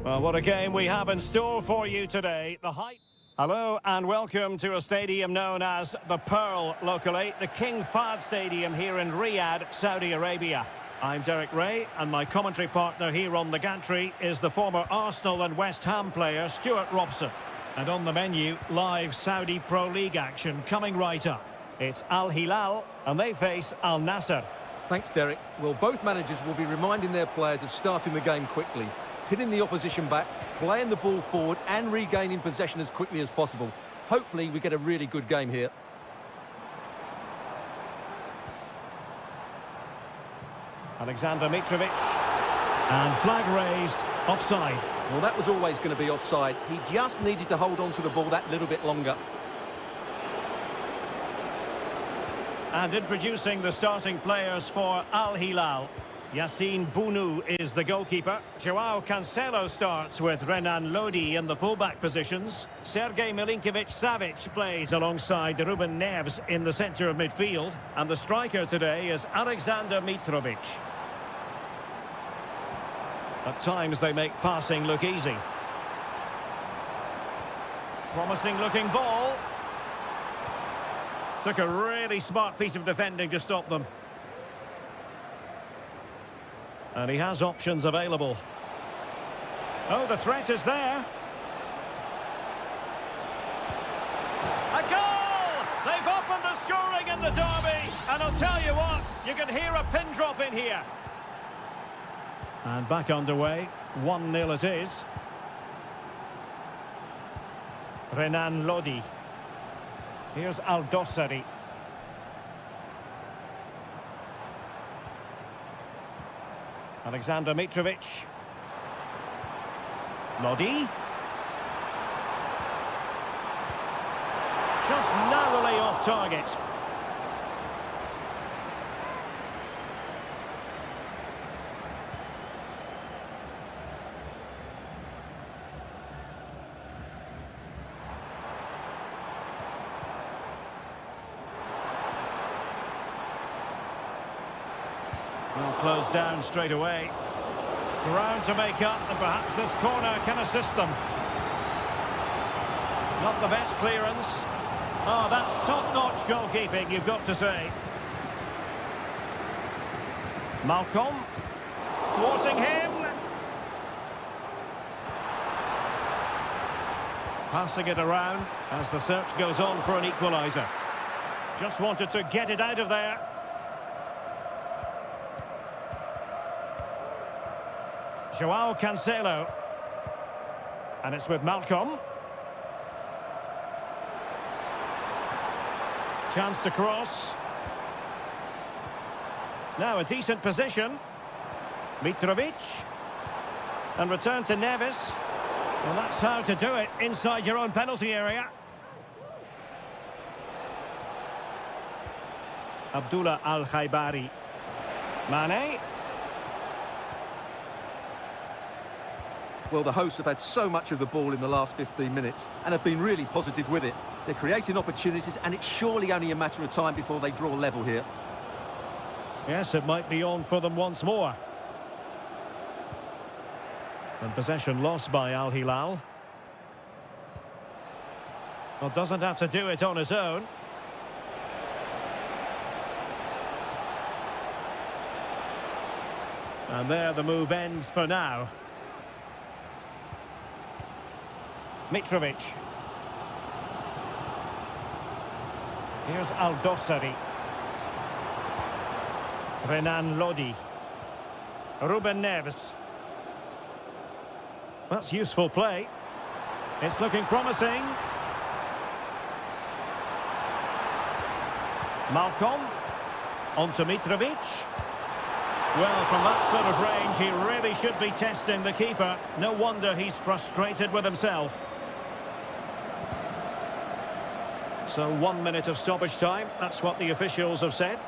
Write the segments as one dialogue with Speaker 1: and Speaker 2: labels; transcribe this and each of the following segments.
Speaker 1: Well, what a game we have in store for you today. Hello and welcome to a stadium known as the Pearl locally, the King Fahd Stadium here in Riyadh, Saudi Arabia. I'm Derek Ray and my commentary partner here on the gantry is the former Arsenal and West Ham player Stuart Robson. And on the menu, live Saudi Pro League action coming right up. It's Al Hilal and they face Al Nassr.
Speaker 2: Thanks, Derek. Well, both managers will be reminding their players of starting the game quickly, hitting the opposition back, playing the ball forward and regaining possession as quickly as possible. Hopefully we get a really good game here.
Speaker 1: Alexander Mitrovic. And flag raised, offside.
Speaker 2: Well, that was always going to be offside. He just needed to hold on to the ball that little bit longer.
Speaker 1: And introducing the starting players for Al Hilal. Yassine Bounou is the goalkeeper. Joao Cancelo starts with Renan Lodi in the fullback positions. Sergej Milinkovic-Savic plays alongside Ruben Neves in the centre of midfield. And the striker today is Alexander Mitrovic. At times they make passing look easy. Promising looking ball. Took a really smart piece of defending to stop them. And he has options available. Oh, the threat is there. A goal! They've opened the scoring in the derby. And I'll tell you what, you can hear a pin drop in here. And back underway, 1-0 it is. Renan Lodi. Here's Al-Dossari. Alexander Mitrovic. Lodi. Just narrowly off target. Will close down straight away. Ground to make up, and perhaps this corner can assist them. Not the best clearance. Oh, that's top-notch goalkeeping, you've got to say. Malcolm. Thwarting him. Passing it around as the search goes on for an equaliser. Just wanted to get it out of there. Joao Cancelo. And it's with Malcolm. Chance to cross. Now a decent position. Mitrovic. And return to Neves. Well, that's how to do it inside your own penalty area. Abdullah Al-Khaibari. Mane.
Speaker 2: Well, the hosts have had so much of the ball in the last 15 minutes and have been really positive with it. They're creating opportunities and it's surely only a matter of time before they draw level here.
Speaker 1: Yes, it might be on for them once more. And possession lost by Al Hilal. Well, doesn't have to do it on his own. And there the move ends for now. Mitrovic. Here's Al-Dossari. Renan Lodi. Ruben Neves. That's useful play. It's looking promising. Malcolm. On to Mitrovic. Well, from that sort of range, he really should be testing the keeper. No wonder he's frustrated with himself. So 1 minute of stoppage time, that's what the officials have said.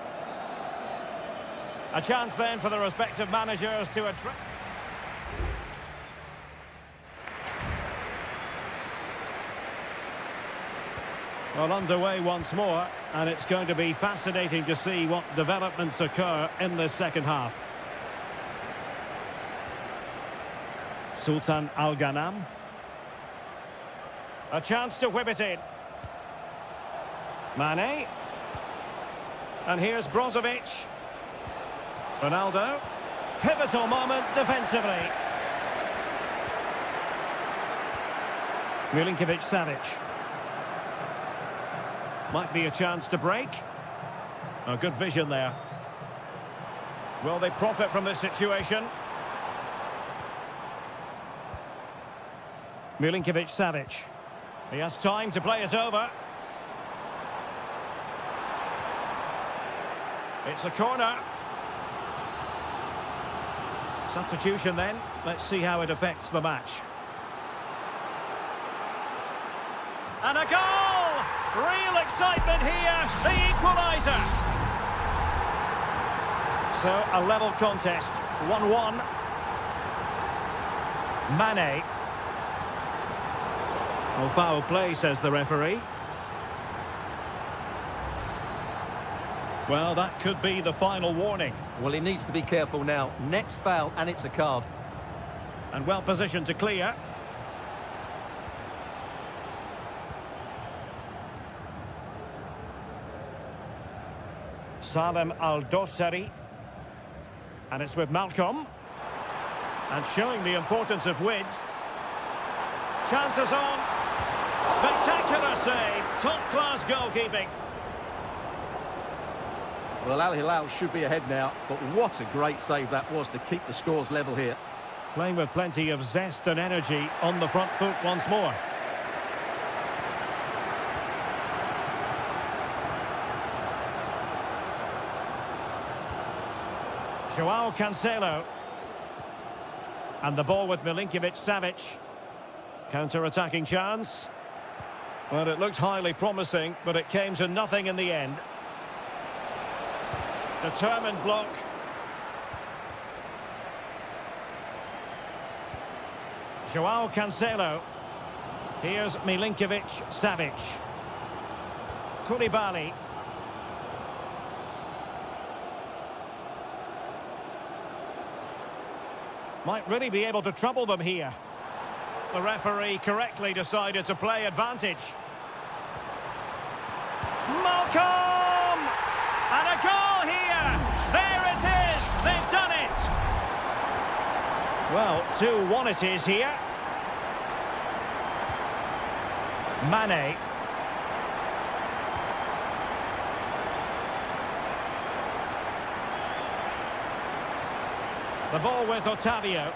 Speaker 1: A chance then for the respective managers to address. Well, underway once more, and it's going to be fascinating to see what developments occur in this second half. Sultan Al-Ghanam. A chance to whip it in. Mane. And here's Brozovic. Ronaldo. Pivotal moment defensively. Milinkovic-Savic. Might be a chance to break. A good vision there. Will they profit from this situation? Milinkovic-Savic. He has time to play it over. It's a corner. Substitution then. Let's see how it affects the match. And a goal! Real excitement here. The equaliser. So, a level contest. 1-1. Mane. Well, foul play, says the referee. Well, that could be the final warning.
Speaker 2: Well, he needs to be careful now. Next foul, and it's a card.
Speaker 1: And well positioned to clear. Salem Al-Dossari. And it's with Malcolm. And showing the importance of width. Chances on. Spectacular save. Top-class goalkeeping.
Speaker 2: Well, Al Hilal should be ahead now, but what a great save that was to keep the scores level here.
Speaker 1: Playing with plenty of zest and energy on the front foot once more. Joao Cancelo. And the ball with Milinkovic-Savic. Counter-attacking chance. Well, it looked highly promising, but it came to nothing in the end. Determined block. Joao Cancelo. Here's Milinkovic-Savic. Koulibaly. Might really be able to trouble them here. The referee correctly decided to play advantage. Malcolm! And a goal here! There it is! They've done it! Well, 2-1 it is here. Mane. The ball with Otavio.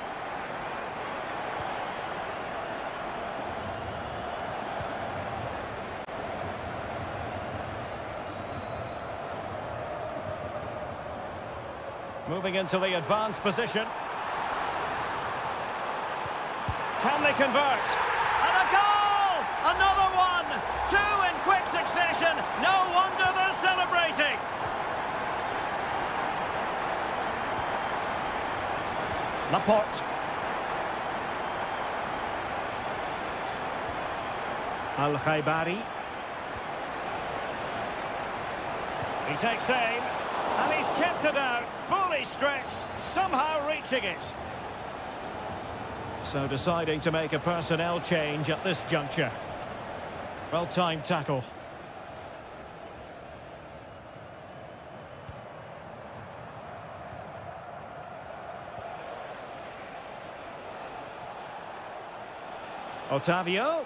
Speaker 1: Moving into the advanced position. Can they convert? And a goal! Another one! Two in quick succession. No wonder they're celebrating. Laporte. Al-Khaibari. He takes aim. And he's kept it out, fully stretched, somehow reaching it. So deciding to make a personnel change at this juncture. Well-timed tackle. Otavio.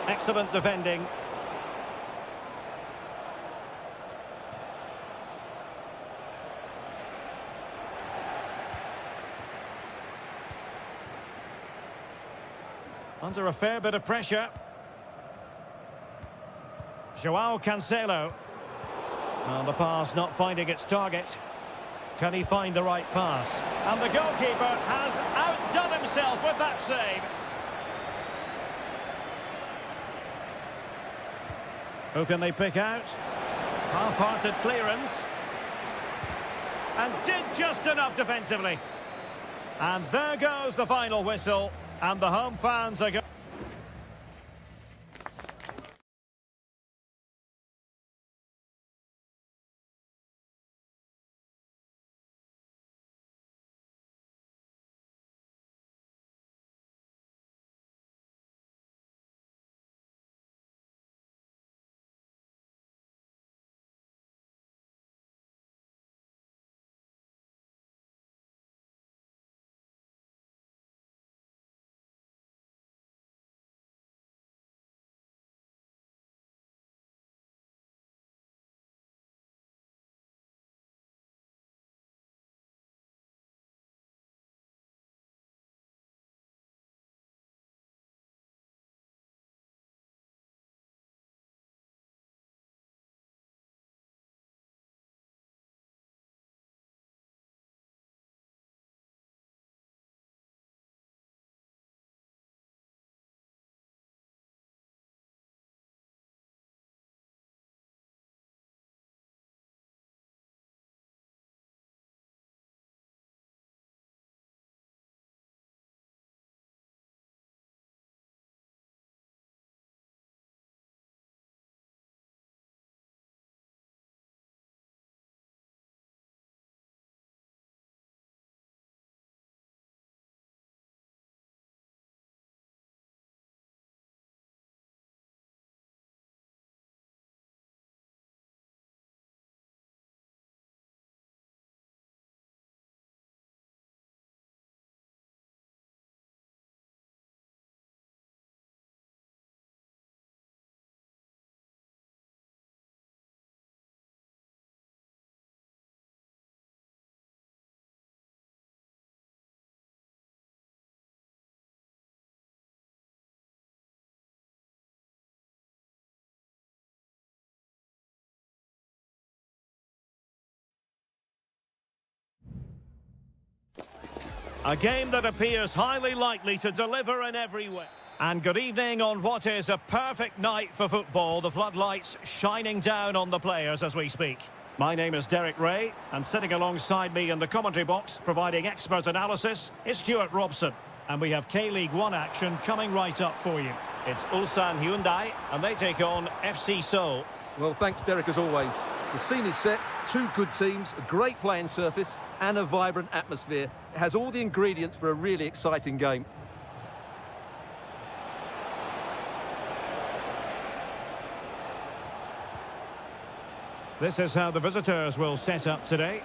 Speaker 1: Excellent defending. Under a fair bit of pressure. Joao Cancelo. And the pass not finding its target. Can he find the right pass? And the goalkeeper has outdone himself with that save. Who can they pick out? Half-hearted clearance. And did just enough defensively. And there goes the final whistle. And the home fans are going... A game that appears highly likely to deliver in every way. And good evening on what is a perfect night for football. The floodlights shining down on the players as we speak. My name is Derek Ray, and sitting alongside me in the commentary box, providing expert analysis, is Stuart Robson. And we have K-League 1 action coming right up for you. It's Ulsan Hyundai, and they take on FC Seoul.
Speaker 2: Well, thanks, Derek, as always. The scene is set, two good teams, a great playing surface, and a vibrant atmosphere. It has all the ingredients for a really exciting game.
Speaker 1: This is how the visitors will set up today.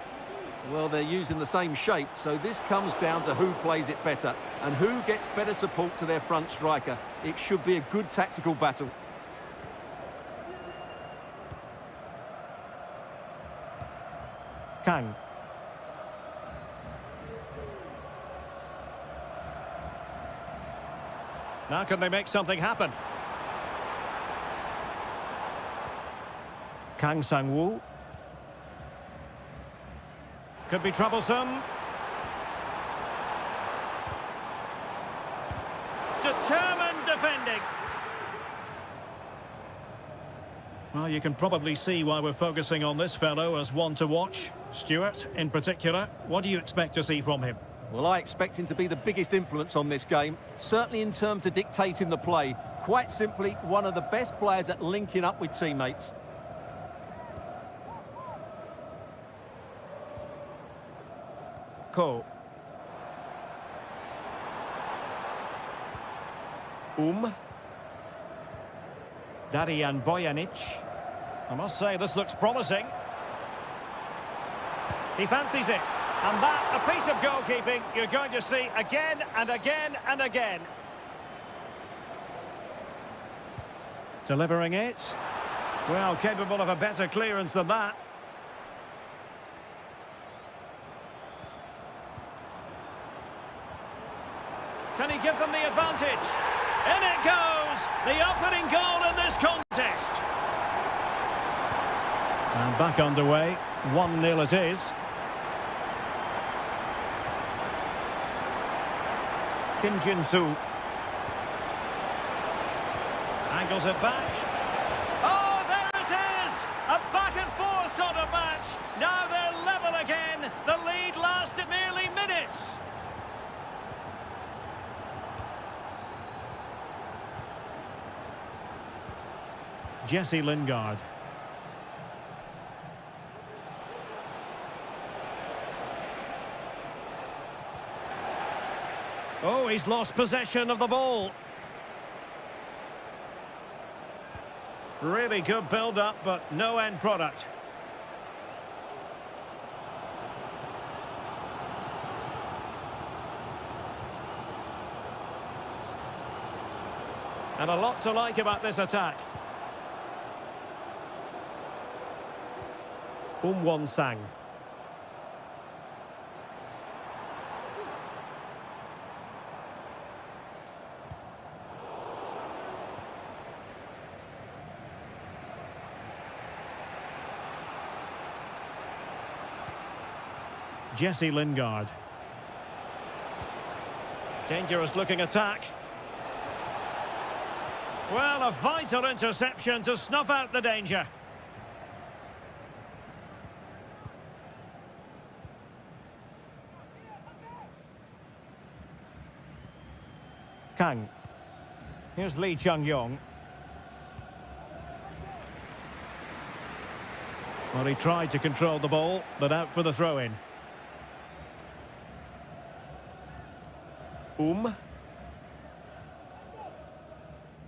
Speaker 2: Well, they're using the same shape, so this comes down to who plays it better and who gets better support to their front striker. It should be a good tactical battle.
Speaker 1: Kang. Now can they make something happen? Kang Sang-woo. Could be troublesome. Determined defending. Well, you can probably see why we're focusing on this fellow as one to watch. Stuart, in particular, what do you expect to see from him?
Speaker 2: Well, I expect him to be the biggest influence on this game, certainly in terms of dictating the play. Quite simply, one of the best players at linking up with teammates.
Speaker 1: Ko. Darian Bojanic. I must say, this looks promising. He fancies it. And that, a piece of goalkeeping you're going to see again and again and again. Delivering it. Well, capable of a better clearance than that. Can he give them the advantage? In it goes! The opening goal in this contest. And back underway. 1-0 it is. Kim Jin-soo. Angles it back. Oh, there it is! A back-and-forth sort of match. Now they're level again. The lead lasted merely minutes. Jesse Lingard. Oh, he's lost possession of the ball. Really good build-up, but no end product. And a lot to like about this attack. Won-sang. Jesse Lingard. Dangerous looking attack. Well, a vital interception to snuff out the danger. Kang. Here's Lee Chung-yong. Well, he tried to control the ball, but out for the throw-in.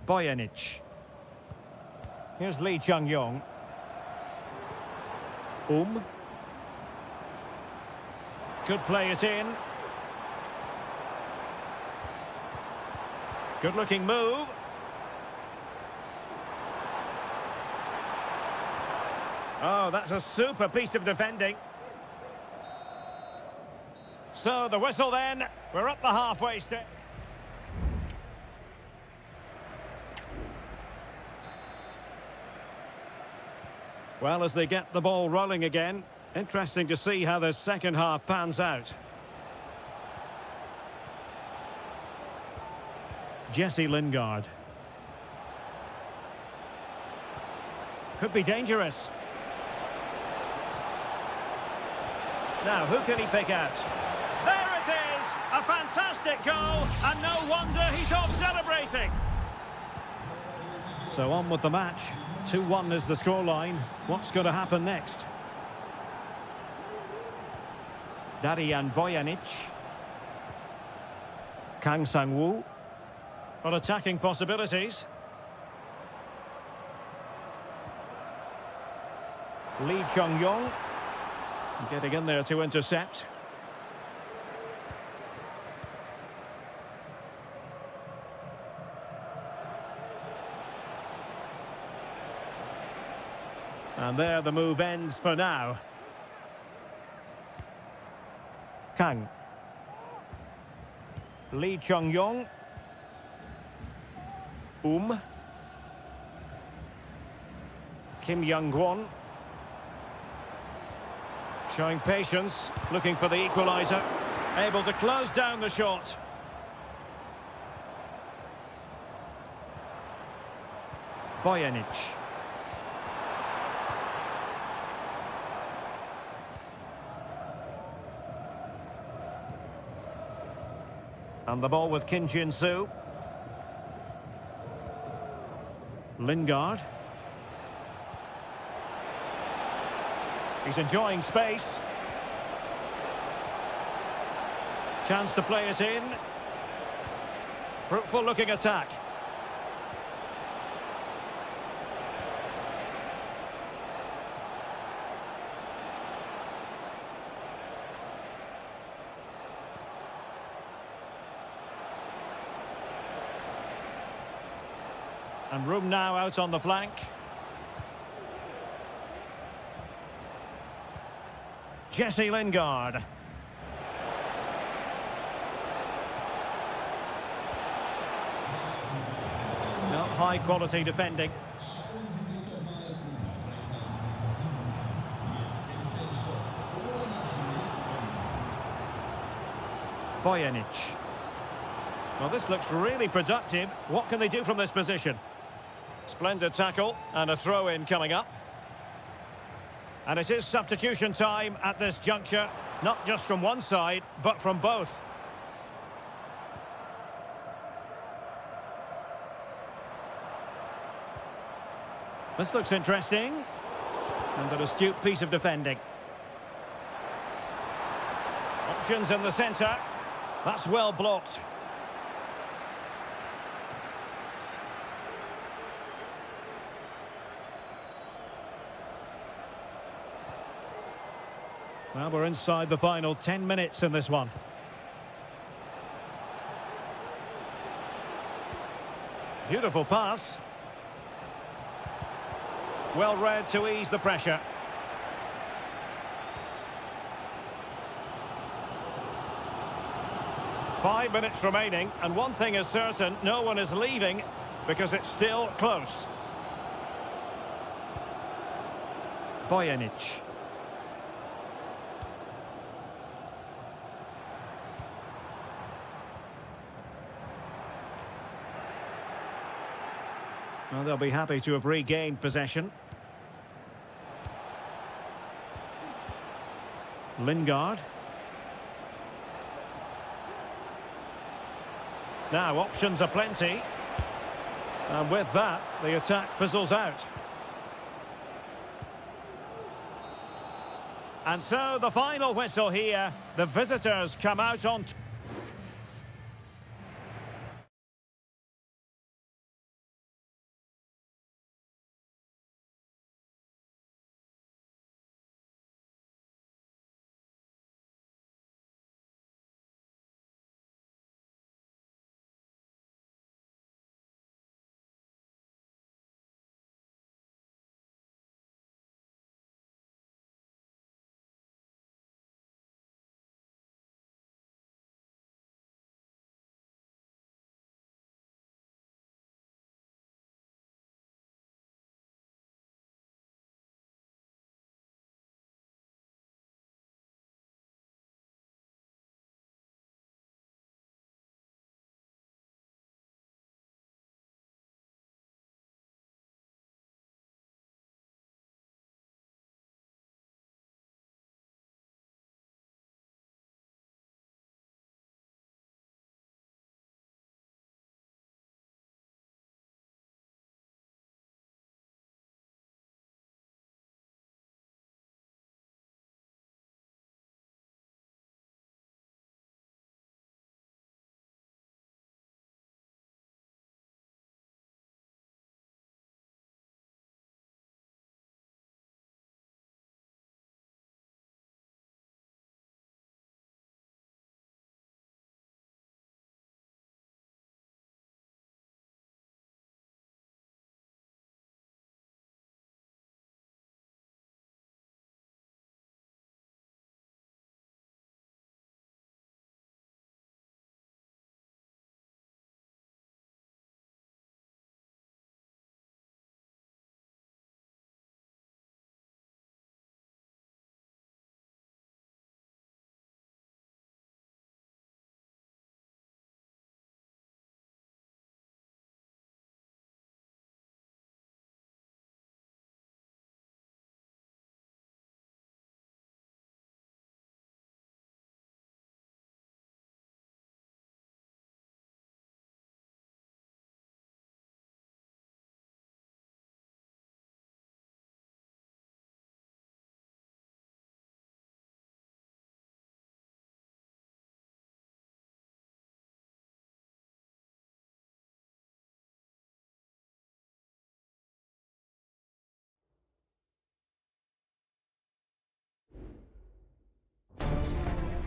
Speaker 1: Bojanic. Here's Lee Chung-yong. Could play it in. Good looking move. Oh, that's a super piece of defending. So the whistle then. We're up the halfway step. Well, as they get the ball rolling again, interesting to see how the second half pans out. Jesse Lingard. Could be dangerous. Now, who can he pick out? There it is! A fantastic goal, and no wonder he's off celebrating. So on with the match. 2-1 is the scoreline. What's going to happen next? Darian Bojanic. Kang Sang-woo. Well, attacking possibilities. Lee Chung-yong. Getting in there to intercept. And there the move ends for now. Kang. Lee Chung-yong. Kim Young-won. Showing patience, looking for the equaliser. Able to close down the shot. Bojanic. And the ball with Kim Jin-soo. Lingard. He's enjoying space. Chance to play it in. Fruitful looking attack. And room now out on the flank. Jesse Lingard. Not high quality defending. Bojanic. Well, this looks really productive. What can they do from this position? Splendid tackle and a throw-in coming up. And it is substitution time at this juncture, not just from one side, but from both. This looks interesting. And an astute piece of defending. Options in the centre. That's well blocked. Well, we're inside the final 10 minutes in this one. Beautiful pass. Well read to ease the pressure. Five minutes remaining, and one thing is certain, no one is leaving because it's still close. Bojanic. Well, they'll be happy to have regained possession. Lingard. Now, options are plenty. And with that, the attack fizzles out. And so, the final whistle here. The visitors come out on top.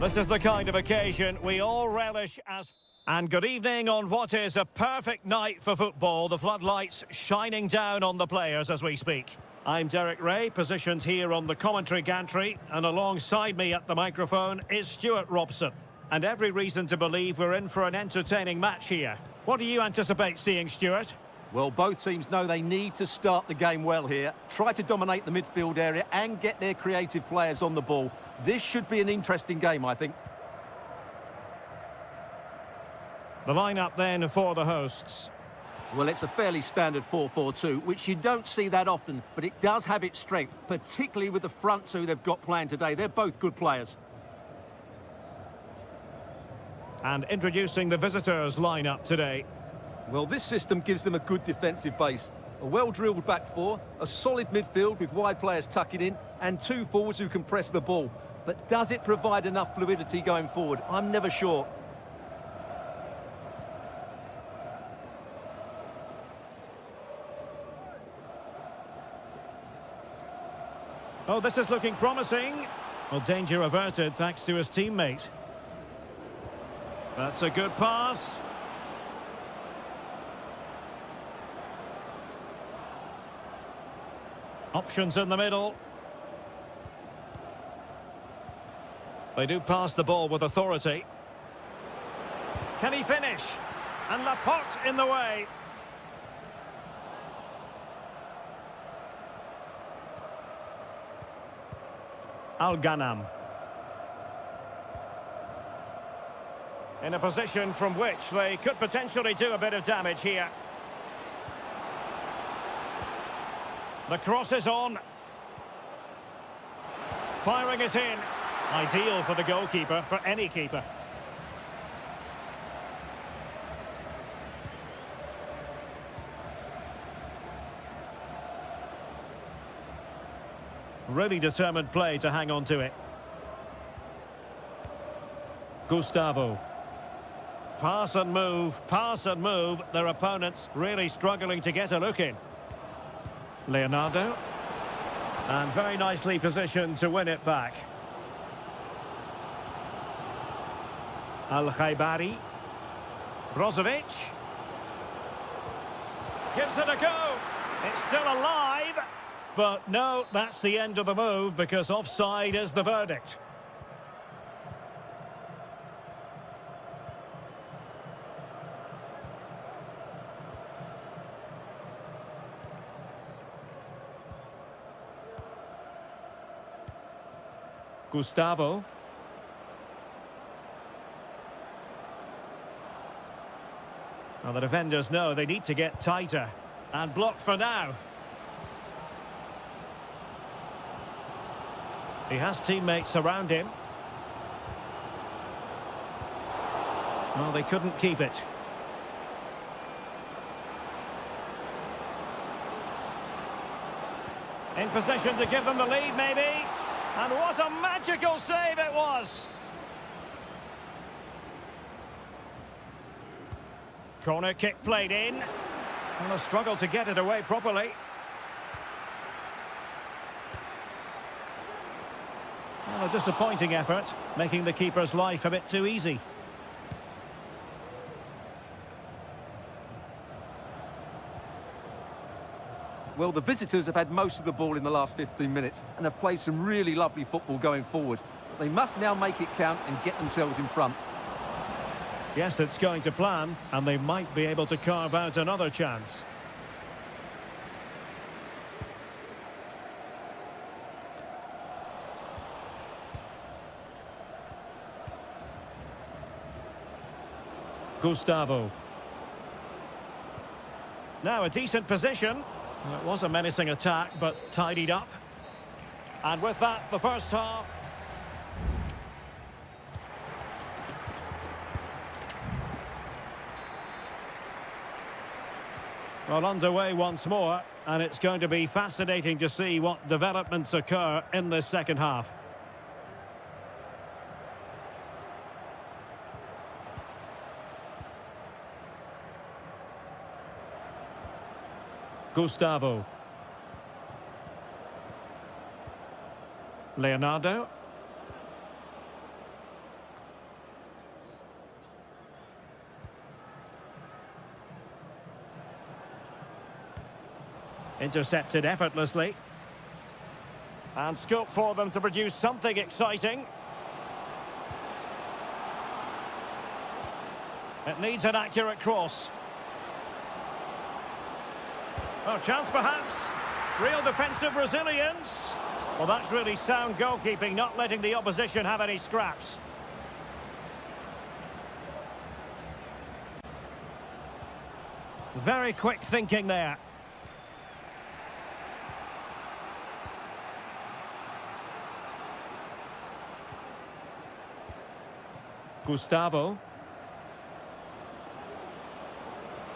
Speaker 1: This is the kind of occasion we all relish as... And good evening on what is a perfect night for football. The floodlights shining down on the players as we speak. I'm Derek Ray, positioned here on the commentary gantry, and alongside me at the microphone is Stuart Robson. And every reason to believe we're in for an entertaining match here. What do you anticipate seeing, Stuart?
Speaker 2: Well, both teams know they need to start the game well here. Try to dominate the midfield area and get their creative players on the ball. This should be an interesting game, I think.
Speaker 1: The lineup then for the hosts.
Speaker 2: Well, it's a fairly standard 4-4-2, which you don't see that often, but it does have its strength, particularly with the front two they've got playing today. They're both good players.
Speaker 1: And introducing the visitors' lineup today.
Speaker 2: Well, this system gives them a good defensive base. A well-drilled back four, a solid midfield with wide players tucking in, and two forwards who can press the ball. But does it provide enough fluidity going forward? I'm never sure.
Speaker 1: Oh, this is looking promising. Well, danger averted thanks to his teammate. That's a good pass. Options in the middle. They do pass the ball with authority. Can he finish? And Laporte in the way. Al-Ghanam. In a position from which they could potentially do a bit of damage here. The cross is on. Firing it in. Ideal for the goalkeeper, for any keeper. Really determined play to hang on to it. Gustavo. Pass and move. Their opponents really struggling to get a look in. Leonardo. And very nicely positioned to win it back. Al-Khaibari. Brozovic. Gives it a go. It's still alive. But no, that's the end of the move because offside is the verdict. Gustavo. Well, the defenders know they need to get tighter. And blocked for now. He has teammates around him. Well, they couldn't keep it. In possession to give them the lead, maybe. And what a magical save it was! Corner kick played in. And a struggle to get it away properly. Well, a disappointing effort, making the keeper's life a bit too easy.
Speaker 2: Well, the visitors have had most of the ball in the last 15 minutes and have played some really lovely football going forward. They must now make it count and get themselves in front.
Speaker 1: Yes, it's going to plan, and they might be able to carve out another chance. Gustavo. Now a decent position. It was a menacing attack, but tidied up. And with that, the first half. Well, underway once more, and it's going to be fascinating to see what developments occur in this second half. Gustavo. Leonardo. Intercepted effortlessly. And scope for them to produce something exciting. It needs an accurate cross. Oh, chance perhaps. Real defensive resilience. Well, that's really sound goalkeeping, not letting the opposition have any scraps. Very quick thinking there. Gustavo.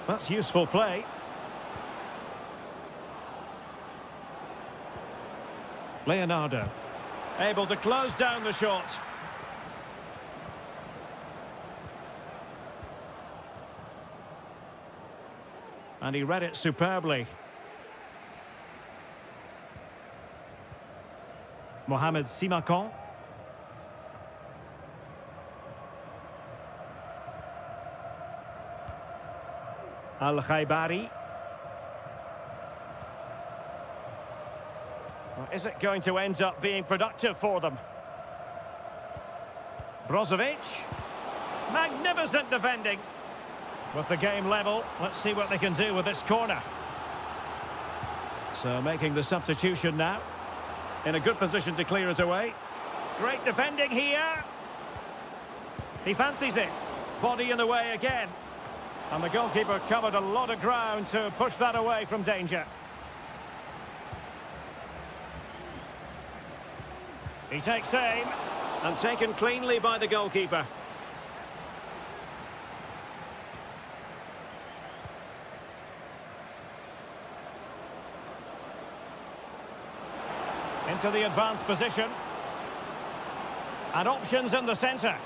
Speaker 1: That's useful play. Leonardo. Able to close down the shot. And he read it superbly. Mohamed Simakon. Al-Khaibari. Well, is it going to end up being productive for them? Brozovic. Magnificent defending. With the game level, let's see what they can do with this corner. So making the substitution now. In a good position to clear it away. Great defending here. He fancies it. Body in the way again. And the goalkeeper covered a lot of ground to push that away from danger. He takes aim. And taken cleanly by the goalkeeper. Into the advanced position. And options in the centre.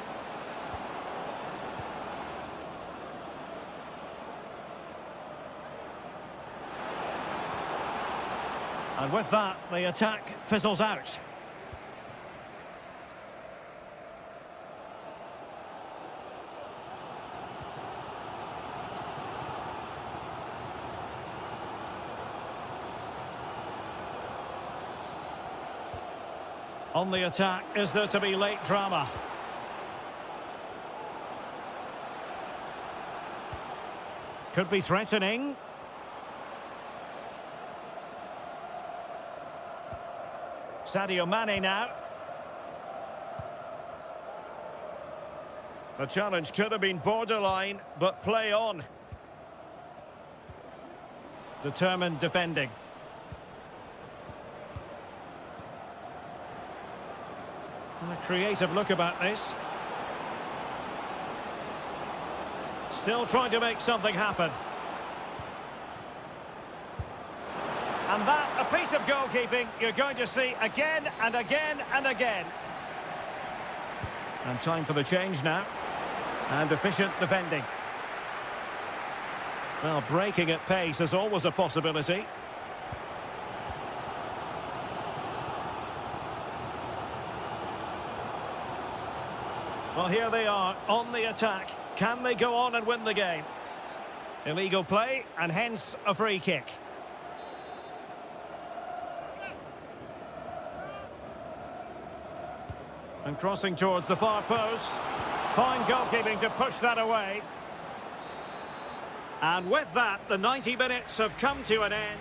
Speaker 1: And with that, the attack fizzles out. On the attack, is there to be late drama? Could be threatening. Sadio Mane now. The challenge could have been borderline, but play on. Determined defending. A creative look about this. Still trying to make something happen. And that, a piece of goalkeeping you're going to see again and again and again. And time for the change now. And efficient defending. Well, breaking at pace is always a possibility. Well, here they are on the attack. Can they go on and win the game? Illegal play and hence a free kick. And crossing towards the far post. Fine goalkeeping to push that away. And with that, the 90 minutes have come to an end.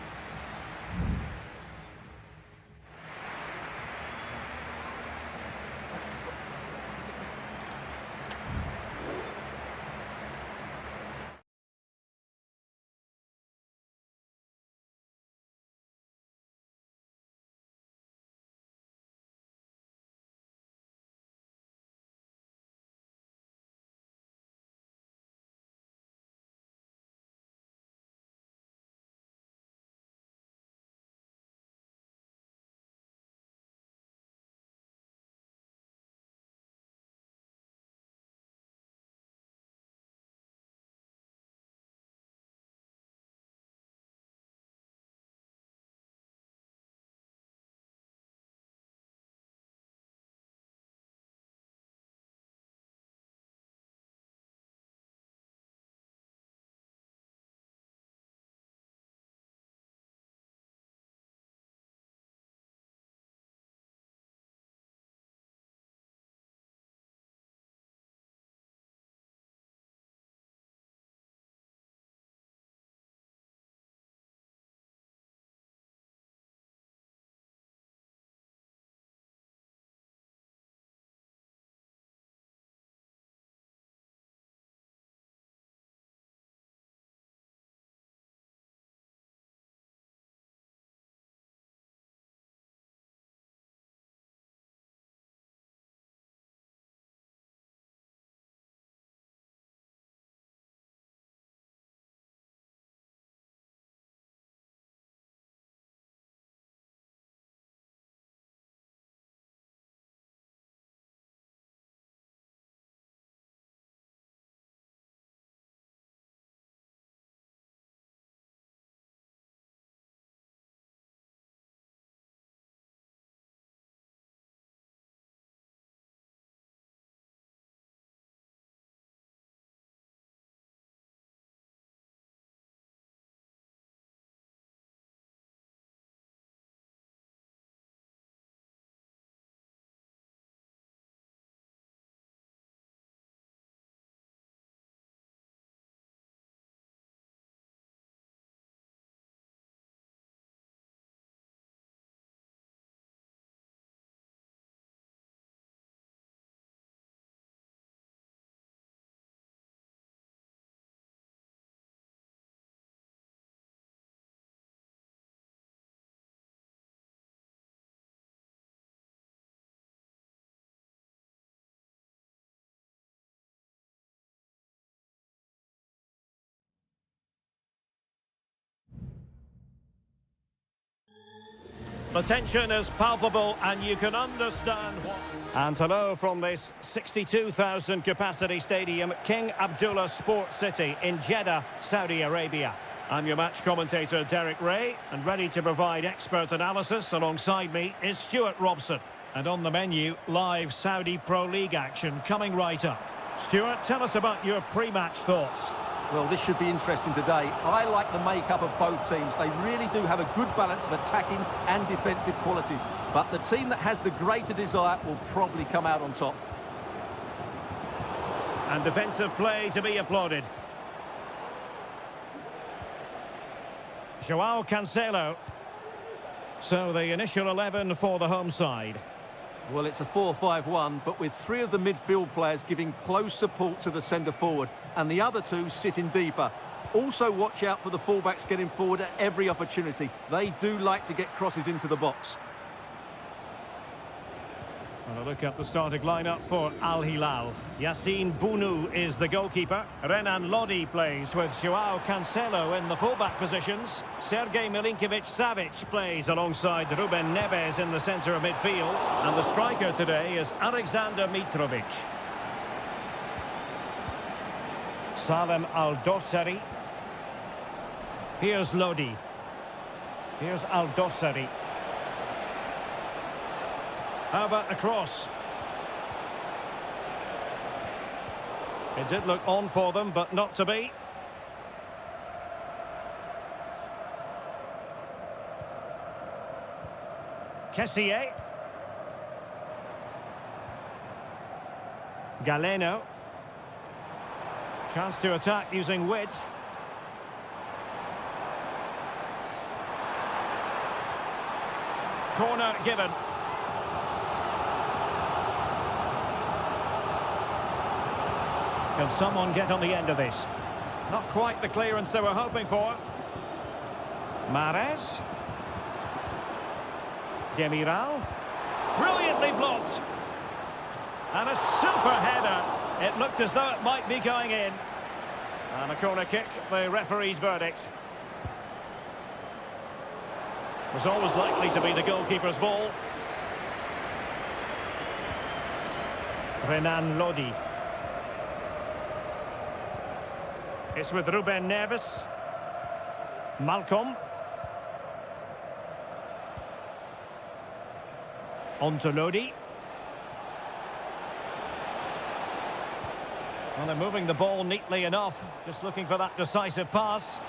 Speaker 1: The tension is palpable and you can understand what... And hello from this 62,000 capacity stadium, King Abdullah Sports City in Jeddah, Saudi Arabia. I'm your match commentator, Derek Ray, and ready to provide expert analysis alongside me is Stuart Robson. And on the menu, live Saudi Pro League action coming right up. Stuart, tell us about your pre-match thoughts.
Speaker 2: Well, this should be interesting today. I like the makeup of both teams. They really do have a good balance of attacking and defensive qualities. But the team that has the greater desire will probably come out on top.
Speaker 1: And defensive play to be applauded. Joao Cancelo. So the initial 11 for the home side.
Speaker 2: Well, it's a 4-5-1, but with three of the midfield players giving close support to the centre-forward, and the other two sitting deeper. Also watch out for the fullbacks getting forward at every opportunity. They do like to get crosses into the box.
Speaker 1: And a look at the starting lineup for Al Hilal. Yassine Bounou is the goalkeeper. Renan Lodi plays with Joao Cancelo in the fullback positions. Sergej Milinkovic-Savic plays alongside Ruben Neves in the centre of midfield. And the striker today is Alexander Mitrovic. Salem Al-Dossari. Here's Lodi. Here's Al-Dossari. How about a cross? It did look on for them, but not to be. Kessié. Galeno. Chance to attack using width. Corner given. Can someone get on the end of this? Not quite the clearance they were hoping for. Mahrez. Demiral. Brilliantly blocked. And a super header. It looked as though it might be going in. And a corner kick, the referee's verdict. Was always likely to be the goalkeeper's ball. Renan Lodi. It's with Ruben Neves. Malcolm. On to Lodi. Well, they're moving the ball neatly enough. Just looking for that decisive pass.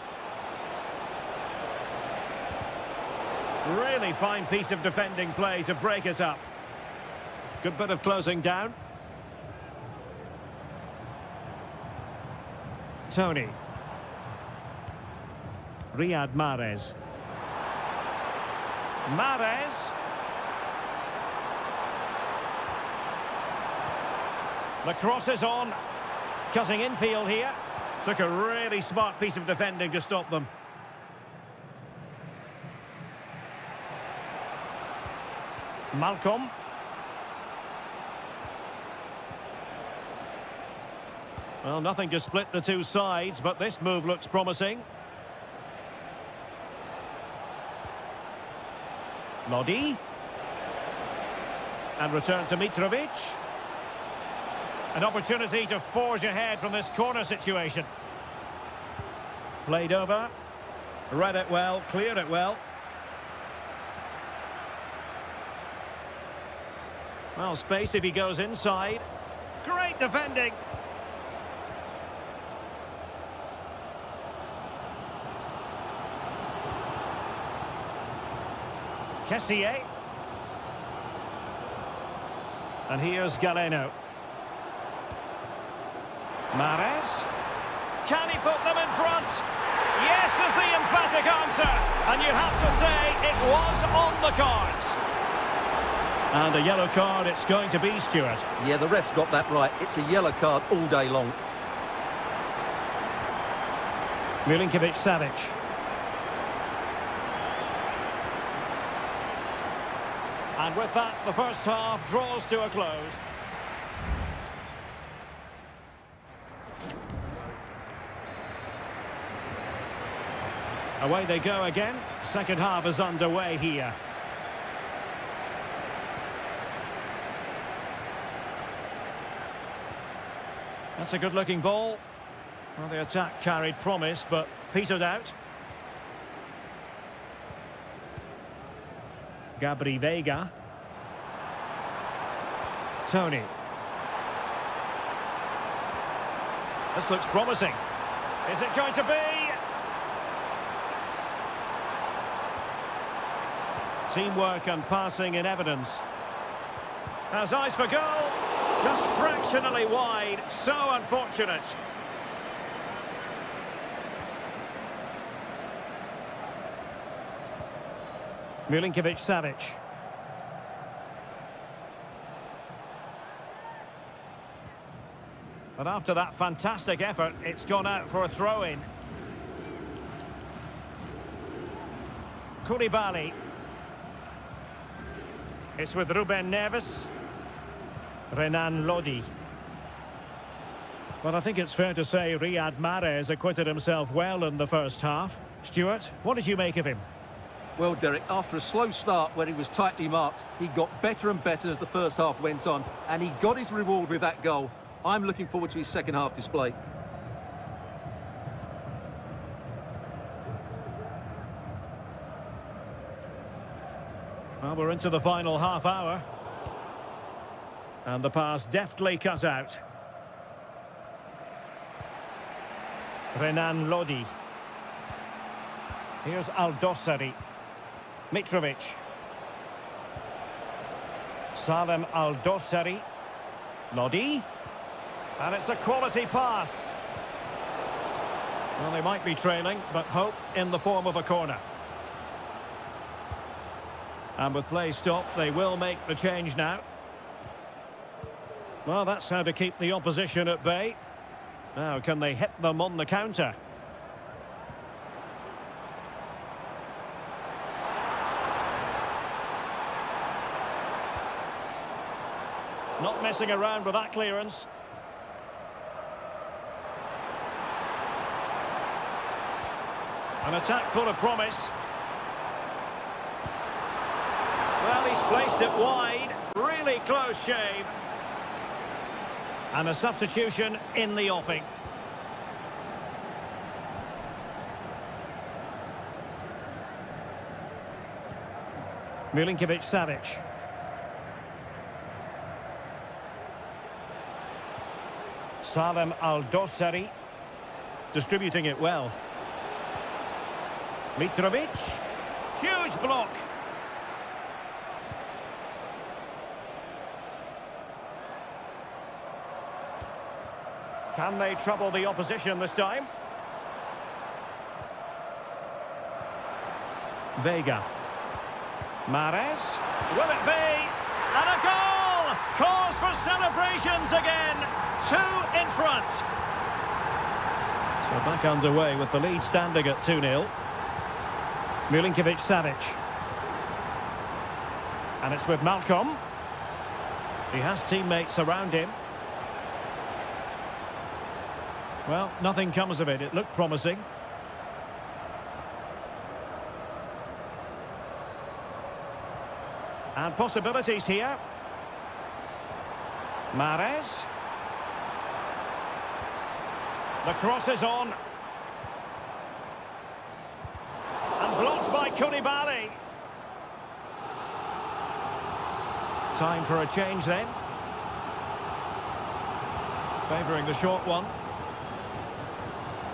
Speaker 1: Really fine piece of defending play to break it up. Good bit of closing down. Tony. Riyad Mahrez. Mahrez. The cross is on. Cutting infield here. Took a really smart piece of defending to stop them. Malcolm. Well, nothing to split the two sides, but this move looks promising. Lodi. And return to Mitrovic. An opportunity to forge ahead from this corner situation. Played over. Read it well, cleared it well. Well, space if he goes inside. Great defending. Kessié. And here's Galeno. Mahrez. Can he put them in front? Yes is the emphatic answer. And you have to say it was on the cards. And a yellow card it's going to be, Stuart.
Speaker 2: Yeah, the ref's got that right. It's a yellow card all day long.
Speaker 1: Milinkovic-Savic. And with that, the first half draws to a close. Away they go again. Second half is underway here. That's a good-looking ball. Well, the attack carried promise, but petered out. Gabri Veiga. Tony. This looks promising. Is it going to be? Teamwork and passing in evidence. Has eyes for goal. Just fractionally wide. So unfortunate. Milinkovic-Savic. But after that fantastic effort, it's gone out for a throw-in. Koulibaly. It's with Ruben Neves. Renan Lodi. Well, I think it's fair to say Riyad Mahrez acquitted himself well in the first half. Stuart, what did you make of him?
Speaker 2: Well, Derek, after a slow start where he was tightly marked, he got better and better as the first half went on, and he got his reward with that goal. I'm looking forward to his second half display.
Speaker 1: Well, we're into the final half hour. And the pass deftly cut out. Renan Lodi. Here's Aldosari. Mitrovic. Salem Aldosari. Lodi. And it's a quality pass. Well, they might be trailing, but hope in the form of a corner. And with play stopped, they will make the change now. Well, that's how to keep the opposition at bay. Now, can they hit them on the counter? Not messing around with that clearance. An attack full of promise. Well, he's placed it wide. Really close shave. And a substitution in the offing. Milinkovic-Savic. Salem Aldosari. Distributing it well. Mitrovic. Huge block. Can they trouble the opposition this time? Veiga. Mahrez. Will it be? And a goal! Cause for celebrations again. 2 in front. So back underway with the lead standing at 2-0. Milinkovic-Savic. And it's with Malcolm. He has teammates around him. Well, nothing comes of it. It looked promising. And possibilities here. Mahrez. The cross is on. And blocked by Koulibaly. Time for a change then. Favouring the short one.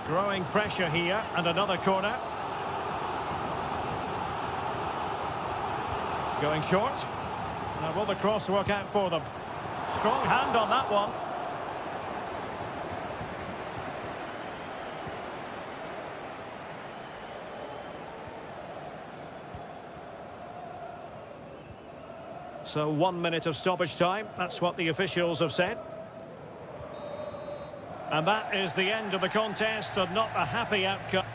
Speaker 1: Growing pressure here, and another corner. Going short. Now will the cross work out for them? Strong hand on that one. So 1 minute of stoppage time, that's what the officials have said. And that is the end of the contest, and not a happy outcome.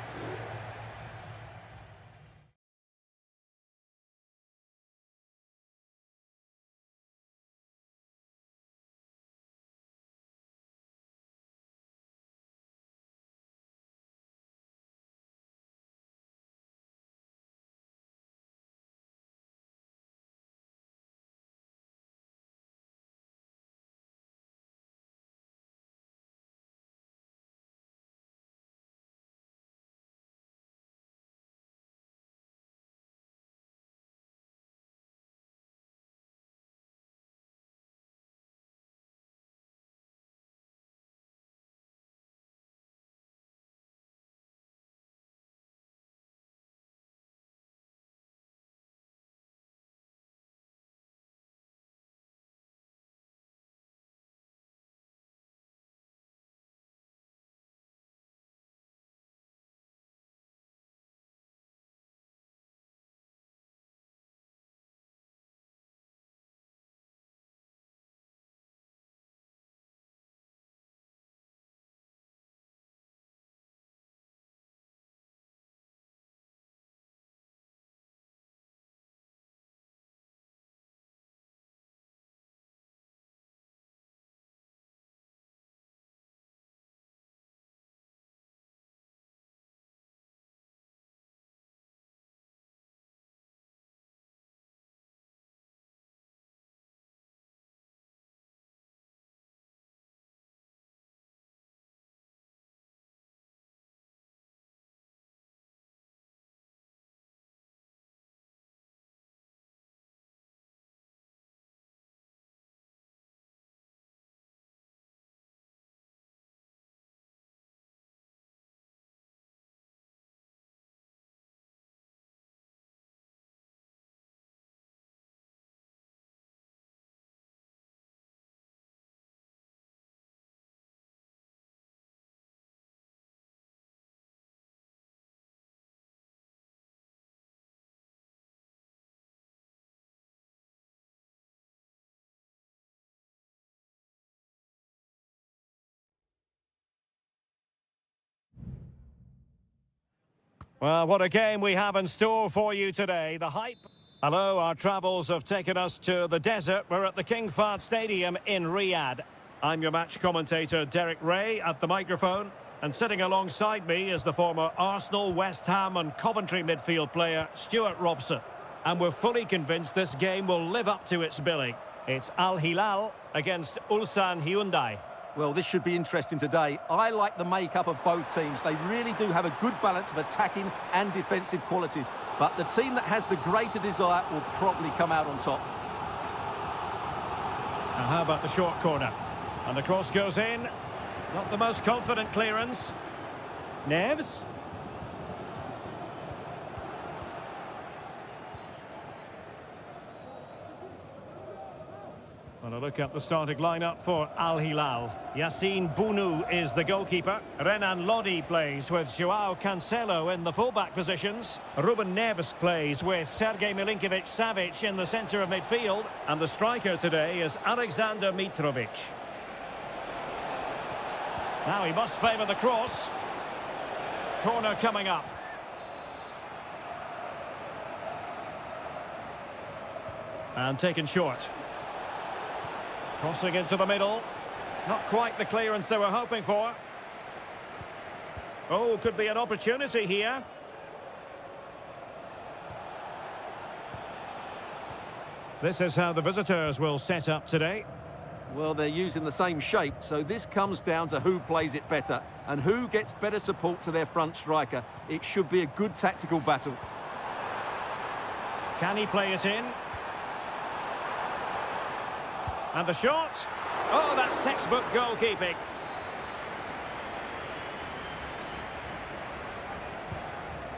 Speaker 1: Well, what a game we have in store for you today. The hype. Hello, our travels have taken us to the desert. We're at the King Fahd Stadium in Riyadh. I'm your match commentator, Derek Ray, at the microphone. And sitting alongside me is the former Arsenal, West Ham and Coventry midfield player, Stuart Robson. And we're fully convinced this game will live up to its billing. It's Al Hilal against Ulsan Hyundai.
Speaker 2: Well, this should be interesting today. I like the makeup of both teams. They really do have a good balance of attacking and defensive qualities. But the team that has the greater desire will probably come out on top.
Speaker 1: Now, how about the short corner? And the cross goes in. Not the most confident clearance. Neves. And a look at the starting lineup for Al Hilal. Yassine Bounou is the goalkeeper. Renan Lodi plays with Joao Cancelo in the fullback positions. Ruben Neves plays with Sergej Milinkovic-Savic in the centre of midfield. And the striker today is Alexander Mitrovic. Now he must favour the cross. Corner coming up. And taken short. Crossing into the middle. Not quite the clearance they were hoping for. Oh, could be an opportunity here. This is how the visitors will set up today.
Speaker 2: Well, they're using the same shape, so this comes down to who plays it better and who gets better support to their front striker. It should be a good tactical battle.
Speaker 1: Can he play it in? And the shot. Oh, that's textbook goalkeeping.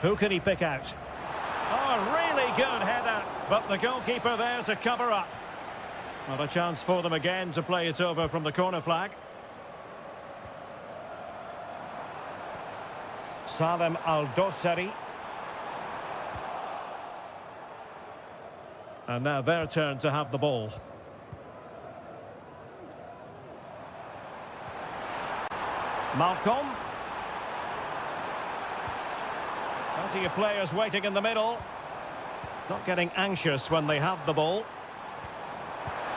Speaker 1: Who can he pick out? Oh, really good header. But the goalkeeper there to cover up. Not a chance for them again to play it over from the corner flag. Salem Al-Dossari. And now their turn to have the ball. Malcolm. Plenty of players waiting in the middle. Not getting anxious when they have the ball.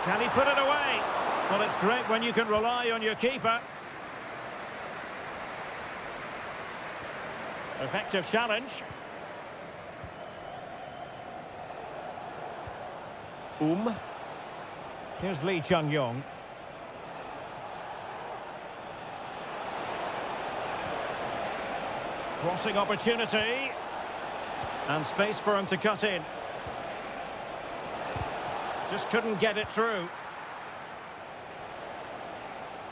Speaker 1: Can he put it away? Well, it's great when you can rely on your keeper. Effective challenge. Here's Lee Chung-yong. Crossing opportunity. And space for him to cut in. Just couldn't get it through.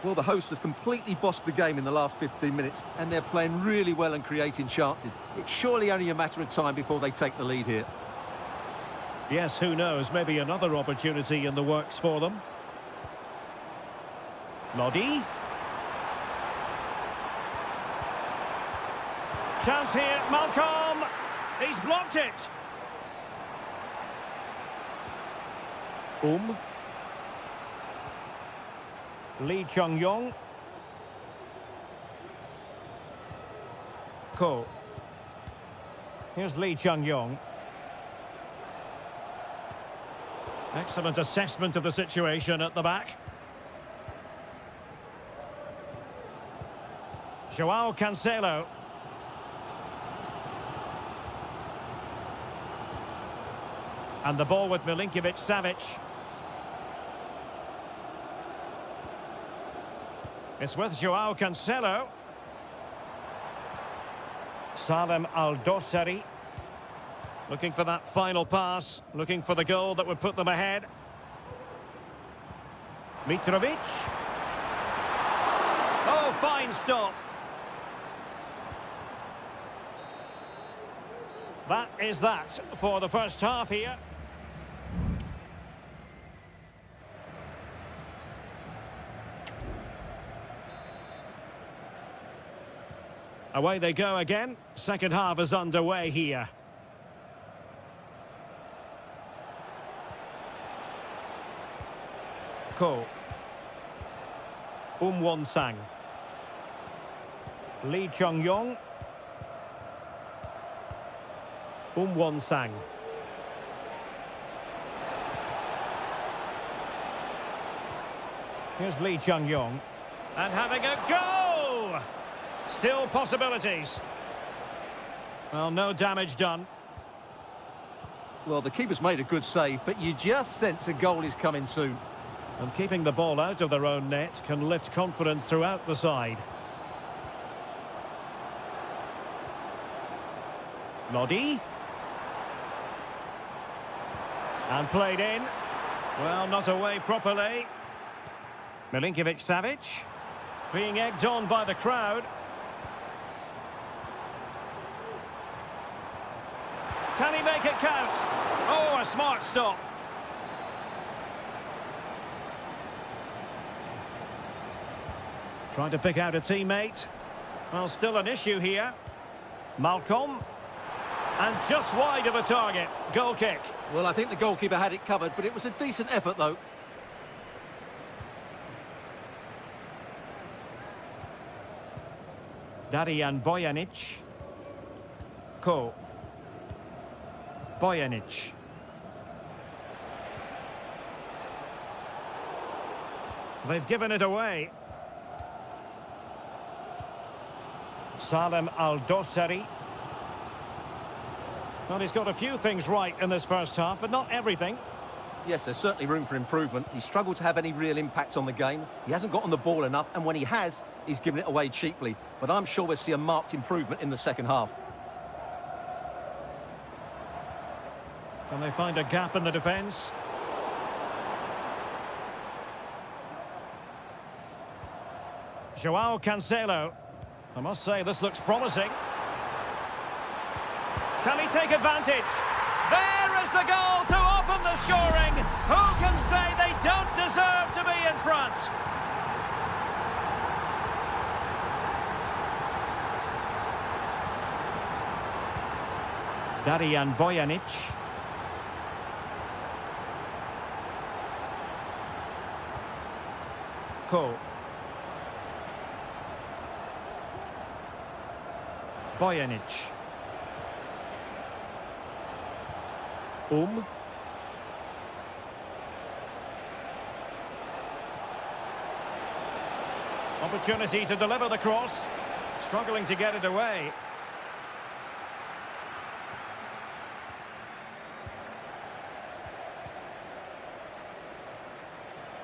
Speaker 2: Well, the hosts have completely bossed the game in the last 15 minutes, and they're playing really well and creating chances. It's surely only a matter of time before they take the lead here.
Speaker 1: Yes, who knows? Maybe another opportunity in the works for them. Lodi. Chance here, Malcolm. He's blocked it. Lee Chung-yong. Ko. Here's Lee Chung-yong. Excellent assessment of the situation at the back. Joao Cancelo. And the ball with Milinkovic-Savic. It's with Joao Cancelo. Salem Al-Dossari. Looking for that final pass. Looking for the goal that would put them ahead. Mitrovic. Oh, fine stop. That is that for the first half here. Away they go again. Second half is underway here. Ko. Won-sang. Lee Chung-yong. Sang. Here's Lee Chung-yong. And having a go! Still possibilities. Well, no damage done.
Speaker 2: Well, the keeper's made a good save, but you just sense a goal is coming soon.
Speaker 1: And keeping the ball out of their own net can lift confidence throughout the side. Lodi. And played in. Well, not away properly. Milinkovic-Savic. Being egged on by the crowd. Can he make it count? Oh, a smart stop. Trying to pick out a teammate. Well, still an issue here. Malcolm. And just wide of the target. Goal kick.
Speaker 2: Well, I think the goalkeeper had it covered, but it was a decent effort, though.
Speaker 1: Darijan Bojanic. Ko. Bojanic. They've given it away. Salem Al-Dosari. Well, he's got a few things right in this first half, but not everything.
Speaker 2: Yes, there's certainly room for improvement. He's struggled to have any real impact on the game. He hasn't gotten the ball enough, and when he has, he's given it away cheaply. But I'm sure we'll see a marked improvement in the second half.
Speaker 1: Can they find a gap in the defence? Joao Cancelo. I must say, this looks promising. Can he take advantage? There is the goal to open the scoring. Who can say they don't deserve to be in front? Darijan Bojanic. Ko. Bojanic. Opportunity to deliver the cross. Struggling to get it away.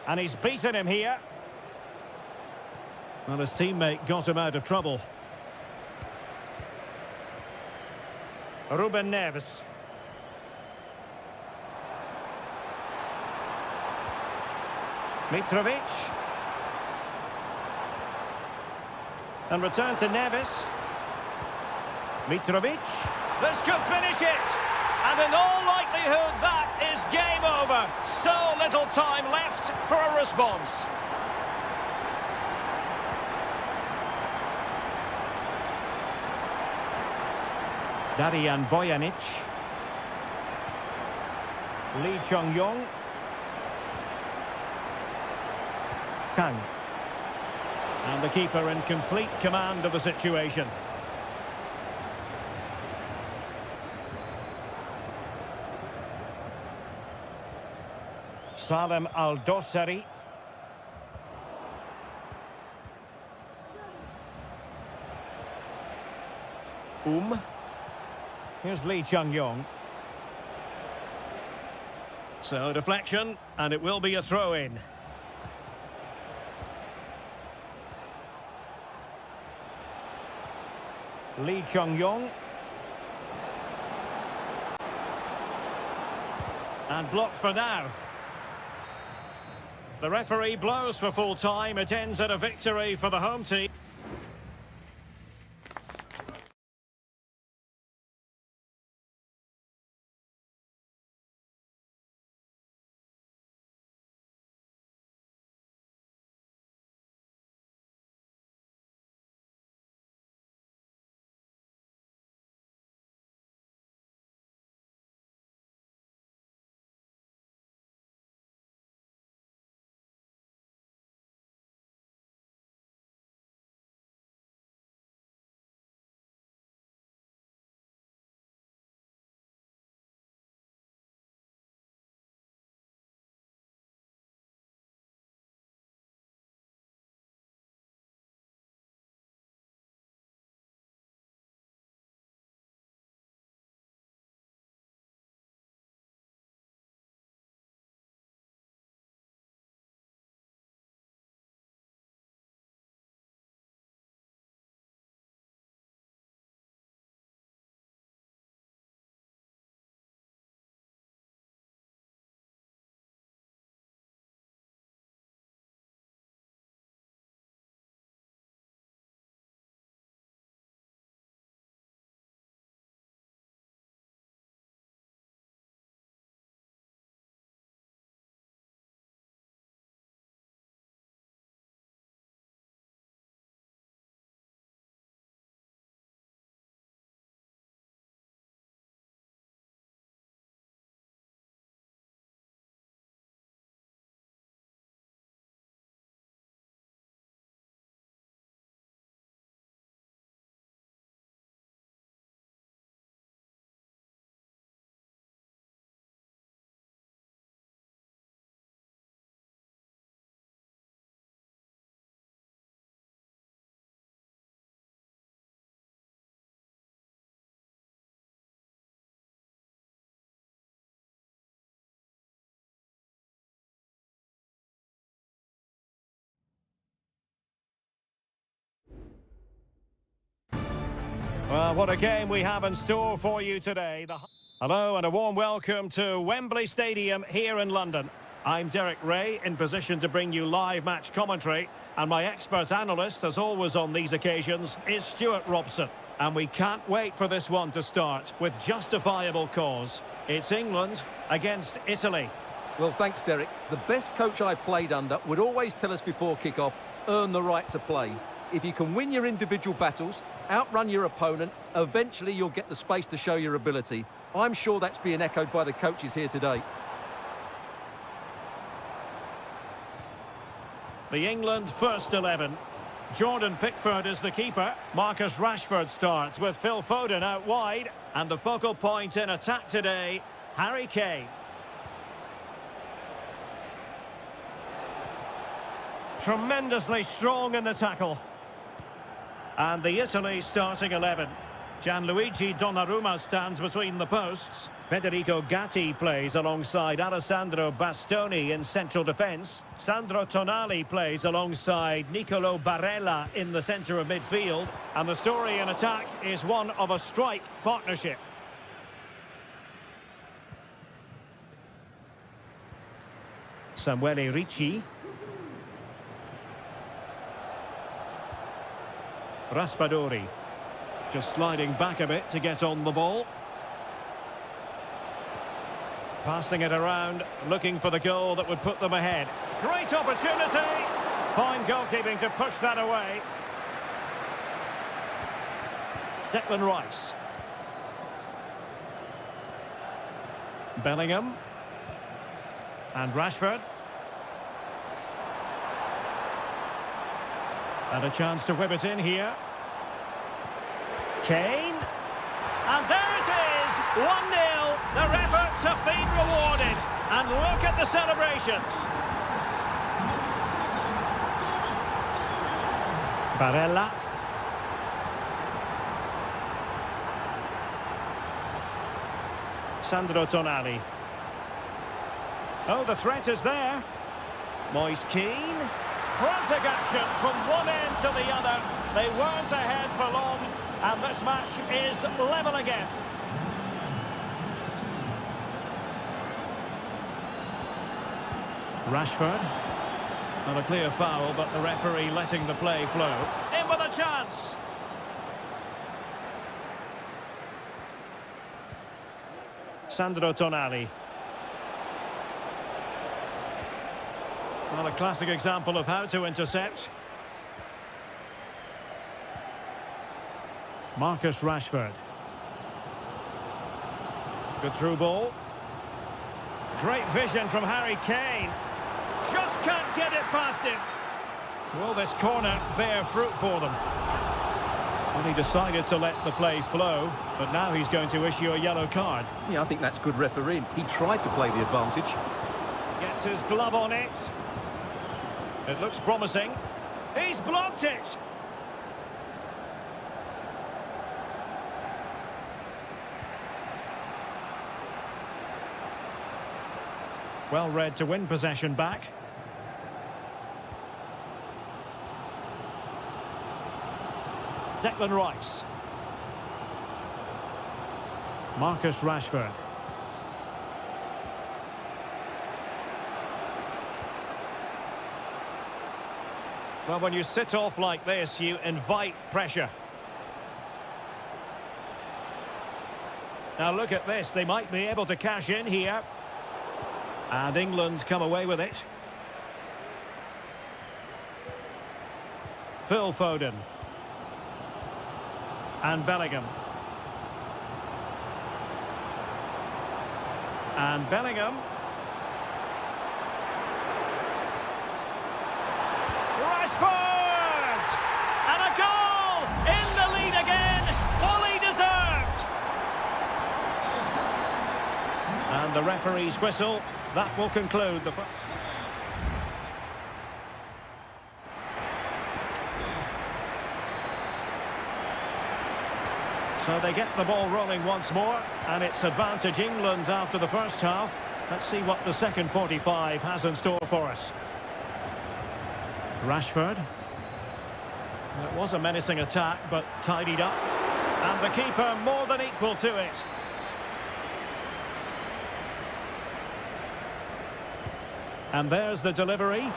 Speaker 1: And he's beaten him here. Well, his teammate got him out of trouble. Ruben Neves. Mitrovic. And return to Neves. Mitrovic. This could finish it. And in all likelihood, that is game over. So little time left for a response. Darijan Bojanic. Lee Chung-yong. Kang. And the keeper in complete command of the situation. Salem Al-Dosari. Here's Lee Chung-yong. So deflection, and it will be a throw-in. Lee Chung-yong. And blocked for now. The referee blows for full time. It ends at a victory for the home team. Well, what a game we have in store for you today. Hello and a warm welcome to Wembley Stadium here in London. I'm Derek Ray, in position to bring you live match commentary. And my expert analyst, as always on these occasions, is Stuart Robson. And we can't wait for this one to start with justifiable cause. It's England against Italy.
Speaker 2: Well, thanks, Derek. The best coach I played under would always tell us before kick-off, earn the right to play. If you can win your individual battles, outrun your opponent, eventually you'll get the space to show your ability. I'm sure that's being echoed by the coaches here today.
Speaker 1: The England first 11. Jordan Pickford is the keeper. Marcus Rashford starts with Phil Foden out wide. And the focal point in attack today, Harry Kane. Tremendously strong in the tackle. And the Italy starting 11. Gianluigi Donnarumma stands between the posts. Federico Gatti plays alongside Alessandro Bastoni in central defence. Sandro Tonali plays alongside Nicolo Barella in the centre of midfield. And the story in attack is one of a strike partnership. Samuele Ricci. Raspadori. Just sliding back a bit to get on the ball. Passing it around, looking for the goal that would put them ahead. Great opportunity! Fine goalkeeping to push that away. Declan Rice. Bellingham. And Rashford. And a chance to whip it in here. Kane. And there it is! 1-0. Their efforts have been rewarded. And look at the celebrations. Barella. Sandro Tonali. Oh, the threat is there. Moise Keane. Frantic action from one end to the other. They weren't ahead for long, and this match is level again. Rashford. Not a clear foul, but the referee letting the play flow. In with a chance. Sandro Tonali. Well, a classic example of how to intercept. Marcus Rashford. Good through ball. Great vision from Harry Kane. Just can't get it past him. Will this corner bear fruit for them? Well, he decided to let the play flow, but now he's going to issue a yellow card.
Speaker 2: Yeah, I think that's good refereeing. He tried to play the advantage.
Speaker 1: Gets his glove on it. It looks promising. He's blocked it. Well read to win possession back. Declan Rice. Marcus Rashford. Well, when you sit off like this, you invite pressure. Now look at this. They might be able to cash in here. And England come away with it. Phil Foden. And Bellingham. And Bellingham. Rashford! And a goal! In the lead again! Fully deserved! And the referee's whistle. That will conclude the... So they get the ball rolling once more, and it's advantage England after the first half. Let's see what the second 45 has in store for us. Rashford. It was a menacing attack, but tidied up. And the keeper more than equal to it. And there's the delivery.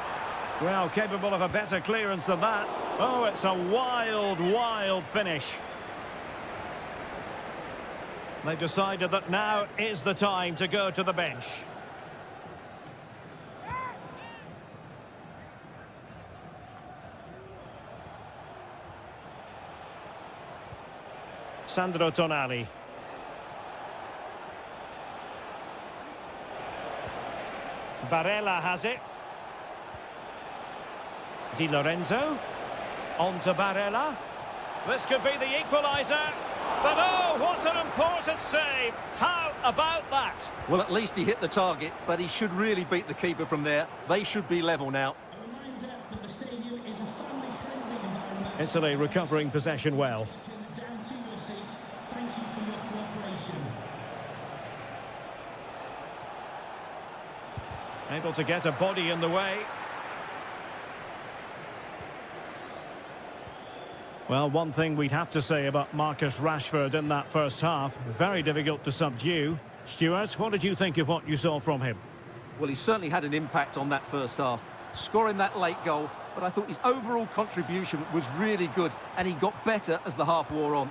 Speaker 1: Well, capable of a better clearance than that. Oh, it's a wild, wild finish. They've decided that now is the time to go to the bench. Sandro Tonali. Barella has it. Di Lorenzo. On to Barella. This could be the equaliser. But oh, what an important save. How about that?
Speaker 2: Well, at least he hit the target, but he should really beat the keeper from there. They should be level now.
Speaker 3: A reminder that the stadium is a family-friendly environment.
Speaker 1: Italy recovering possession well.
Speaker 3: Down to your seats. Thank you for your cooperation.
Speaker 1: Able to get a body in the way. Well, one thing we'd have to say about Marcus Rashford in that first half, very difficult to subdue. Stuart, what did you think of what you saw from him?
Speaker 2: Well, he certainly had an impact on that first half, scoring that late goal, but I thought his overall contribution was really good, and he got better as the half wore on.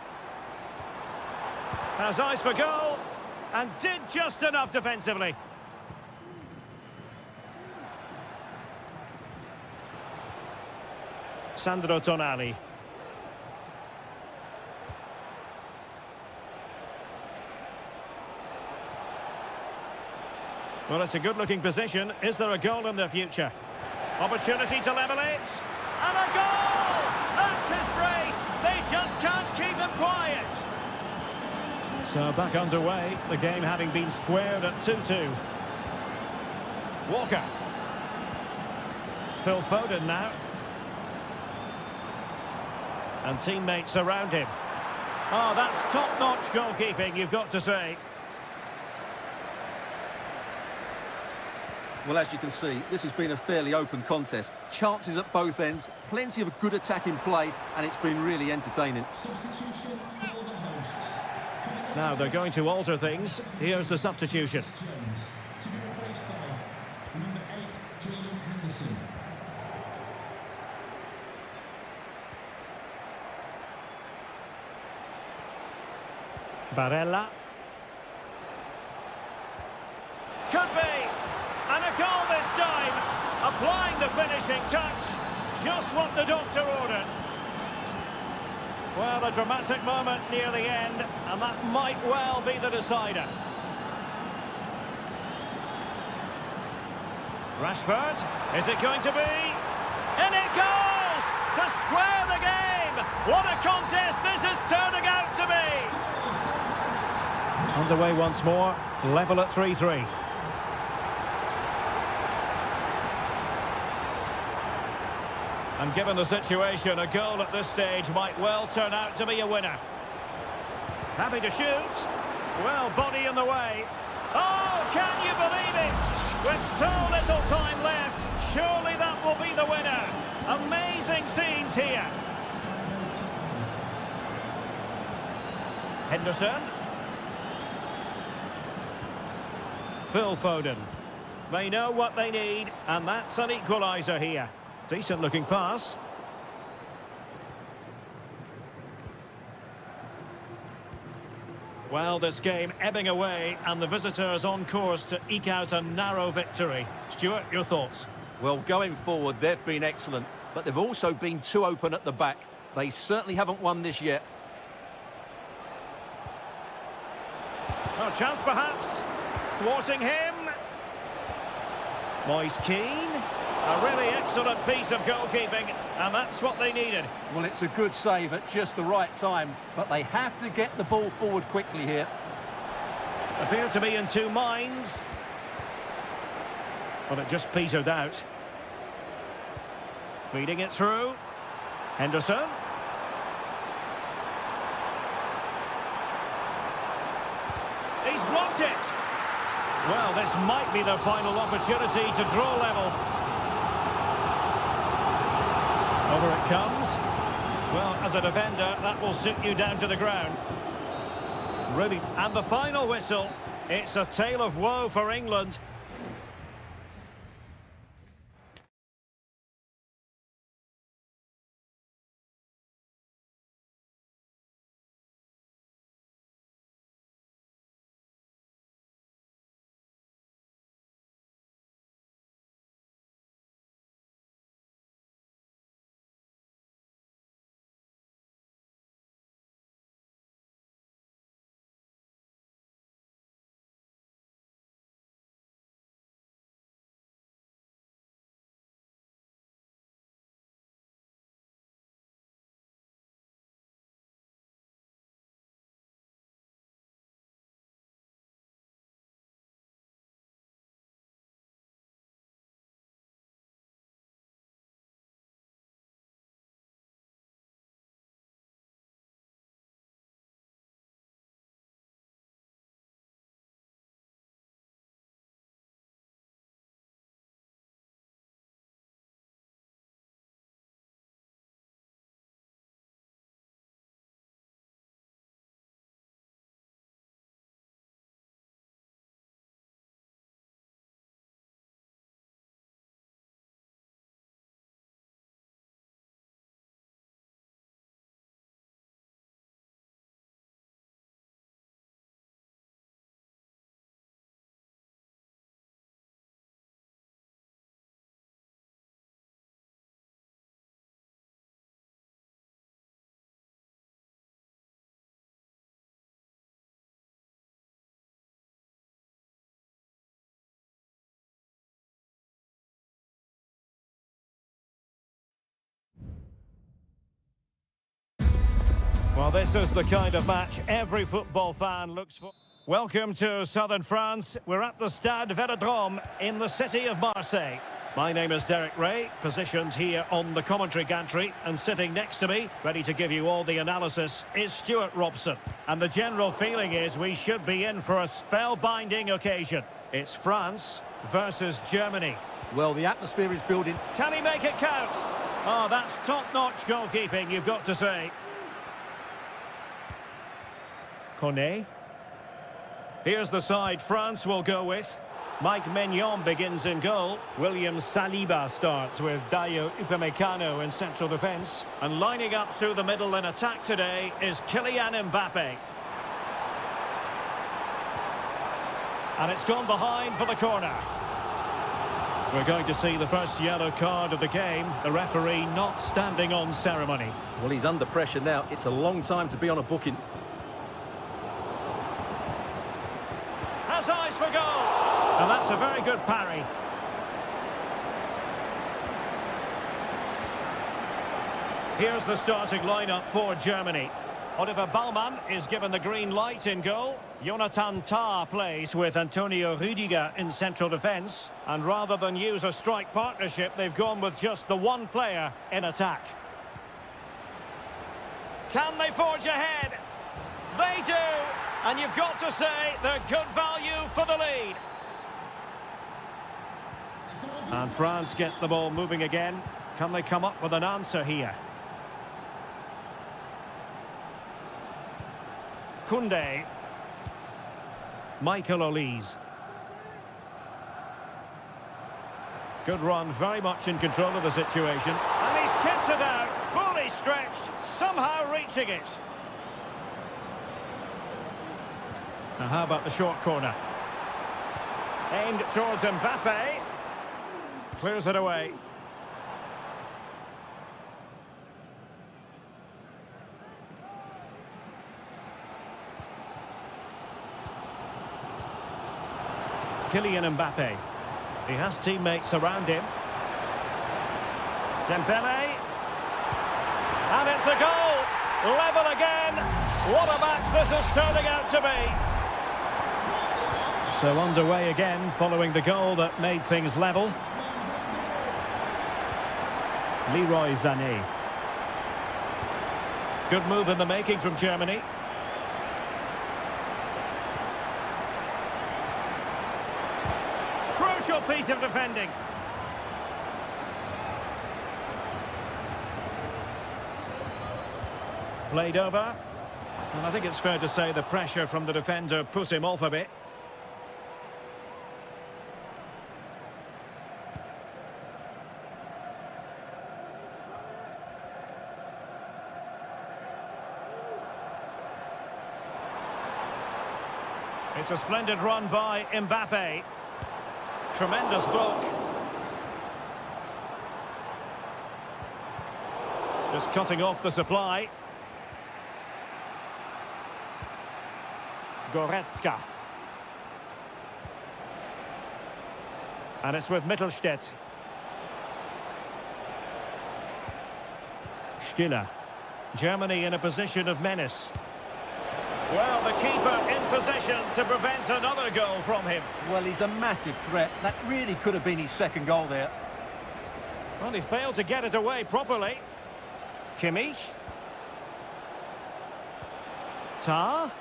Speaker 1: Has eyes for goal, and did just enough defensively. Sandro Tonali. Well, it's a good-looking position. Is there a goal in the future? Opportunity to level it. And a goal! That's his brace. They just can't keep him quiet. So back underway, the game having been squared at 2-2. Walker. Phil Foden now. And teammates around him. Oh, that's top-notch goalkeeping, you've got to say.
Speaker 2: Well, as you can see, this has been a fairly open contest. Chances at both ends, plenty of good attacking play, and it's been really entertaining.
Speaker 3: Substitution for the hosts.
Speaker 1: Now they're going to alter things. Here's the substitution.
Speaker 3: Jones, to be replaced by number 8, Jordan Henderson.
Speaker 1: Barella. Could be. And a goal this time. Applying the finishing touch. Just what the doctor ordered. Well, a dramatic moment near the end, and that might well be the decider. Rashford, is it going to be? And it goes! To square the game! What a contest this is turning out to be! Underway once more, level at 3-3. And given the situation, a goal at this stage might well turn out to be a winner. Happy to shoot. Well, body in the way. Oh, can you believe it? With so little time left, surely that will be the winner. Amazing scenes here. Henderson. Phil Foden. They know what they need, and that's an equaliser here. Decent looking pass. Well, this game ebbing away, and the visitors on course to eke out a narrow victory. Stuart, your thoughts?
Speaker 2: Well, going forward, they've been excellent, but they've also been too open at the back. They certainly haven't won this yet.
Speaker 1: No chance, perhaps. Thwarting him. Moise Keane. A really excellent piece of goalkeeping, and that's what they needed.
Speaker 2: Well, it's a good save at just the right time, but they have to get the ball forward quickly here.
Speaker 1: Appear to be in two minds. Well, it just petered out. Feeding it through. Henderson. He's blocked it. Well, this might be their final opportunity to draw level. Over it comes. Well, as a defender, that will suit you down to the ground. Really. And the final whistle. It's a tale of woe for England. Well, this is the kind of match every football fan looks for. Welcome to southern France. We're at the Stade Vélodrome in the city of Marseille. My name is Derek Ray, positioned here on the commentary gantry, and sitting next to me, ready to give you all the analysis, is Stuart Robson. And the general feeling is we should be in for a spellbinding occasion. It's France versus Germany.
Speaker 2: Well, the atmosphere is building.
Speaker 1: Can he make it count? Oh, that's top-notch goalkeeping, you've got to say. Cornet. Here's the side France will go with. Mike Maignan begins in goal. William Saliba starts with Dayo Upamecano in central defence. And lining up through the middle in attack today is Kylian Mbappe. And it's gone behind for the corner. We're going to see the first yellow card of the game. The referee not standing on ceremony.
Speaker 2: Well, he's under pressure now. It's a long time to be on a booking.
Speaker 1: Has eyes for goal. And that's a very good parry. Here's the starting lineup for Germany. Oliver Baumann is given the green light in goal. Jonathan Tah plays with Antonio Rüdiger in central defence. And rather than use a strike partnership, they've gone with just the one player in attack. Can they forge ahead? They do! And you've got to say they're good value for the lead. And France get the ball moving again. Can they come up with an answer here? Koundé. Michael Olise. Good run, very much in control of the situation. And he's tipped it out, fully stretched, somehow reaching it. Now how about the short corner? Aimed towards Mbappe. Clears it away. Kylian Mbappe. He has teammates around him. Dembele. And it's a goal! Level again! What a match this is turning out to be! So underway again, following the goal that made things level. Leroy Sané. Good move in the making from Germany. Crucial piece of defending. Played over. And I think it's fair to say the pressure from the defender put him off a bit. It's a splendid run by Mbappe. Tremendous block. Just cutting off the supply. Goretzka. And it's with Mittelstädt. Stiller. Germany in a position of menace. Well, the keeper in possession to prevent another goal from him.
Speaker 2: Well, he's a massive threat. That really could have been his second goal there.
Speaker 1: Well, he failed to get it away properly. Kimmich. Tar.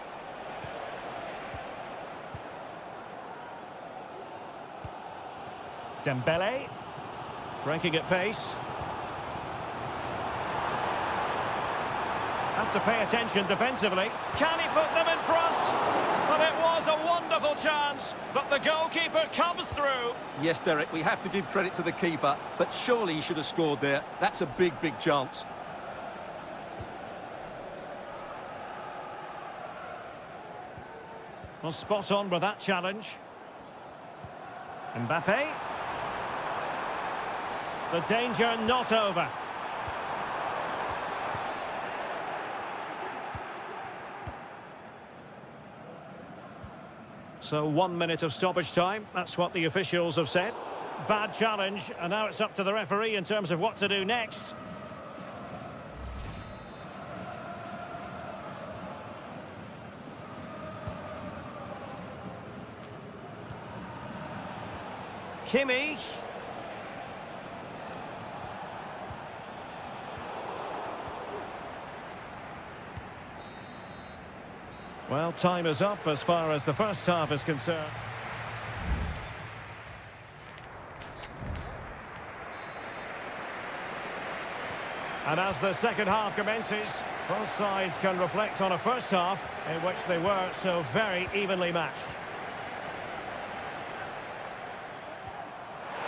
Speaker 1: Dembele. Breaking at pace. Have to pay attention defensively. Can he put them in front? But it was a wonderful chance. But the goalkeeper comes through.
Speaker 2: Yes, Derek, we have to give credit to the keeper, but surely he should have scored there. That's a big, big chance.
Speaker 1: Well, spot on with that challenge. Mbappe. The danger not over. So 1 minute of stoppage time. That's what the officials have said. Bad challenge, and now it's up to the referee in terms of what to do next. Kimmich. Well, time is up as far as the first half is concerned. And as the second half commences, both sides can reflect on a first half in which they were so very evenly matched.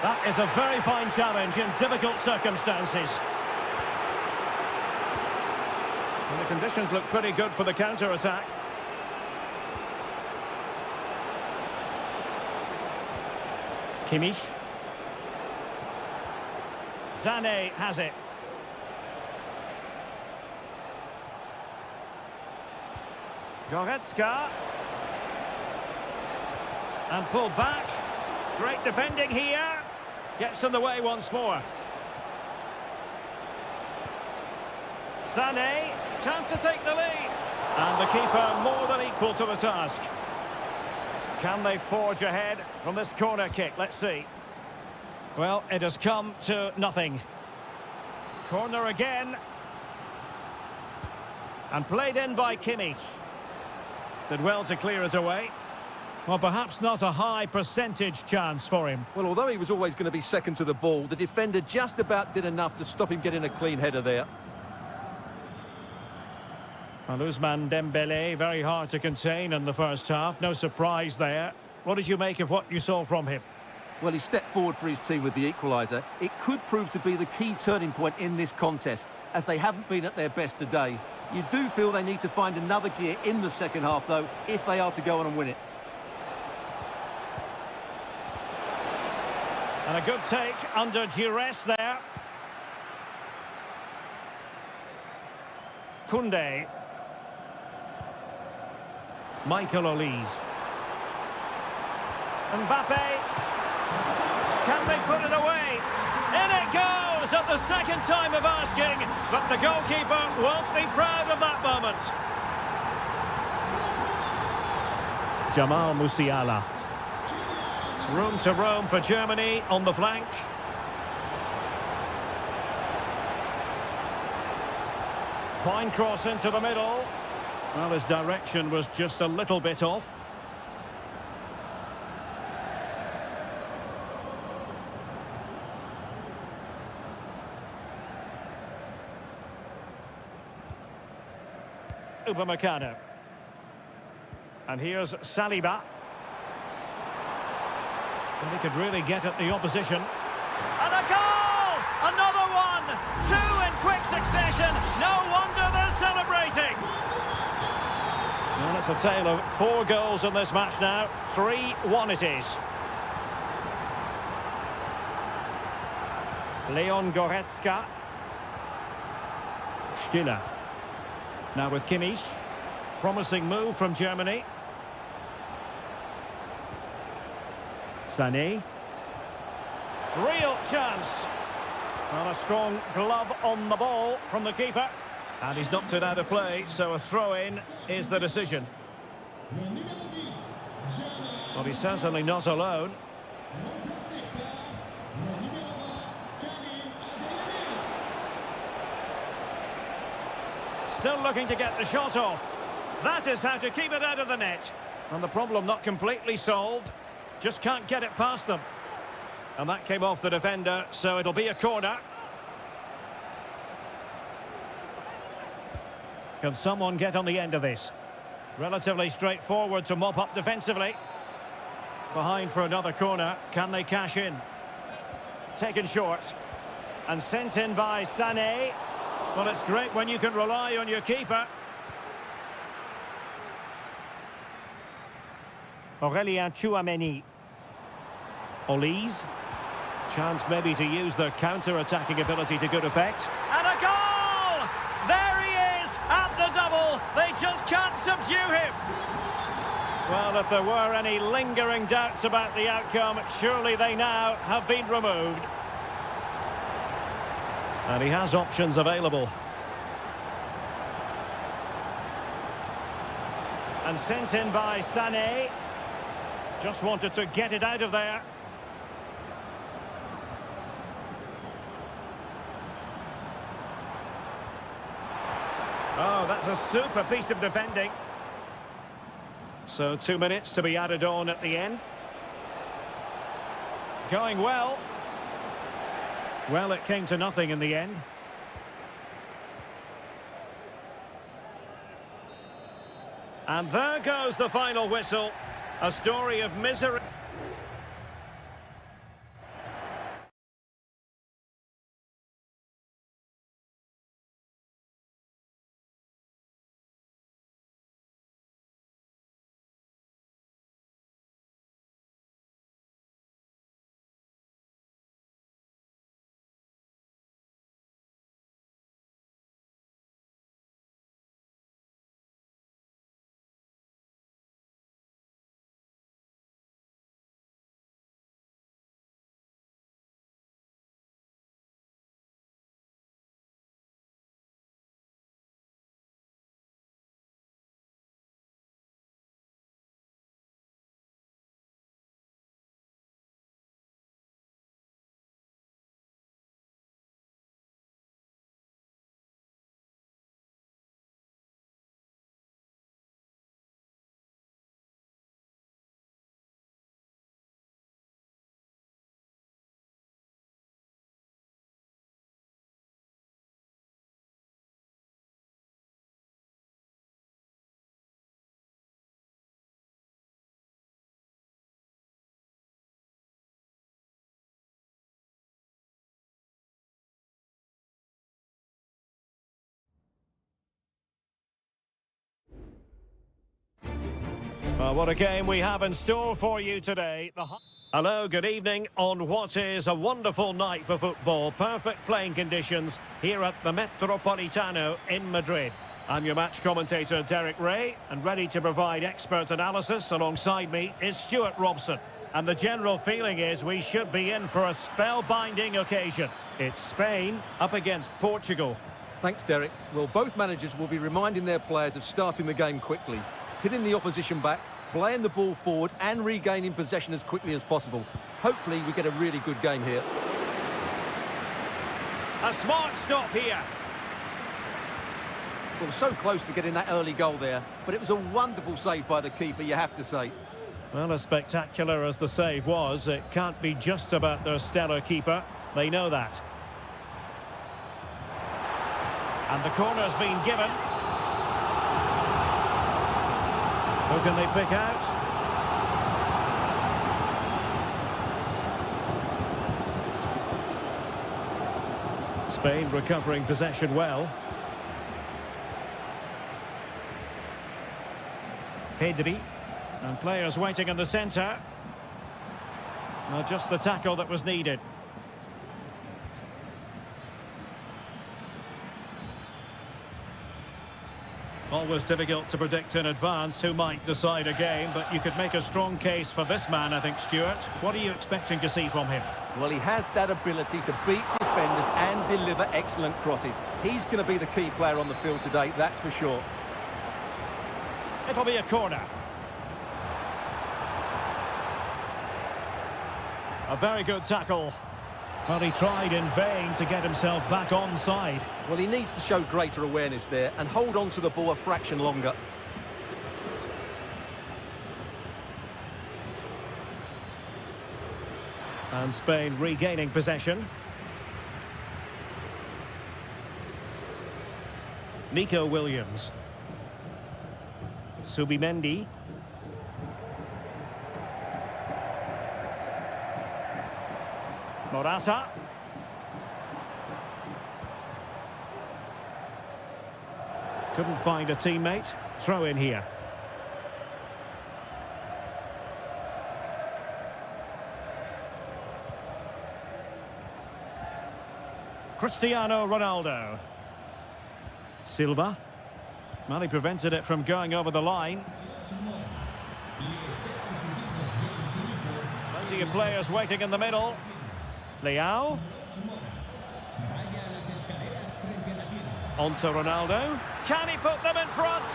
Speaker 1: That is a very fine challenge in difficult circumstances. And the conditions look pretty good for the counter-attack. Kimmich. Sané has it. Goretzka. And pulled back. Great defending here. Gets in the way once more. Sané. Chance to take the lead. And the keeper more than equal to the task. Can they forge ahead from this corner kick? Let's see. Well, it has come to nothing. Corner again. And played in by Kimmich. Did well to clear it away. Well, perhaps not a high percentage chance for him.
Speaker 2: Well, although he was always going to be second to the ball, the defender just about did enough to stop him getting a clean header there.
Speaker 1: And Ousmane Dembele, very hard to contain in the first half. No surprise there. What did you make of what you saw from him?
Speaker 2: Well, he stepped forward for his team with the equaliser. It could prove to be the key turning point in this contest, as they haven't been at their best today. You do feel they need to find another gear in the second half, though, if they are to go on and win it.
Speaker 1: And a good take under duress there. Koundé. Michael Olise. Mbappe. Can they put it away? In it goes at the second time of asking, but the goalkeeper won't be proud of that moment. Jamal Musiala. Room to roam for Germany on the flank. Fine cross into the middle. Well, his direction was just a little bit off. Upamecano. And here's Saliba. And he could really get at the opposition. And a goal! Another one! Two in quick succession. No wonder they're celebrating. Well, it's a tale of 4 goals in this match now. 3-1 it is. Leon Goretzka. Stiller. Now with Kimmich. Promising move from Germany. Sané. Real chance. Well, a strong glove on the ball from the keeper. And he's knocked it out of play, so a throw-in is the decision. Well, he's certainly not alone. Still looking to get the shot off. That is how to keep it out of the net. And the problem not completely solved. Just can't get it past them. And that came off the defender, so it'll be a corner. Can someone get on the end of this? Relatively straightforward to mop up defensively. Behind for another corner. Can they cash in? Taken short. And sent in by Sané. Well, it's great when you can rely on your keeper. Aurélien Tchouameni. Olise. Chance maybe to use their counter-attacking ability to good effect. And a goal! There he is at the double. They just can't subdue him. Well, if there were any lingering doubts about the outcome, surely they now have been removed. And he has options available. And sent in by Sané. Just wanted to get it out of there. Oh, that's a super piece of defending. So 2 minutes to be added on at the end. Going well. Well, it came to nothing in the end. And there goes the final whistle. A story of misery. Well, what a game we have in store for you today. Hello, good evening on what is a wonderful night for football. Perfect playing conditions here at the Metropolitano in Madrid. I'm your match commentator, Derek Ray, and ready to provide expert analysis alongside me is Stuart Robson. And the general feeling is we should be in for a spellbinding occasion. It's Spain up against Portugal.
Speaker 2: Thanks, Derek. Well, both managers will be reminding their players of starting the game quickly, hitting the opposition back, playing the ball forward and regaining possession as quickly as possible. Hopefully we get a really good game here.
Speaker 1: A smart stop here.
Speaker 2: Well, so close to getting that early goal there, but it was a wonderful save by the keeper, you have to say.
Speaker 1: Well, as spectacular as the save was, it can't be just about their stellar keeper. They know that. And the corner's been given. Who can they pick out? Spain recovering possession well. Pedri. And players waiting in the centre. Not just the tackle that was needed. Always difficult to predict in advance who might decide a game, but you could make a strong case for this man, I think, Stuart. What are you expecting to see from him?
Speaker 2: Well, he has that ability to beat defenders and deliver excellent crosses. He's going to be the key player on the field today, that's for sure.
Speaker 1: It'll be a corner. A very good tackle. Well, he tried in vain to get himself back onside.
Speaker 2: Well, he needs to show greater awareness there and hold on to the ball a fraction longer.
Speaker 1: And Spain regaining possession. Nico Williams. Subimendi. Morata. Couldn't find a teammate. Throw in here. Cristiano Ronaldo. Silva. Well, he prevented it from going over the line. Plenty of players waiting in the middle. Leao. On to Ronaldo. Can he put them in front?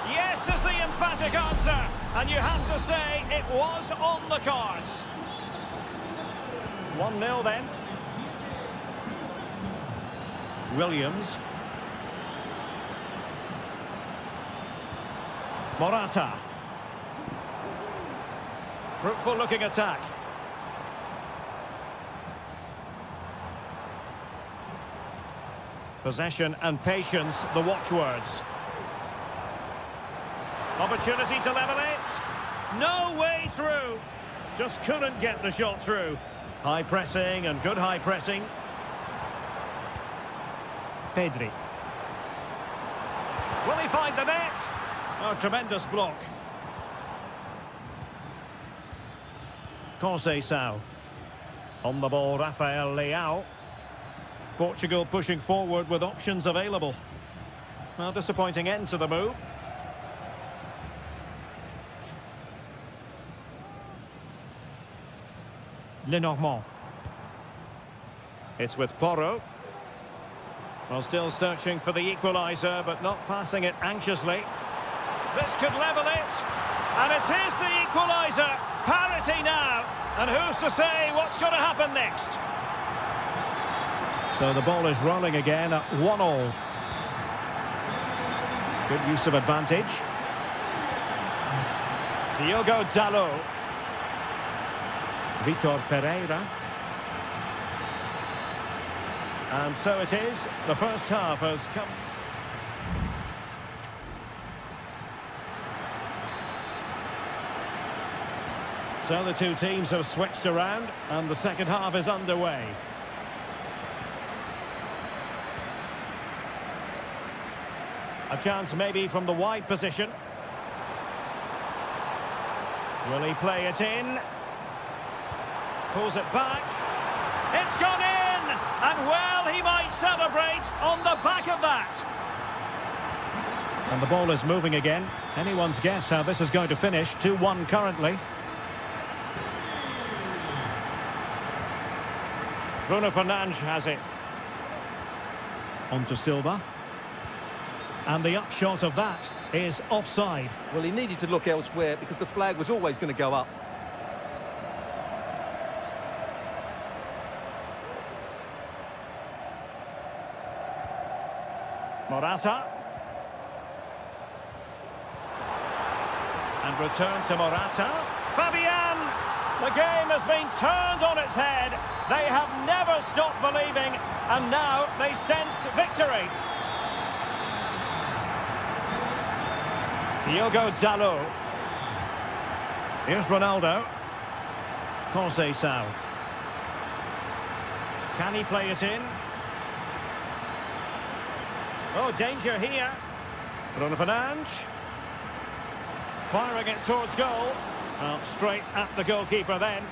Speaker 1: Yes is the emphatic answer. And you have to say it was on the cards. 1-0 then. Williams. Morata. Fruitful looking attack. Possession and patience, the watchwords. Opportunity to level it. No way through. Just couldn't get the shot through. High pressing and good high pressing. Pedri. Will he find the net? Oh, tremendous block. Conceição. On the ball, Rafael Leao. Portugal pushing forward with options available. Well, disappointing end to the move. Lenormand. It's with Porro. Well, still searching for the equaliser, but not passing it anxiously. This could level it. And it is the equaliser. Parity now. And who's to say what's going to happen next? So the ball is rolling again at 1-1. Good use of advantage. Diogo Dalot. Vitor Ferreira. And so it is. The first half has come. So the two teams have switched around and the second half is underway. A chance maybe from the wide position. Will he play it in? Pulls it back. It's gone in! And well, he might celebrate on the back of that. And the ball is moving again. Anyone's guess how this is going to finish. 2-1 currently. Bruno Fernandes has it. On to Silva. And the upshot of that is offside.
Speaker 2: Well, he needed to look elsewhere because the flag was always going to go up.
Speaker 1: Morata. And return to Morata. Fabian! The game has been turned on its head. They have never stopped believing, and now they sense victory. Diogo Dalot. Here's Ronaldo. Conceição. Can he play it in? Oh, danger here. Bruno Fernandes. Firing it towards goal. Well, straight at the goalkeeper then.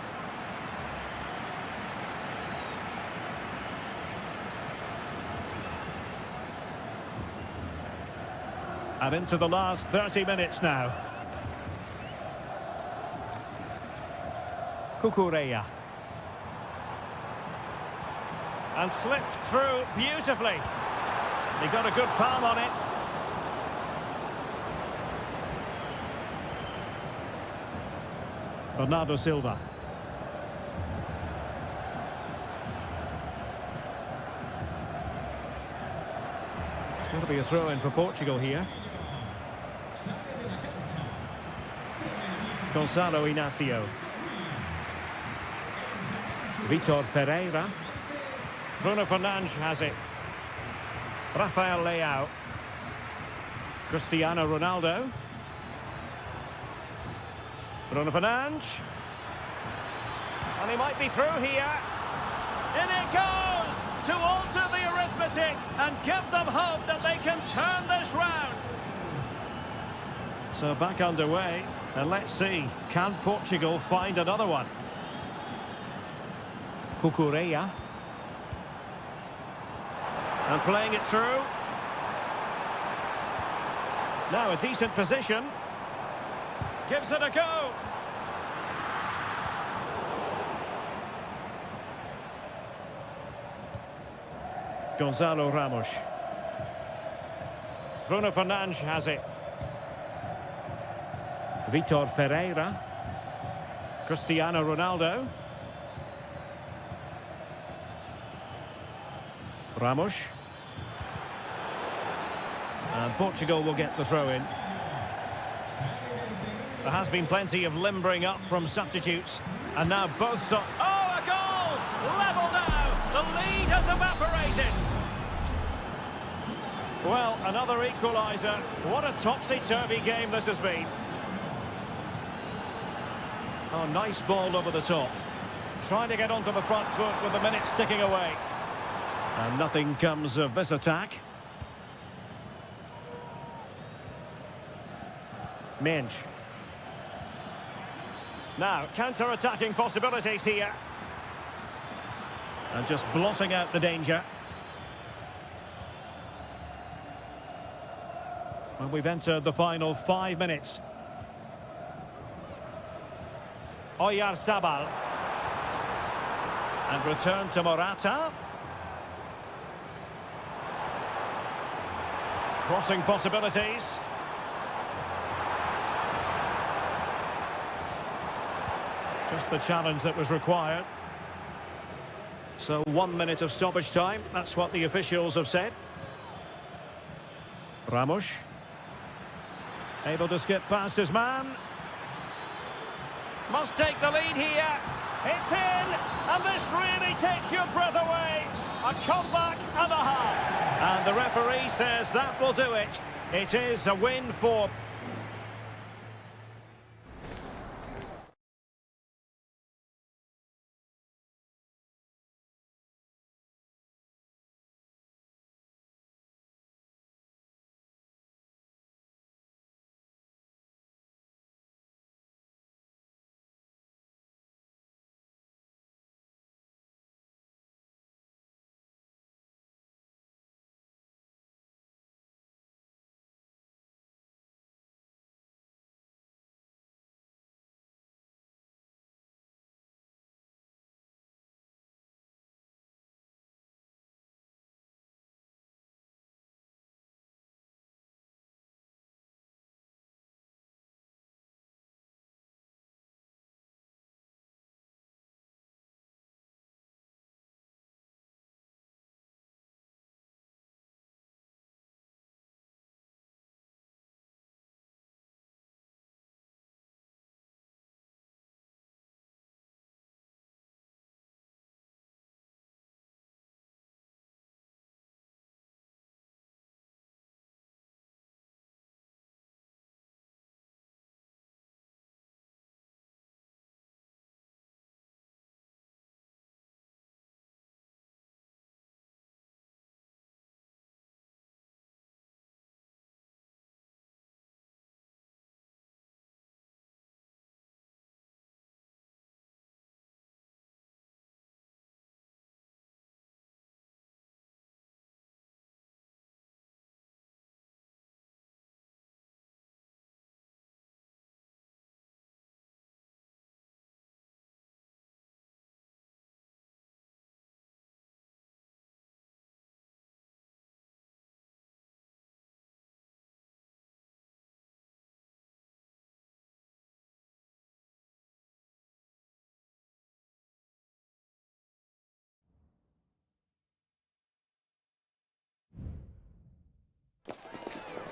Speaker 1: And into the last 30 minutes now. Cucurella. And slipped through beautifully. He got a good palm on it. Bernardo Silva. It's going to be a throw-in for Portugal here. Gonzalo Inacio. Vitor Ferreira. Bruno Fernandes has it. Rafael Leao. Cristiano Ronaldo. Bruno Fernandes. And he might be through here. In it goes to alter the arithmetic and give them hope that they can turn this round. So back underway, and let's see, can Portugal find another one? Cucurella. And playing it through. Now a decent position. Gives it a go. Gonzalo Ramos. Bruno Fernandes has it. Vitor Ferreira. Cristiano Ronaldo. Ramos. And Portugal will get the throw-in. There has been plenty of limbering up from substitutes. And now both so... Oh, a goal! Level now! The lead has evaporated! Well, another equaliser. What a topsy-turvy game this has been. Oh, nice ball over the top. Trying to get onto the front foot with the minutes ticking away. And nothing comes of this attack. Minge. Now, counter-attacking possibilities here. And just blotting out the danger. Well, we've entered the final 5 minutes. Oyarzabal. And return to Morata. Crossing possibilities. Just the challenge that was required. So 1 minute of stoppage time. That's what the officials have said. Ramos. Able to skip past his man. Must take the lead here. It's in. And this really takes your breath away. A comeback and a half. And the referee says that will do it. It is a win for...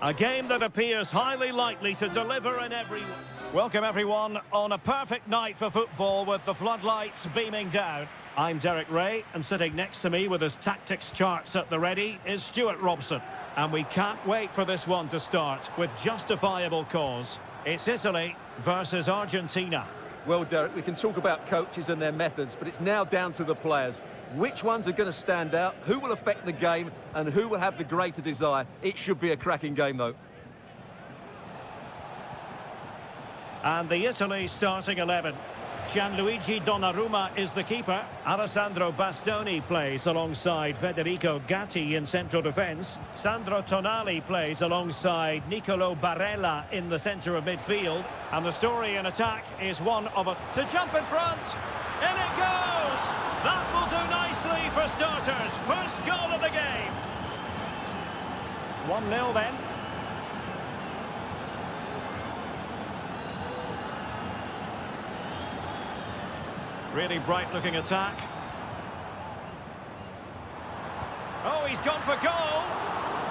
Speaker 1: A game that appears highly likely to deliver in every way. Welcome everyone on a perfect night for football with the floodlights beaming down. I'm Derek Ray, and sitting next to me with his tactics charts at the ready is Stuart Robson. And we can't wait for this one to start with justifiable cause. It's Italy versus Argentina.
Speaker 2: Well, Derek, we can talk about coaches and their methods, but it's now down to the players. Which ones are going to stand out, who will affect the game, and who will have the greater desire? It should be a cracking game, though.
Speaker 1: And the Italy starting 11. Gianluigi Donnarumma is the keeper. Alessandro Bastoni plays alongside Federico Gatti in central defence. Sandro Tonali plays alongside Nicolo Barella in the centre of midfield. And the story in attack is one of a... to jump in front! In it goes! That will do nicely for starters. First goal of the game. 1-0 then. Really bright-looking attack. Oh, he's gone for goal!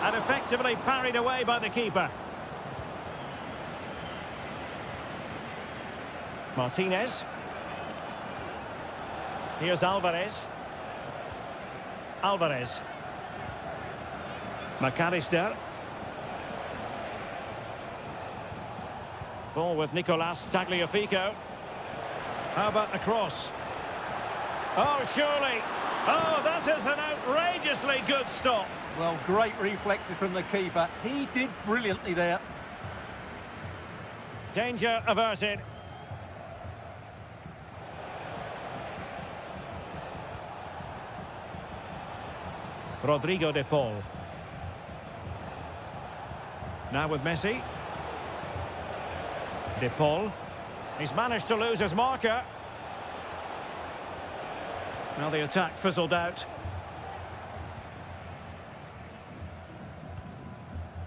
Speaker 1: And effectively parried away by the keeper. Martinez. Here's Alvarez. Alvarez. McAllister. Ball with Nicolas Tagliafico. How about the cross? Oh, surely. Oh, that is an outrageously good stop.
Speaker 2: Well, great reflexes from the keeper. He did brilliantly there.
Speaker 1: Danger averted. Rodrigo de Paul. Now with Messi. De Paul. He's managed to lose his marker. Now the attack fizzled out.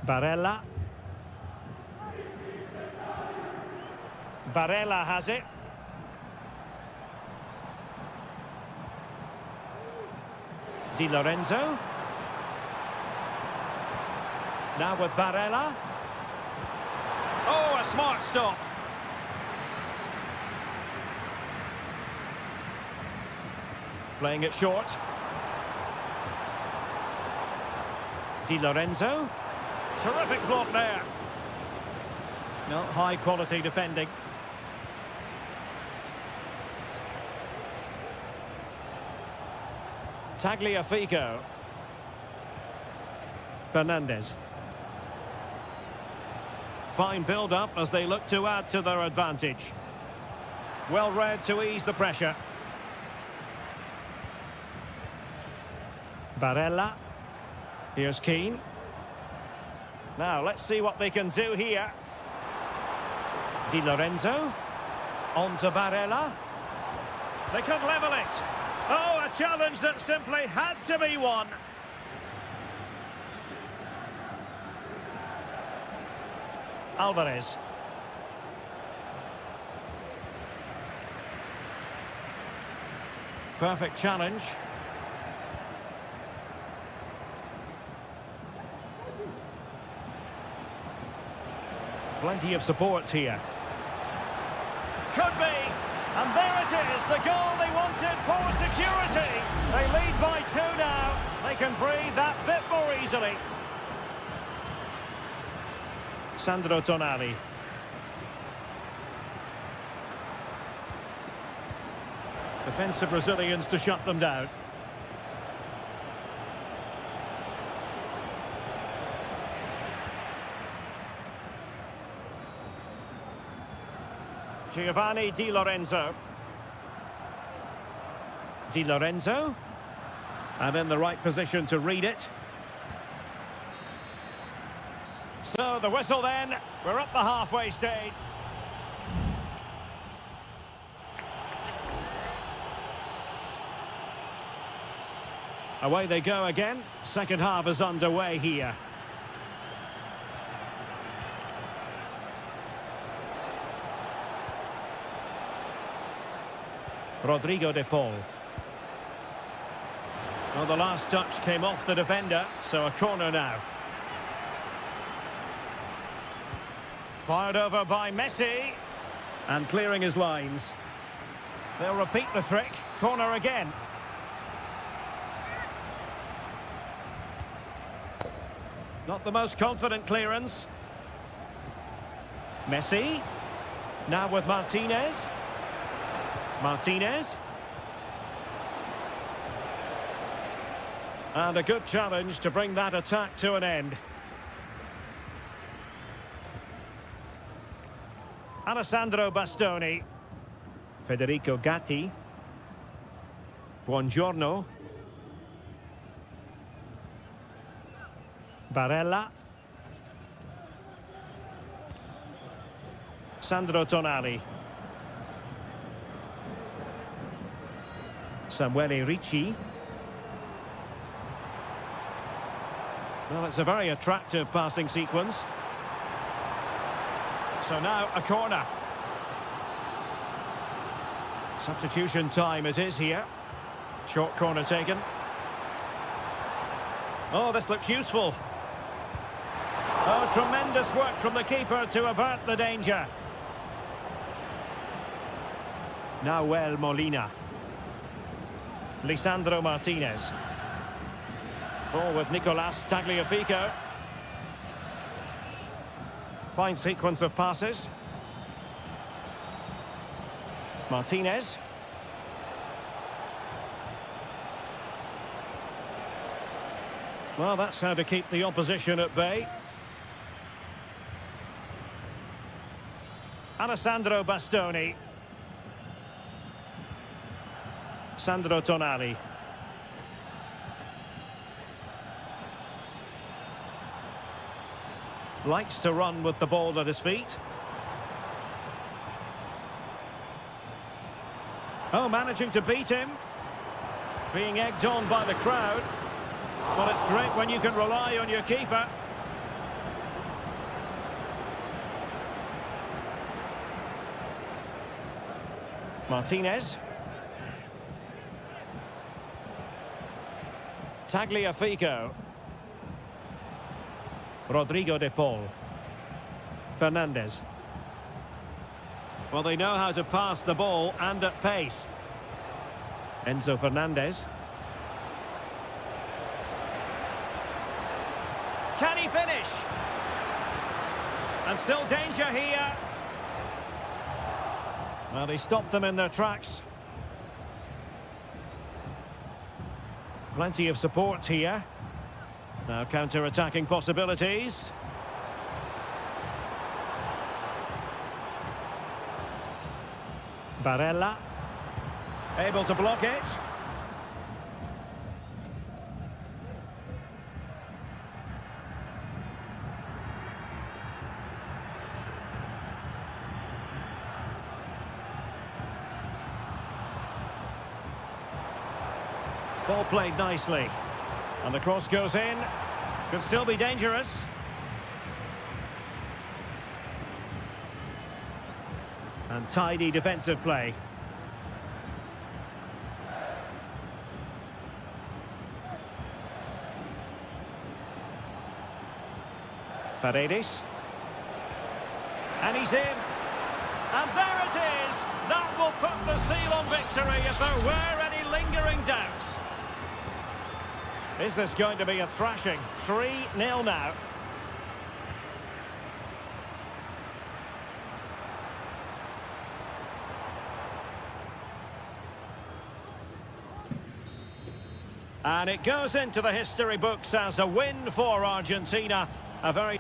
Speaker 1: Barella. Barella has it. Di Lorenzo. Now with Barella. Oh, a smart stop. Playing it short. Di Lorenzo. Terrific block there. No, high quality defending. Tagliafico. Fernandez. Fine build-up as they look to add to their advantage. Well read to ease the pressure. Barella. Here's Keane. Now, let's see what they can do here. Di Lorenzo. On to Barella. They could level it. Oh, a challenge that simply had to be won. Alvarez. Perfect challenge. Plenty of support here. Could be. And there it is, the goal they wanted for security. They lead by 2 now. They can breathe that bit more easily. Sandro Tonali. Defensive Brazilians to shut them down. Giovanni Di Lorenzo. Di Lorenzo. And in the right position to read it. So the whistle then. We're up the halfway stage. Away they go again. Second half is underway here. Rodrigo de Paul. Well, the last touch came off the defender, so a corner now. Fired over by Messi. And clearing his lines. They'll repeat the trick. Corner again. Not the most confident clearance. Messi. Now with Martinez. Martinez. And a good challenge to bring that attack to an end. Alessandro Bastoni. Federico Gatti. Buongiorno. Barella. Sandro Tonali. Samuele Ricci. Well, it's a very attractive passing sequence. So now a corner. Substitution time it is here. Short corner taken. Oh, this looks useful. Oh, tremendous work from the keeper to avert the danger. Nahuel Molina. Lisandro Martinez. Ball with Nicolas Tagliafico. Fine sequence of passes. Martinez. Well, that's how to keep the opposition at bay. Alessandro Bastoni. Sandro Tonali. Likes to run with the ball at his feet. Oh, managing to beat him. Being egged on by the crowd. Well, it's great when you can rely on your keeper. Martinez. Tagliafico. Rodrigo de Paul. Fernandez. Well, they know how to pass the ball and at pace. Enzo Fernandez. Can he finish? And still danger here. Well, he stopped them in their tracks. Plenty of support here. Now counter-attacking possibilities. Barella. Able to block it. Ball played nicely. And the cross goes in. Could still be dangerous. And tidy defensive play. Paredes. And he's in. And there it is! That will put the seal on victory if there were any lingering doubts. Is this going to be a thrashing? 3-0 now. And it goes into the history books as a win for Argentina. A very...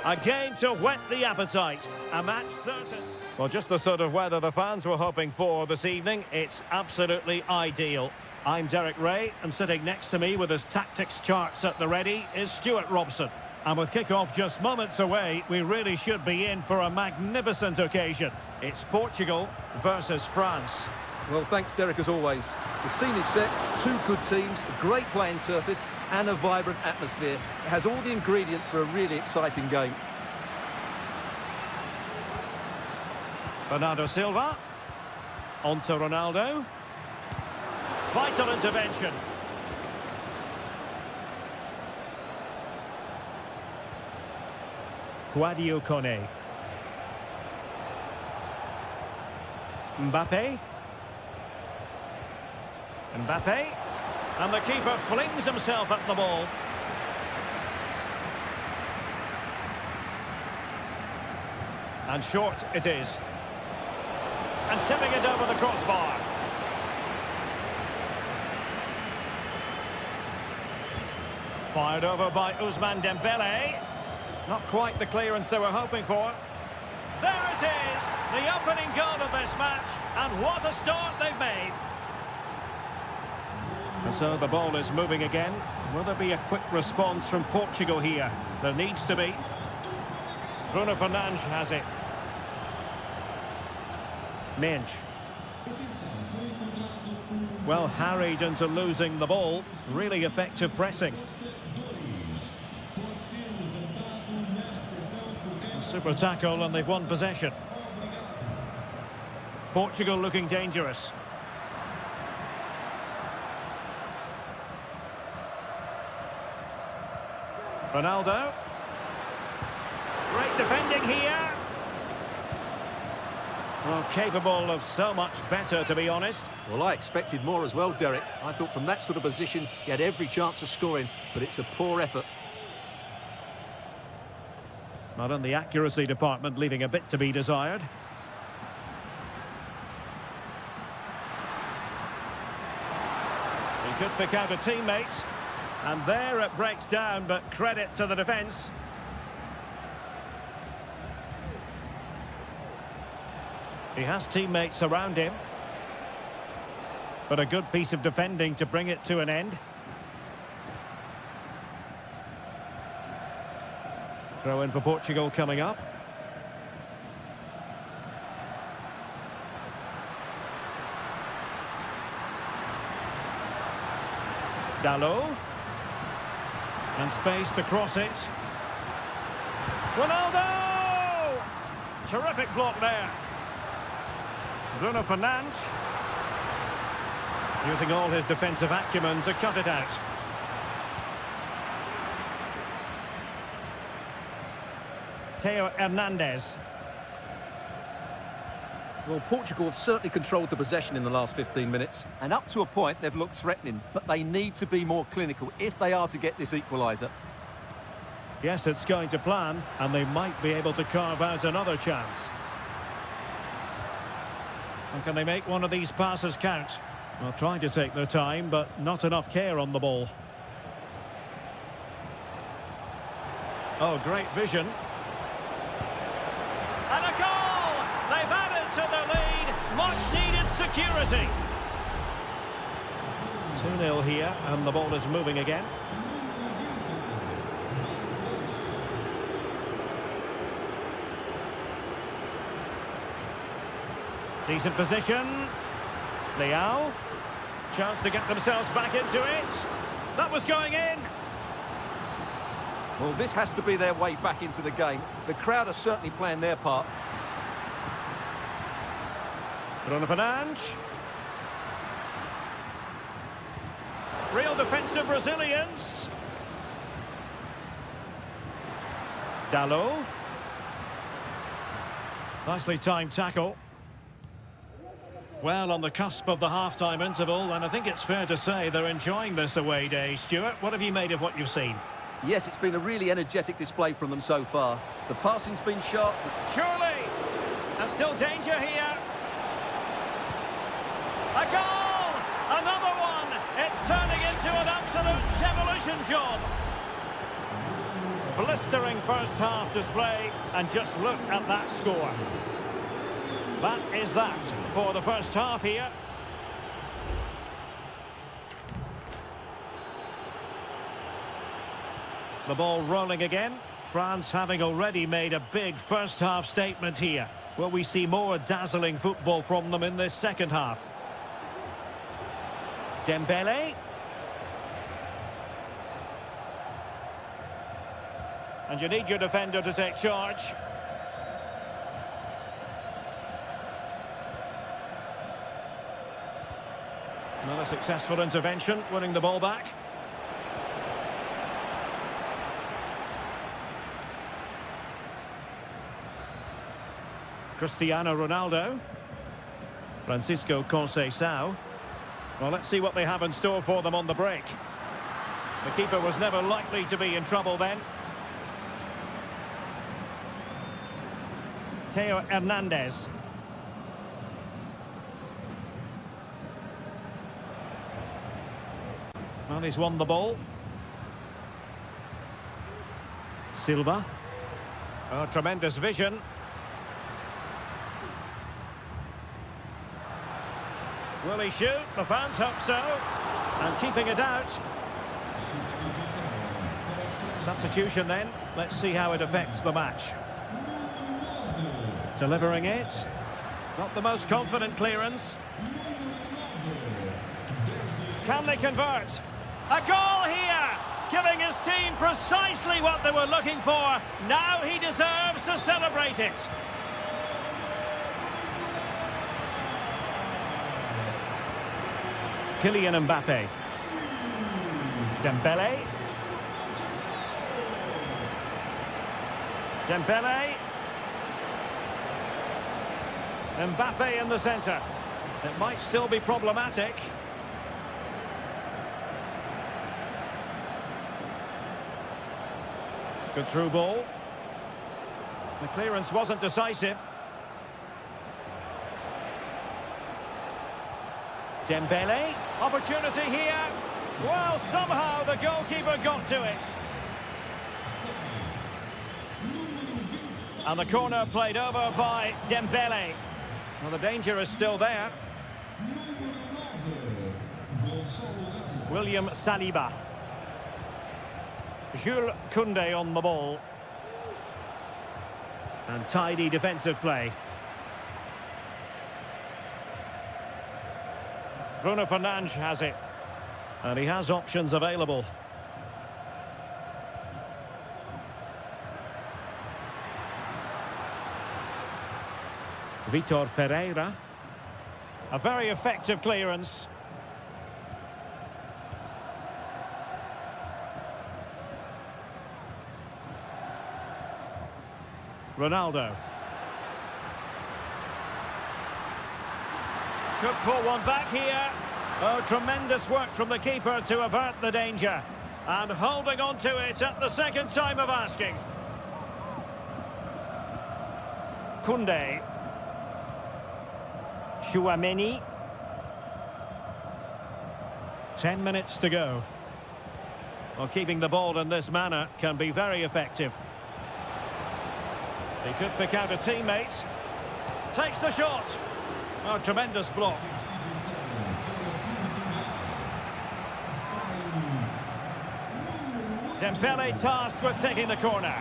Speaker 1: Again to whet the appetite. A match certain. Well, just the sort of weather the fans were hoping for this evening. It's absolutely ideal. I'm Derek Ray, and sitting next to me with his tactics charts at the ready is Stuart Robson. And with kick-off just moments away, we really should be in for a magnificent occasion. It's Portugal versus France.
Speaker 2: Well, thanks, Derek, as always. The scene is set, two good teams, a great playing surface and a vibrant atmosphere. It has all the ingredients for a really exciting game.
Speaker 1: Bernardo Silva. On to Ronaldo. Vital intervention. Guadio Kone. Mbappe. Mbappe. And the keeper flings himself at the ball. And short it is. And tipping it over the crossbar. Fired over by Ousmane Dembele. Not quite the clearance they were hoping for. There it is, the opening goal of this match, and what a start they've made. And so the ball is moving again. Will there be a quick response from Portugal here? There needs to be. Bruno Fernandes has it. Minge. Well harried into losing the ball. Really effective pressing. Super tackle, and they've won possession. Portugal looking dangerous. Ronaldo. Great defending here. Well, capable of so much better, to be honest.
Speaker 2: Well, I expected more as well, Derek. I thought from that sort of position, he had every chance of scoring, but it's a poor effort.
Speaker 1: Not in the accuracy department, leaving a bit to be desired. He could pick out a teammate. And there it breaks down, but credit to the defence. He has teammates around him. But a good piece of defending to bring it to an end. Throw in for Portugal coming up. Dalot. And space to cross it. Ronaldo! Terrific block there. Bruno Fernandes. Using all his defensive acumen to cut it out. Theo Hernandez.
Speaker 2: Well, Portugal have certainly controlled the possession in the last 15 minutes, and up to a point they've looked threatening, but they need to be more clinical if they are to get this equaliser.
Speaker 1: Yes, it's going to plan, and they might be able to carve out another chance. And can they make one of these passes count? Well, trying to take their time, but not enough care on the ball. Oh, great vision. And a goal! They've added to the lead. Much-needed security. 2-0 here, and the ball is moving again. Decent position. Leao. Chance to get themselves back into it. That was going in.
Speaker 2: Well, this has to be their way back into the game. The crowd are certainly playing their part.
Speaker 1: Bruno Fernandes. Real defensive Brazilians. Dalot. Nicely timed tackle. Well, on the cusp of the half-time interval, and I think it's fair to say they're enjoying this away day. Stuart, what have you made of what you've seen?
Speaker 2: Yes, it's been a really energetic display from them so far. The passing's been sharp.
Speaker 1: Surely! And still danger here. A goal! Another one! It's turning into an absolute demolition job. blistering first half display, and just look at that score. That is that for the first half here. The ball rolling again. France having already made a big first half statement here. Will we see more dazzling football from them in this second half? Dembele. And you need your defender to take charge. Another successful intervention, winning the ball back. Cristiano Ronaldo. Francisco Conceição. Well, let's see what they have in store for them on the break. The keeper was never likely to be in trouble then. Theo Hernandez. Well, he's won the ball. Silva. Oh, tremendous vision. Will he shoot? The fans hope so. And keeping it out. Substitution then. Let's see how it affects the match. Delivering it. Not the most confident clearance. Can they convert? A goal here! Giving his team precisely what they were looking for. Now he deserves to celebrate it. Kylian Mbappe. Dembele. Dembele. Mbappe in the centre. It might still be problematic. Good through ball. The clearance wasn't decisive. Dembele. Opportunity here. Well, somehow the goalkeeper got to it. And the corner played over by Dembele. Well, the danger is still there. William Saliba. Jules Koundé on the ball. And tidy defensive play. Bruno Fernandes has it. And he has options available. Vitor Ferreira. A very effective clearance. Ronaldo. Could pull one back here. Oh, tremendous work from the keeper to avert the danger. And holding on to it at the second time of asking. Koundé. Chouameni. 10 minutes to go. Well, keeping the ball in this manner can be very effective. He could pick out a teammate. Takes the shot. Oh, tremendous block. Dembele tasked with taking the corner.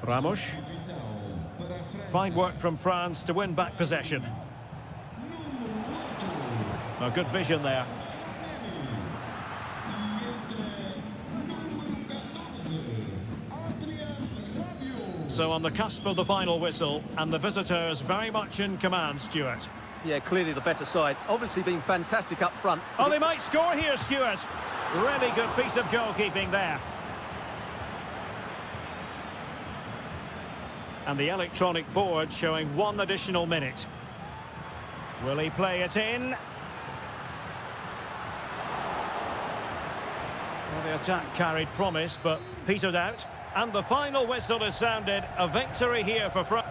Speaker 1: Ramos. Fine work from France to win back possession. Oh, good vision there. So on the cusp of the final whistle, and the visitors very much in command, Stuart.
Speaker 2: Yeah, clearly the better side. Obviously been fantastic up front.
Speaker 1: Oh, they might score here, Stuart. Really good piece of goalkeeping there. And the electronic board showing 1 additional minute. Will he play it in? Well, the attack carried promise, but petered out. And the final whistle is sounded. A victory here for France.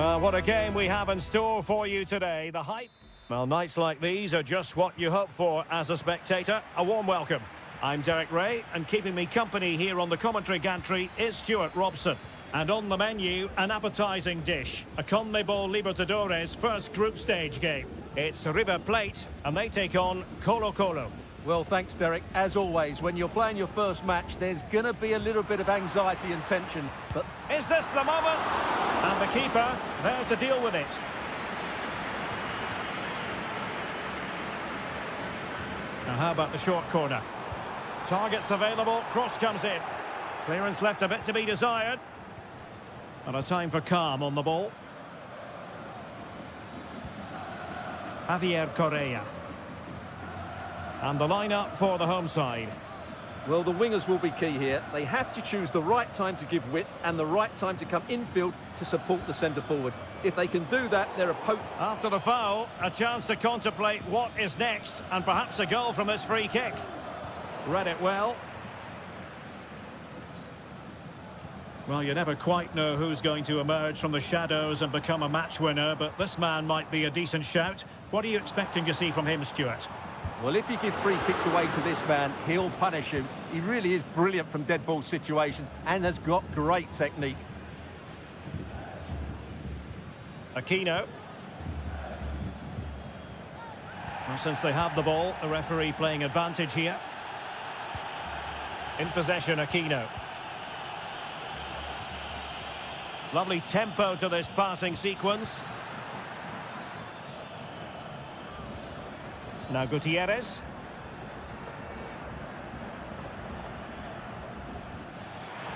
Speaker 1: Well, what a game we have in store for you today. The hype. Well, nights like these are just what you hope for as a spectator. A warm welcome. I'm Derek Ray, and keeping me company here on the commentary gantry is Stuart Robson. And on the menu, an appetising dish, a CONMEBOL Libertadores first group stage game. It's River Plate, and they take on Colo-Colo.
Speaker 2: Well, thanks, Derek. As always, when you're playing your first match, there's going to be a little bit of anxiety and tension, but...
Speaker 1: Is this the moment? And the keeper there to deal with it. Now, how about the short corner? Targets available, cross comes in. Clearance left a bit to be desired. And a time for calm on the ball. Javier Correa. And the line-up for the home side.
Speaker 2: Well, the wingers will be key here. They have to choose the right time to give width and the right time to come infield to support the centre-forward. If they can do that, they're a potent...
Speaker 1: After the foul, a chance to contemplate what is next, and perhaps a goal from this free kick. Read it well. Well, you never quite know who's going to emerge from the shadows and become a match winner, but this man might be a decent shout. What are you expecting to see from him, Stuart?
Speaker 2: Well, if you give free kicks away to this man, he'll punish you. He really is brilliant from dead ball situations and has got great technique.
Speaker 1: Aquino. Well, since they have the ball, the referee playing advantage here. In possession, Aquino. Lovely tempo to this passing sequence. Now Gutierrez.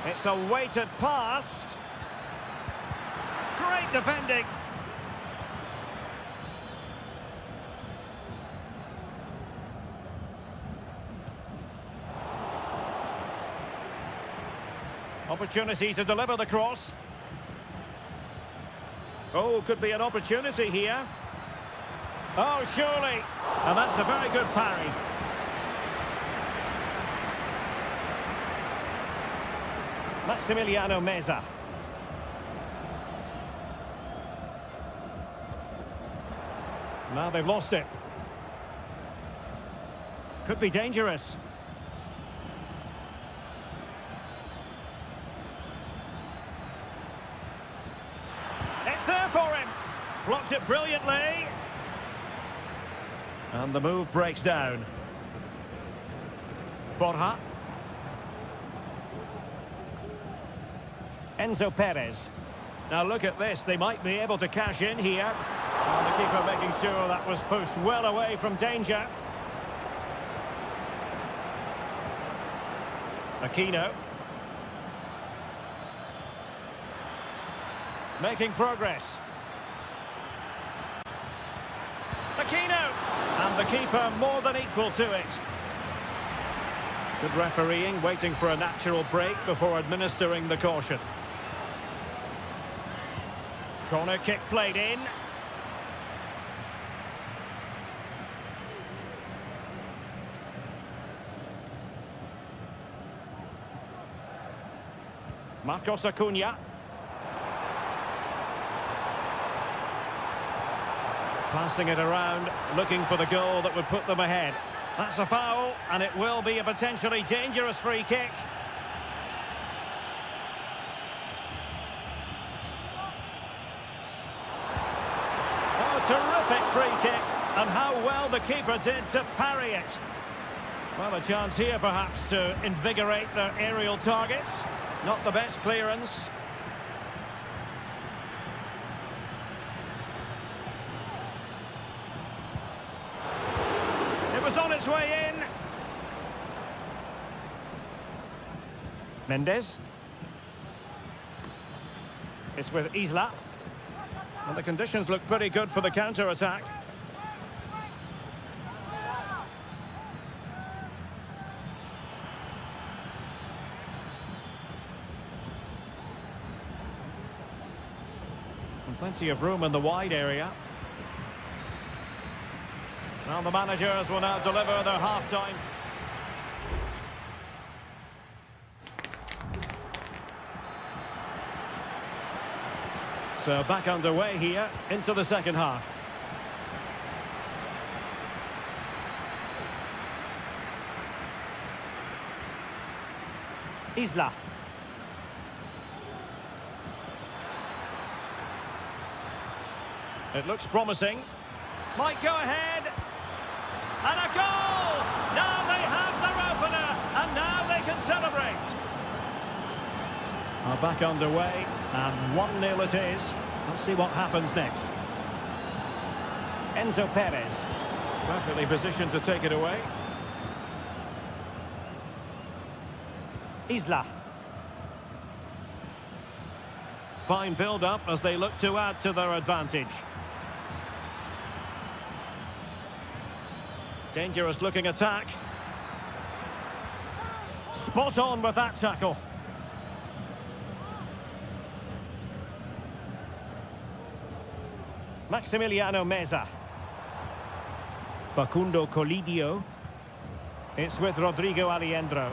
Speaker 1: It's a weighted pass. Great defending. Opportunity to deliver the cross. Oh, could be an opportunity here. Oh, surely. And that's a very good parry. Maximiliano Meza. Now they've lost it. Could be dangerous. It's there for him. Blocked it brilliantly. And the move breaks down. Borja. Enzo Perez. Now look at this, they might be able to cash in here. And the keeper making sure that was pushed well away from danger. Aquino. Making progress. Aquino! And the keeper more than equal to it. Good refereeing, waiting for a natural break before administering the caution. Corner kick played in. Marcos Acuna. Passing it around, looking for the goal that would put them ahead. That's a foul, and it will be a potentially dangerous free kick. Oh, terrific free kick, and how well the keeper did to parry it. Well, a chance here perhaps to invigorate their aerial targets. Not the best clearance. On its way in. Mendes. It's with Isla. And the conditions look pretty good for the counter-attack. And plenty of room in the wide area. Well, the managers will now deliver their half-time. So back underway here into the second half. Isla. It looks promising. Might go ahead. And a goal! Now they have their opener, and now they can celebrate. Are back underway, and 1-0 it is. Let's see what happens next. Enzo Perez. Perfectly positioned to take it away. Isla. Fine build-up as they look to add to their advantage. Dangerous looking attack. Spot on with that tackle. Maximiliano Meza. Facundo Colidio. It's with Rodrigo Aliendro.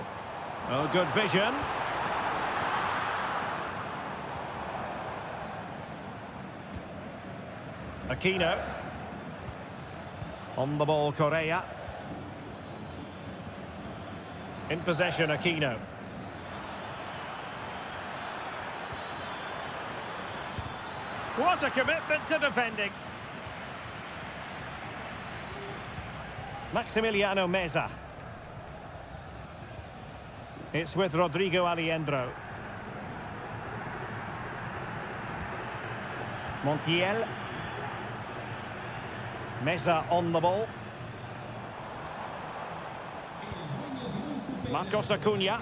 Speaker 1: Oh, good vision. Aquino. On the ball, Correa. In possession, Aquino. What a commitment to defending. Maximiliano Meza. It's with Rodrigo Aliendro. Montiel. Meza on the ball. Marcos Acuna.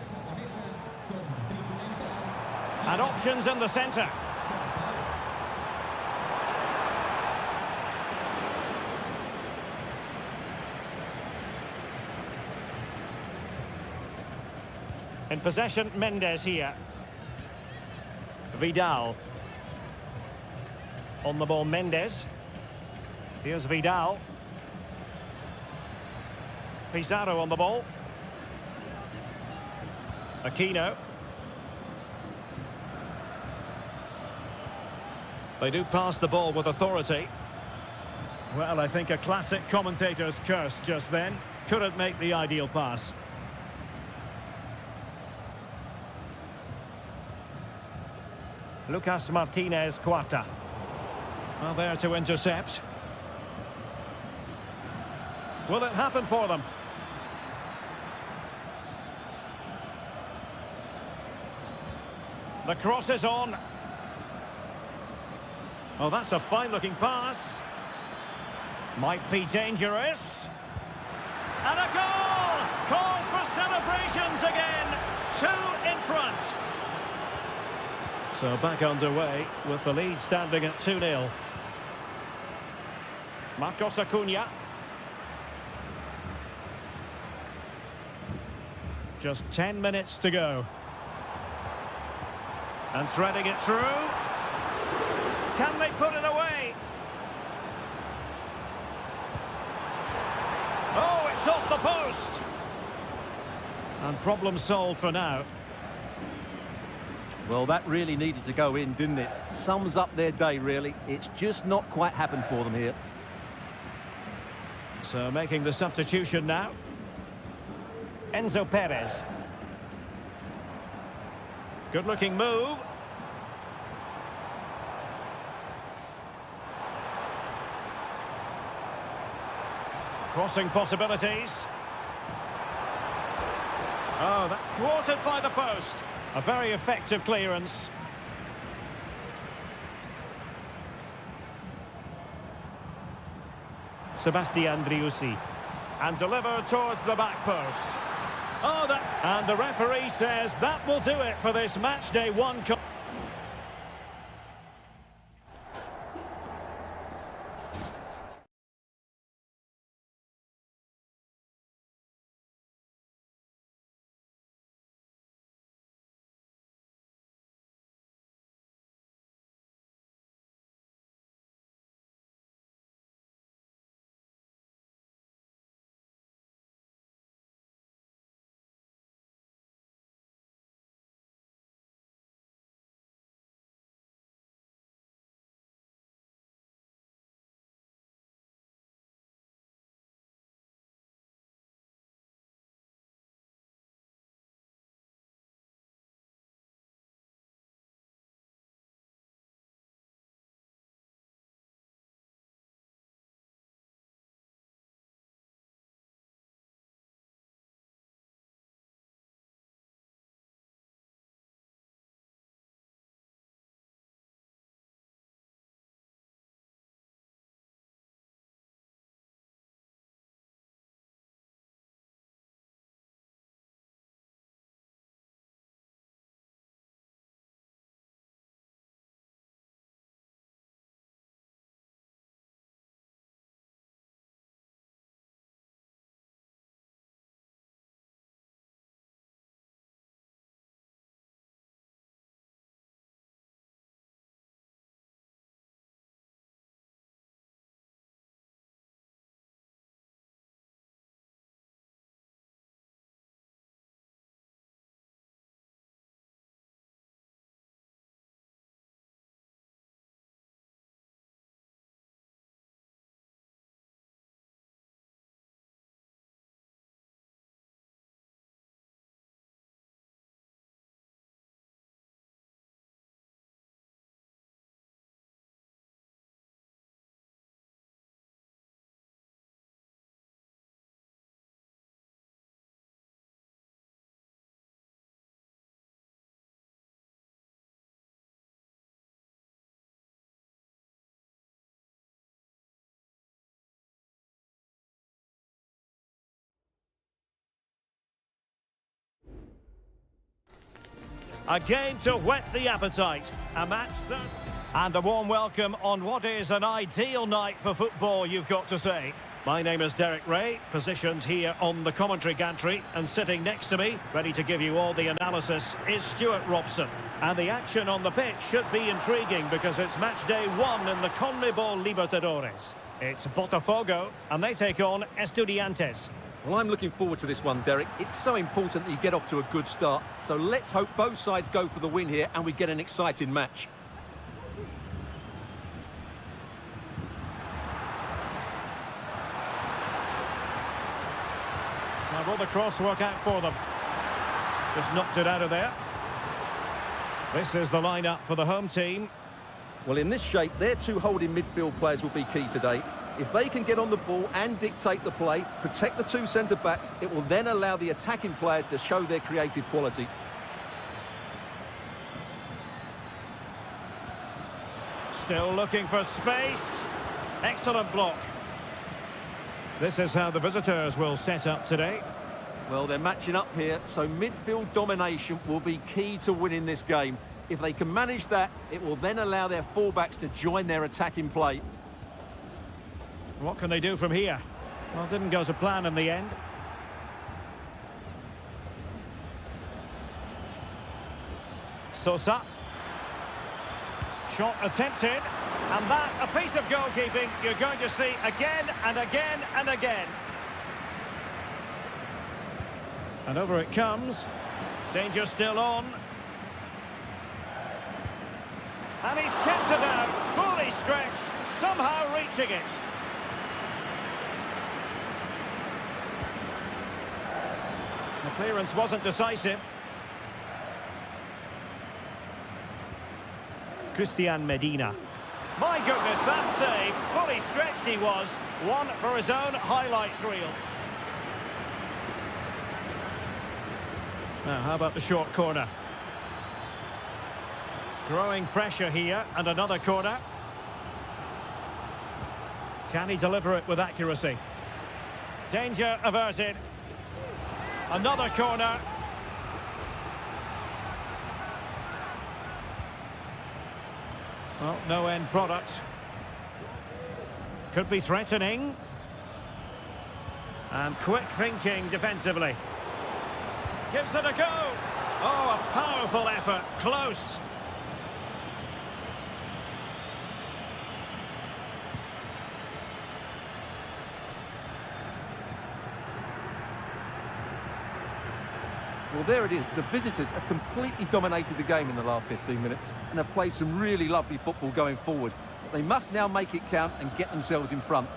Speaker 1: And options in the centre. In possession, Mendes here. Vidal. On the ball, Mendes. Here's Vidal. Pizarro on the ball. Aquino. They do pass the ball with authority. Well, I think a classic commentator's curse just then. Couldn't make the ideal pass. Lucas Martinez Cuarta. Well, there to intercept. Will it happen for them? The cross is on. Oh, that's a fine-looking pass. Might be dangerous. And a goal! Cause for celebrations again. 2 in front. So back underway with the lead standing at 2-0. Marcos Acuna. Just 10 minutes to go. And threading it through. Can they put it away? Oh, it's off the post. And problem solved for now.
Speaker 2: Well, that really needed to go in, didn't it? Sums up their day, really. It's just not quite happened for them here.
Speaker 1: So making the substitution now. Enzo Perez. Good-looking move. Crossing possibilities. Oh, that thwarted by the post. A very effective clearance. Sebastian Driussi. And delivered towards the back post. Oh, that... And the referee says that will do it for this match day 1. Again to whet the appetite. A match that... And a warm welcome on what is an ideal night for football, you've got to say. My name is Derek Ray, positioned here on the commentary gantry, and sitting next to me, ready to give you all the analysis, is Stuart Robson. And the action on the pitch should be intriguing because it's match day 1 in the CONMEBOL Libertadores. It's Botafogo, and they take on Estudiantes.
Speaker 2: Well, I'm looking forward to this one, Derek. It's so important that you get off to a good start. So let's hope both sides go for the win here and we get an exciting match.
Speaker 1: Now will the cross work out for them? Just knocked it out of there. This is the lineup for the home team.
Speaker 2: Well, in this shape, their two holding midfield players will be key today. If they can get on the ball and dictate the play, protect the two centre-backs, it will then allow the attacking players to show their creative quality.
Speaker 1: Still looking for space. Excellent block. This is how the visitors will set up today.
Speaker 2: Well, they're matching up here, so midfield domination will be key to winning this game. If they can manage that, it will then allow their fullbacks to join their attacking play.
Speaker 1: What can they do from here? Well, it didn't go to plan in the end. Sosa. Shot attempted. And that, a piece of goalkeeping you're going to see again and again and again. And over it comes. Danger still on. And he's kept it out, fully stretched, somehow reaching it. The clearance wasn't decisive. Christian Medina. My goodness, that save, fully stretched he was. One for his own highlights reel. Now, how about the short corner? Growing pressure here, and another corner. Can he deliver it with accuracy? Danger averted. Another corner. Well, no end product. Could be threatening. And quick thinking defensively. Gives it a go. Oh, a powerful effort. Close.
Speaker 2: Well, there it is. The visitors have completely dominated the game in the last 15 minutes and have played some really lovely football going forward. They must now make it count and get themselves in front.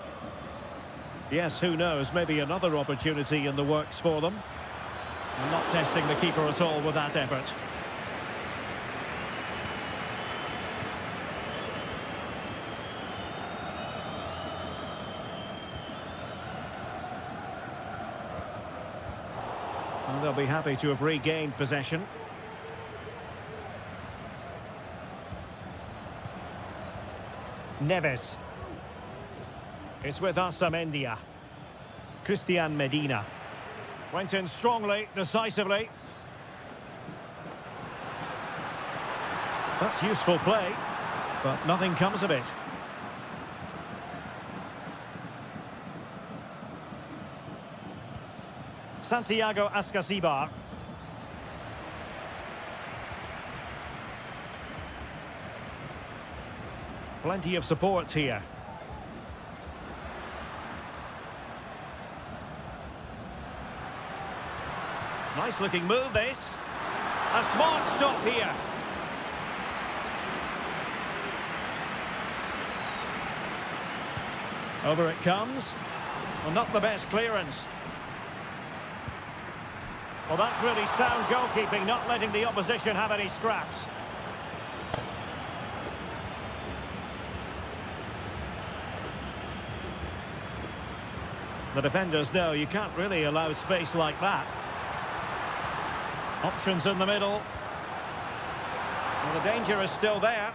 Speaker 1: Yes, who knows? Maybe another opportunity in the works for them. I'm not testing the keeper at all with that effort. Well, they'll be happy to have regained possession. Neves. It's with Amendia. Christian Medina. Went in strongly, decisively. That's useful play, but nothing comes of it. Santiago Ascasibar. Plenty of support here. Nice looking move, this. A smart stop here. Over it comes. Well, not the best clearance. Well, that's really sound goalkeeping, not letting the opposition have any scraps. The defenders know you can't really allow space like that. Options in the middle. Well, the danger is still there.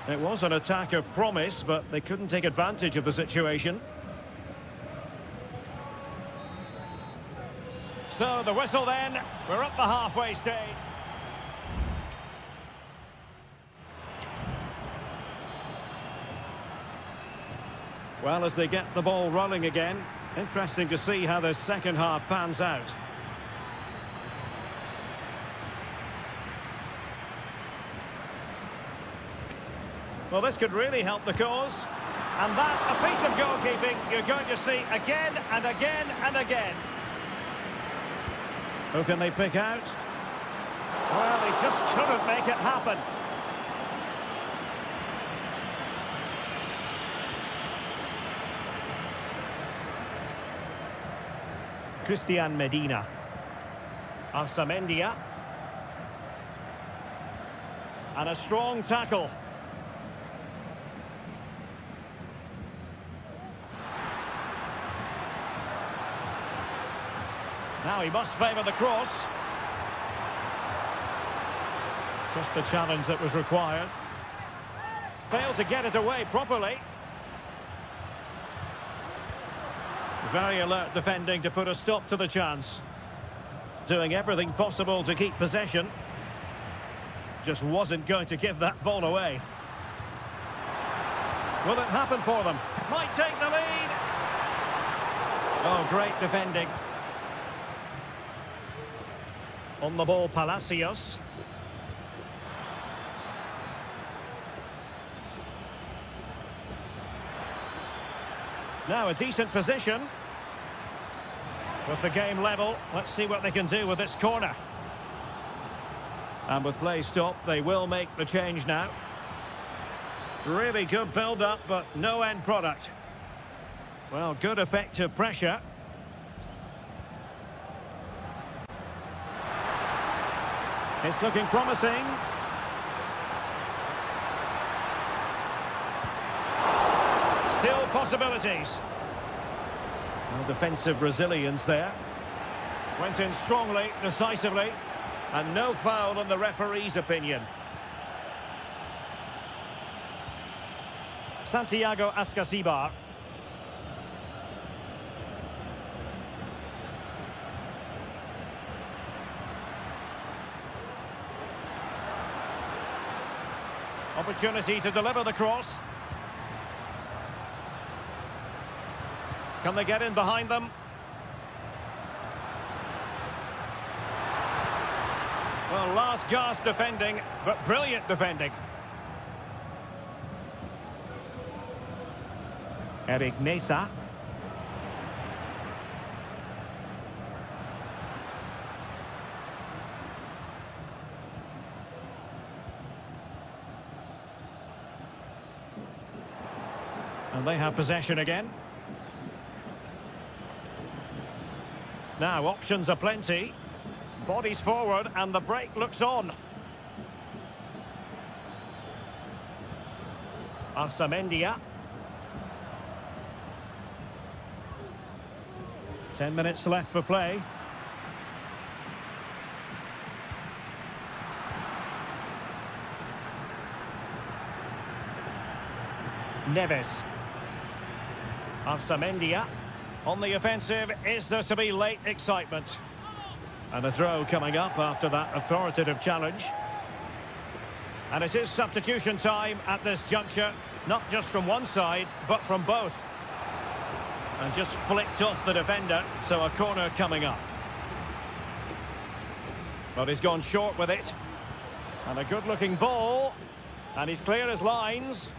Speaker 1: It was an attack of promise, but they couldn't take advantage of the situation. So the whistle then, we're at the halfway stage. Well, as they get the ball rolling again, interesting to see how the second half pans out. Well, this could really help the cause. And that, a piece of goalkeeping you're going to see again and again and again. Who can they pick out? Well, they just couldn't make it happen. Christian Medina. Arsamendia. And a strong tackle. Now he must favour the cross. Just the challenge that was required. Failed to get it away properly. Very alert defending to put a stop to the chance. Doing everything possible to keep possession. Just wasn't going to give that ball away. Will it happen for them? Might take the lead. Oh, great defending. On the ball, Palacios. Now a decent position. With the game level, let's see what they can do with this corner. And with play stopped, they will make the change now. Really good build-up, but no end product. Well, good effective pressure. It's looking promising. Still possibilities. No defensive resilience there. Went in strongly, decisively. And no foul in the referee's opinion. Santiago Ascasibar. Opportunity to deliver the cross. Can they get in behind them? Well, last gasp defending, but brilliant defending. Eric Mesa. And they have possession again. Now, options are plenty. Bodies forward and the break looks on. Arsamendia. 10 minutes left for play. Neves. Arsamendia. On the offensive, is there to be late excitement? And a throw coming up after that authoritative challenge. And it is substitution time at this juncture, not just from one side, but from both. And just flicked off the defender, so a corner coming up. But he's gone short with it. And a good-looking ball. And he's clear as lines.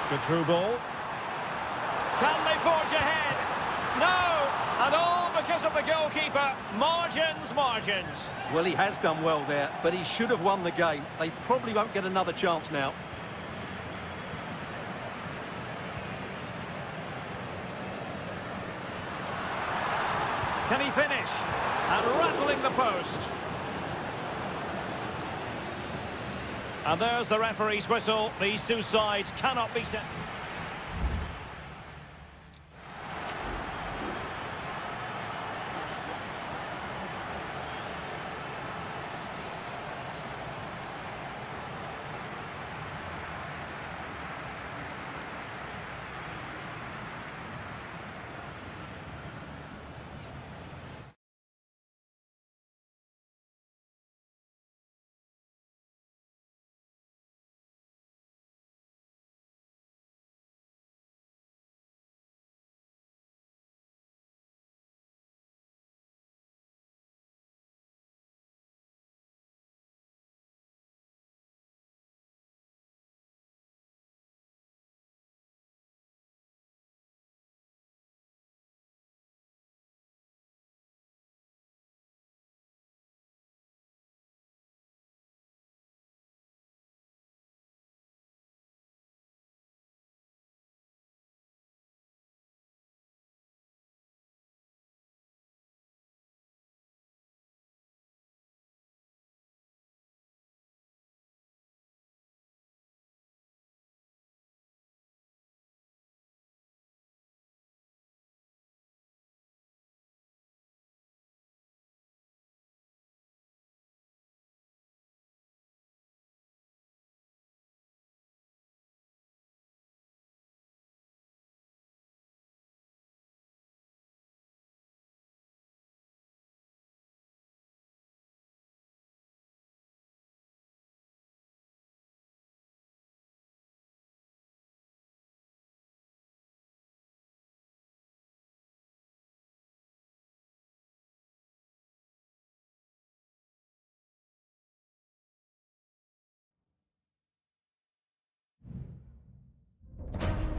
Speaker 1: Good through ball. Can they forge ahead? No! And all because of the goalkeeper. Margins, margins.
Speaker 2: Well, he has done well there, but he should have won the game. They probably won't get another chance now.
Speaker 1: Can he finish? And rattling the post. And there's the referee's whistle. These two sides cannot be set.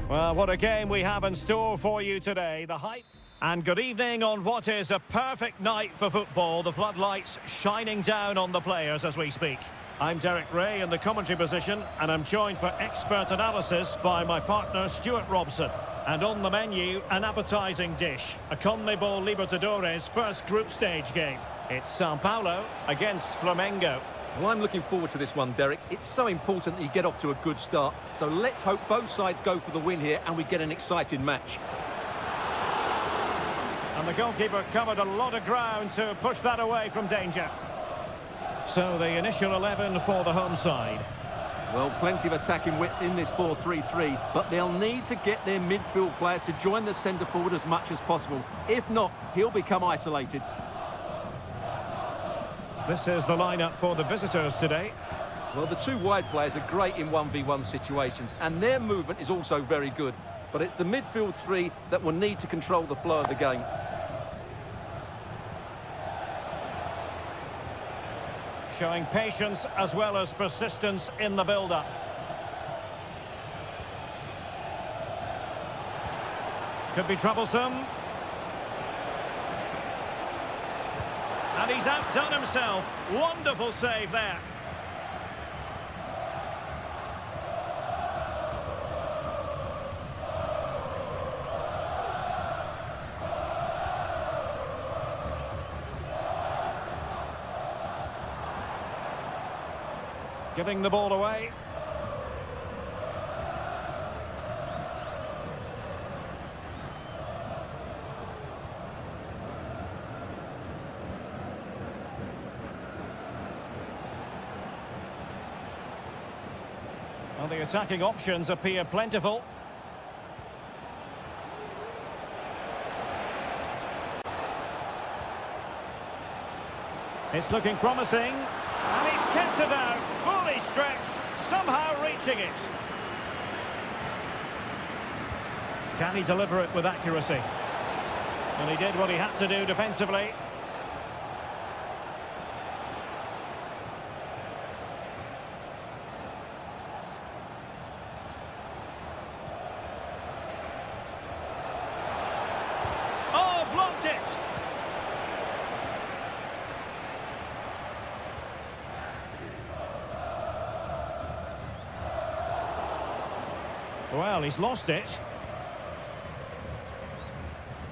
Speaker 1: Well, what a game we have in store for you today. The hype. And good evening on what is a perfect night for football. The floodlights shining down on the players as we speak. I'm Derek Ray in the commentary position, and I'm joined for expert analysis by my partner Stuart Robson. And on the menu, an appetising dish, a CONMEBOL Libertadores first group stage game. It's Sao Paulo against Flamengo.
Speaker 2: Well, I'm looking forward to this one, Derek. It's so important that you get off to a good start. So let's hope both sides go for the win here and we get an exciting match.
Speaker 1: And the goalkeeper covered a lot of ground to push that away from danger. So the initial 11 for the home side.
Speaker 2: Well, plenty of attacking width in this 4-3-3, but they'll need to get their midfield players to join the centre forward as much as possible. If not, he'll become isolated.
Speaker 1: This is the lineup for the visitors today.
Speaker 2: Well, the two wide players are great in 1v1 situations, and their movement is also very good. But it's the midfield three that will need to control the flow of the game.
Speaker 1: Showing patience as well as persistence in the build-up. Could be troublesome. And he's outdone himself. Wonderful save there. Giving the ball away. Well, the attacking options appear plentiful. It's looking promising. And he's kept it out, fully stretched, somehow reaching it. Can he deliver it with accuracy? And he did what he had to do defensively. Oh, blocked it! Well, he's lost it.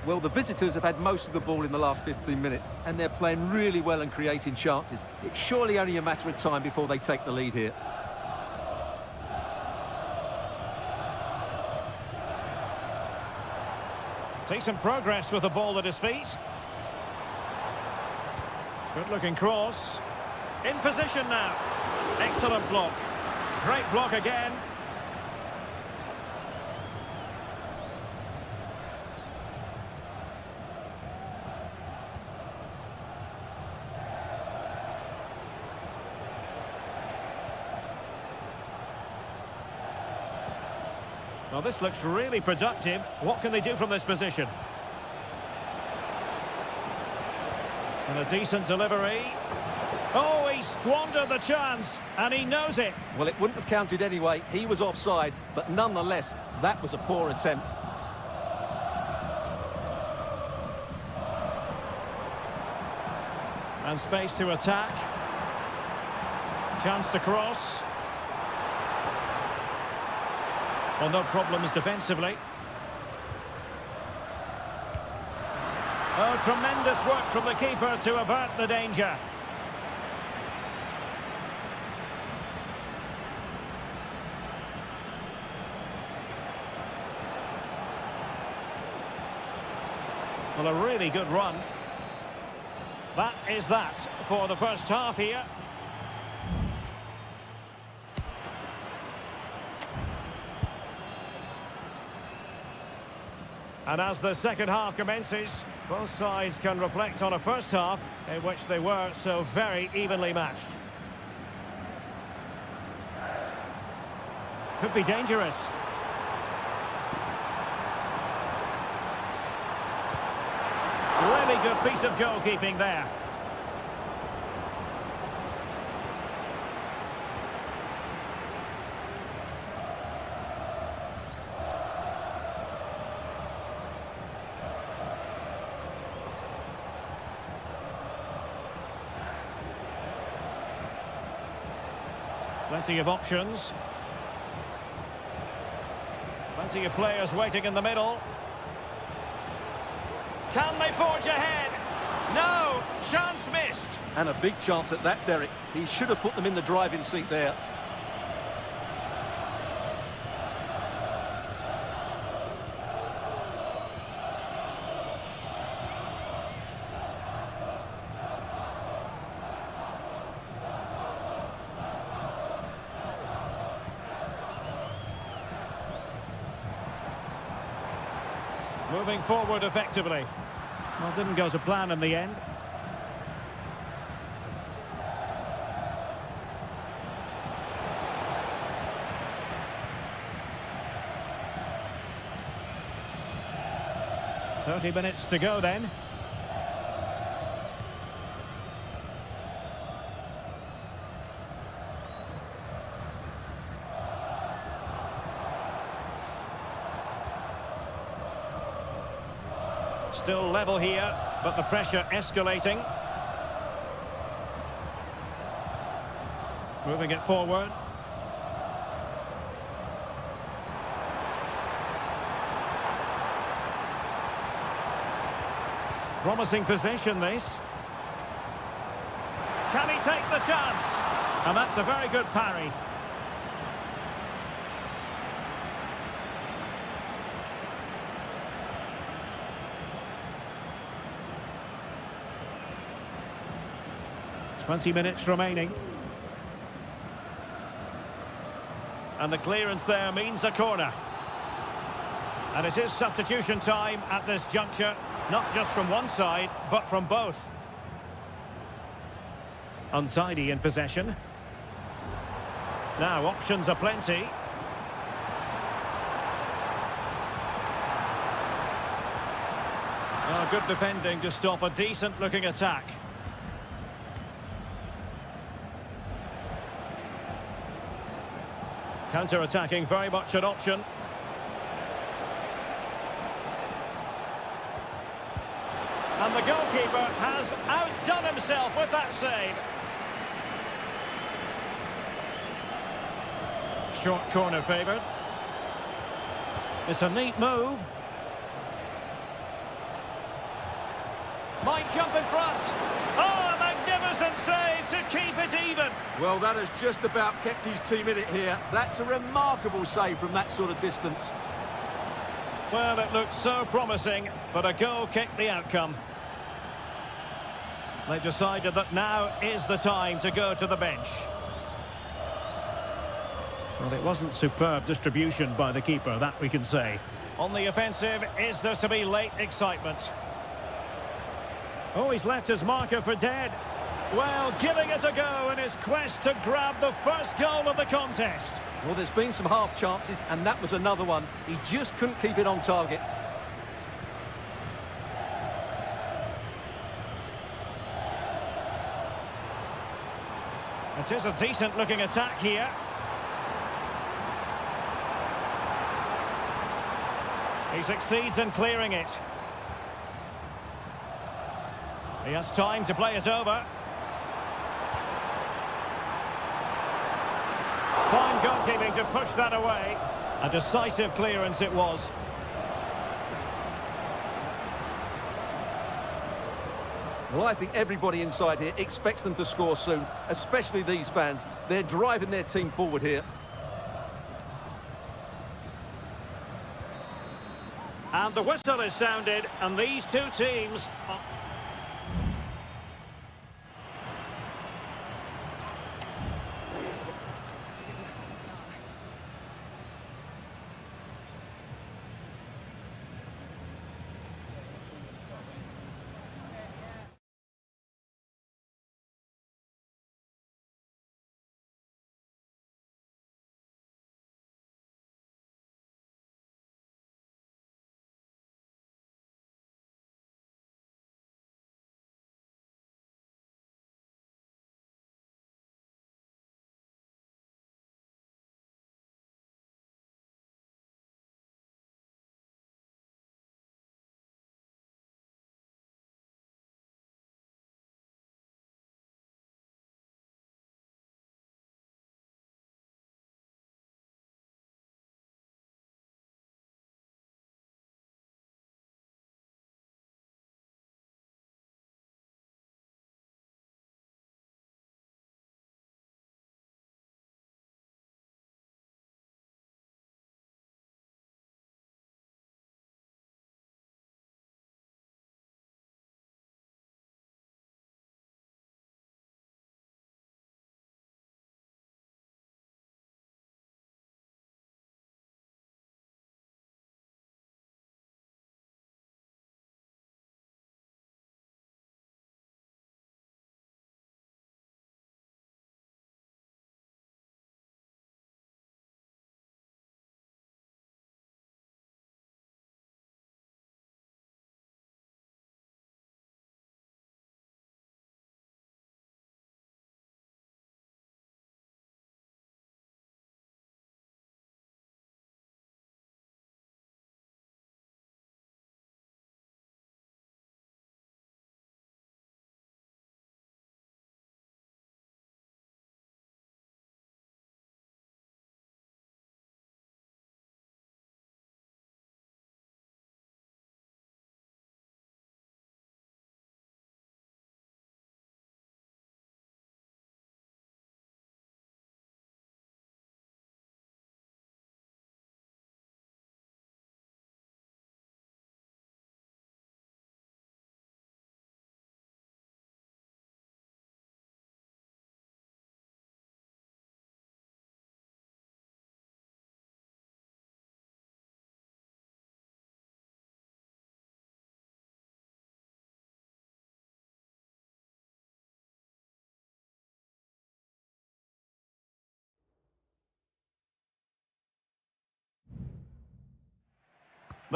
Speaker 2: Well, the visitors have had most of the ball in the last 15 minutes, and they're playing really well and creating chances. It's surely only a matter of time before they take the lead here.
Speaker 1: Decent progress with the ball at his feet. Good-looking cross. In position now. Excellent block. Great block again. Well, this looks really productive. What can they do from this position? And a decent delivery. Oh, he squandered the chance, and he knows it.
Speaker 2: Well, it wouldn't have counted anyway. He was offside, but nonetheless, that was a poor attempt.
Speaker 1: And space to attack. Chance to cross. Well, no problems defensively. Oh, tremendous work from the keeper to avert the danger. Well, a really good run. That is that for the first half here. And as the second half commences, both sides can reflect on a first half in which they were so very evenly matched. Could be dangerous. Really good piece of goalkeeping there. Plenty of options. Plenty of players waiting in the middle. Can they forge ahead? No! Chance missed!
Speaker 2: And a big chance at that, Derek. He should have put them in the driving seat there.
Speaker 1: Moving forward effectively. Well, didn't go to plan in the end. "30 minutes to go then." Still level here, but the pressure escalating. Moving it forward. Promising position, this. Can he take the chance? And that's a very good parry. "20 minutes remaining. And the clearance there means a corner. And it is substitution time at this juncture, not just from one side, but from both. Untidy in possession. Now, options are plenty. Oh, good defending to stop a decent-looking attack. Counter-attacking, very much an option. And the goalkeeper has outdone himself with that save. Short corner favoured. It's a neat move. Might jump in front. Oh, a magnificent save to keep it even.
Speaker 2: Well, that has just about kept his team in it here. That's a remarkable save from that sort of distance.
Speaker 1: Well, it looked so promising, but a goal kicked the outcome. They decided that now is the time to go to the bench. Well, it wasn't superb distribution by the keeper, that we can say. On the offensive, is there to be late excitement? Oh, he's left his marker for dead. Well, giving it a go in his quest to grab the first goal of the contest.
Speaker 2: Well, there's been some half chances, and that was another one. He just couldn't keep it on target.
Speaker 1: It is a decent-looking attack here. He succeeds in clearing it. He has time to play it over. Fine goalkeeping to push that away. A decisive clearance it was.
Speaker 2: Well, I think everybody inside here expects them to score soon, especially these fans. They're driving their team forward here.
Speaker 1: And the whistle is sounded, and these two teams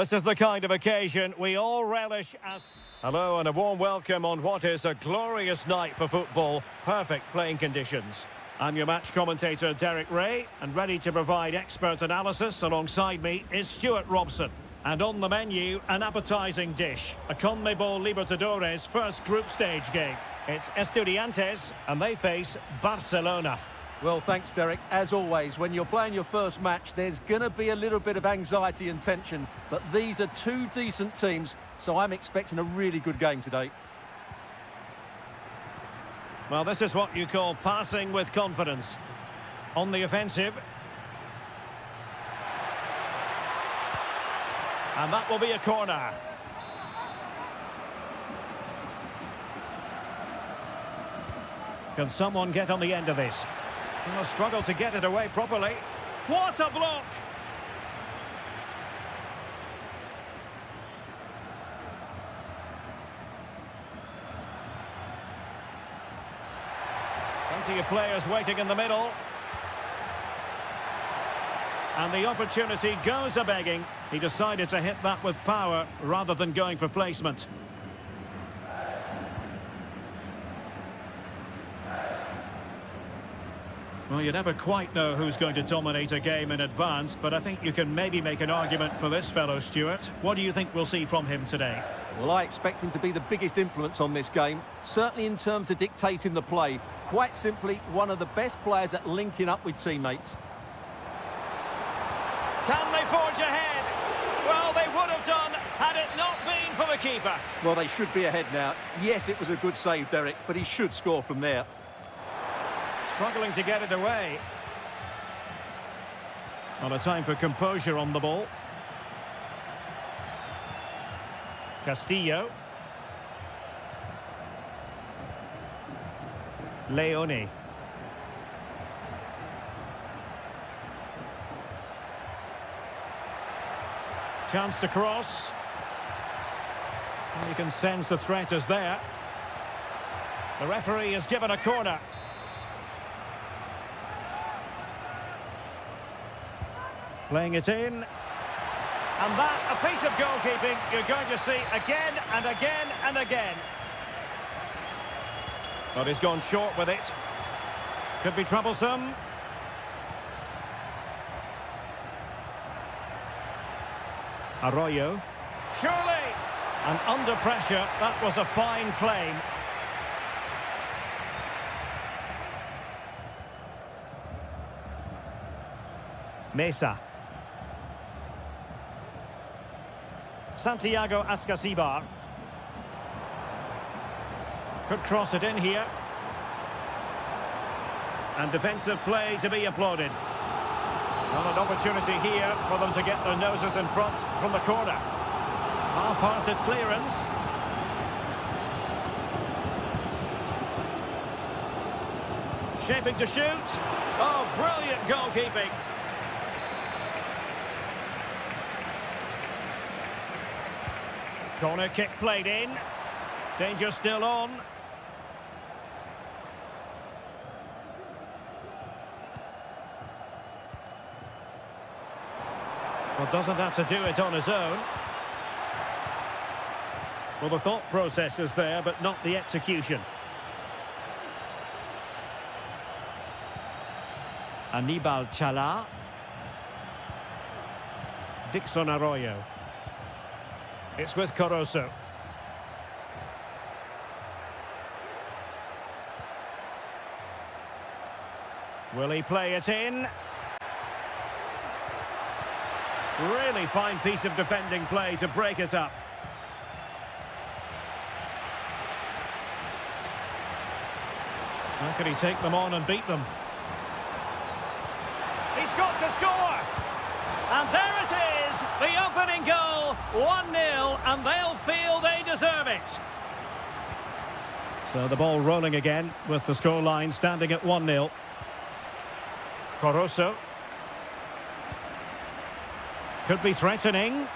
Speaker 1: This is the kind of occasion we all relish as... Hello and a warm welcome on what is a glorious night for football. Perfect playing conditions. I'm your match commentator, Derek Ray, and ready to provide expert analysis alongside me is Stuart Robson. And on the menu, an appetising dish, a CONMEBOL Libertadores first group stage game. It's Estudiantes, and they face Barcelona.
Speaker 2: Well, thanks, Derek. As always, when you're playing your first match, there's going to be a little bit of anxiety and tension. But these are two decent teams, so I'm expecting a really good game today.
Speaker 1: Well, this is what you call passing with confidence. On the offensive. And that will be a corner. Can someone get on the end of this? He'll struggle to get it away properly. What a block! Plenty of players waiting in the middle. And the opportunity goes a-begging. He decided to hit that with power rather than going for placement. Well, you never quite know who's going to dominate a game in advance, but I think you can maybe make an argument for this fellow, Stuart. What do you think we'll see from him today?
Speaker 2: Well, I expect him to be the biggest influence on this game, certainly in terms of dictating the play. Quite simply, one of the best players at linking up with teammates.
Speaker 1: Can they forge ahead? Well, they would have done had it not been for the keeper.
Speaker 2: Well, they should be ahead now. Yes, it was a good save, Derek, but he should score from there.
Speaker 1: Struggling to get it away. Not a time for composure on the ball. Castillo. Leone. Chance to cross. And you can sense the threat is there. The referee has given a corner. Playing it in. And that, a piece of goalkeeping you're going to see again and again and again. But he's gone short with it. Could be troublesome. Arroyo. Surely! And under pressure, that was a fine claim. Mesa. Santiago Ascasibar. Could cross it in here. And defensive play to be applauded. Well, an opportunity here for them to get their noses in front from the corner. Half-hearted clearance. Shaping to shoot. Oh, brilliant goalkeeping. Corner kick played in. Danger still on. Well, doesn't have to do it on his own. Well, the thought process is there, but not the execution. Anibal Chala. Dixon Arroyo. It's with Caruso. Will he play it in? Really fine piece of defending play to break it up. How can he take them on and beat them? He's got to score! And there it is, the opening goal, 1-0, and they'll feel they deserve it. So the ball rolling again with the scoreline standing at 1-0. Caruso. Could be threatening.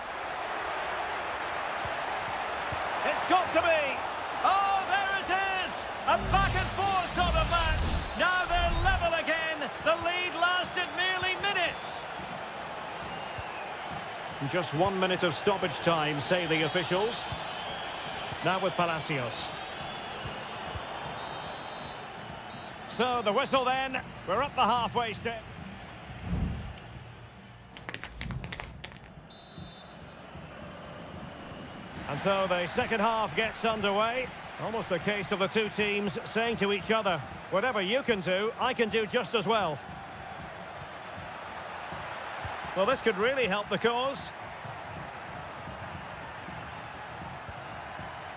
Speaker 1: It's got to be. Oh, there it is! A back-and-forth sort of match. Now they're level again. The lead lasted merely minutes. Just 1 minute of stoppage time, say the officials. Now with Palacios. So the whistle then. We're up the halfway step. And so the second half gets underway. Almost a case of the two teams saying to each other, whatever you can do, I can do just as well. Well, this could really help the cause.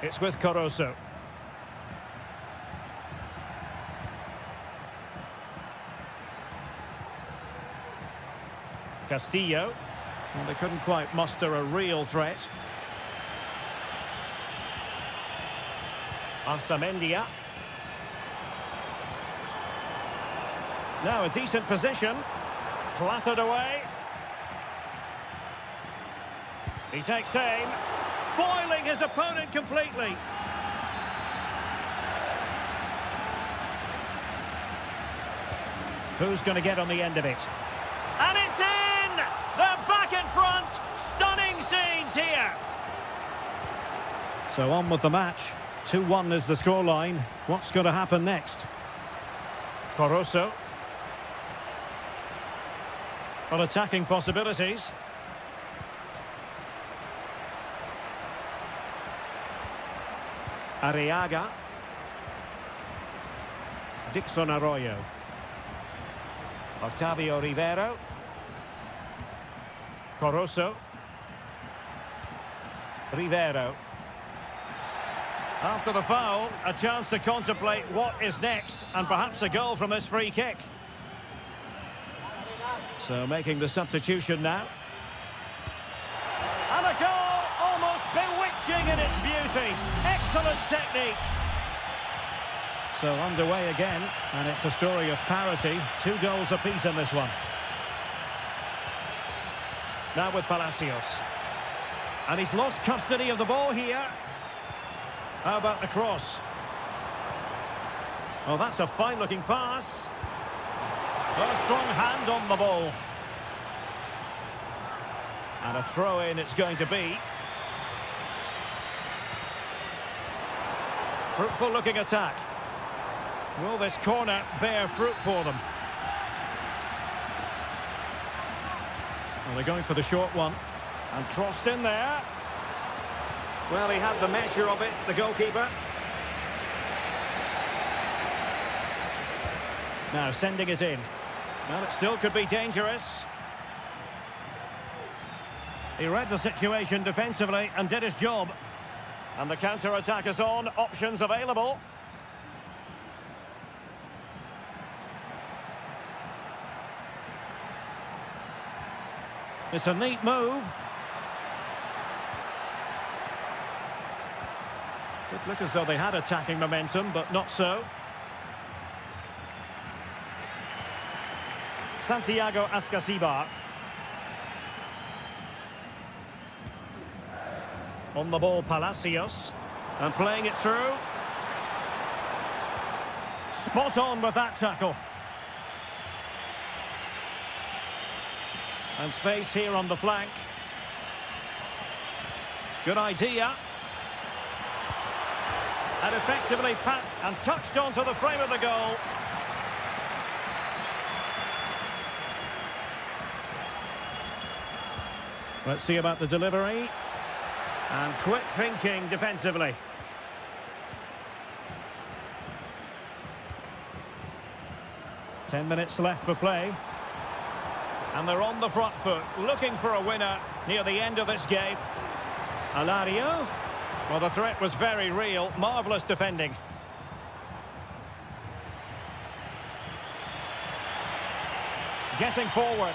Speaker 1: It's with Caruso. Castillo. Well, they couldn't quite muster a real threat. Ansamendia. Now a decent position. Clattered away. He takes aim. Foiling his opponent completely. Who's going to get on the end of it? And it's in! They're back in front! Stunning scenes here! So on with the match. 2-1 is the scoreline. What's going to happen next? Caruso. Well, attacking possibilities. Arriaga. Dixon Arroyo. Octavio Rivero. Caruso. Rivero. After the foul, a chance to contemplate what is next, and perhaps a goal from this free kick. So making the substitution now. And a goal, almost bewitching in its beauty. Excellent technique. So underway again, and it's a story of parity. 2 goals apiece in this one. Now with Palacios. And he's lost custody of the ball here. How about the cross? Well, that's a fine-looking pass. A strong hand on the ball. And a throw-in it's going to be. Fruitful-looking attack. Will this corner bear fruit for them? Well, they're going for the short one. And crossed in there. Well, he had the measure of it, the goalkeeper. Now sending it in. Well, it still could be dangerous. He read the situation defensively and did his job. And the counter-attack is on, options available. It's a neat move. Did look as though they had attacking momentum, but not so. Santiago Ascasibar. On the ball, Palacios. And playing it through. Spot on with that tackle. And space here on the flank. Good idea. And effectively and touched onto the frame of the goal. Let's see about the delivery. And quick thinking defensively. Ten minutes left for play. And they're on the front foot, looking for a winner near the end of this game. Alario. Well, the threat was very real. Marvellous defending. Getting forward.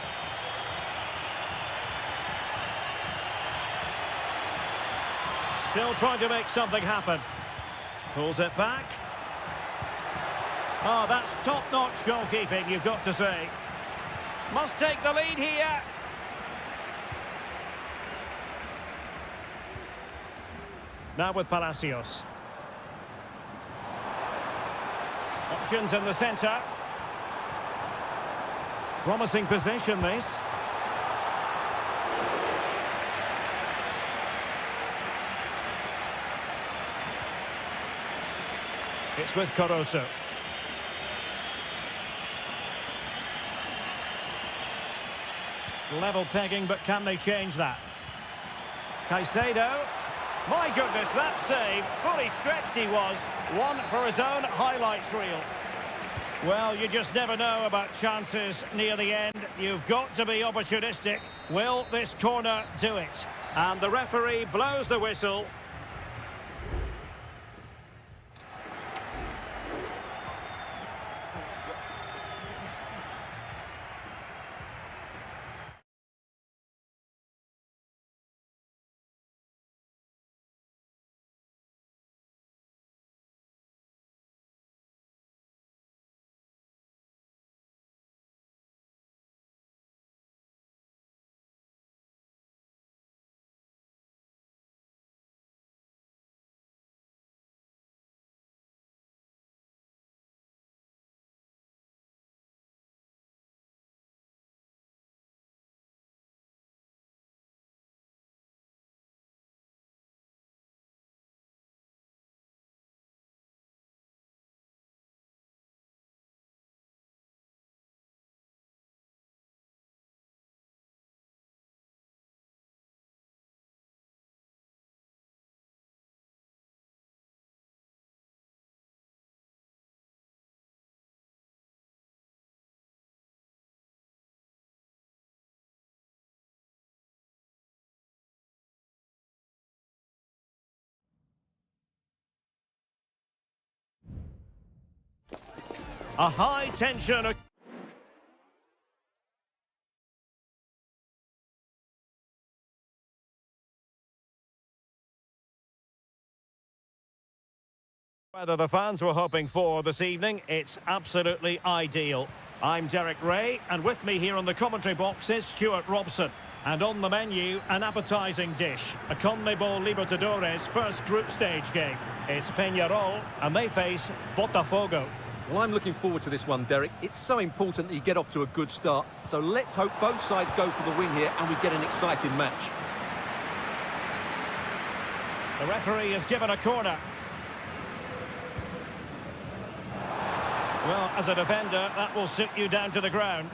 Speaker 1: Still trying to make something happen. Pulls it back. Oh, that's top-notch goalkeeping, you've got to say. Must take the lead here. Now with Palacios. Options in the centre. Promising position, this. It's with Caruso. Level pegging, but can they change that? Caicedo. My goodness, that save. Fully stretched he was. One for his own highlights reel. Well, you just never know about chances near the end. You've got to be opportunistic. Will this corner do it? And the referee blows the whistle. A high tension. Whether the fans were hoping for this evening, it's absolutely ideal. I'm Derek Ray, and with me here on the commentary box is Stuart Robson. And on the menu, an appetising dish, a CONMEBOL Libertadores first group stage game. It's Peñarol, and they face Botafogo.
Speaker 2: Well, I'm looking forward to this one, Derek. It's so important that you get off to a good start. So let's hope both sides go for the win here and we get an exciting match.
Speaker 1: The referee has given a corner. Well, as a defender, that will sit you down to the ground.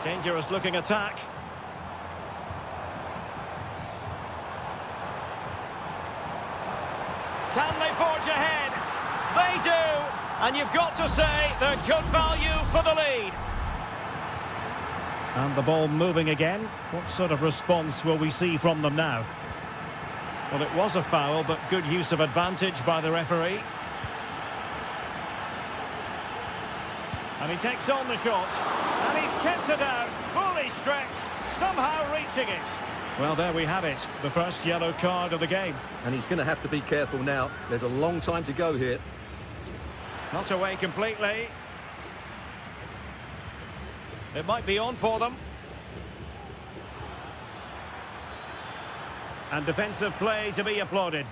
Speaker 1: Dangerous looking attack. Can they forge ahead? They do! And you've got to say they're good value for the lead. And the ball moving again. What sort of response will we see from them now? Well, it was a foul, but good use of advantage by the referee. And he takes on the shot. And he's kept it out, fully stretched, somehow reaching it. Well, there we have it, the first yellow card of the game.
Speaker 2: And he's going to have to be careful now. There's a long time to go here.
Speaker 1: Not away completely. It might be on for them. And defensive play to be applauded.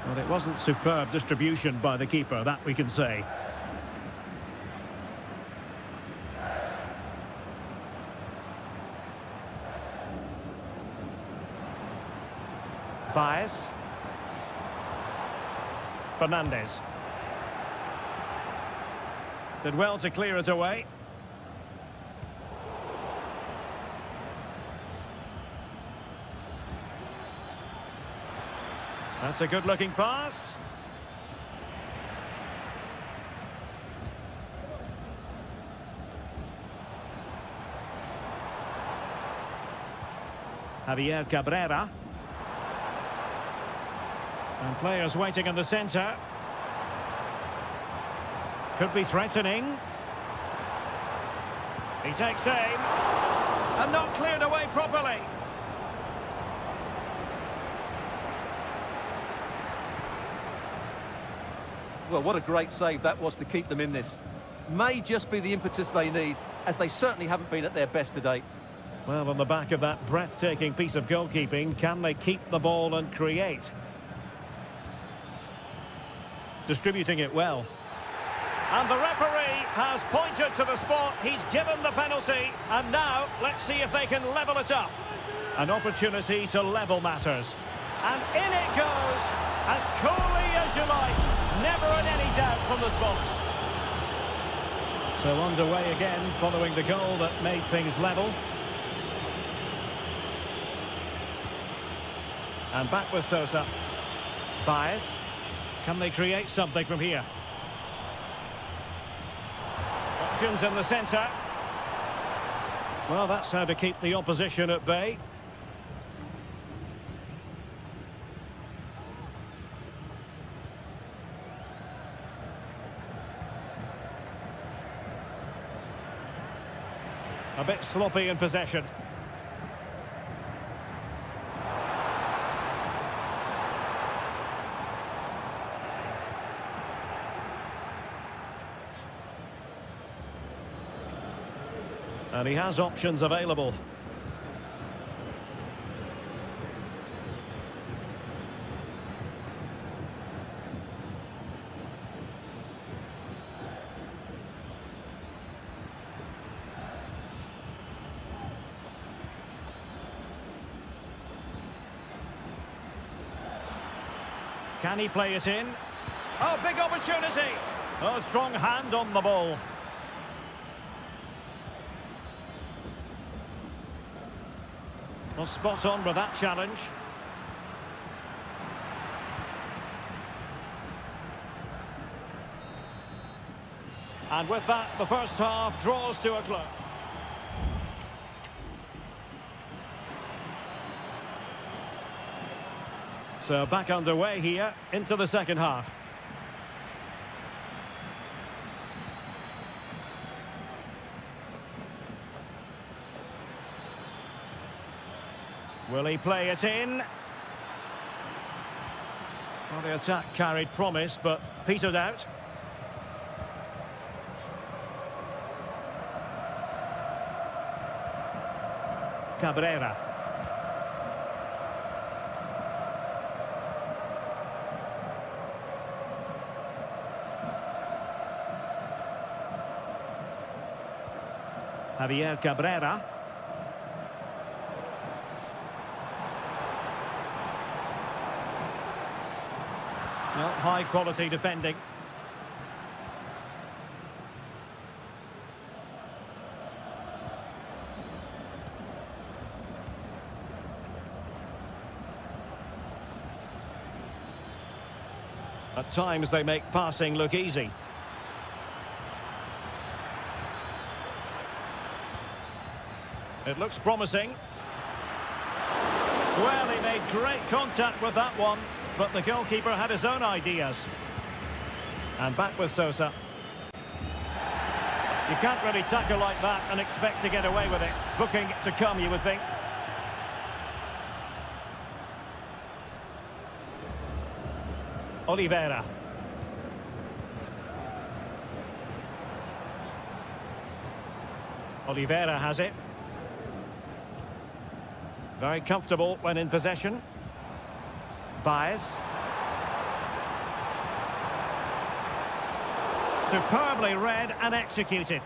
Speaker 1: Well, it wasn't superb distribution by the keeper, that we can say. Baez. Fernandez. Did well to clear it away. That's a good-looking pass. Javier Cabrera. And players waiting in the centre. Could be threatening. He takes aim. And not cleared away properly.
Speaker 2: Well, what a great save that was to keep them in this. May just be the impetus they need, as they certainly haven't been at their best today.
Speaker 1: Well, on the back of that breathtaking piece of goalkeeping, can they keep the ball and create? Distributing it well. And the referee has pointed to the spot. He's given the penalty. And now, let's see if they can level it up. An opportunity to level matters. And in it goes, as coolly as you like. Never in any doubt from the spot. So underway again, following the goal that made things level. And back with Sosa. Baez. Can they create something from here? Options in the centre. Well, that's how to keep the opposition at bay. A bit sloppy in possession. And he has options available. Can he play it in? Oh, big opportunity! Oh, strong hand on the ball. Well, spot on with that challenge. And with that, the first half draws to a close. So back underway here into the second half. Will he play it in? Well, the attack carried promise, but petered out. Cabrera. Javier Cabrera. Well, high quality defending. At times they make passing look easy. It looks promising. Well, he made great contact with that one, but the goalkeeper had his own ideas. And back with Sosa. You can't really tackle like that and expect to get away with it. Booking to come, you would think. Oliveira. Oliveira has it. Very comfortable when in possession. Baez. Superbly read and executed.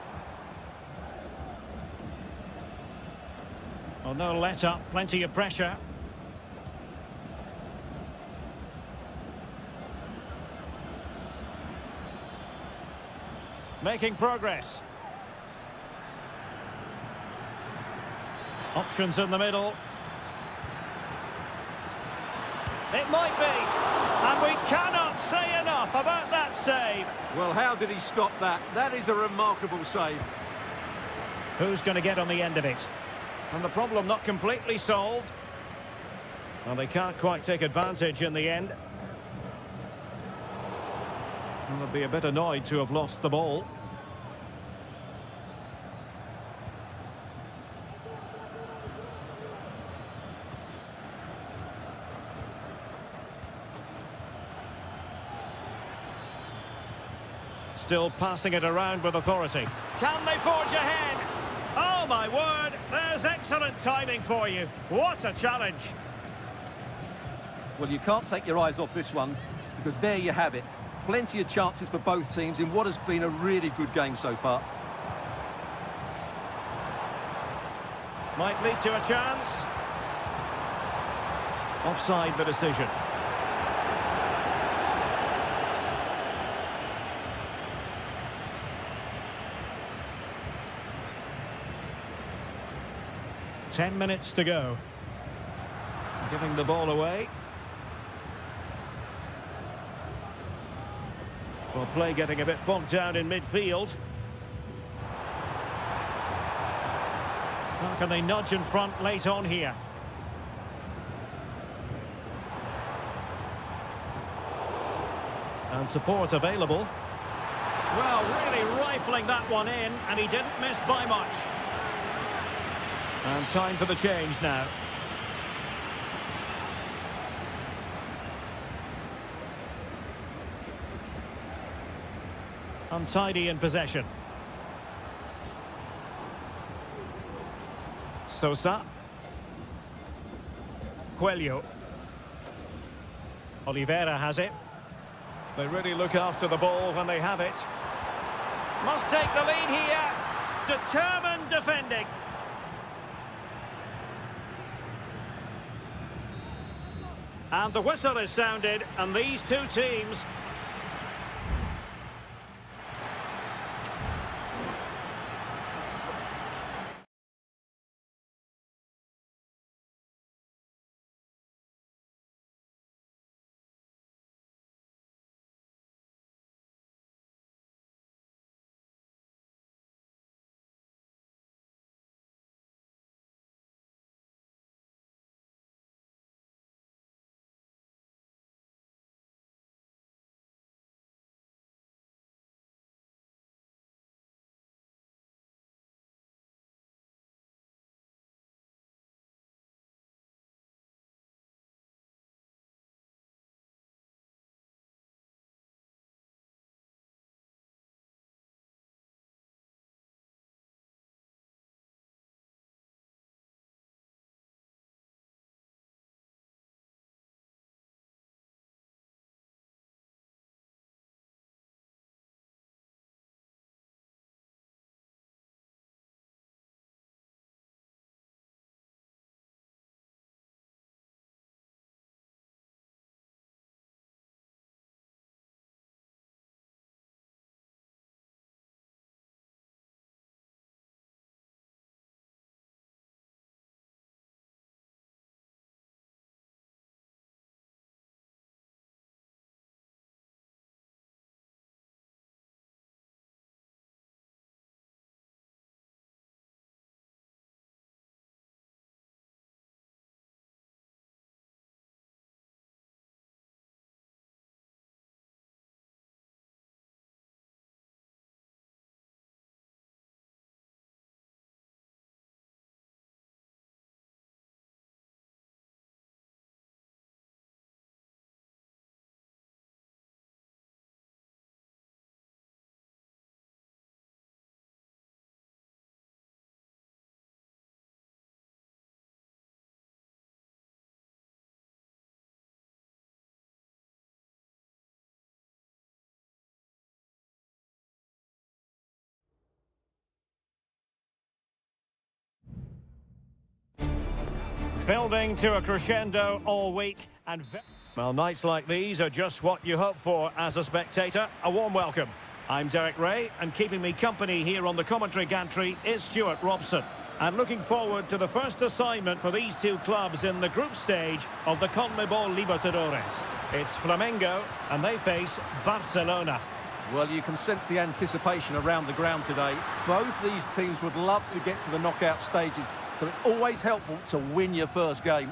Speaker 1: Oh, no let up, plenty of pressure. Making progress. Options in the middle. It might be. And we cannot say enough about that save.
Speaker 2: Well, how did he stop that? That is a remarkable save.
Speaker 1: Who's going to get on the end of it? And the problem not completely solved. Well, they can't quite take advantage in the end. And they'll be a bit annoyed to have lost the ball. Still passing it around with authority. Can they forge ahead? Oh, my word. There's excellent timing for you. What a challenge.
Speaker 2: Well, you can't take your eyes off this one, because there you have it. Plenty of chances for both teams in what has been a really good game so far.
Speaker 1: Might lead to a chance. Offside the decision. Ten minutes to go. Giving the ball away. Well, play getting a bit bogged down in midfield. How can they nudge in front late on here? And support available. Well, really rifling that one in, and he didn't miss by much. And time for the change now. Untidy in possession. Sosa. Coelho. Oliveira has it. They really look after the ball when they have it. Must take the lead here. Determined defending. And the whistle is sounded, and these two teams... Building to a crescendo all week, and well, nights like these are just what you hope for as a spectator. A warm welcome. I'm Derek Ray, and keeping me company here on the commentary gantry is Stuart Robson. And looking forward to the first assignment for these two clubs in the group stage of the CONMEBOL Libertadores. It's Flamengo, and they face Barcelona.
Speaker 2: Well, you can sense the anticipation around the ground today. Both these teams would love to get to the knockout stages, so it's always helpful to win your first game.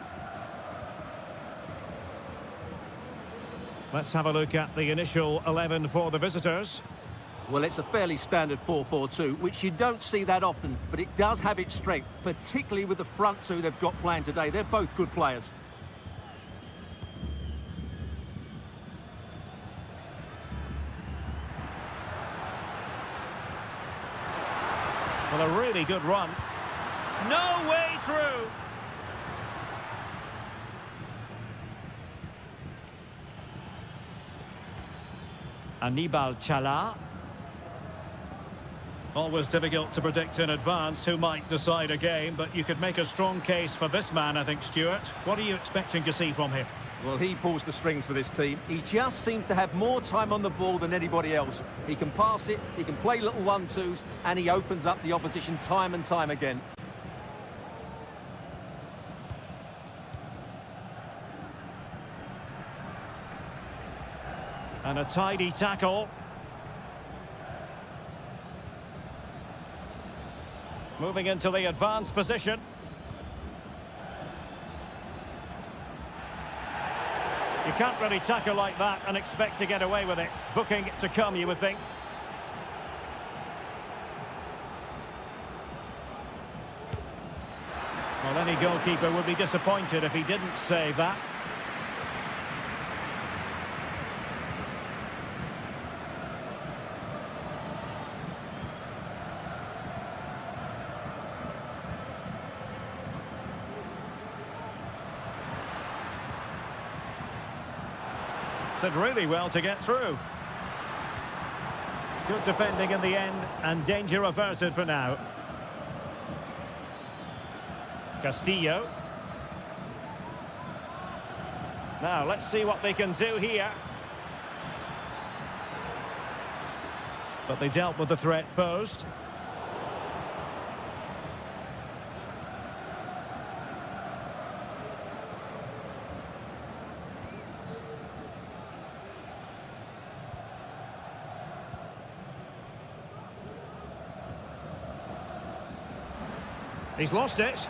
Speaker 1: Let's have a look at the initial 11 for the visitors.
Speaker 2: Well, it's a fairly standard 4-4-2, which you don't see that often, but it does have its strength, particularly with the front two they've got playing today. They're both good players.
Speaker 1: Well, a really good run. No way through. Anibal Chala. Always difficult to predict in advance who might decide a game, but you could make a strong case for this man, I think, Stuart. What are you expecting to see from him?
Speaker 2: Well, he pulls the strings for this team. He just seems to have more time on the ball than anybody else. He can pass it, he can play little one-twos, and he opens up the opposition time and time again.
Speaker 1: And a tidy tackle. Moving into the advanced position. You can't really tackle like that and expect to get away with it. Booking to come, you would think. Well, any goalkeeper would be disappointed if he didn't save that. Did really well to get through. Good defending in the end, and danger averted for now. Castillo. Now, let's see what they can do here. But they dealt with the threat posed. He's lost it.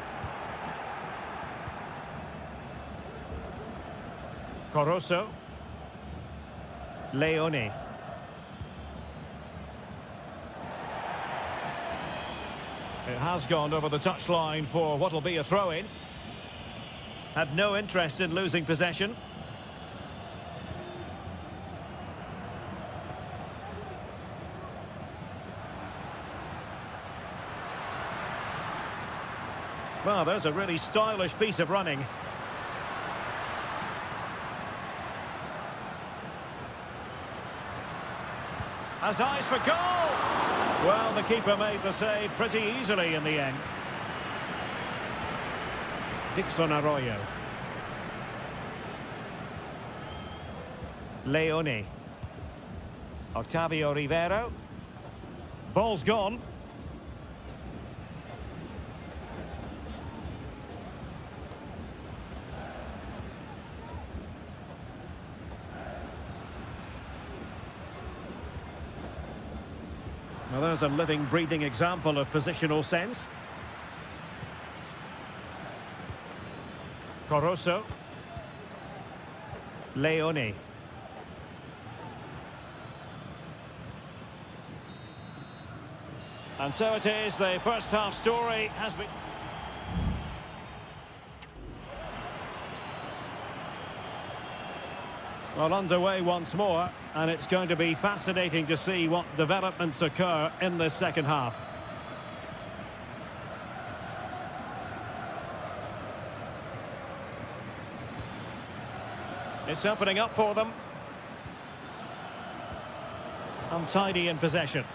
Speaker 1: Coroso. Leone. It has gone over the touchline for what will be a throw-in. Had no interest in losing possession. Well, there's a really stylish piece of running. Has eyes for goal! Well, the keeper made the save pretty easily in the end. Dixon Arroyo. Leone. Octavio Rivero. Ball's gone. Well, there's a living, breathing example of positional sense. Coroso. Leone. And so it is, the first half story has been... Well, underway once more, and it's going to be fascinating to see what developments occur in this second half. It's opening up for them. Untidy in possession.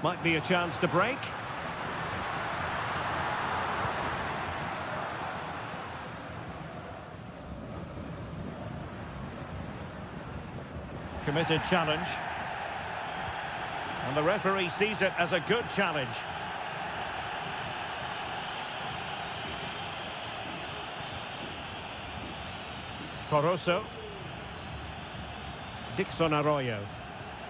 Speaker 1: Might be a chance to break. Committed challenge. And the referee sees it as a good challenge. Coroso. Dixon Arroyo.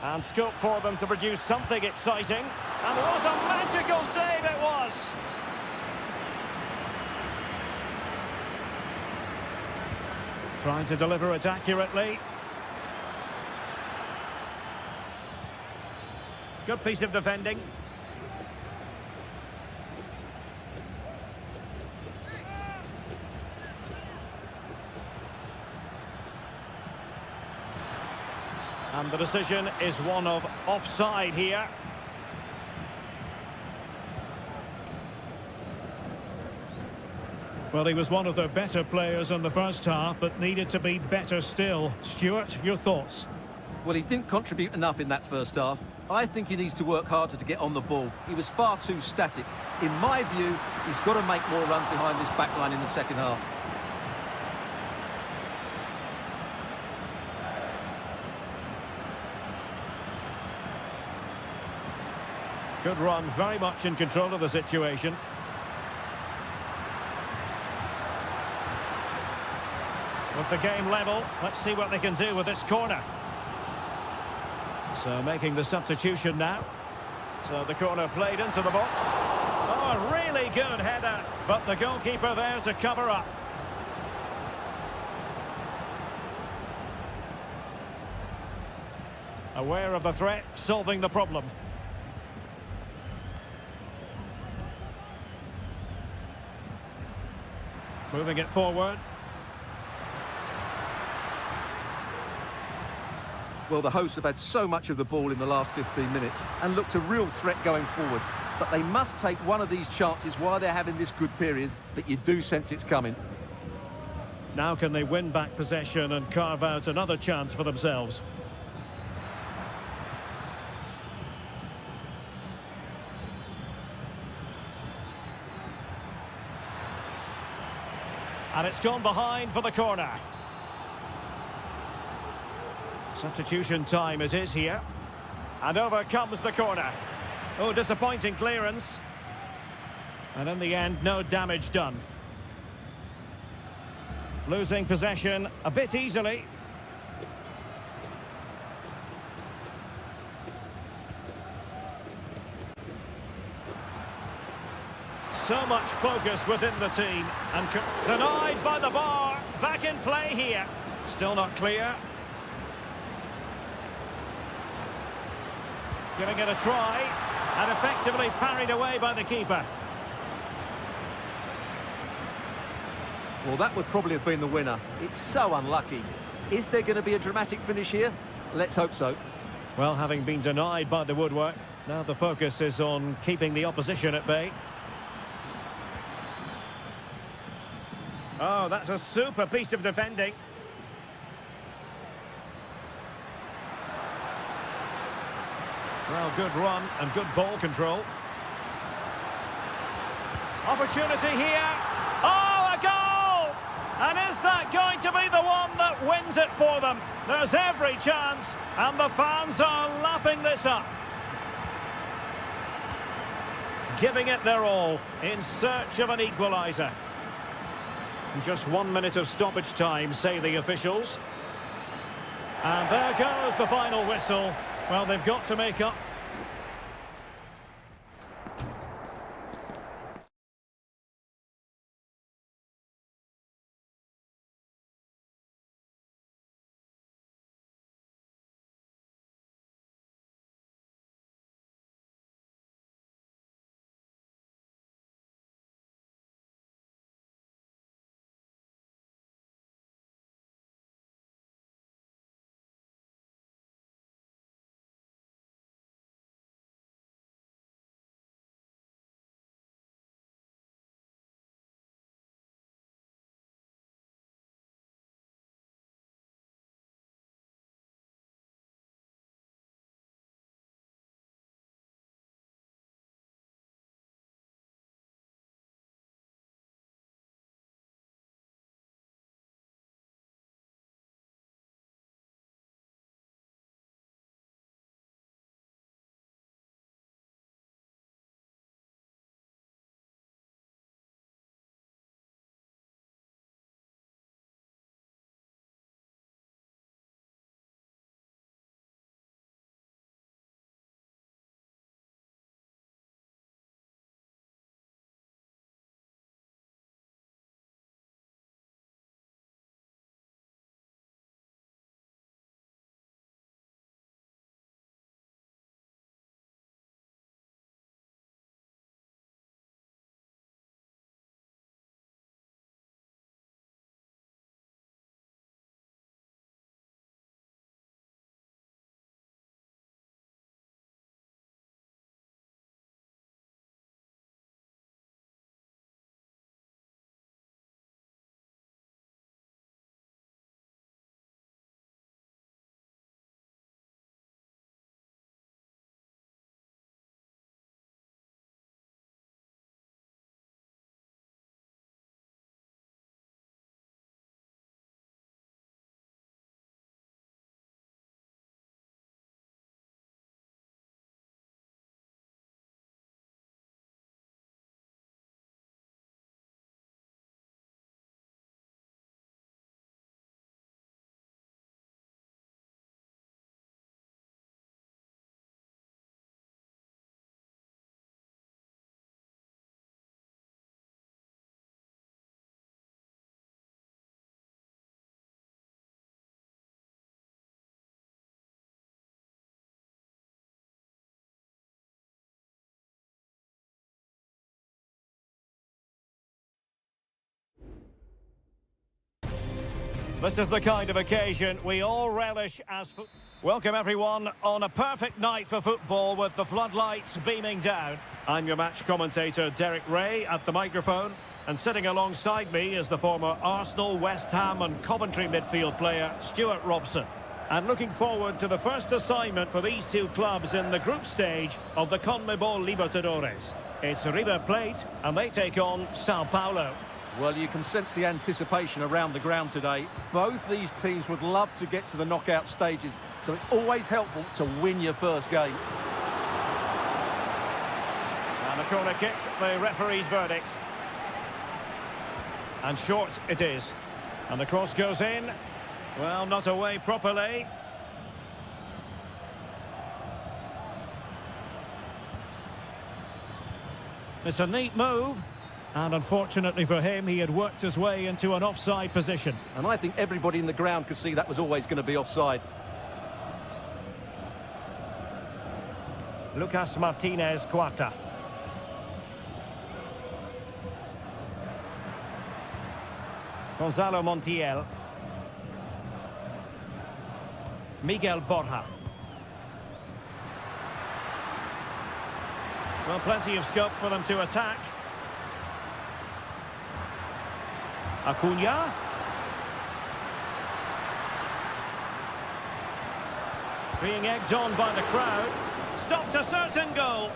Speaker 1: And scope for them to produce something exciting. And what a magical save it was! Trying to deliver it accurately. Good piece of defending. And the decision is one of offside here. Well, he was one of their better players in the first half, but needed to be better still. Stuart, your thoughts?
Speaker 2: Well, he didn't contribute enough in that first half. I think he needs to work harder to get on the ball. He was far too static. In my view, he's got to make more runs behind this back line in the second half.
Speaker 1: Good run, very much in control of the situation. With the game level, let's see what they can do with this corner. So making the substitution now. So the corner played into the box. Oh, a really good header, but the goalkeeper there to cover up. Aware of the threat, solving the problem. Moving it forward.
Speaker 2: Well, the hosts have had so much of the ball in the last 15 minutes and looked a real threat going forward. But they must take one of these chances while they're having this good period, but you do sense it's coming.
Speaker 1: Now can they win back possession and carve out another chance for themselves? And it's gone behind for the corner. Substitution time it is here. And over comes the corner. Oh, disappointing clearance. And in the end, no damage done. Losing possession a bit easily. So much focus within the team. And denied by the bar. Back in play here. Still not clear. Giving it a try, and effectively parried away by the keeper.
Speaker 2: Well, that would probably have been the winner. It's so unlucky. Is there going to be a dramatic finish here? Let's hope so.
Speaker 1: Well, having been denied by the woodwork, now the focus is on keeping the opposition at bay. Oh, that's a super piece of defending. Well, good run and good ball control. Opportunity here. Oh, a goal! And is that going to be the one that wins it for them? There's every chance, and the fans are lapping this up. Giving it their all in search of an equaliser. Just 1 minute of stoppage time, say the officials. And there goes the final whistle. Well, they've got to make up This is the kind of occasion we all relish as Welcome everyone on a perfect night for football with the floodlights beaming down. I'm your match commentator Derek Ray at the microphone, and sitting alongside me is the former Arsenal, West Ham and Coventry midfield player Stuart Robson. And looking forward to the first assignment for these two clubs in the group stage of the CONMEBOL Libertadores. It's River Plate and they take on Sao Paulo.
Speaker 2: Well, you can sense the anticipation around the ground today. Both these teams would love to get to the knockout stages, so it's always helpful to win your first game.
Speaker 1: And a corner kick, the referee's verdict. And short it is. And the cross goes in. Well, not away properly. It's a neat move. And unfortunately for him, he had worked his way into an offside position.
Speaker 2: And I think everybody in the ground could see that was always going to be offside.
Speaker 1: Lucas Martinez Cuarta. Gonzalo Montiel. Miguel Borja. Well, plenty of scope for them to attack. Acuna. Being egged on by the crowd. Stopped a certain goal.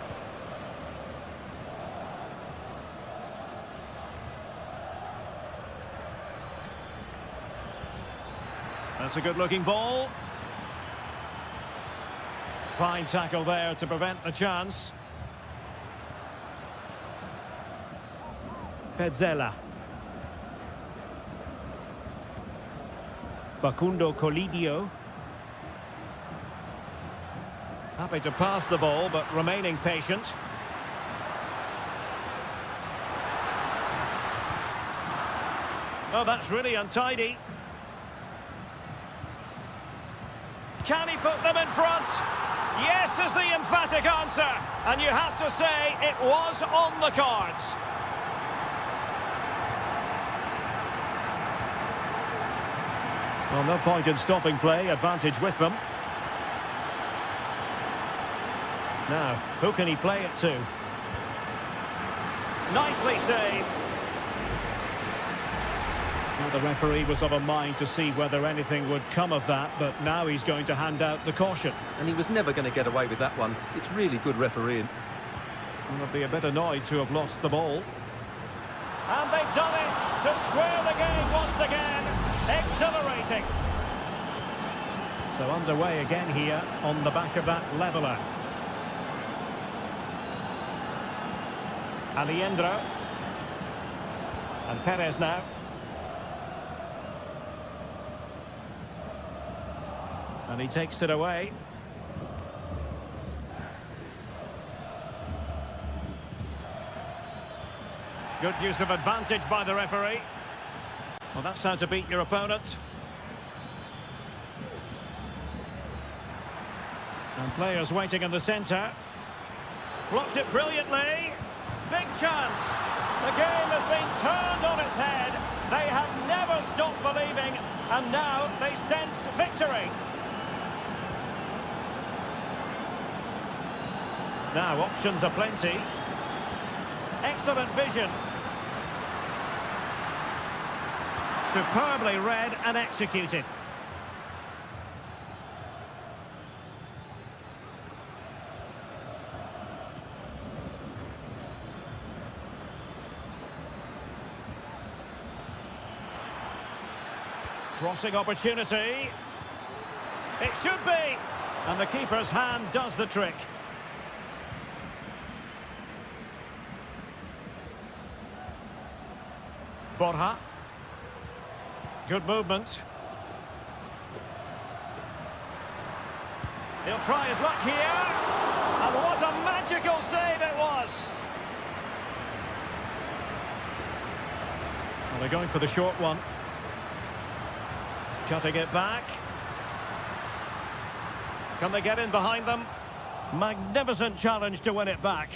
Speaker 1: That's a good-looking ball. Fine tackle there to prevent the chance. Pezzella. Facundo Colidio. Happy to pass the ball, but remaining patient. Oh, that's really untidy. Can he put them in front? Yes is the emphatic answer. And you have to say it was on the cards. Well, no point in stopping play, advantage with them. Now, who can he play it to? Nicely saved. Well, the referee was of a mind to see whether anything would come of that, but now he's going to hand out the caution.
Speaker 2: And he was never going to get away with that one. It's really good refereeing.
Speaker 1: He'll be a bit annoyed to have lost the ball. And they've done it to square the game once again. Exhilarating. So underway again here on the back of that leveller. Aliendro. And Perez now. And he takes it away. Good use of advantage by the referee. Well, that's how to beat your opponent. And players waiting in the centre. Blocked it brilliantly. Big chance. The game has been turned on its head. They have never stopped believing, and now they sense victory. Now, options are plenty. Excellent vision. Superbly read and executed. Crossing opportunity. It should be. And the keeper's hand does the trick. Borja. Good movement. He'll try his luck here. And what a magical save it was. Well, they're going for the short one. Cutting it back. Can they get in behind them? Magnificent challenge to win it back.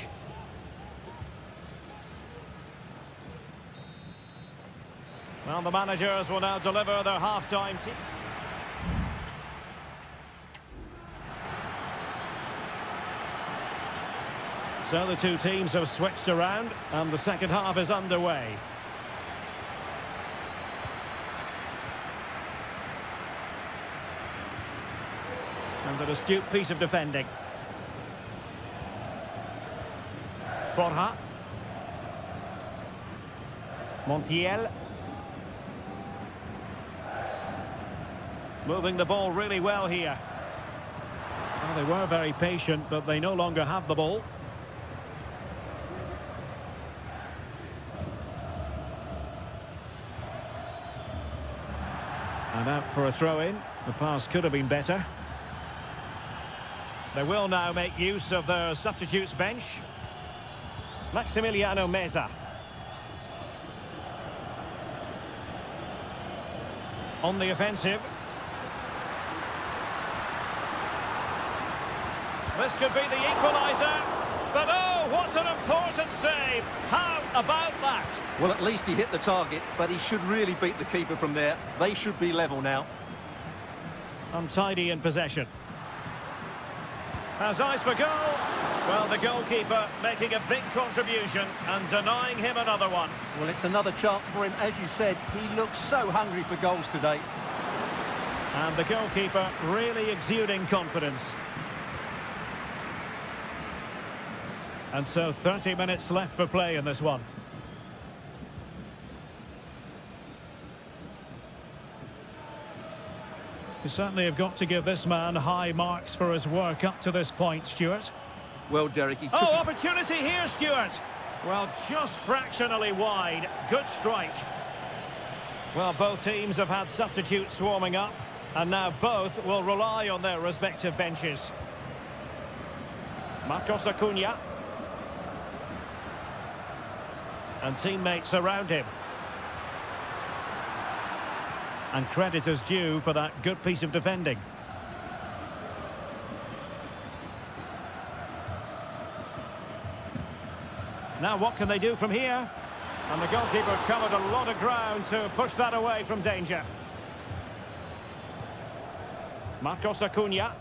Speaker 1: Well, the managers will now deliver their half-time team. So the two teams have switched around and the second half is underway. And an astute piece of defending. Borja. Montiel. Moving the ball really well here. Well, they were very patient, but they no longer have the ball. And out for a throw-in. The pass could have been better. They will now make use of their substitutes bench. Maximiliano Meza. On the offensive. This could be the equaliser. But oh, what an important save. How about that?
Speaker 2: Well, at least he hit the target, but he should really beat the keeper from there. They should be level now.
Speaker 1: Untidy in possession. Has eyes for goal. Well, the goalkeeper making a big contribution and denying him another one.
Speaker 2: Well, it's another chance for him. As you said, he looks so hungry for goals today.
Speaker 1: And the goalkeeper really exuding confidence. And so 30 minutes left for play in this one. You certainly have got to give this man high marks for his work up to this point, Stuart.
Speaker 2: Well, Derek, he took
Speaker 1: Oh,
Speaker 2: it.
Speaker 1: opportunity here, Stuart. Well, just fractionally wide. Good strike. Well, both teams have had substitutes swarming up, and now both will rely on their respective benches. Marcos Acuna. And teammates around him. And credit is due for that good piece of defending. Now what can they do from here? And the goalkeeper covered a lot of ground to push that away from danger. Marcos Acuna.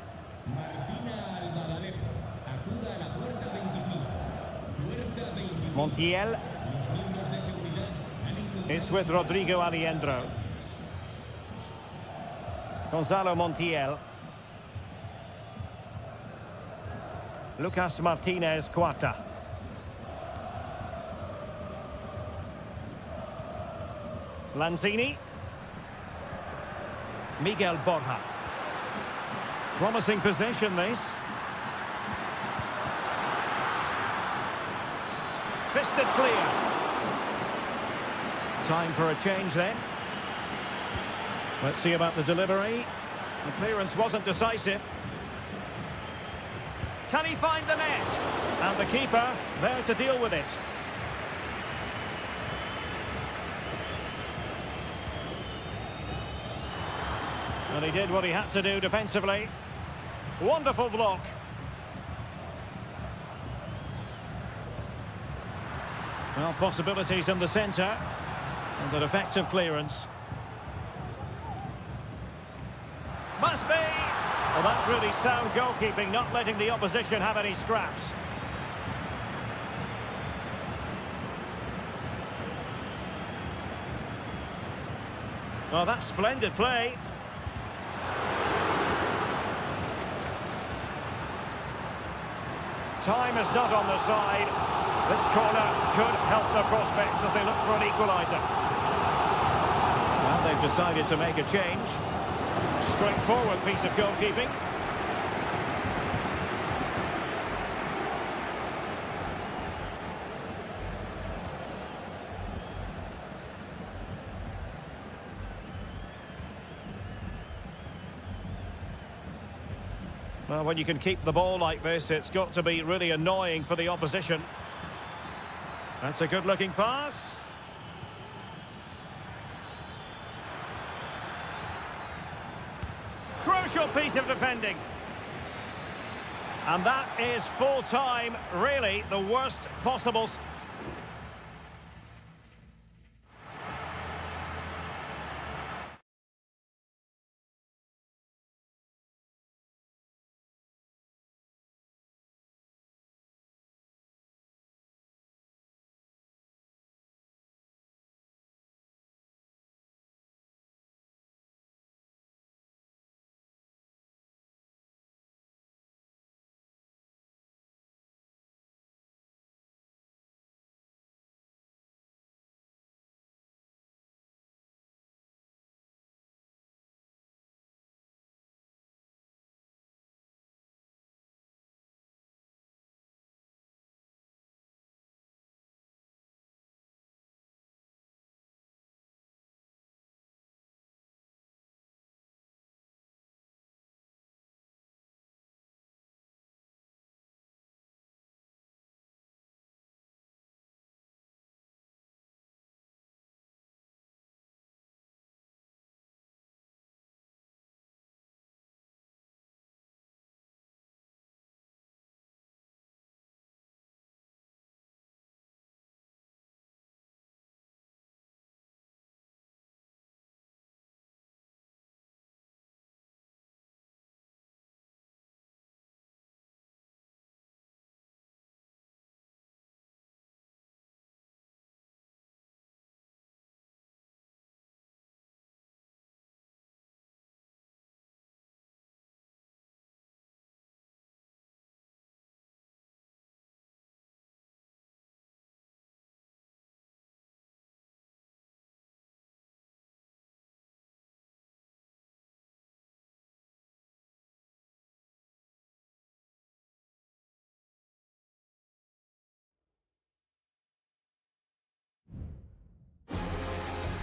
Speaker 1: Montiel. It's with Rodrigo Aliendro. Gonzalo Montiel. Lucas Martinez Cuarta. Lanzini. Miguel Borja. Promising possession, this. Fisted clear. Time for a change then. Let's see about the delivery. The clearance wasn't decisive. Can he find the net? And the keeper there to deal with it. And he did what he had to do defensively. Wonderful block. Well, possibilities in the centre. And an effective clearance. Must be! Well, that's really sound goalkeeping, not letting the opposition have any scraps. Well, that's splendid play. Time is not on the side. This corner could help their prospects as they look for an equaliser. Well, they've decided to make a change. Straightforward piece of goalkeeping. Well, when you can keep the ball like this, it's got to be really annoying for the opposition. That's a good-looking pass. Crucial piece of defending. And that is full time, really the worst possible.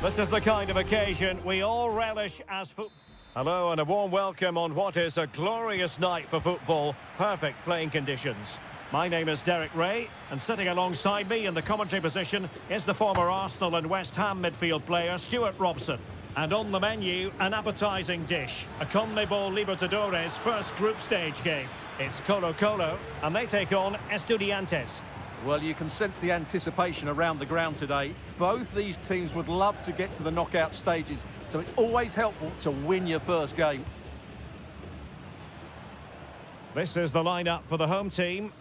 Speaker 1: This is the kind of occasion we all relish as football. Hello and a warm welcome on what is a glorious night for football. Perfect playing conditions. My name is Derek Ray, and sitting alongside me in the commentary position is the former Arsenal and West Ham midfield player Stuart Robson. And on the menu, an appetising dish, a CONMEBOL Libertadores first group stage game. It's Colo-Colo, and they take on Estudiantes.
Speaker 2: Well, you can sense the anticipation around the ground today. Both these teams would love to get to the knockout stages, so it's always helpful to win your first game.
Speaker 1: This is the lineup for the home team.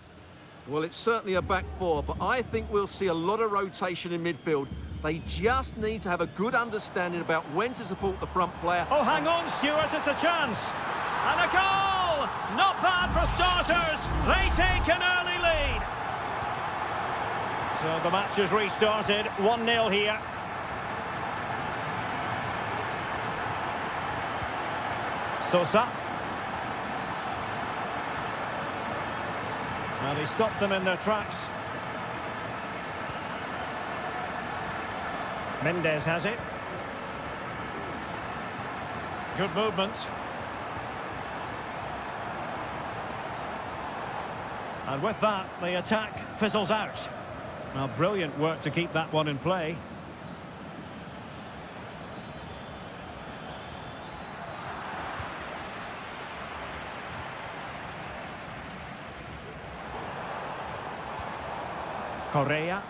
Speaker 2: Well, it's certainly a back four, but I think we'll see a lot of rotation in midfield. They just need to have a good understanding about when to support the front player.
Speaker 1: Oh, hang on, Stuart, it's a chance. And a goal! Not bad for starters. They take an early lead. So the match has restarted. 1-0 here. Sosa. And he stopped them in their tracks. Mendes has it. Good movement. And with that, the attack fizzles out. Now, brilliant work to keep that one in play. Correa.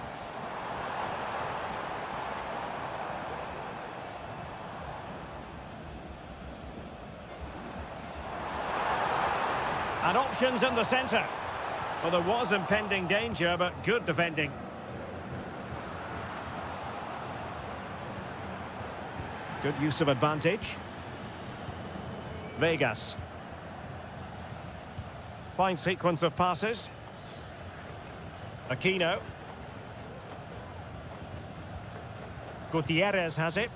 Speaker 1: And options in the centre. Well, there was impending danger, but good defending. Good use of advantage. Vegas. Fine sequence of passes. Aquino. Gutierrez has it.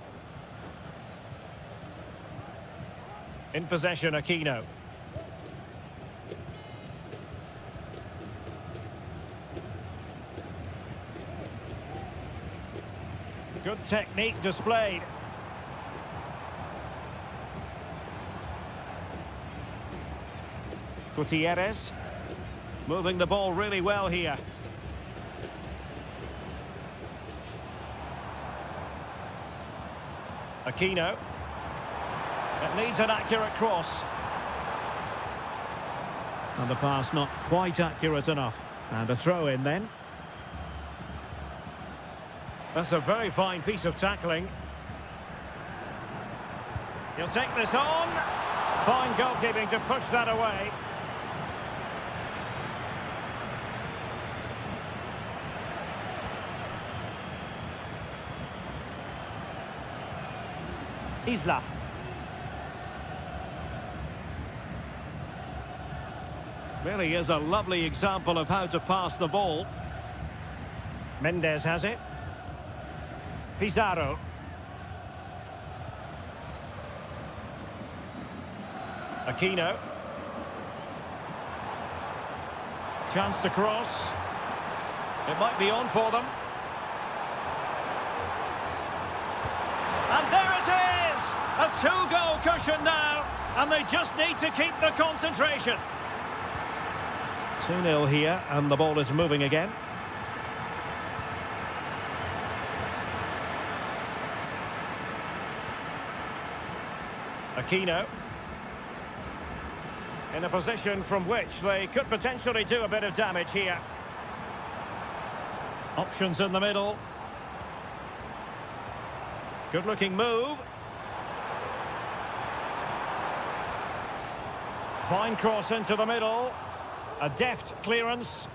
Speaker 1: In possession, Aquino. Good technique displayed. Gutierrez. Moving the ball really well here. Aquino. It needs an accurate cross. And the pass not quite accurate enough. And a throw in then. That's a very fine piece of tackling. He'll take this on. Fine goalkeeping to push that away. Isla. Really is a lovely example of how to pass the ball. Mendes has it. Pizarro. Aquino. Chance to cross. It might be on for them. And there it is! A two-goal cushion now, and they just need to keep the concentration. 2-0 here, and the ball is moving again. Aquino. In a position from which they could potentially do a bit of damage here. Options in the middle. Good-looking move. Fine cross into the middle. A deft clearance.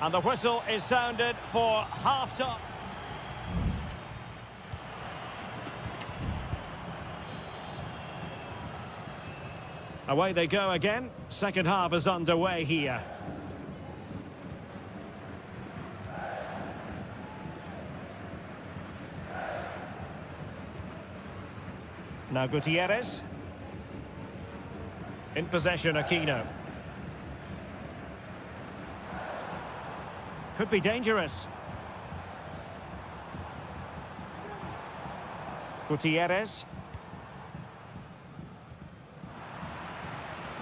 Speaker 1: And the whistle is sounded for half-time. Away they go again. Second half is underway here. Now Gutierrez. In possession, Aquino. Could be dangerous. Gutierrez.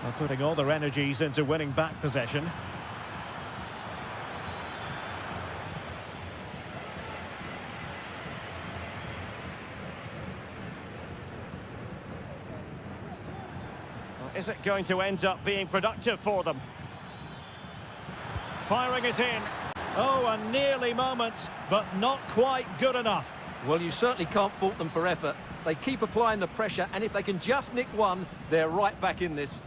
Speaker 1: They're putting all their energies into winning back possession. Well, is it going to end up being productive for them? Firing it in. Oh, a nearly moment, but not quite good enough.
Speaker 2: Well, you certainly can't fault them for effort. They keep applying the pressure, and if they can just nick one, they're right back in this.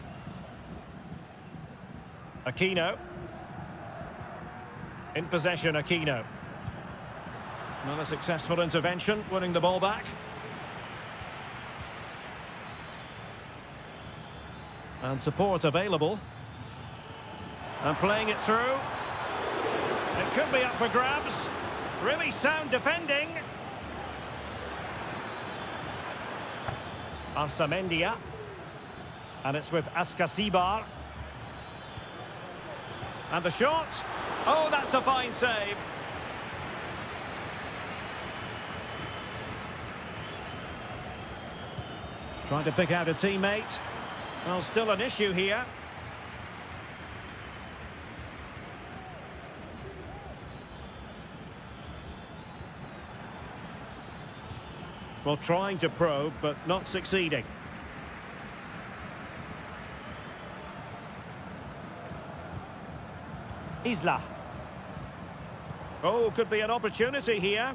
Speaker 1: Aquino. In possession, Aquino. Another successful intervention, winning the ball back. And support available. And playing it through. It could be up for grabs. Really sound defending. Arsamendia. And it's with Askasibar. And the shot. Oh, that's a fine save. Trying to pick out a teammate. Well, still an issue here. Well, trying to probe, but not succeeding. Isla. Oh, could be an opportunity here.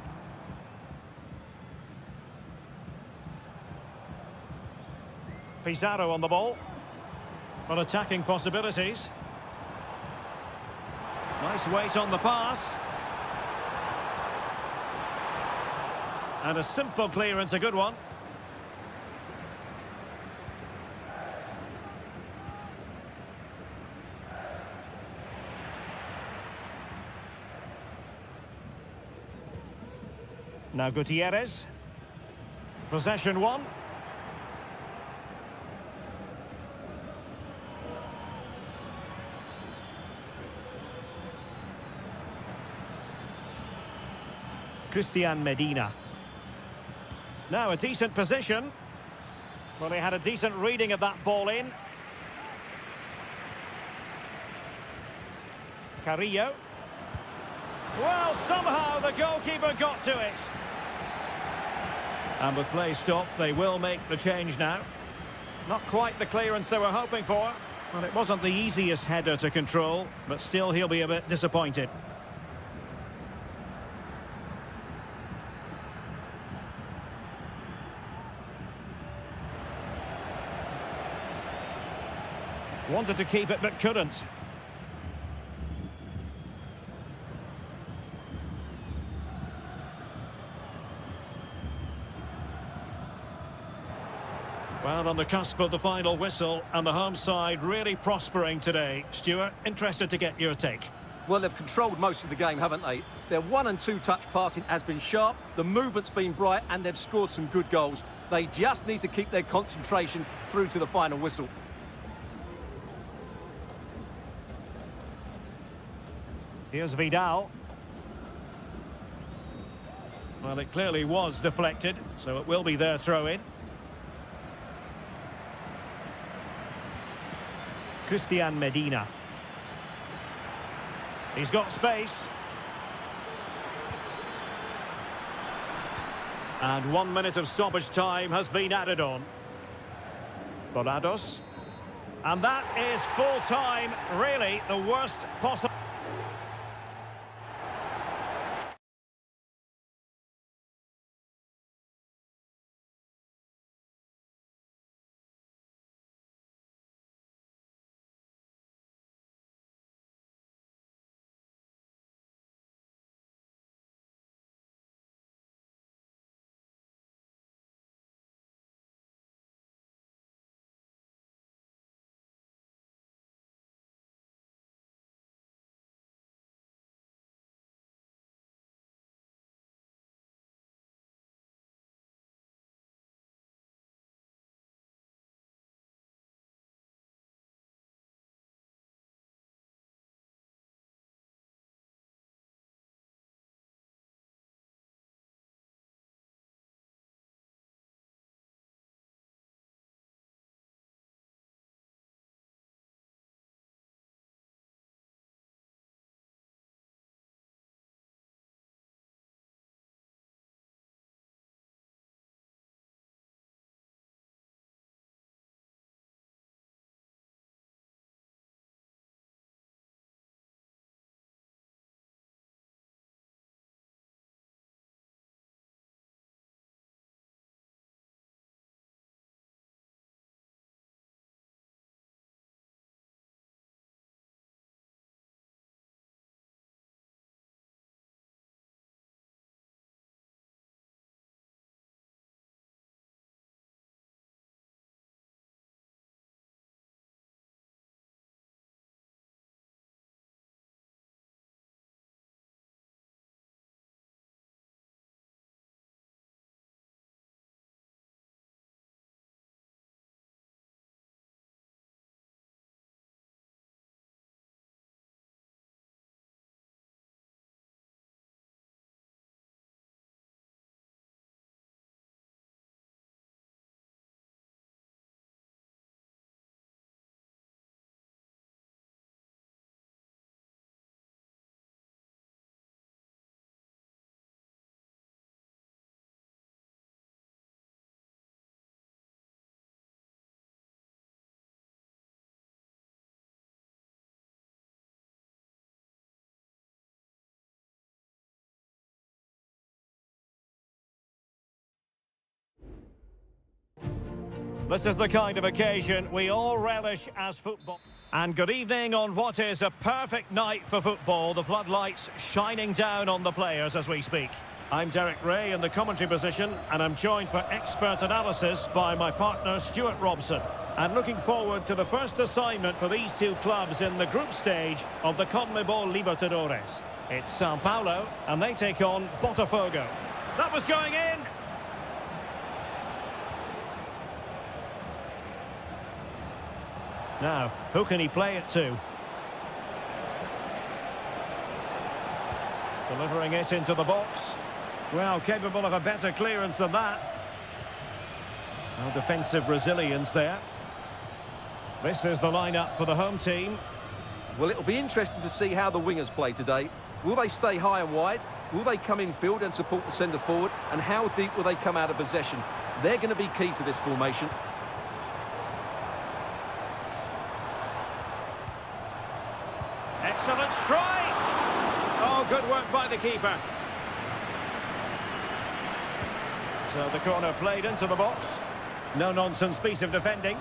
Speaker 1: Pizarro on the ball. Well, attacking possibilities. Nice weight on the pass. And a simple clearance, a good one. Now Gutierrez. Possession one. Christian Medina. Now a decent position. Well, he had a decent reading of that ball in. Carrillo. Well, somehow the goalkeeper got to it. And with play stopped, they will make the change now. Not quite the clearance they were hoping for. Well, it wasn't the easiest header to control, but still he'll be a bit disappointed. Wanted to keep it, but couldn't. Well, on the cusp of the final whistle, and the home side really prospering today. Stuart, interested to get your take.
Speaker 2: Well, they've controlled most of the game, haven't they? Their 1- and 2-touch passing has been sharp, the movement's been bright, and they've scored some good goals. They just need to keep their concentration through to the final whistle.
Speaker 1: Here's Vidal. Well, it clearly was deflected, so it will be their throw-in. Christian Medina. He's got space. And 1 minute of stoppage time has been added on. Borados. And that is full time, really the worst possible. This is the kind of occasion we all relish as football. And good evening on what is a perfect night for football. The floodlights shining down on the players as we speak. I'm Derek Ray in the commentary position, and I'm joined for expert analysis by my partner Stuart Robson. And looking forward to the first assignment for these two clubs in the group stage of the CONMEBOL Libertadores. It's Sao Paulo, and they take on Botafogo. That was going in! Now, who can he play it to? Delivering it into the box. Well, capable of a better clearance than that. No defensive resilience there. This is the lineup for the home team.
Speaker 2: Well, it'll be interesting to see how the wingers play today. Will they stay high and wide? Will they come in field and support the centre forward? And how deep will they come out of possession? They're going to be key to this formation.
Speaker 1: Excellent strike! Oh, good work by the keeper. So the corner played into the box. No-nonsense piece of defending.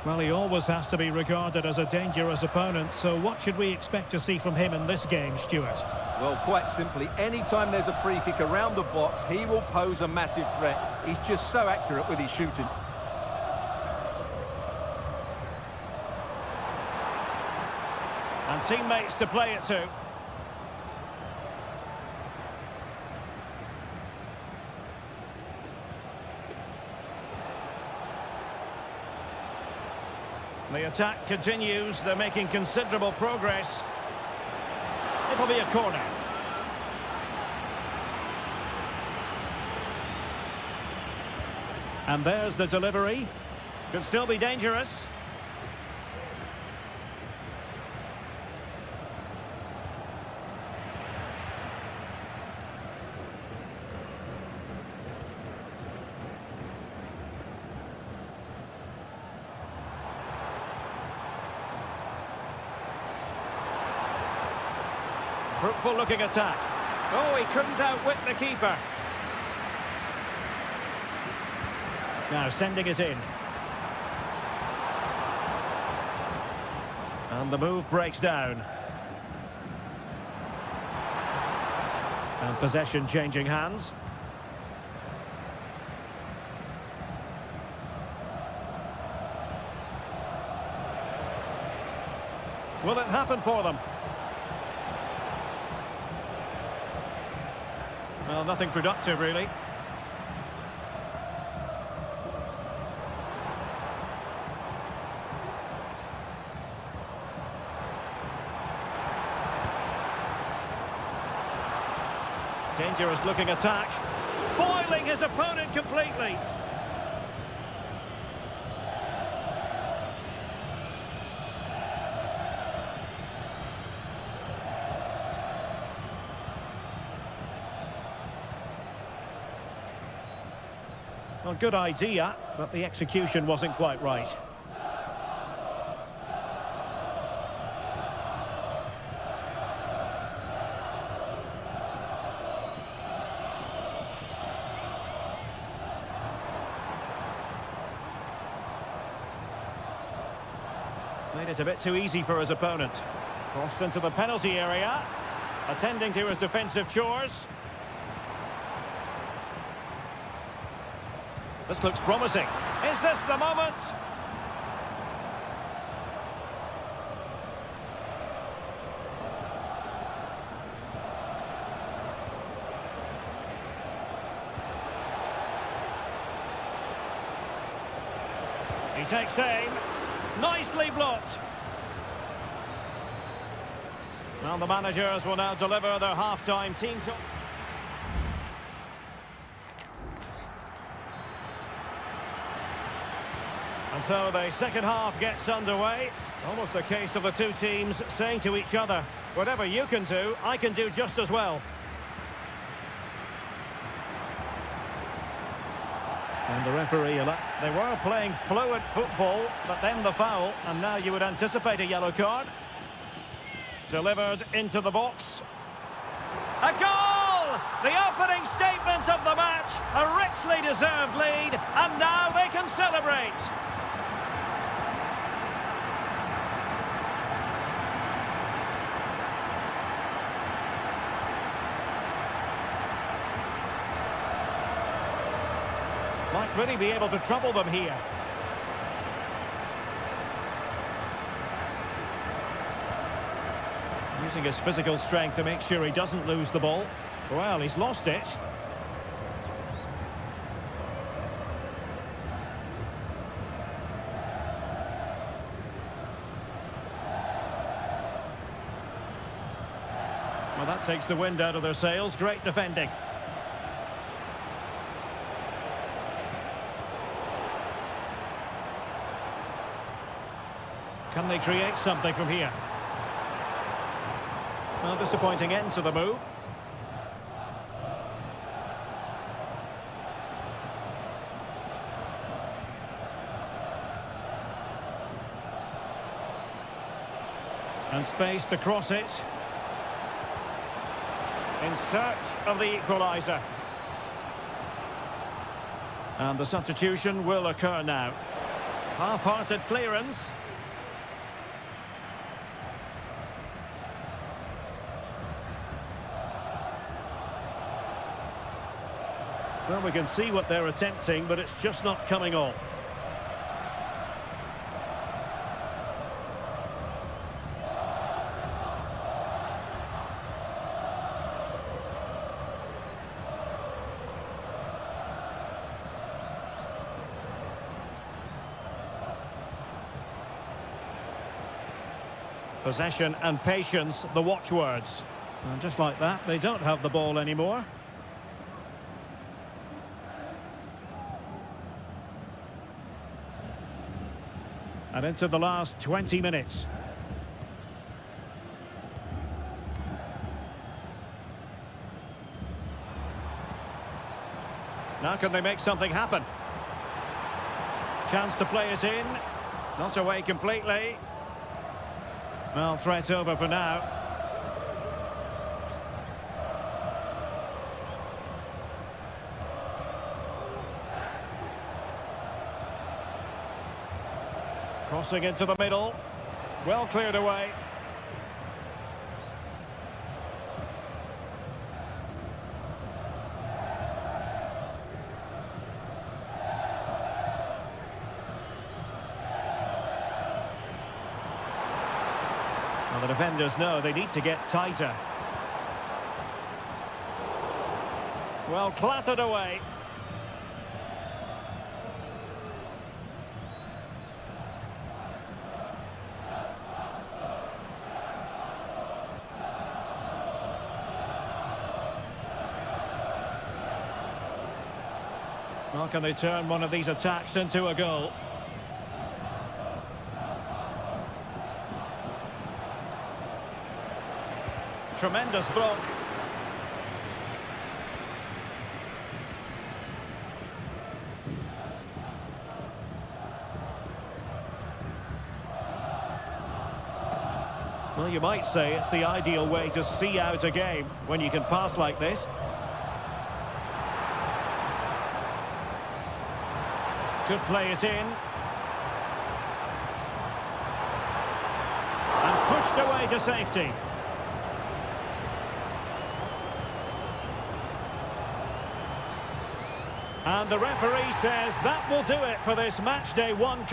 Speaker 1: Well, he always has to be regarded as a dangerous opponent, so what should we expect to see from him in this game, Stuart?
Speaker 2: Well, quite simply, anytime there's a free kick around the box, he will pose a massive threat. He's just so accurate with his shooting.
Speaker 1: And teammates to play it to. The attack continues. They're making considerable progress. It'll be a corner. And there's the delivery. Could still be dangerous. Fruitful looking attack. Oh, he couldn't outwit the keeper. Now sending it in. And the move breaks down. And possession changing hands. Will it happen for them? Well, nothing productive, really. Dangerous looking attack. Foiling his opponent completely. Well, good idea, but the execution wasn't quite right. Made it a bit too easy for his opponent. Crossed into the penalty area, attending to his defensive chores. This looks promising. Is this the moment? He takes aim. Nicely blocked. Well, the managers will now deliver their half-time team talk. And so the second half gets underway. Almost a case of the two teams saying to each other, whatever you can do, I can do just as well. And the referee, they were playing fluent football, but then the foul, and now you would anticipate a yellow card. Delivered into the box. A goal! The opening statement of the match. A richly deserved lead, and now they can celebrate. Might really be able to trouble them here. Using his physical strength to make sure he doesn't lose the ball. Well, he's lost it. Well, that takes the wind out of their sails. Great defending. Can they create something from here? Well, disappointing end to the move. And space to cross it. In search of the equaliser. And the substitution will occur now. Half-hearted clearance. Well, we can see what they're attempting, but it's just not coming off. Possession and patience, the watchwords. And just like that, they don't have the ball anymore. And into the last 20 minutes. Now can they make something happen? Chance to play it in. Not away completely. Well, threat over for now. Crossing into the middle. Well cleared away. Well, the defenders know they need to get tighter. Well, clattered away. How can they turn one of these attacks into a goal? Tremendous block. Well, you might say it's the ideal way to see out a game when you can pass like this. Could play it in. And pushed away to safety. And the referee says that will do it for this match day one.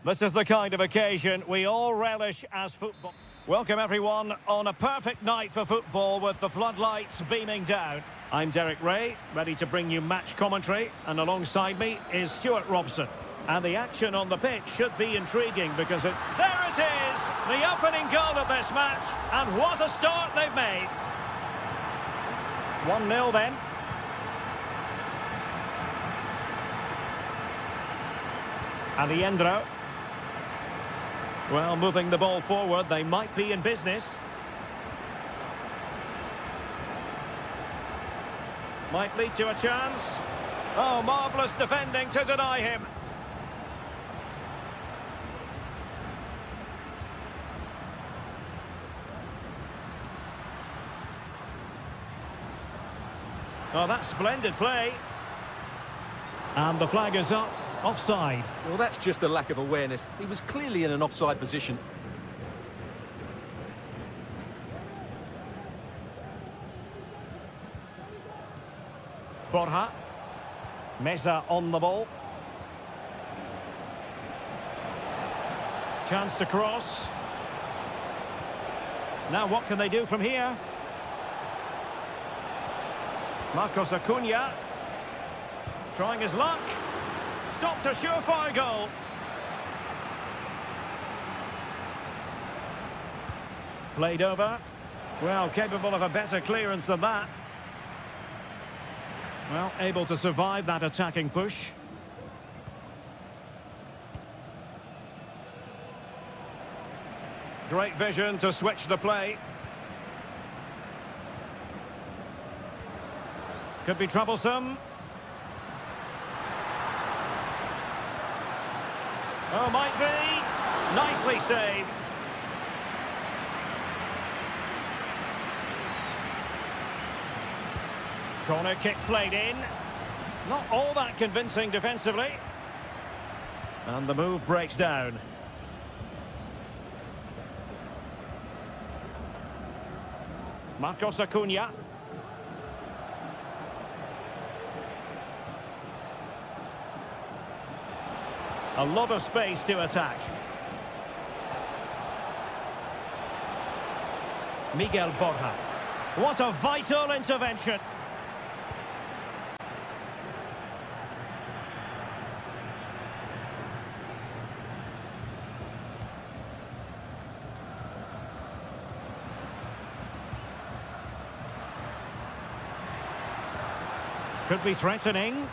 Speaker 1: This is the kind of occasion we all relish as football. Welcome everyone on a perfect night for football with the floodlights beaming down. I'm Derek Ray, ready to bring you match commentary, and alongside me is Stuart Robson. And the action on the pitch should be intriguing because there it is, the opening goal of this match, and what a start they've made. 1-0 then. Aliendro. Well, moving the ball forward, they might be in business. Might lead to a chance. Oh, marvellous defending to deny him. Oh, that's splendid play. And the flag is up. Offside.
Speaker 2: Well, that's just a lack of awareness. He was clearly in an offside position.
Speaker 1: Borja. Meza on the ball. Chance to cross. Now what can they do from here? Marcos Acuna. Trying his luck. Stopped a surefire goal. Played over. Well, capable of a better clearance than that. Well, able to survive that attacking push. Great vision to switch the play. Could be troublesome. Oh, might be. Nicely saved. Corner kick played in. Not all that convincing defensively. And the move breaks down. Marcos Acuna. A lot of space to attack. Miguel Borja. What a vital intervention. Could be threatening.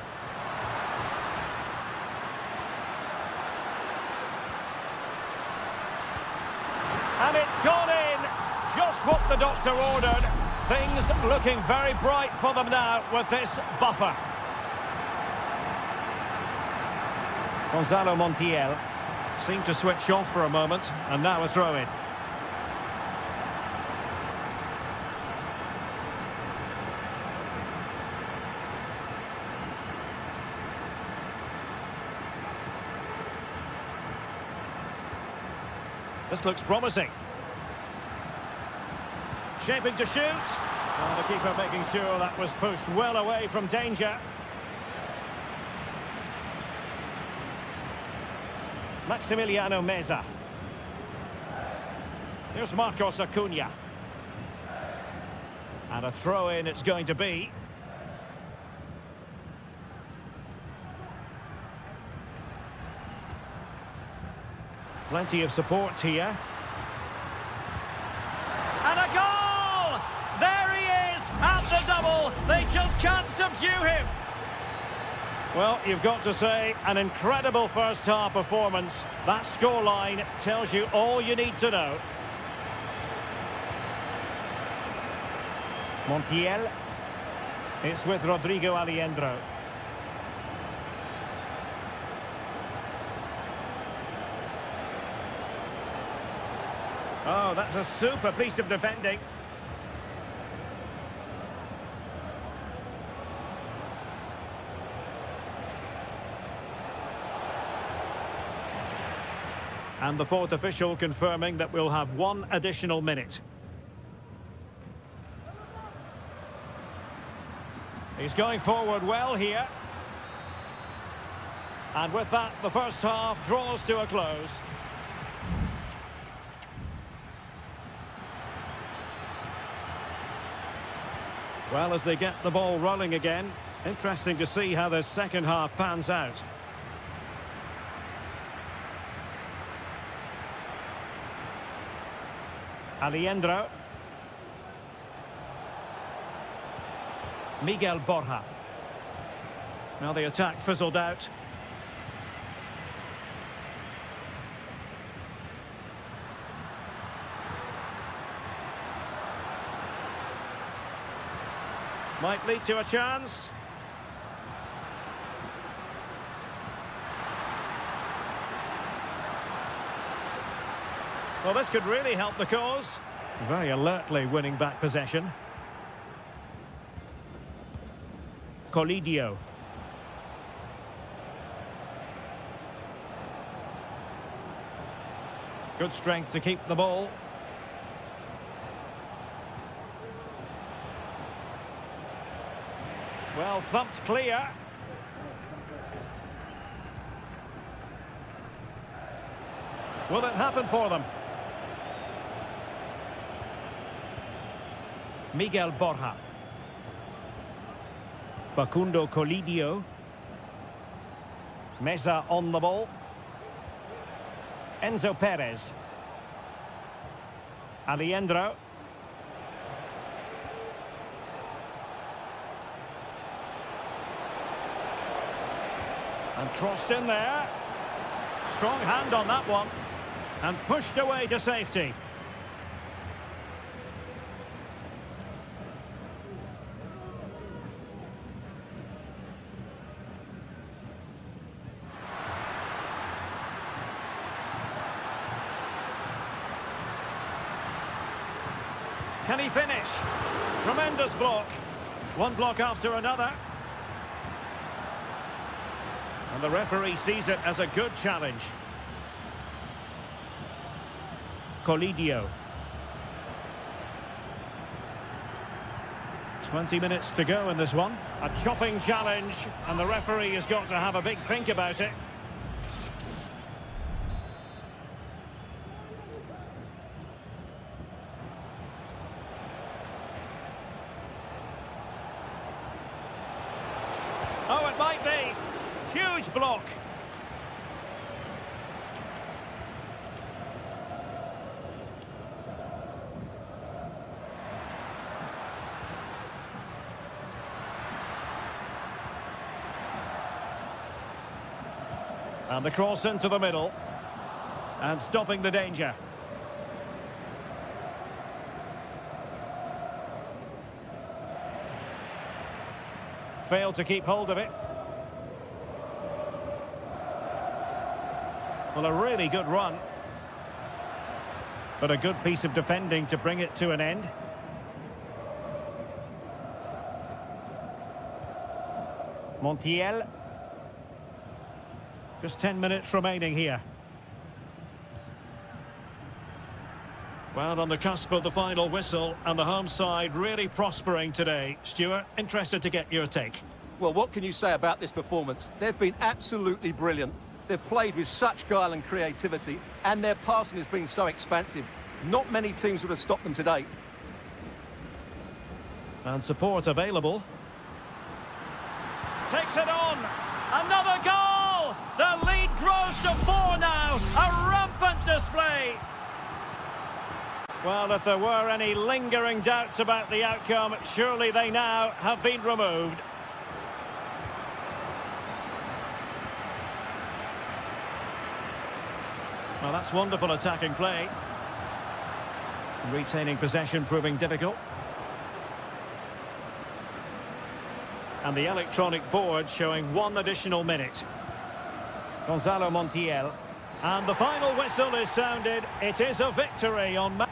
Speaker 1: And it's gone in. Just what the doctor ordered. Things looking very bright for them now with this buffer. Gonzalo Montiel seemed to switch off for a moment, and now a throw-in. This looks promising. Shaping to shoot. And the keeper making sure that was pushed well away from danger. Maximiliano Meza. Here's Marcos Acuna. And a throw-in it's going to be. Plenty of support here. And a goal! There he is at the double. They just can't subdue him. Well, you've got to say, an incredible first-half performance. That scoreline tells you all you need to know. Montiel. It's with Rodrigo Aliendro. Oh, that's a super piece of defending. And the fourth official confirming that we'll have one additional minute. He's going forward well here. And with that, the first half draws to a close. Well, as they get the ball rolling again, interesting to see how this second half pans out. Aliendro. Miguel Borja. Now the attack fizzled out. Might lead to a chance. Well, this could really help the cause. Very alertly winning back possession. Colidio. Good strength to keep the ball. Well, thumped clear. Will it happen for them? Miguel Borja. Facundo Colidio. Meza on the ball. Enzo Perez. Aliendro. And crossed in there. Strong hand on that one. And pushed away to safety. Can he finish? Tremendous block. One block after another. And the referee sees it as a good challenge. Colidio. 20 minutes to go in this one. A chopping challenge, and the referee has got to have a big think about it. Oh, it might be. Huge block. And the cross into the middle. And stopping the danger. Failed to keep hold of it. Well, a really good run. But a good piece of defending to bring it to an end. Montiel. Just 10 minutes remaining here. Well, on the cusp of the final whistle, and the home side really prospering today. Stuart, interested to get your take.
Speaker 2: Well, what can you say about this performance? They've been absolutely brilliant. They've played with such guile and creativity, and their passing has been so expansive. Not many teams would have stopped them today.
Speaker 1: And support available. Takes it on. Another goal! The lead grows to 4 now. A rampant display. Well, if there were any lingering doubts about the outcome, surely they now have been removed. Well, that's wonderful attacking play. Retaining possession proving difficult. And the electronic board showing 1 additional minute. Gonzalo Montiel. And the final whistle is sounded. It is a victory on...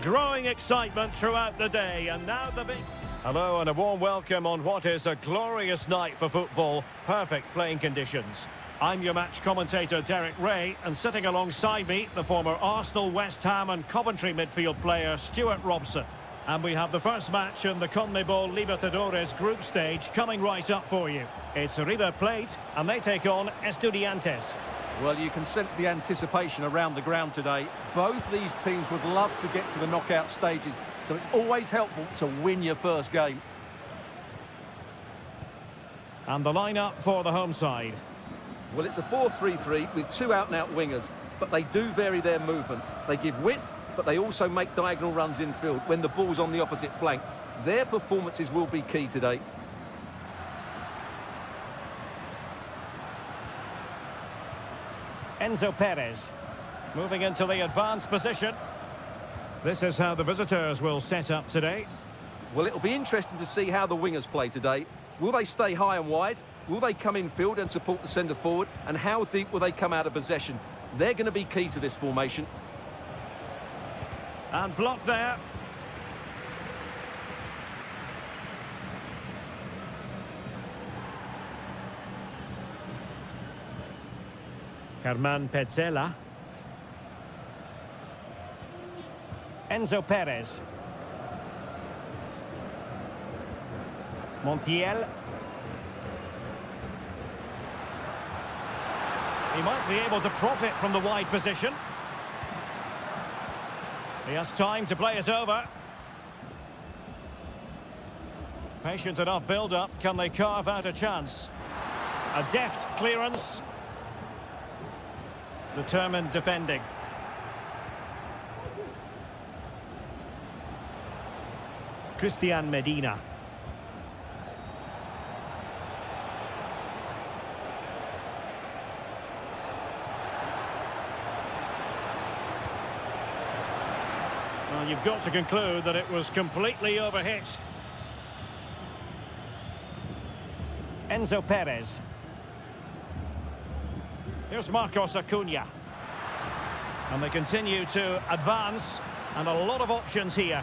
Speaker 1: growing excitement throughout the day, and now the big... Hello and a warm welcome on what is a glorious night for football. Perfect playing conditions. I'm your match commentator Derek Ray, and sitting alongside me, the former Arsenal, West Ham and Coventry midfield player Stuart Robson. And we have the first match in the CONMEBOL Libertadores group stage coming right up for you. It's River Plate, and they take on Estudiantes.
Speaker 2: Well, you can sense the anticipation around the ground today. Both these teams would love to get to the knockout stages, so it's always helpful to win your first game.
Speaker 1: And the lineup for the home side.
Speaker 2: Well, it's a 4-3-3 with two out-and-out wingers, but they do vary their movement. They give width, but they also make diagonal runs infield when the ball's on the opposite flank. Their performances will be key today.
Speaker 1: Enzo Perez, moving into the advanced position. This is how the visitors will set up today.
Speaker 2: Well, it'll be interesting to see how the wingers play today. Will they stay high and wide? Will they come in field and support the centre forward? And how deep will they come out of possession? They're going to be key to this formation.
Speaker 1: And blocked there. Germán Petzela. Enzo Perez. Montiel. He might be able to profit from the wide position. He has time to play it over. Patient enough build-up. Can they carve out a chance? A deft clearance. Determined defending. Christian Medina. Well, you've got to conclude that it was completely overhit. Enzo Perez. Here's Marcos Acuna. And they continue to advance, and a lot of options here.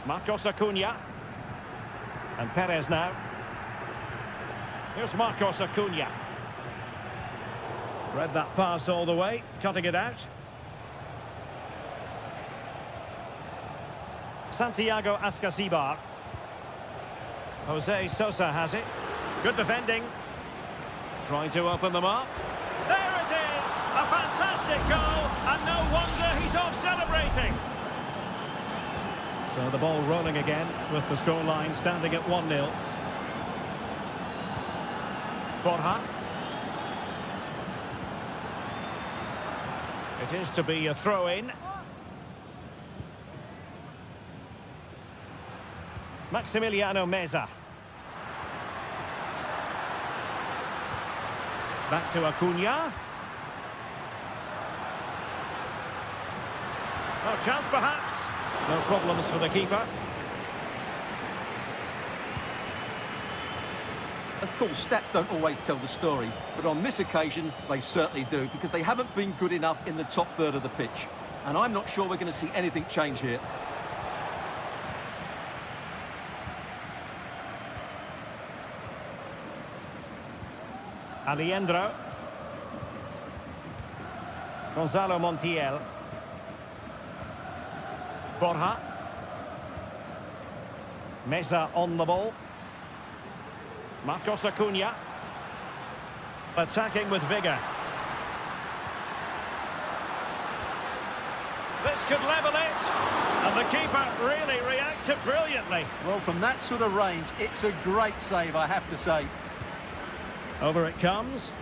Speaker 1: Marcos Acuna. And Perez now. Here's Marcos Acuna. Read that pass all the way, cutting it out. Santiago Ascasibar. Jose Sosa has it. Good defending. Trying to open them up. There it is! A fantastic goal, and no wonder he's off celebrating. So the ball rolling again, with the scoreline standing at 1-0. Borja. It is to be a throw-in. Maximiliano Meza. Back to Acuna. No chance perhaps. No problems for the keeper.
Speaker 2: Of course, stats don't always tell the story, but on this occasion, they certainly do, because they haven't been good enough in the top third of the pitch. And I'm not sure we're going to see anything change here.
Speaker 1: Aliendro. Gonzalo Montiel. Borja. Meza on the ball. Marcos Acuna. Attacking with vigour. This could level it. And the keeper really reacted brilliantly.
Speaker 2: Well, from that sort of range, it's a great save, I have to say.
Speaker 1: Over it comes.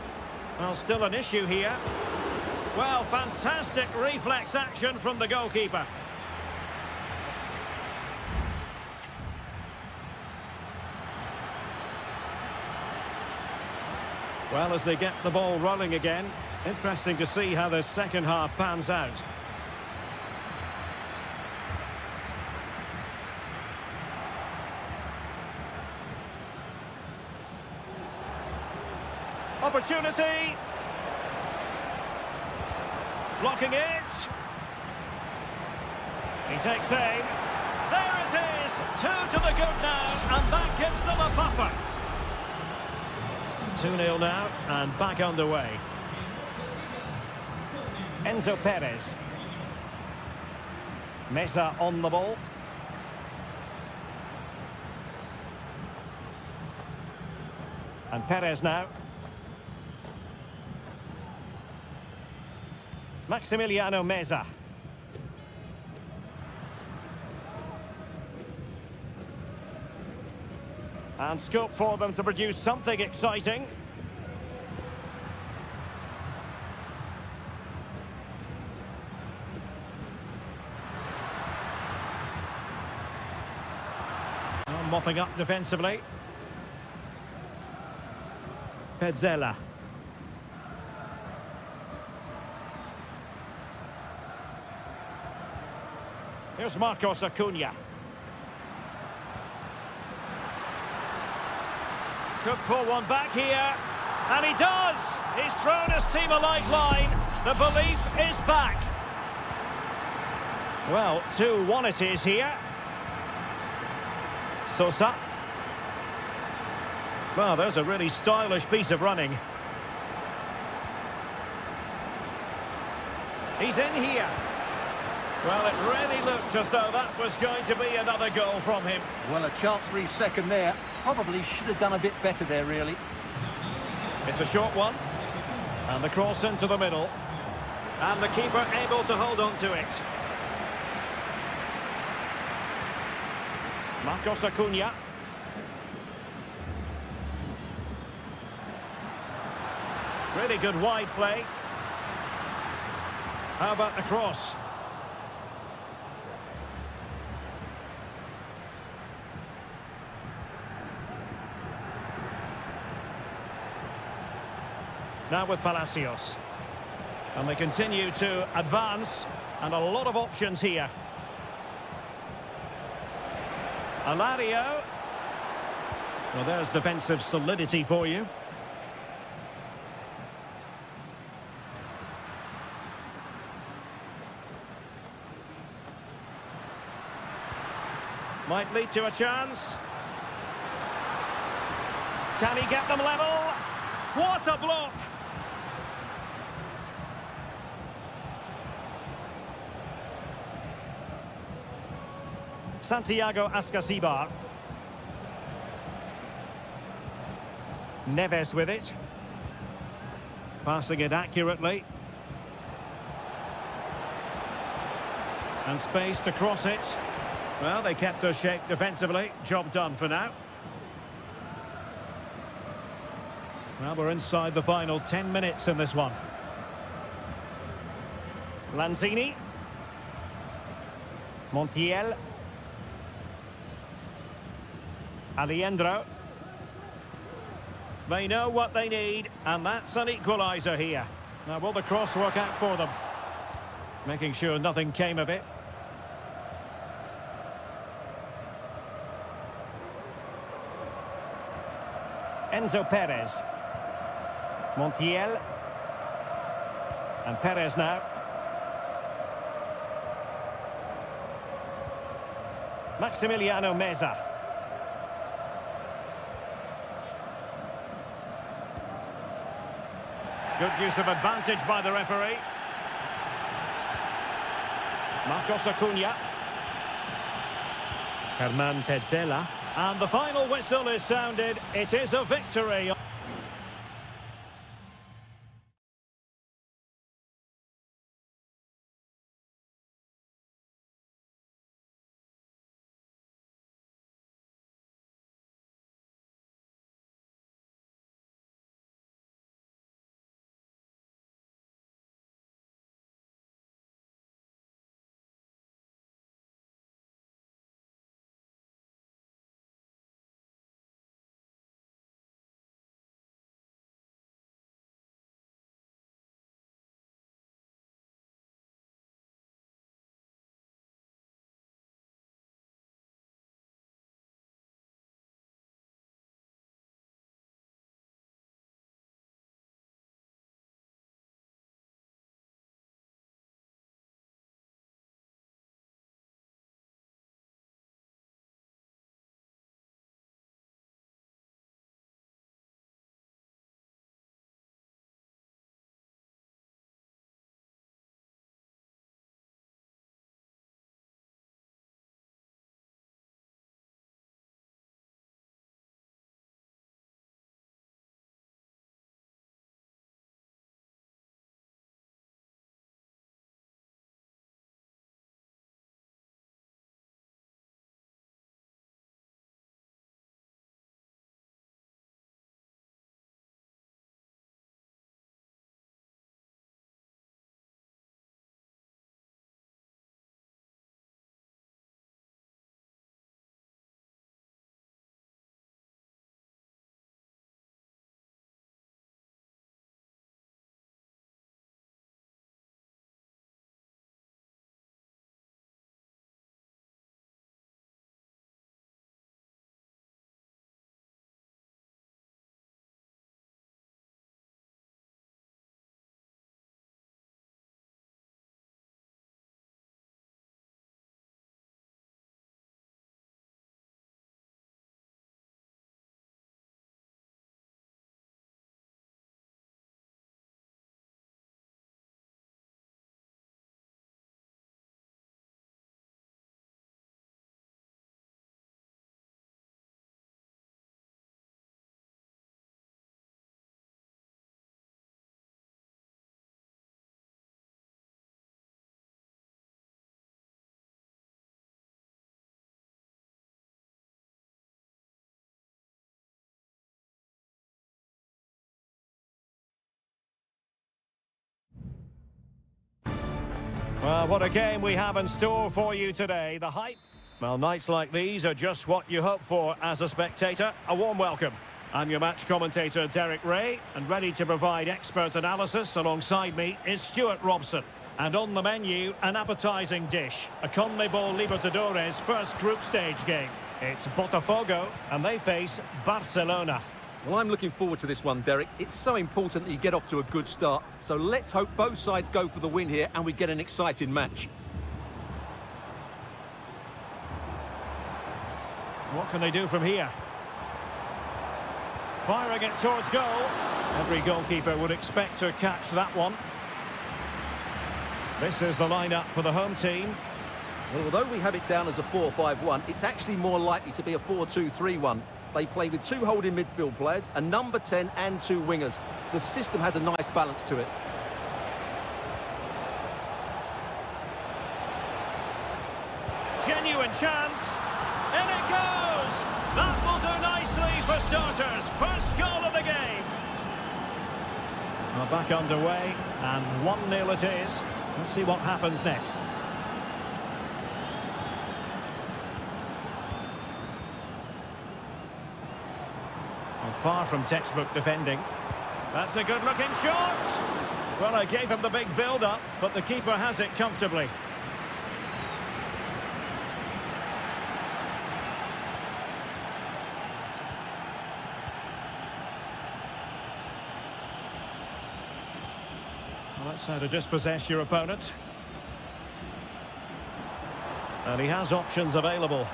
Speaker 1: Well, still an issue here. Well, fantastic reflex action from the goalkeeper. Well, as they get the ball rolling again, interesting to see how the second half pans out. Opportunity. blocking it. He takes aim. There it is, 2 to the good now, and that gives them a buffer. 2-0 now, and back underway. Enzo Perez. Mesa on the ball. And Perez now. Maximiliano Meza. And scope for them to produce something exciting. Mopping up defensively. Petzela. Here's Marcos Acuna. Could pull one back here. And he does! He's thrown his team a lifeline. The belief is back. Well, 2-1 it is here. Sosa. Well, there's a really stylish piece of running. He's in here. Well, it really looked as though that was going to be another goal from him.
Speaker 2: Well, a chance for his second there. Probably should have done a bit better there, really.
Speaker 1: It's a short one. And the cross into the middle. And the keeper able to hold on to it. Marcos Acuna. Really good wide play. How about the cross? Now with Palacios. And they continue to advance. And a lot of options here. Alario. Well, there's defensive solidity for you. Might lead to a chance. Can he get them level? What a block! Santiago Ascasibar. Neves with it. Passing it accurately. And space to cross it. Well, they kept their shape defensively. Job done for now. Well, we're inside the final 10 minutes in this one. Lanzini. Montiel. Aliendro. They know what they need, and that's an equaliser here. Now, will the cross work out for them? Making sure nothing came of it. Enzo Perez. Montiel. And Perez now. Maximiliano Meza. Good use of advantage by the referee. Marcos Acuna. Herman Petzela. And the final whistle is sounded. It is a victory. Well, what a game we have in store for you today. The hype. Well, nights like these are just what you hope for as a spectator. A warm welcome. I'm your match commentator, Derek Ray, and ready to provide expert analysis alongside me is Stuart Robson. And on the menu, an appetising dish, a CONMEBOL Libertadores first group stage game. It's Botafogo, and they face Barcelona.
Speaker 2: Well, I'm looking forward to this one, Derek. It's so important that you get off to a good start. So let's hope both sides go for the win here and we get an exciting match.
Speaker 1: What can they do from here? Firing it towards goal. Every goalkeeper would expect to catch that one. This is the lineup for the home team.
Speaker 2: Well, although we have it down as a 4-5-1, it's actually more likely to be a 4-2-3-1. They play with two holding midfield players, a number 10 and two wingers. The system has a nice balance to it.
Speaker 1: Genuine chance. In it goes! That will do nicely for starters. First goal of the game. Well, back underway, and 1-0 it is. Let's see what happens next. Far from textbook defending. That's a good-looking shot. Well, I gave him the big build-up, but the keeper has it comfortably. Well, that's how to dispossess your opponent. And he has options available.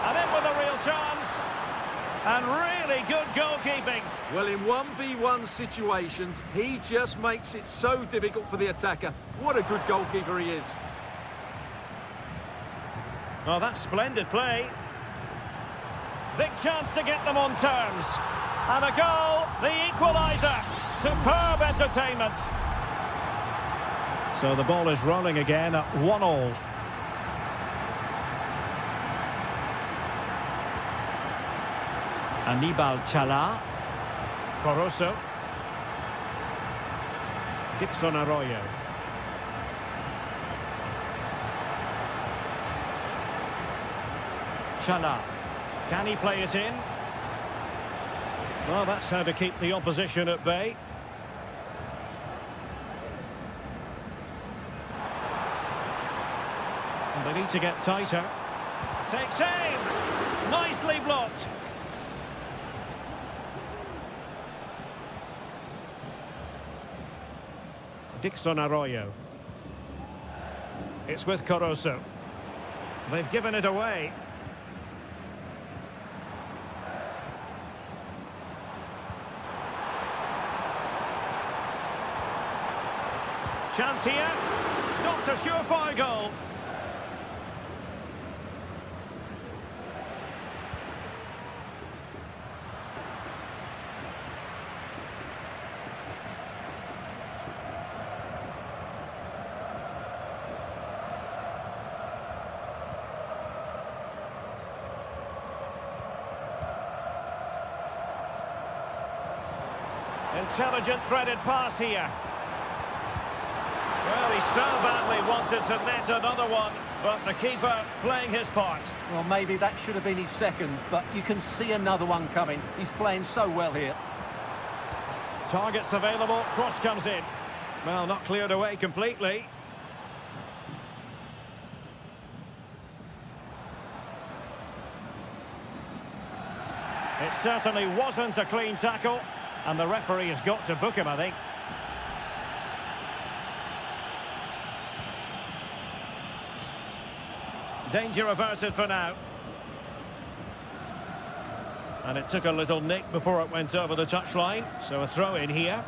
Speaker 1: And in with a real chance. And really good goalkeeping.
Speaker 2: Well, in 1v1 situations, he just makes it so difficult for the attacker. What a good goalkeeper he is.
Speaker 1: Oh, that's splendid play. Big chance to get them on terms. And a goal, the equaliser. Superb entertainment. So the ball is rolling again at 1-1. Anibal Chala. Corozo. Dixon Arroyo. Chala. Can he play it in? Well, that's how to keep the opposition at bay. And they need to get tighter. Takes aim! Nicely blocked. Dixon Arroyo. It's with Corozo. They've given it away. Chance here. Stopped a surefire goal. Intelligent threaded pass here. Well, he so badly wanted to net another one, but the keeper playing his part.
Speaker 2: Well, maybe that should have been his second, but you can see another one coming. He's playing so well here.
Speaker 1: Targets available, cross comes in. Well, not cleared away completely. It certainly wasn't a clean tackle. And the referee has got to book him, I think. Danger averted for now. And it took a little nick before it went over the touchline. So a throw in here.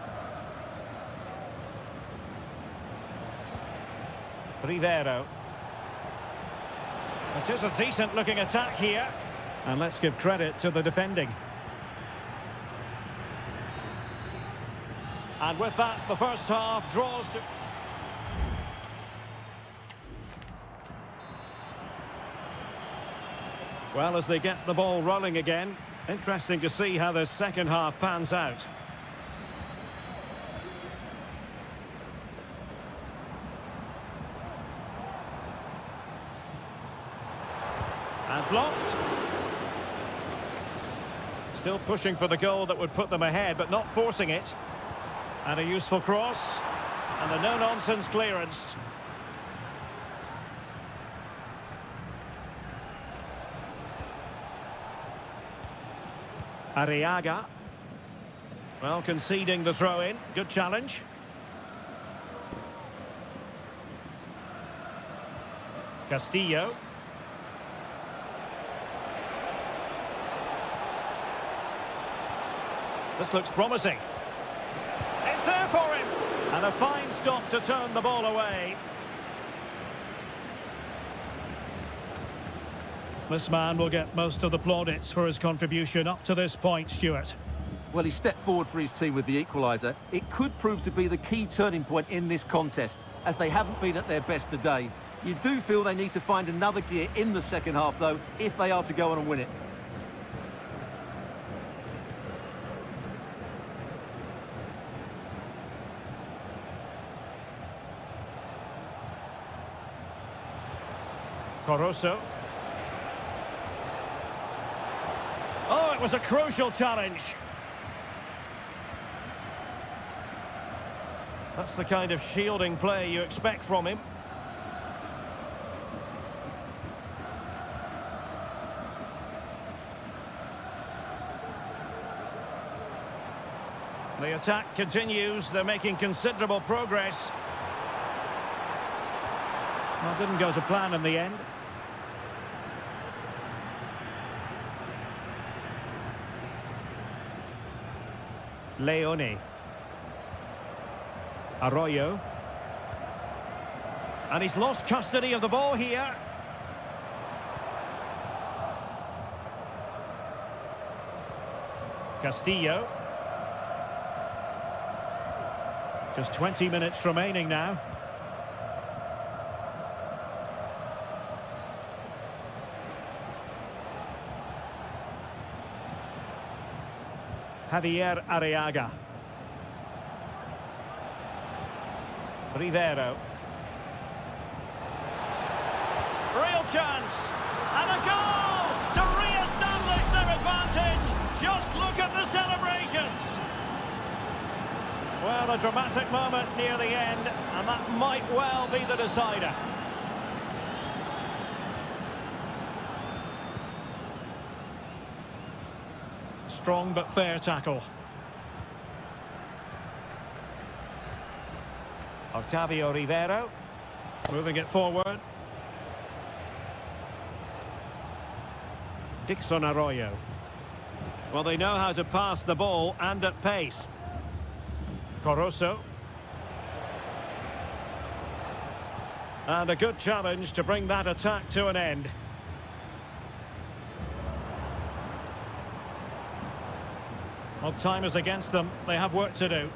Speaker 1: Rivero. It is a decent looking attack here. And let's give credit to the defending. And with that, the first half draws to... Well, as they get the ball rolling again, interesting to see how the second half pans out. blocked. Still pushing for the goal that would put them ahead, but not forcing it. And a useful cross. And a no-nonsense clearance. Arriaga. Well, conceding the throw-in. Good challenge. Castillo. This looks promising. It's there for him. And a fine stop to turn the ball away. This man will get most of the plaudits for his contribution up to this point, Stuart.
Speaker 2: Well, he stepped forward for his team with the equaliser. It could prove to be the key turning point in this contest, as they haven't been at their best today. You do feel they need to find another gear in the second half, though, if they are to go on and win it.
Speaker 1: Coroso. Oh, it was a crucial challenge. That's the kind of shielding play you expect from him. The attack continues. They're making considerable progress. Well, didn't go to plan in the end. Leone. Arroyo. And he's lost custody of the ball here. Castillo. Just 20 minutes remaining now. Javier Arriaga. Rivero. Real chance. And a goal to re-establish their advantage. Just look at the celebrations. Well, a dramatic moment near the end, and that might well be the decider. Strong but fair tackle. Octavio Rivero, moving it forward. Dixon Arroyo. Well, they know how to pass the ball and at pace. Coroso. And a good challenge to bring that attack to an end. Well, time is against them. They have work to do.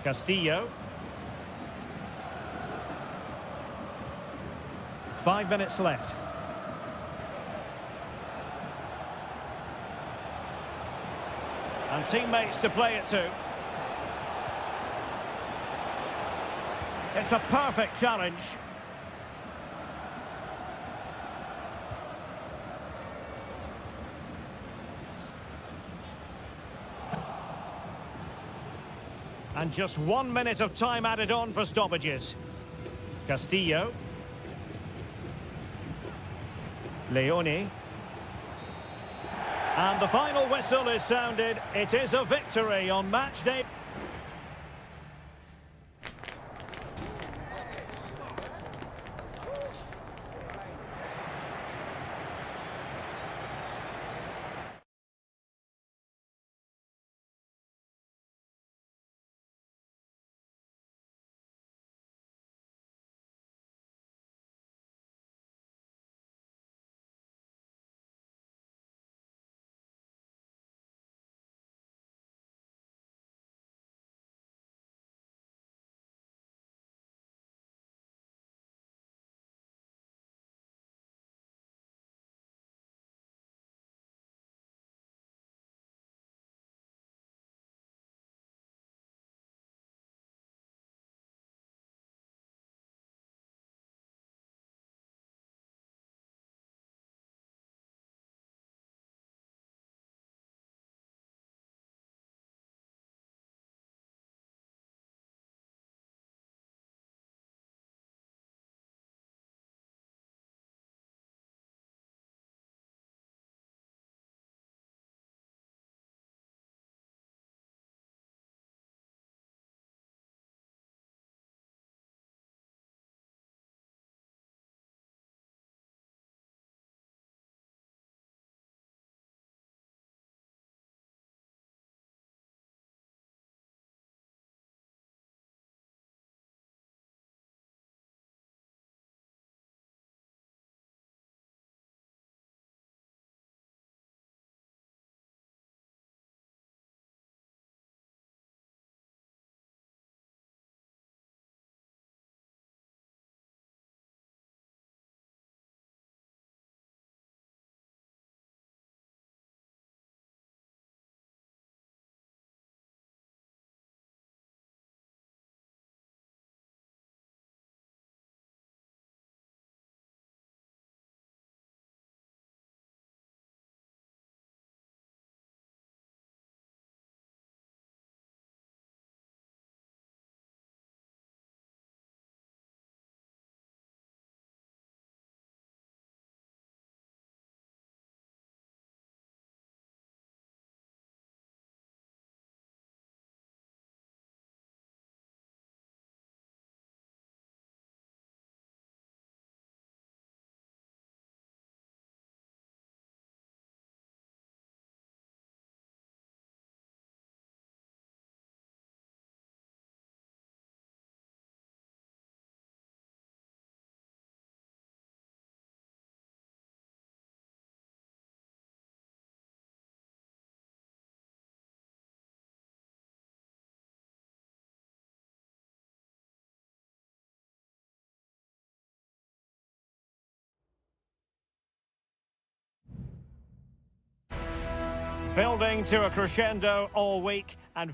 Speaker 1: Castillo. 5 minutes left. And teammates to play it to. It's a perfect challenge. And just 1 minute of time added on for stoppages. Castillo. Leone. And the final whistle is sounded. It is a victory on match day. Building to a crescendo all week and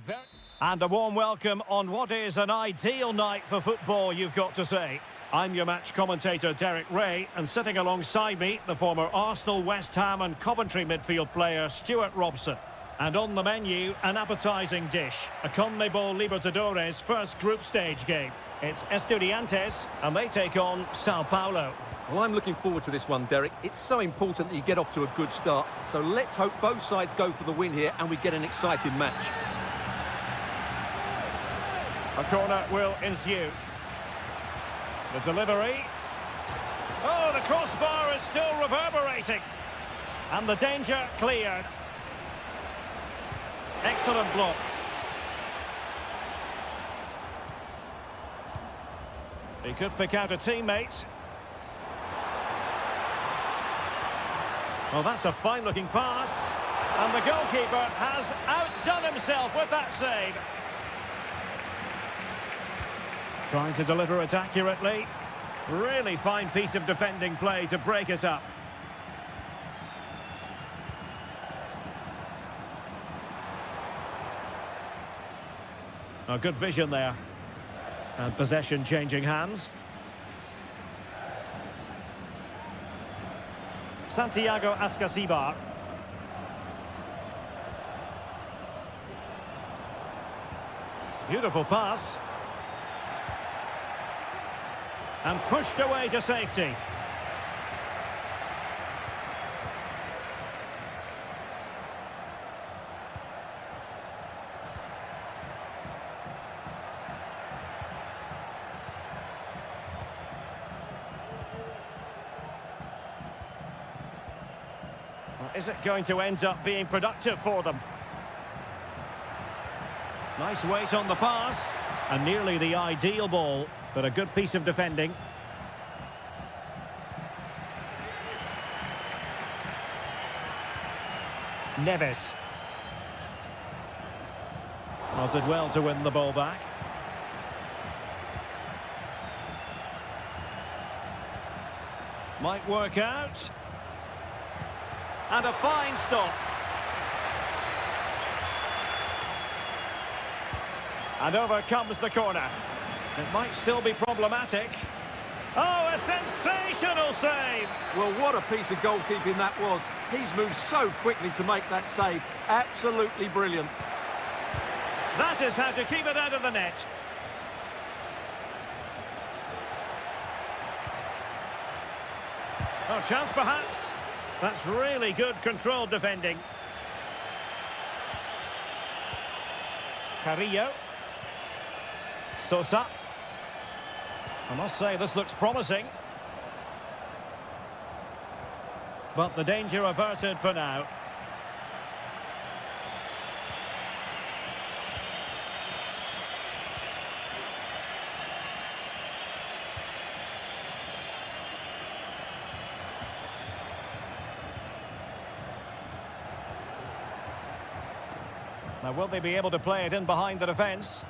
Speaker 1: a warm welcome on what is an ideal night for football, you've got to say. I'm your match commentator Derek Ray, and sitting alongside me, the former Arsenal, West Ham and Coventry midfield player Stuart Robson. And on the menu, an appetising dish, a CONMEBOL Libertadores first group stage game. It's Estudiantes, and they take on Sao Paulo.
Speaker 2: Well, I'm looking forward to this one, Derek. It's so important that you get off to a good start. So let's hope both sides go for the win here and we get an exciting match.
Speaker 1: A corner will ensue. The delivery. Oh, the crossbar is still reverberating. And the danger cleared. Excellent block. He could pick out a teammate. Well, that's a fine-looking pass. And the goalkeeper has outdone himself with that save. Trying to deliver it accurately. Really fine piece of defending play to break it up. A good vision there. And possession changing hands. Santiago Ascasibar. Beautiful pass. And pushed away to safety. Is it going to end up being productive for them? Nice weight on the pass. And nearly the ideal ball, but a good piece of defending. Neves. Well, did well to win the ball back. Might work out. And a fine stop. And over comes the corner. It might still be problematic. Oh, a sensational save!
Speaker 2: Well, what a piece of goalkeeping that was. He's moved so quickly to make that save. Absolutely brilliant.
Speaker 1: That is how to keep it out of the net. Oh, chance perhaps. That's really good controlled defending. Carrillo. Sosa. I must say this looks promising. But the danger averted for now. Now, will they be able to play it in behind the defence?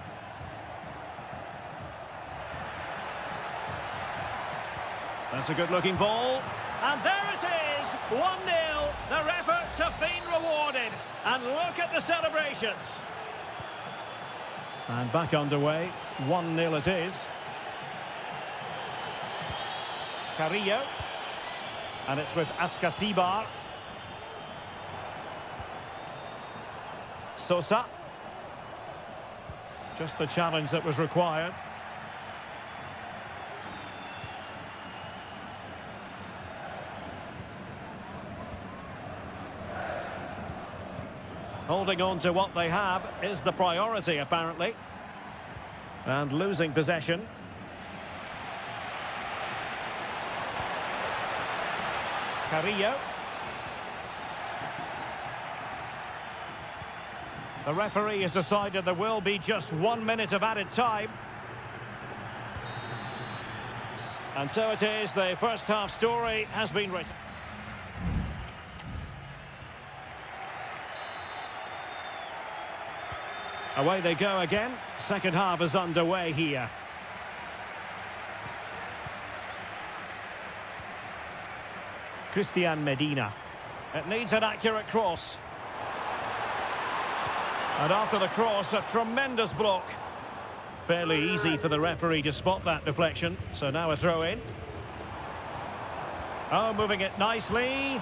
Speaker 1: That's a good-looking ball. And there it is, 1-0. Their efforts have been rewarded. And look at the celebrations. And back underway, 1-0 it is. Carrillo. And it's with Ascasibar. Sosa. Just the challenge that was required. Holding on to what they have is the priority, apparently. And losing possession. Carrillo. The referee has decided there will be just 1 minute of added time. And so it is, the first half story has been written. Away they go again. Second half is underway here. Christian Medina. It needs an accurate cross. And after the cross, a tremendous block. Fairly easy for the referee to spot that deflection. So now a throw in. Oh, moving it nicely.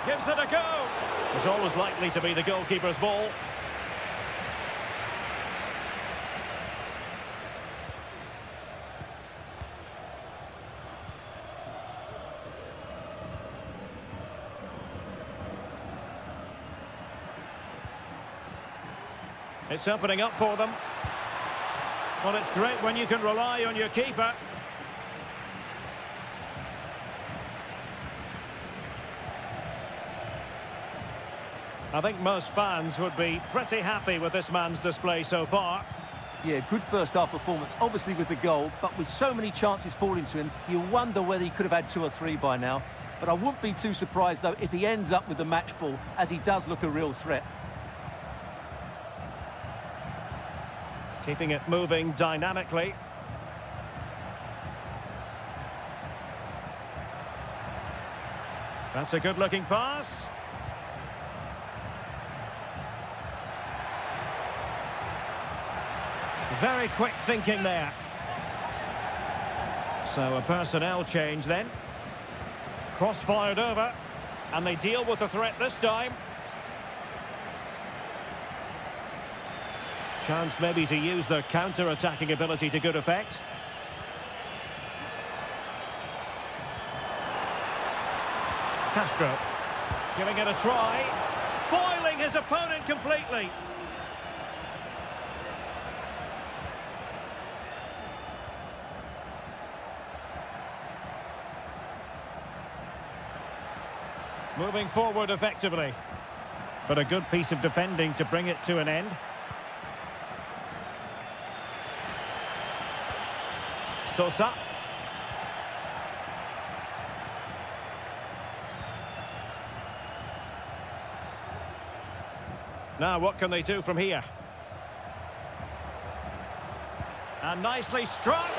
Speaker 1: Gives it a go. It's always likely to be the goalkeeper's ball. It's opening up for them. Well, it's great when you can rely on your keeper. I think most fans would be pretty happy with this man's display so far.
Speaker 2: Yeah, good first half performance, obviously with the goal, but with so many chances falling to him, you wonder whether he could have had 2 or 3 by now. But I wouldn't be too surprised, though, if he ends up with the match ball, as he does look a real threat.
Speaker 1: Keeping it moving dynamically. That's a good-looking pass. Very quick thinking there. So a personnel change then. Cross fired over. And they deal with the threat this time. Chance maybe to use their counter-attacking ability to good effect. Castro giving it a try. Foiling his opponent completely. Moving forward effectively. But a good piece of defending to bring it to an end. Sosa. Now what can they do from here? And nicely struck.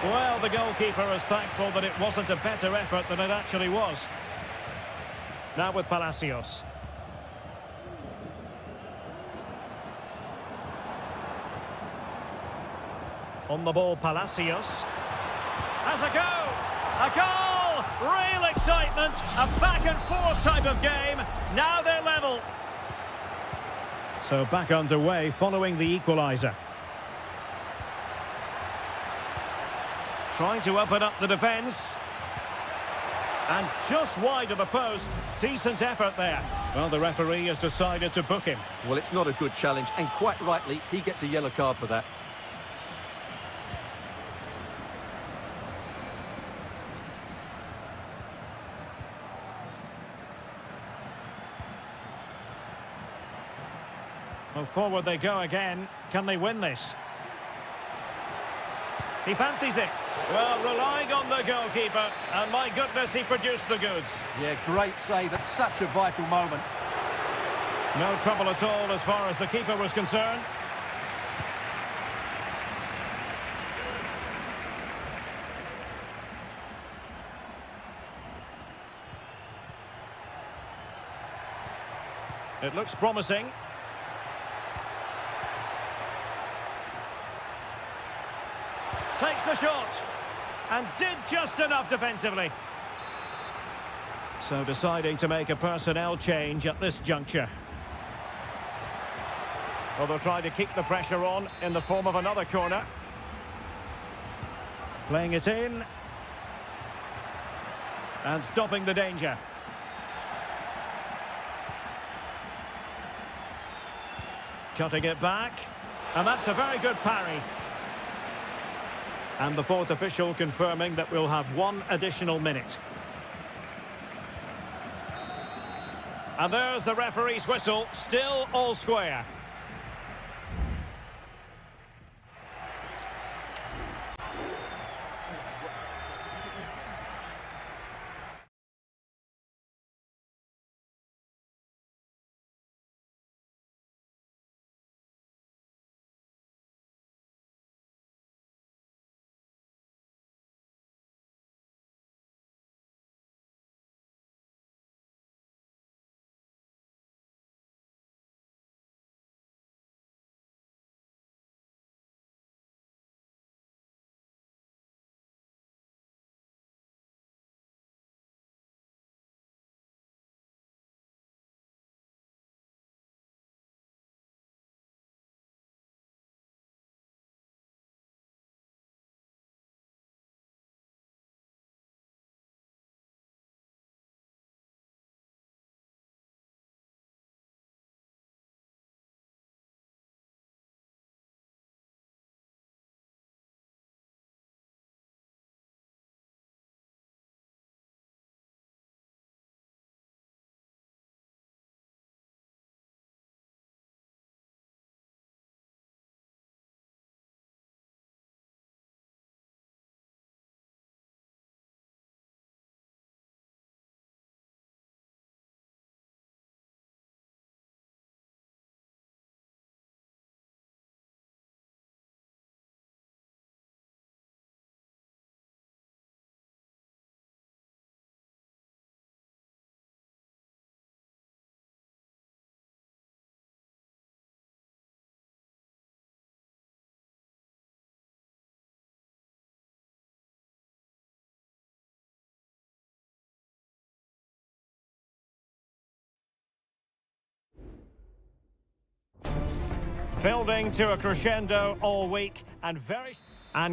Speaker 1: Well, the goalkeeper is thankful that it wasn't a better effort than it actually was. Now with Palacios. On the ball, Palacios. Has a go! A goal! Real excitement! A back-and-forth type of game. Now they're level. So back underway following the equaliser. Trying to open up the defence. And just wide of the post. Decent effort there. Well, the referee has decided to book him.
Speaker 2: Well, it's not a good challenge, and quite rightly, he gets a yellow card for that.
Speaker 1: Well, forward they go again. Can they win this? He fancies it. Well, relying on the goalkeeper, and my goodness, he produced the goods.
Speaker 2: Yeah, great save at such a vital moment.
Speaker 1: No trouble at all as far as the keeper was concerned. It looks promising. Takes the shot. And did just enough defensively. So deciding to make a personnel change at this juncture. Well, they'll try to keep the pressure on in the form of another corner. Playing it in. And stopping the danger. Cutting it back. And that's a very good parry. And the fourth official confirming that we'll have 1 additional minute. And there's the referee's whistle, still all square. Building to a crescendo all week and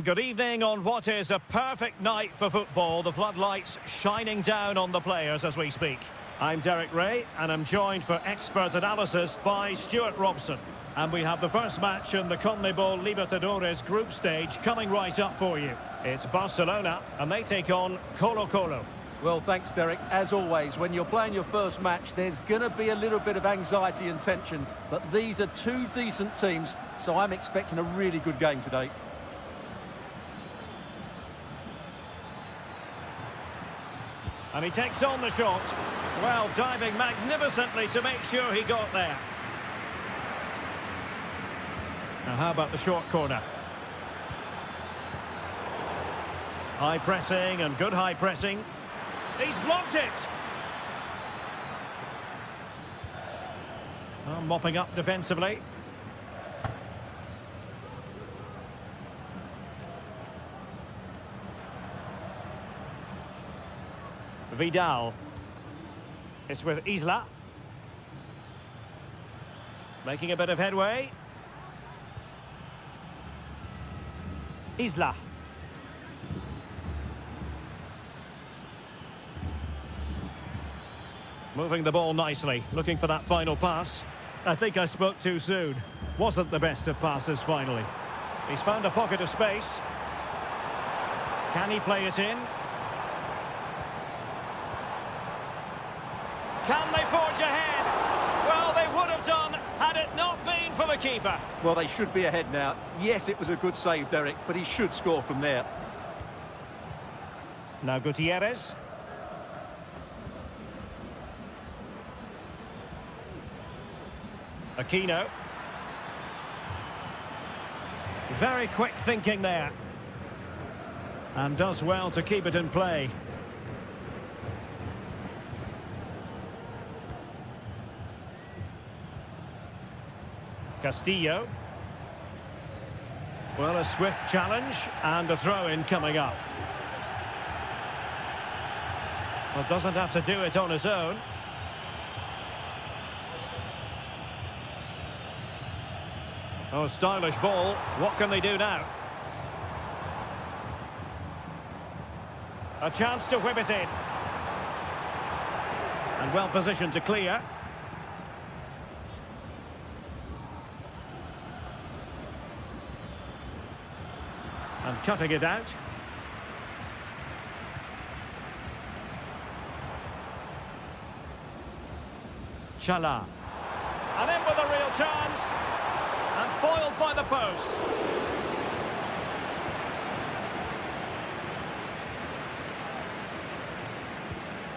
Speaker 1: good evening on what is a perfect night for football. The floodlights shining down on the players as we speak. I'm Derek Ray and I'm joined for expert analysis by Stuart Robson. And we have the first match in the CONMEBOL Libertadores group stage coming right up for you. It's Barcelona and they take on Colo-Colo.
Speaker 2: Well, thanks, Derek. As always, when you're playing your first match, there's going to be a little bit of anxiety and tension. But these are two decent teams, so I'm expecting a really good game today.
Speaker 1: And he takes on the shot. Well, diving magnificently to make sure he got there. Now, how about the short corner? High pressing and good high pressing. He's blocked it. Well, mopping up defensively. Vidal. It's with Isla. Making a bit of headway. Isla. Moving the ball nicely, looking for that final pass. I think I spoke too soon. Wasn't the best of passes finally. He's found a pocket of space. Can he play it in? Can they forge ahead? Well, they would have done had it not been for the keeper.
Speaker 2: Well, they should be ahead now. Yes, it was a good save, Derek, but he should score from there.
Speaker 1: Now Gutierrez. Aquino. Very quick thinking there. And does well to keep it in play. Castillo. Well, a swift challenge and a throw-in coming up. Well, doesn't have to do it on his own. Oh, stylish ball. What can they do now? A chance to whip it in. And well positioned to clear. And cutting it out. Chala. And in with a real chance. And foiled by the post.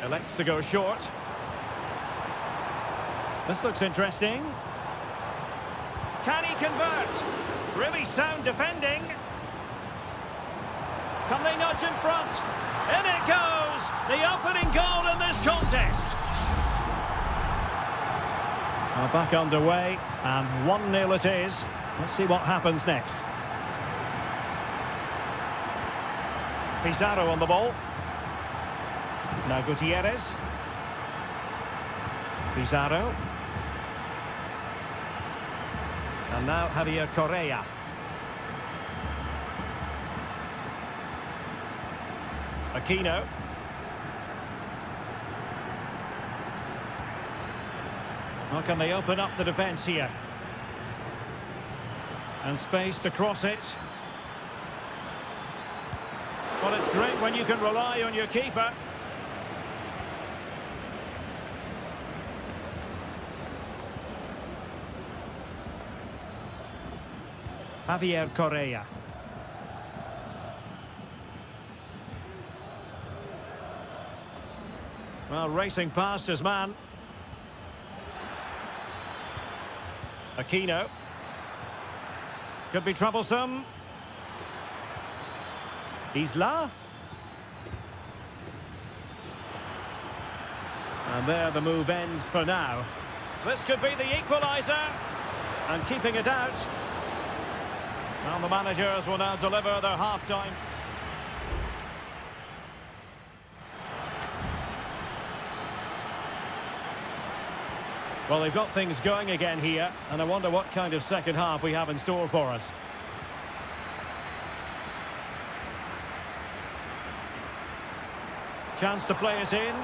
Speaker 1: Elects to go short. This looks interesting. Can he convert? Really sound defending. Can they nudge in front? In it goes! The opening goal in this contest. Back underway, and 1-0 it is. Let's see what happens next. Pizarro on the ball. Now Gutierrez. Pizarro. And now Javier Correa. Aquino. How can they open up the defence here? And space to cross it. Well, it's great when you can rely on your keeper. Javier Correa. Well, racing past his man. Aquino. Could be troublesome. Isla. And there the move ends for now. This could be the equaliser. And keeping it out. Well, the managers will now deliver their half-time. Well, they've got things going again here, and I wonder what kind of second half we have in store for us. Chance to play it in.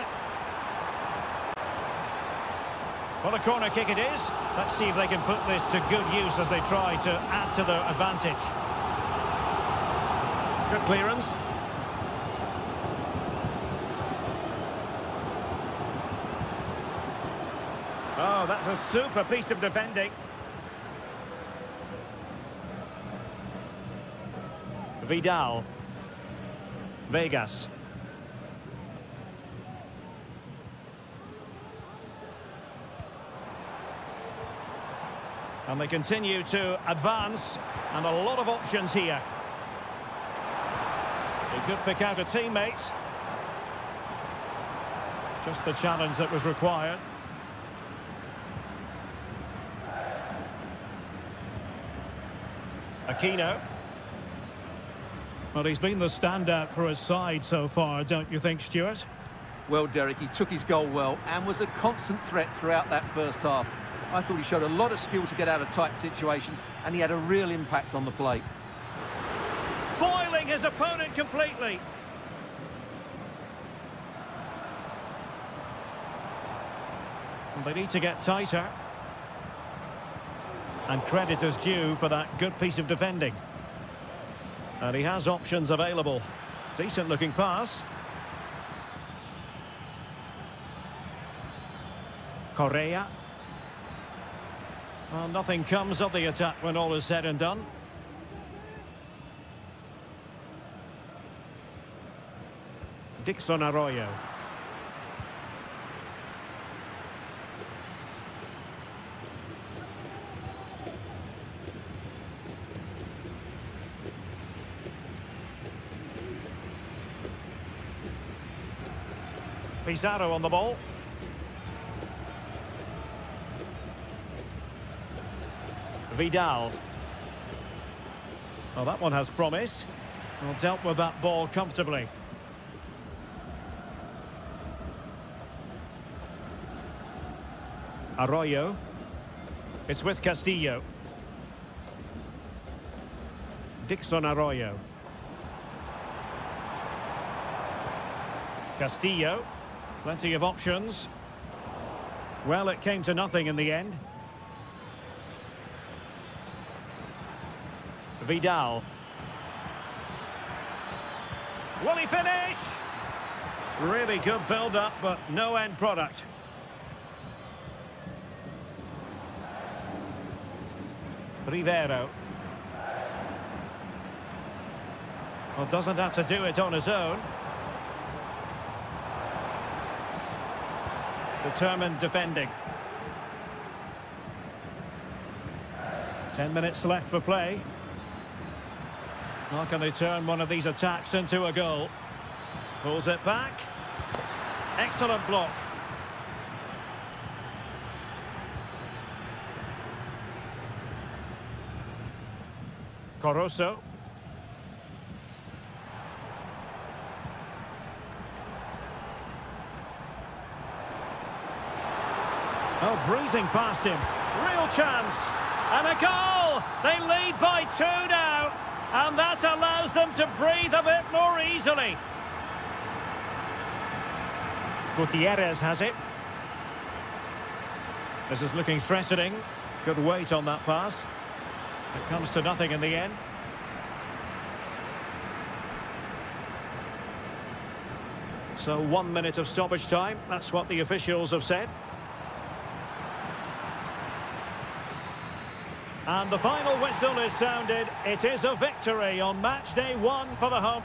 Speaker 1: What a corner kick it is. Let's see if they can put this to good use as they try to add to their advantage. Good clearance. Oh, that's a super piece of defending. Vidal. Vegas. And they continue to advance, and a lot of options here. He could pick out a teammate. Just the challenge that was required. Aquino. Well, he's been the standout for his side so far, don't you think, Stuart?
Speaker 2: Well, Derek, he took his goal well and was a constant threat throughout that first half. I thought he showed a lot of skill to get out of tight situations, and he had a real impact on the plate.
Speaker 1: Foiling his opponent completely. And they need to get tighter. And credit is due for that good piece of defending. And he has options available. Decent looking pass. Correa. Well, nothing comes of the attack when all is said and done. Dixon Arroyo. Pizarro on the ball. Vidal. Well, that one has promise. Well, dealt with that ball comfortably. Arroyo. It's with Castillo. Dixon Arroyo. Castillo. Plenty of options. Well, it came to nothing in the end. Vidal. Will he finish? Really good build-up, but no end product. Rivero. Well, doesn't have to do it on his own. Determined defending. 10 minutes left for play. How can they turn one of these attacks into a goal? Pulls it back. Excellent block. Coroso. Oh, breezing past him. Real chance. And a goal! They lead by 2 now. And that allows them to breathe a bit more easily. Gutierrez has it. This is looking threatening. Good weight on that pass. It comes to nothing in the end. So 1 minute of stoppage time. That's what the officials have said. And the final whistle is sounded. It is a victory on match day 1 for the home.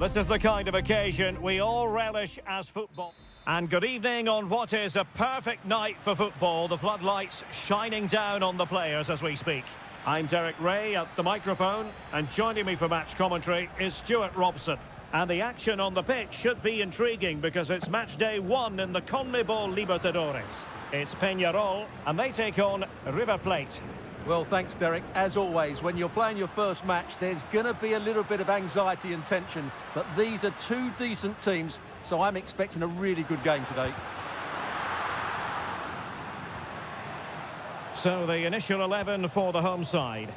Speaker 1: This is the kind of occasion we all relish as football. And good evening on what is a perfect night for football. The floodlights shining down on the players as we speak. I'm Derek Ray at the microphone, and joining me for match commentary is Stuart Robson. And the action on the pitch should be intriguing because it's match day 1 in the CONMEBOL Libertadores. It's Peñarol, and they take on River Plate.
Speaker 2: Well, thanks, Derek. As always, when you're playing your first match, there's going to be a little bit of anxiety and tension. But these are two decent teams, so I'm expecting a really good game today.
Speaker 1: So the initial 11 for the home side.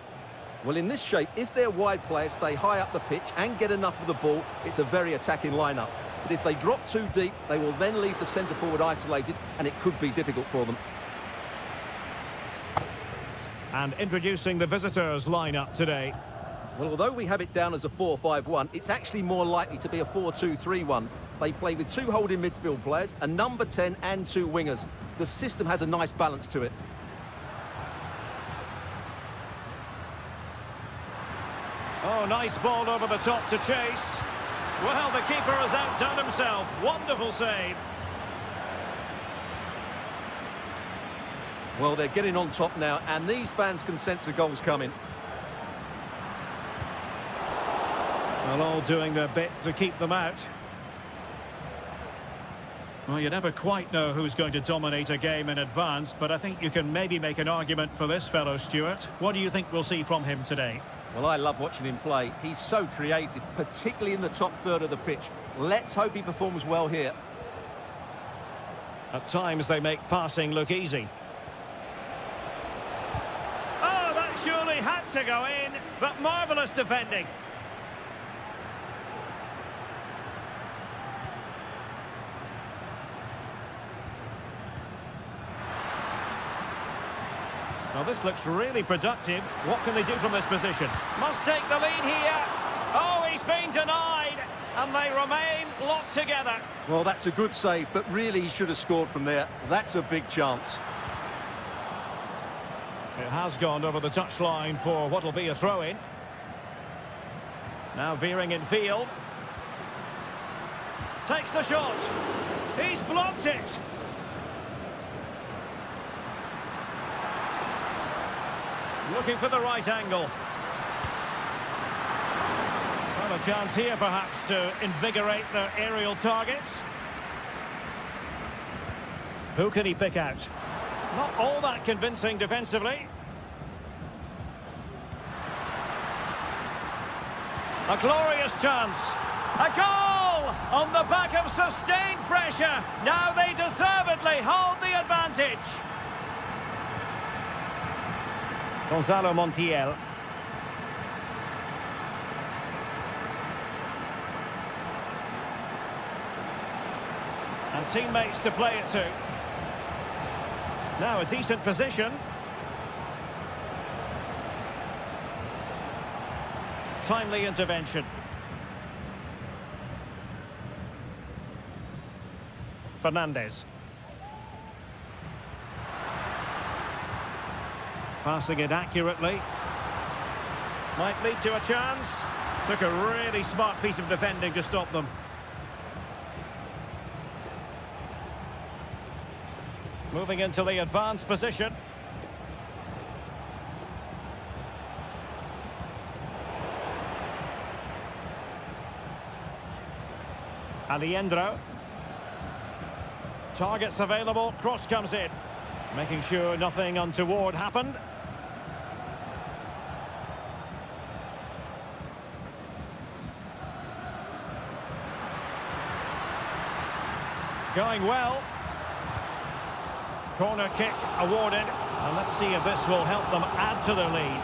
Speaker 2: Well, in this shape, if their wide players stay high up the pitch and get enough of the ball, it's a very attacking lineup. But if they drop too deep, they will then leave the centre-forward isolated, and it could be difficult for them.
Speaker 1: And introducing the visitors lineup today.
Speaker 2: Well, although we have it down as a 4-5-1, it's actually more likely to be a 4-2-3-1. They play with 2 holding midfield players, a number 10 and 2 wingers. The system has a nice balance to it.
Speaker 1: Oh, nice ball over the top to chase. Well, the keeper has outdone himself. Wonderful save.
Speaker 2: Well, they're getting on top now, and these fans can sense the goals coming.
Speaker 1: Well, all doing their bit to keep them out. Well, you never quite know who's going to dominate a game in advance, but I think you can maybe make an argument for this fellow, Stuart. What do you think we'll see from him today?
Speaker 2: Well, I love watching him play. He's so creative, particularly in the top third of the pitch. Let's hope he performs well here.
Speaker 1: At times they make passing look easy. Oh, that surely had to go in, but marvellous defending. Well, this looks really productive. What can they do from this position? Must take the lead here. Oh, he's been denied. And they remain locked together.
Speaker 2: Well, that's a good save, but really he should have scored from there. That's a big chance.
Speaker 1: It has gone over the touchline for what will be a throw-in. Now veering in field. Takes the shot. He's blocked it. Looking for the right angle. Well, a chance here perhaps to invigorate their aerial targets. Who can he pick out? Not all that convincing defensively. A glorious chance. A goal on the back of sustained pressure. Now they deservedly hold the advantage. Gonzalo Montiel. And teammates to play it to. Now a decent position. Timely intervention. Fernandez. Passing it accurately. Might lead to a chance. Took a really smart piece of defending to stop them. Moving into the advanced position. Aliendro. Targets available, cross comes in. Making sure nothing untoward happened. Going well. Corner kick awarded. And let's see if this will help them add to their lead.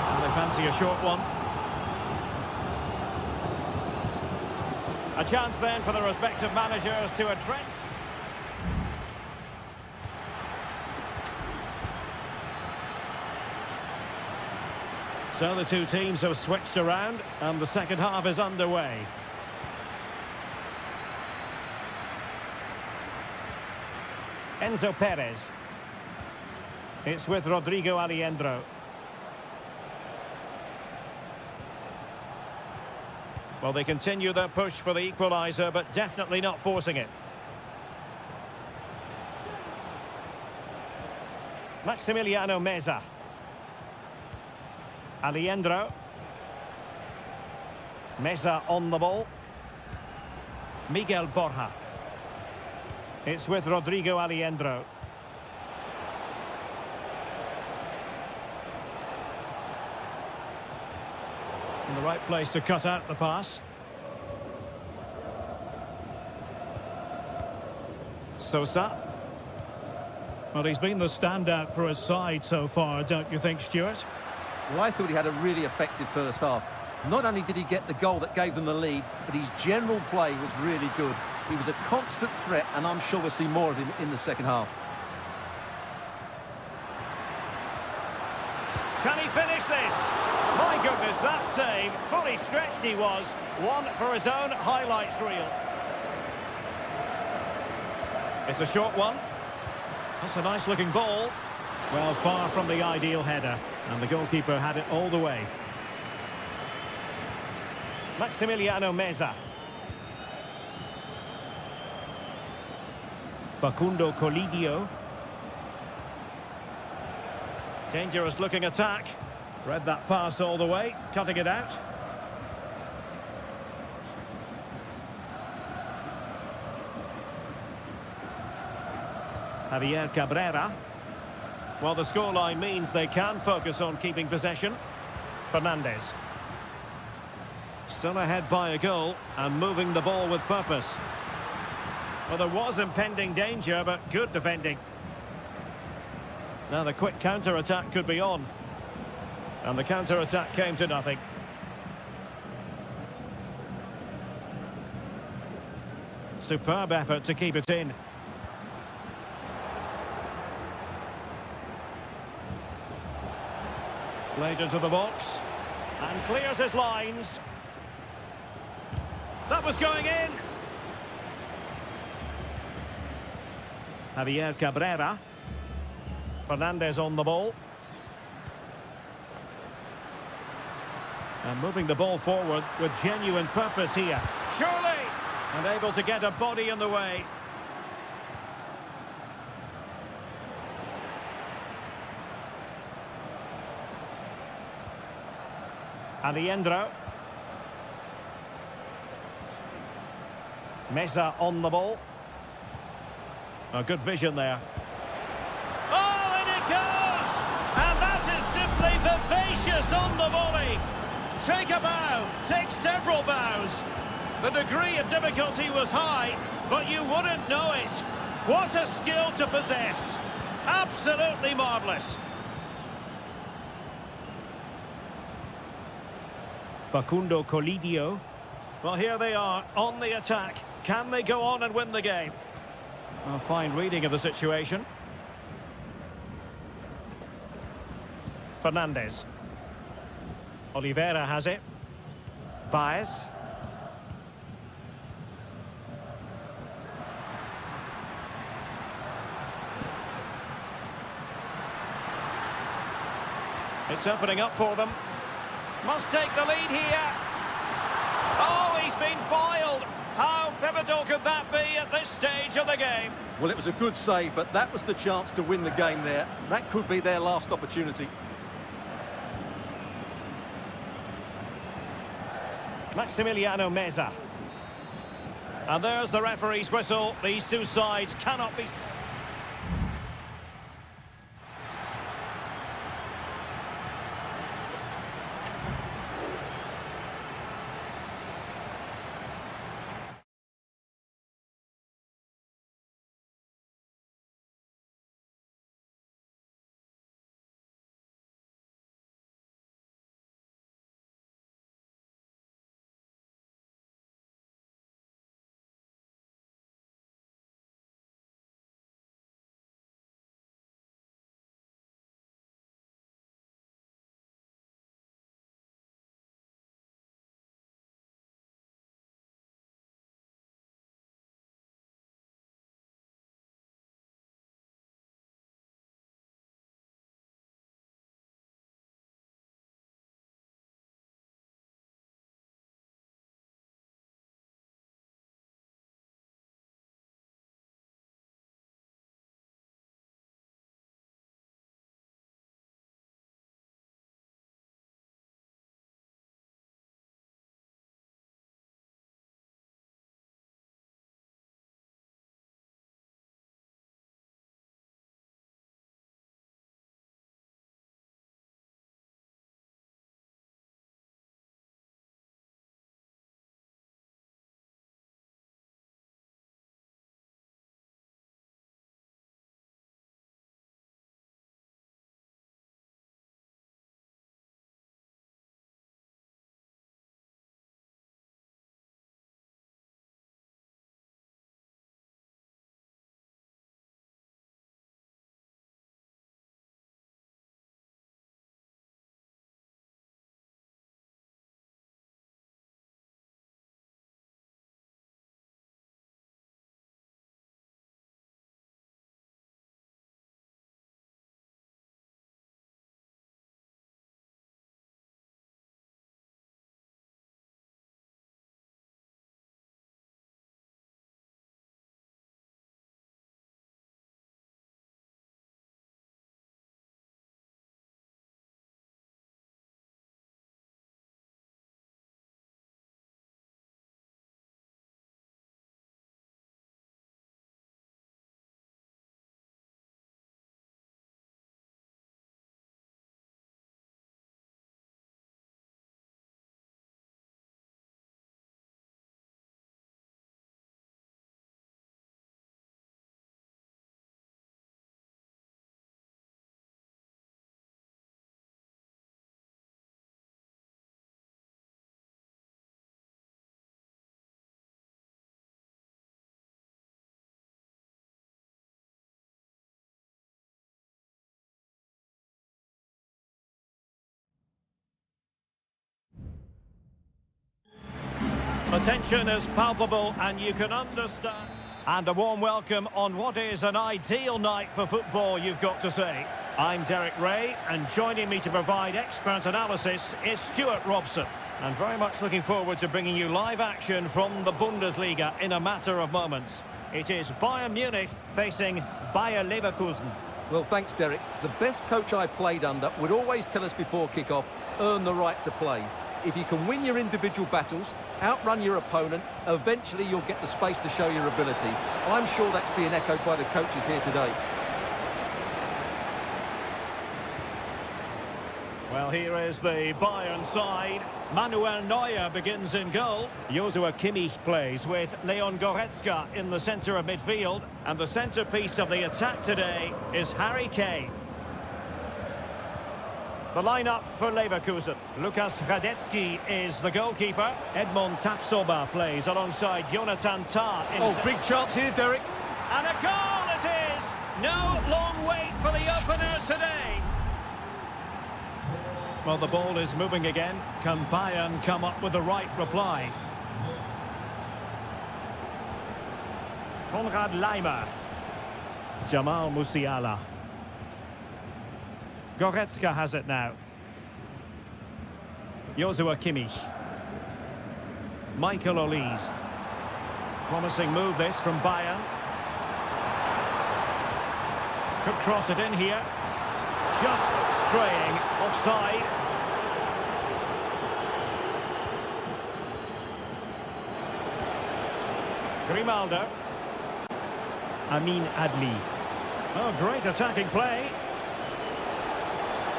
Speaker 1: And they fancy a short one. A chance then for the respective managers to address. So the two teams have switched around and the second half is underway. Enzo Perez. It's with Rodrigo Aliendro. Well, they continue their push for the equaliser, but definitely not forcing it. Maximiliano Meza. Alejandro. Meza on the ball. Miguel Borja. It's with Rodrigo Alejandro. In the right place to cut out the pass. Sosa. Well, he's been the standout for his side so far, don't you think, Stuart?
Speaker 2: Well, I thought he had a really effective first half. Not only did he get the goal that gave them the lead, but his general play was really good. He was a constant threat, and I'm sure we'll see more of him in the second half.
Speaker 1: Can he finish this? My goodness, that save. Fully stretched he was. One for his own highlights reel. It's a short one. That's a nice-looking ball. Well, far from the ideal header. And the goalkeeper had it all the way. Maximiliano Meza. Facundo Colidio. Dangerous looking attack. Read that pass all the way, cutting it out. Javier Cabrera. Well, the scoreline means they can focus on keeping possession. Fernandez. Still ahead by a goal and moving the ball with purpose. Well, there was impending danger, but good defending. Now the quick counter-attack could be on. And the counter-attack came to nothing. Superb effort to keep it in. Played into the box. And clears his lines. That was going in. Javier Cabrera. Fernandez on the ball. And moving the ball forward with genuine purpose here. Surely! And able to get a body in the way. Alejandro. Meza on the ball. A good vision there. Oh, and it goes! And that is simply vivacious on the volley. Take a bow, take several bows. The degree of difficulty was high, but you wouldn't know it. What a skill to possess. Absolutely marvellous. Facundo Colidio. Well, here they are on the attack. Can they go on and win the game? A fine reading of the situation. Fernandez. Oliveira has it. Baez. It's opening up for them. Must take the lead here. Oh, he's been foiled. How pivotal could that be at this stage of the game?
Speaker 2: Well, it was a good save, but that was the chance to win the game there. That could be their last opportunity.
Speaker 1: Maximiliano Meza. And there's the referee's whistle. These two sides cannot be... The tension is palpable and you can understand. And a warm welcome on what is an ideal night for football, you've got to say. I'm Derek Ray, and joining me to provide expert analysis is Stuart Robson. And very much looking forward to bringing you live action from the Bundesliga in a matter of moments. It is Bayern Munich facing Bayer Leverkusen.
Speaker 2: Well, thanks, Derek. The best coach I played under would always tell us before kick-off, earn the right to play. If you can win your individual battles, outrun your opponent, eventually you'll get the space to show your ability. I'm sure that's being echoed by the coaches here today.
Speaker 1: Well, here is the Bayern side. Manuel Neuer begins in goal. Joshua Kimmich plays with Leon Goretzka in the centre of midfield. And the centrepiece of the attack today is Harry Kane. The lineup for Leverkusen. Lukas Radetzky is the goalkeeper. Edmond Tapsoba plays alongside Jonathan Tah.
Speaker 2: Oh, big chance here, Derek.
Speaker 1: And a goal it is! No long wait for the opener today. Well, the ball is moving again. Can Bayern come up with the right reply? Konrad Laimer. Jamal Musiala. Goretzka has it now. Joshua Kimmich. Michael Olise. Promising move this from Bayern. Could cross it in here. Just straying offside. Grimaldo. Amin Adli. Oh, great attacking play.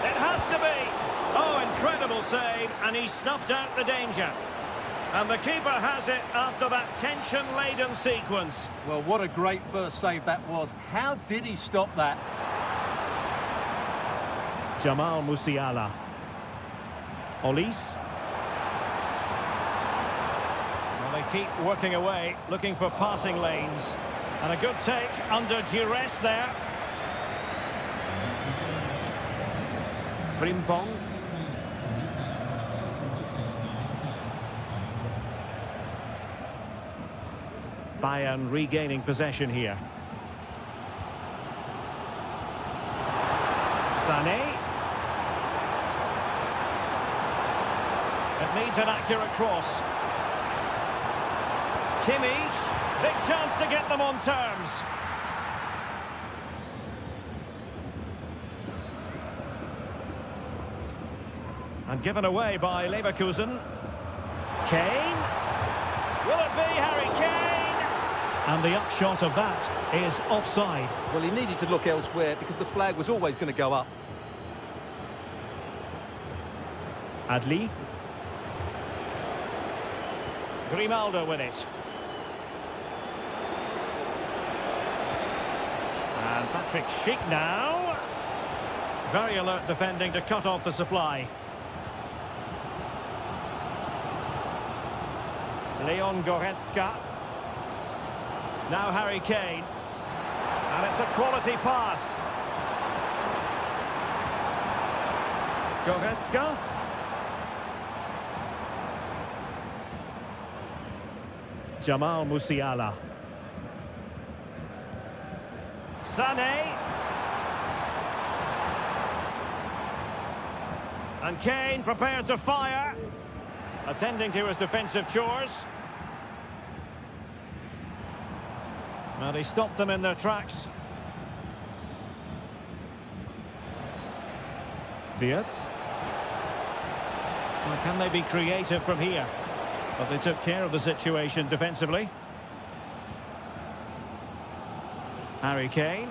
Speaker 1: It has to be. Oh, incredible save, and he snuffed out the danger. And the keeper has it after that tension-laden sequence.
Speaker 2: Well, what a great first save that was. How did he stop that?
Speaker 1: Jamal Musiala. Olise. Well, they keep working away, looking for passing lanes. And a good take under duress there. Frimpong. Bayern regaining possession here. Sané. It needs an accurate cross. Kimmich, big chance to get them on terms. And given away by Leverkusen. Kane. Will it be Harry Kane? And the upshot of that is offside.
Speaker 2: Well, he needed to look elsewhere because the flag was always going to go up.
Speaker 1: Adli. Grimaldo with it. And Patrick Schick now. Very alert defending to cut off the supply. Leon Goretzka. Now Harry Kane. And it's a quality pass. Goretzka. Jamal Musiala. Sané. And Kane prepared to fire. Attending to his defensive chores. Well, he stopped them in their tracks. Wirtz. Well, can they be creative from here? But they took care of the situation defensively. Harry Kane.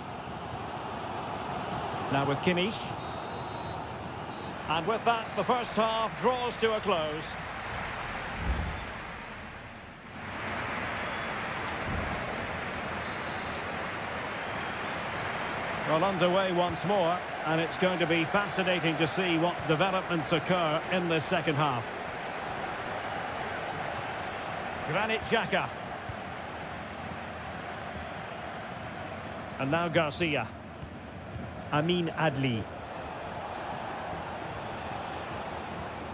Speaker 1: Now with Kimmich. And with that, the first half draws to a close. Well, underway once more, and it's going to be fascinating to see what developments occur in this second half. Granit Xhaka. And now Garcia. Amin Adli.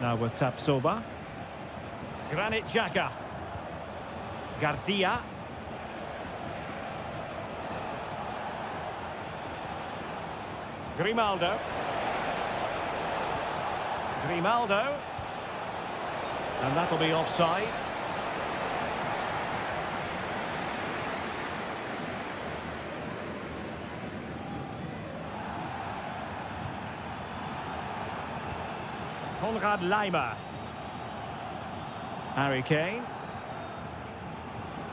Speaker 1: Now with Tapsoba. Granit Xhaka. Garcia. Grimaldo. Grimaldo. And that'll be offside. Konrad Laimer. Harry Kane.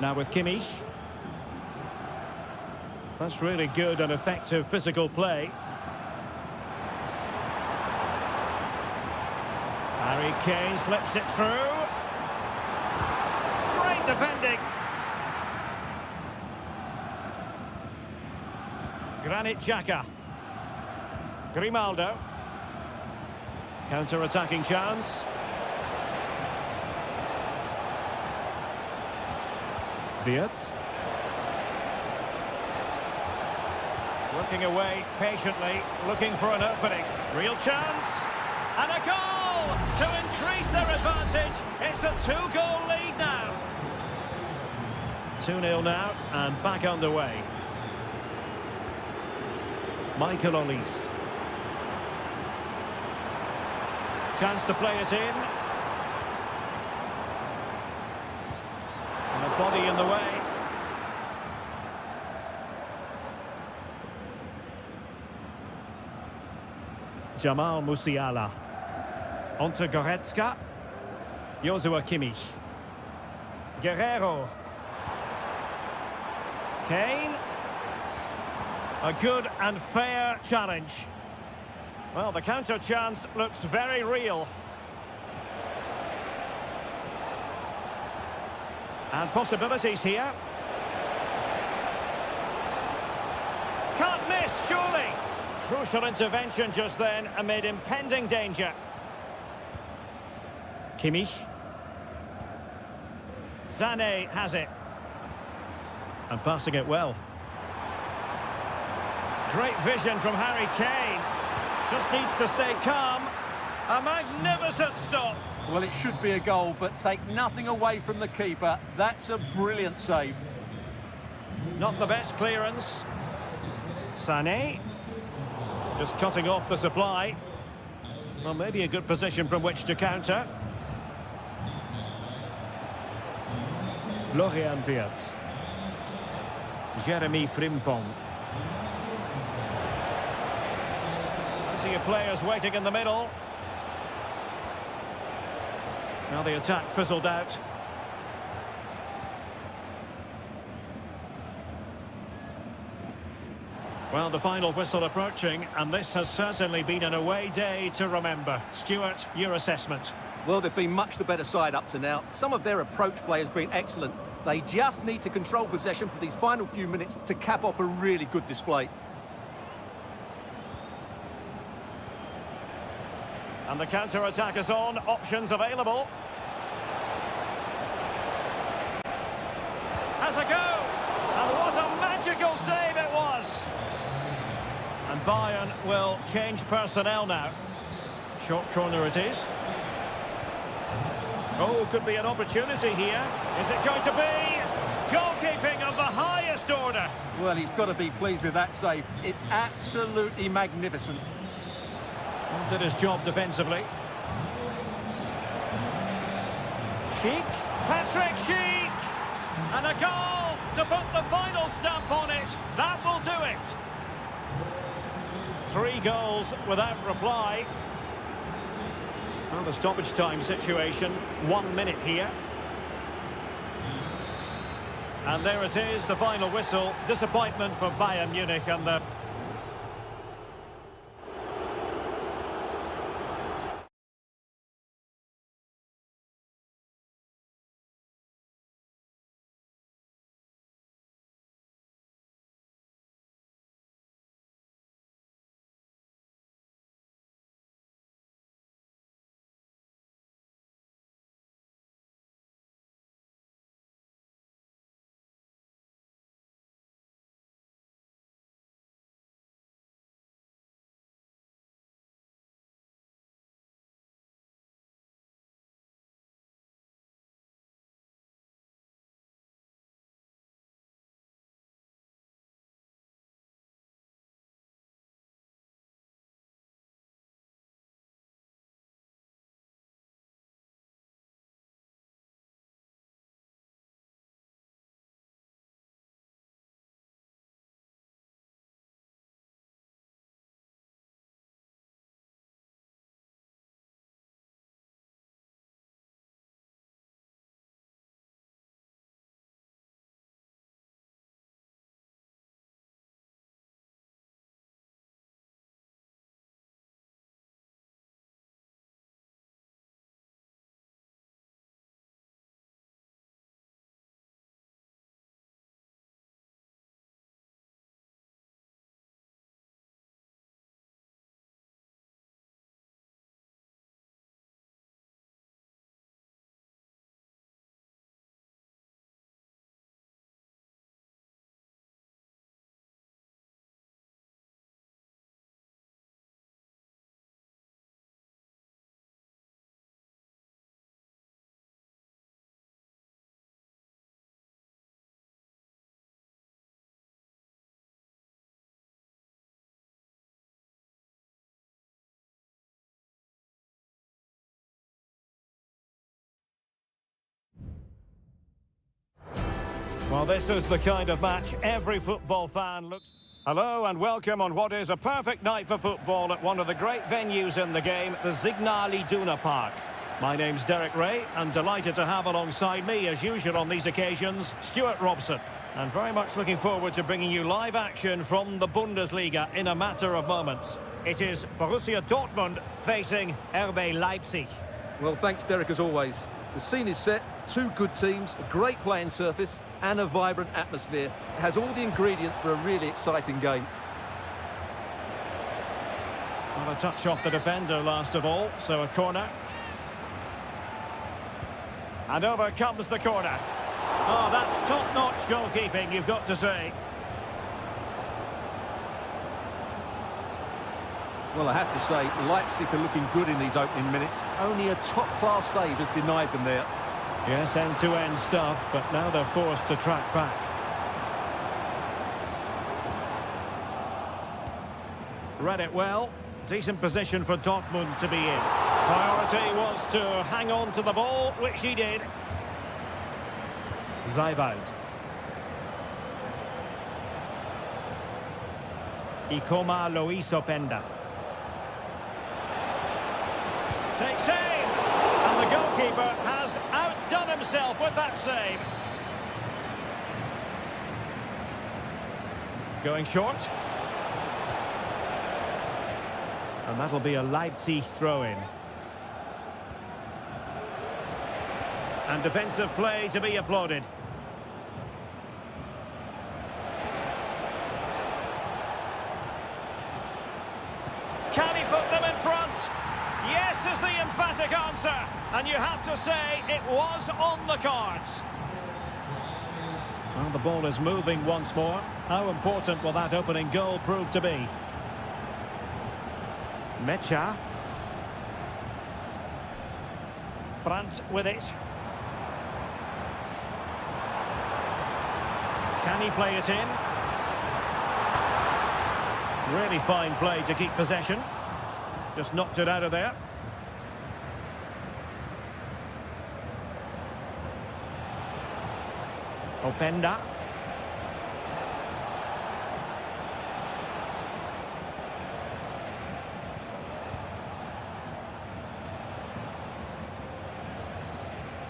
Speaker 1: Now with Kimmich. That's really good and effective physical play. Harry Kane slips it through. Great defending. Granit Xhaka. Grimaldo. Counter-attacking chance. Wirtz. Working away patiently, looking for an opening. Real chance. And a goal to increase their advantage. It's a 2-goal lead now. 2-0 now and back underway. Michael Olise. Chance to play it in. And a body in the way. Jamal Musiala. Onto Goretzka. Joshua Kimmich. Guerrero. Kane. A good and fair challenge. Well, the counter chance looks very real. And possibilities here. Can't miss, surely. Crucial intervention just then amid impending danger. Kimmich. Sané has it. And passing it well. Great vision from Harry Kane. Just needs to stay calm. A magnificent stop.
Speaker 2: Well, it should be a goal, but take nothing away from the keeper. That's a brilliant save.
Speaker 1: Not the best clearance. Sané. Just cutting off the supply. Well, maybe a good position from which to counter. Florian Wirtz. Jeremy Frimpong. Plenty of players waiting in the middle. Now the attack fizzled out. Well, the final whistle approaching, and this has certainly been an away day to remember. Stuart, your assessment?
Speaker 2: Well, they've been much the better side up to now. Some of their approach play has been excellent. They just need to control possession for these final few minutes to cap off a really good display.
Speaker 1: And the counter-attack is on, options available. Has a go! And what a magical save it was! And Bayern will change personnel now. Short corner it is. Oh, could be an opportunity here. Is it going to be? Goalkeeping of the highest order.
Speaker 2: Well, he's got to be pleased with that save. It's absolutely magnificent.
Speaker 1: Did his job defensively. Sheik. Patrick Sheik! And a goal to put the final stamp on it. That will do it. 3 goals without reply. Well, the stoppage time situation, 1 minute here. And there it is, the final whistle. Disappointment for Bayern Munich and the Well, this is the kind of match every football fan looks... Hello and welcome on what is a perfect night for football at one of the great venues in the game, the Signal Iduna Park. My name's Derek Ray, and delighted to have alongside me, as usual on these occasions, Stuart Robson. And very much looking forward to bringing you live action from the Bundesliga in a matter of moments. It is Borussia Dortmund facing RB Leipzig.
Speaker 2: Well, thanks, Derek, as always. The scene is set, two good teams, a great playing surface, and a vibrant atmosphere. It has all the ingredients for a really exciting game.
Speaker 1: Well, a touch off the defender last of all, so a corner. And over comes the corner. Oh, that's top-notch goalkeeping, you've got to say.
Speaker 2: Well, I have to say, Leipzig are looking good in these opening minutes. Only a top-class save has denied them there.
Speaker 1: Yes, end-to-end stuff, but now they're forced to track back. Read it well. Decent position for Dortmund to be in. Priority was to hang on to the ball, which he did. Zaiwald. Ikoma Luis Openda. Takes aim! And the goalkeeper has outdone himself with that save. Going short. And that'll be a Leipzig throw-in. And defensive play to be applauded. Can he put them in front? Yes is the emphatic answer. And you have to say it was on the cards. Well, the ball is moving once more. How important will that opening goal prove to be? Mecha. Brandt with it. Can he play it in? Really fine play to keep possession. Just knocked it out of there. Openda.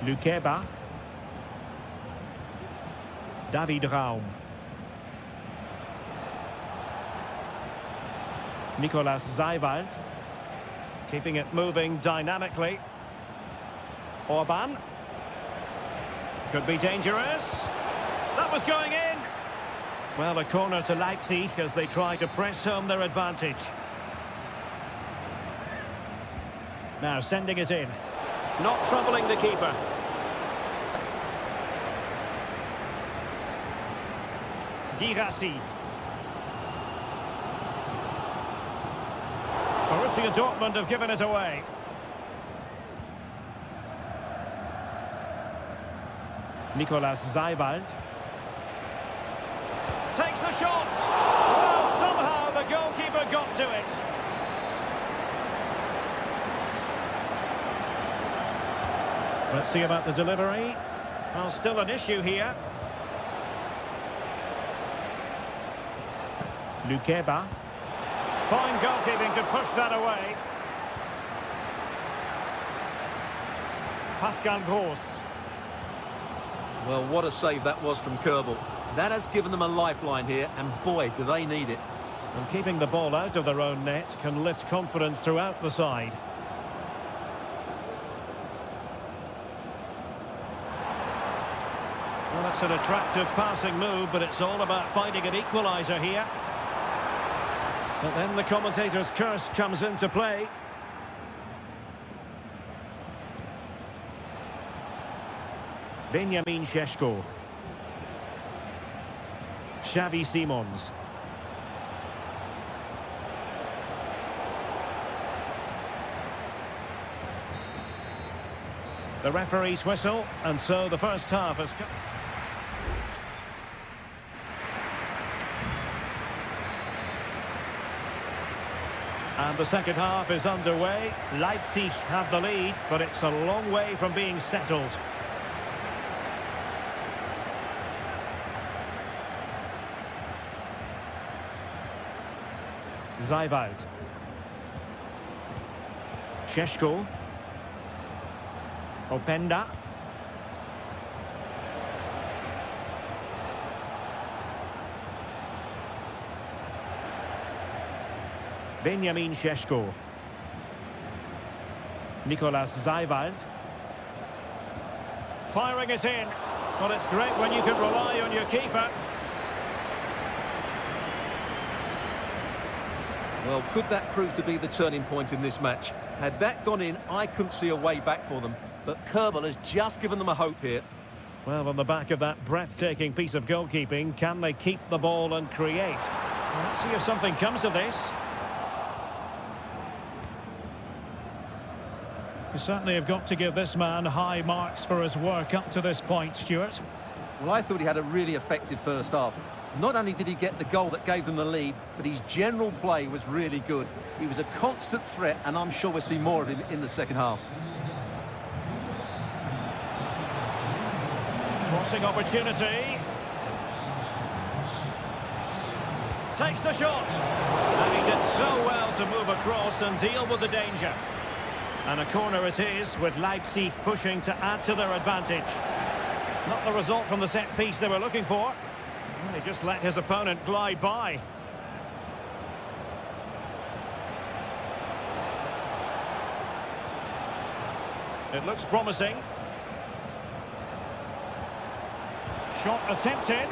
Speaker 1: Lukeba. David Raum. Nicolas Zaiwald. Keeping it moving dynamically. Orban. Could be dangerous. That was going in. Well, a corner to Leipzig as they try to press home their advantage. Now sending it in. Not troubling the keeper. Girassi. Borussia Dortmund have given it away. Nicolas Zaiwald. Takes the shot. Well, somehow the goalkeeper got to it. Let's see about the delivery. Well, still an issue here. Lukeba. Fine goalkeeping to push that away. Pascal Gross.
Speaker 2: Well, what a save that was from Kerbal. That has given them a lifeline here, and boy, do they need it.
Speaker 1: And keeping the ball out of their own net can lift confidence throughout the side. Well, that's an attractive passing move, but it's all about finding an equaliser here. But then the commentator's curse comes into play. Benjamin Šeško. Xavi Simons. The referee's whistle, and so the first half has come. And the second half is underway. Leipzig have the lead, but it's a long way from being settled. Zijvoud. Šeško. Openda. Benjamin Šeško. Nicolas Zijvoud. Firing it in. Well, it's great when you can rely on your keeper.
Speaker 2: Well, could that prove to be the turning point in this match? Had that gone in, I couldn't see a way back for them. But Kerbal has just given them a hope here.
Speaker 1: Well, on the back of that breathtaking piece of goalkeeping, can they keep the ball and create? Let's see if something comes of this. You certainly have got to give this man high marks for his work up to this point, Stuart.
Speaker 2: Well, I thought he had a really effective first half. Not only did he get the goal that gave them the lead, but his general play was really good. He was a constant threat, and I'm sure we'll see more of him in the second half.
Speaker 1: Crossing opportunity. Takes the shot. And he did so well to move across and deal with the danger. And a corner it is, with Leipzig pushing to add to their advantage. Not the result from the set piece they were looking for. He just let his opponent glide by. It looks promising. Shot attempted.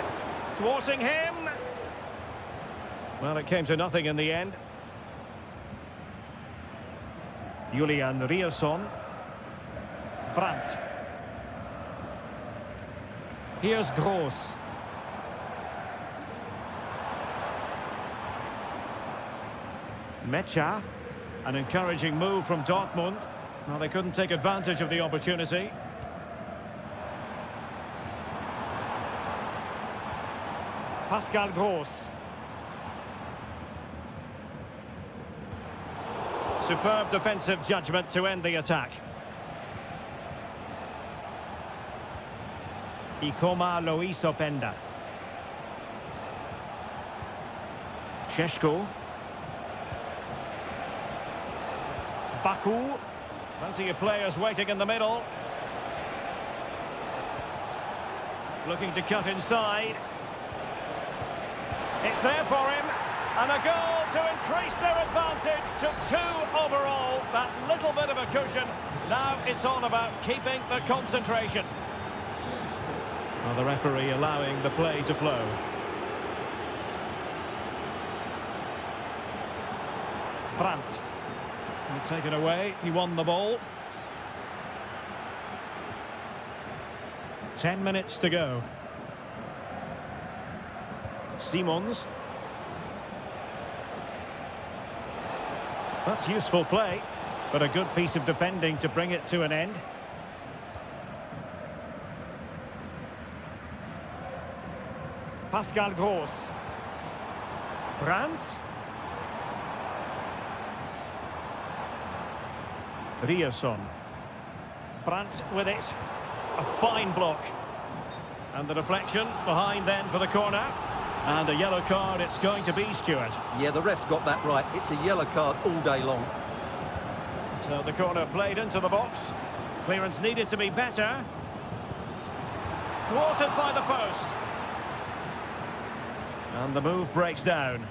Speaker 1: Thwarting him. Well, it came to nothing in the end. Julian Rierson. Brandt. Here's Gross. Mecha. An encouraging move from Dortmund. Well, they couldn't take advantage of the opportunity. Pascal Gross. Superb defensive judgment to end the attack. Ikoma Luis Openda. Šeško. Baku. Plenty of players waiting in the middle. Looking to cut inside. It's there for him. And a goal to increase their advantage to 2 overall. That little bit of a cushion. Now it's all about keeping the concentration. Well, the referee allowing the play to flow. Brandt. Taken away, he won the ball. 10 minutes to go. Simons. That's useful play, but a good piece of defending to bring it to an end. Pascal Gross. Brandt. Rierson. Brandt with it. A fine block. And the deflection behind then for the corner. And a yellow card it's going to be, Stuart.
Speaker 2: Yeah, the ref's got that right. It's a yellow card all day long.
Speaker 1: So the corner played into the box. Clearance needed to be better. Thwarted by the post. And the move breaks down.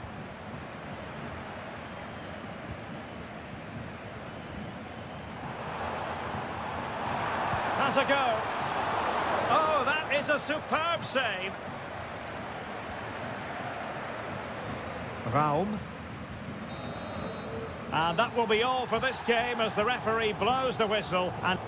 Speaker 1: Has a go. Oh, that is a superb save. Raum. And that will be all for this game as the referee blows the whistle and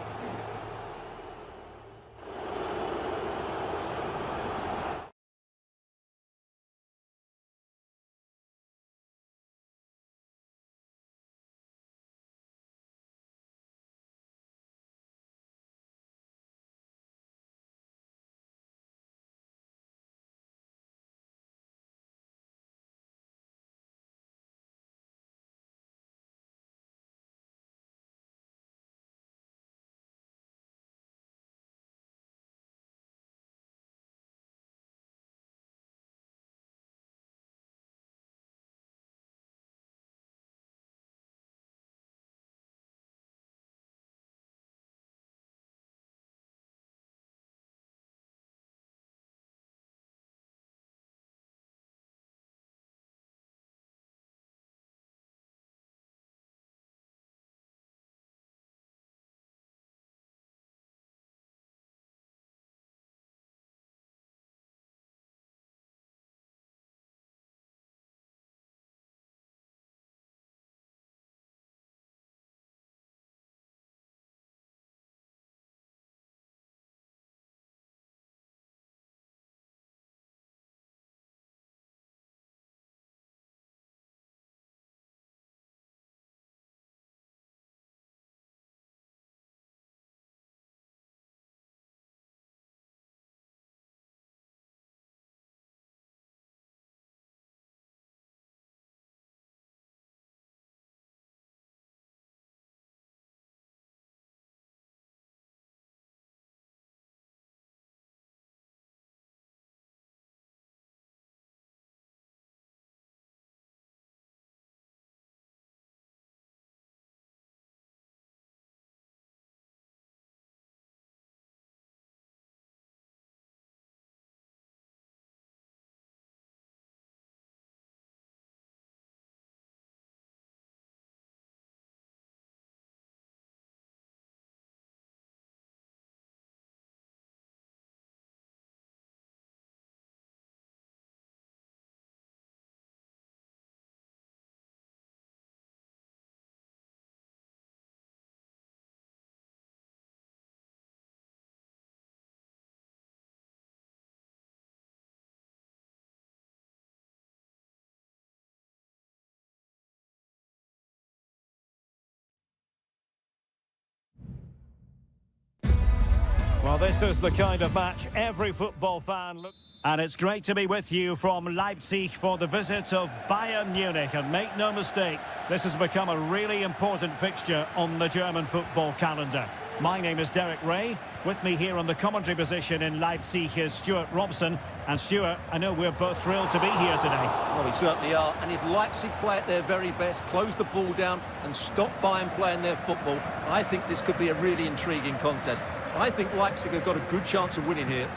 Speaker 1: Well, this is the kind of match every football fan looks. And it's great to be with you from Leipzig for the visit of Bayern Munich. And make no mistake, this has become a really important fixture on the German football calendar. My name is Derek Ray. With me here on the commentary position in Leipzig is Stuart Robson. And Stuart, I know we're both thrilled to be here today.
Speaker 2: Well, we certainly are. And if Leipzig play at their very best, close the ball down and stop Bayern playing their football, I think this could be a really intriguing contest. I think Leipzig have got a good chance of winning here.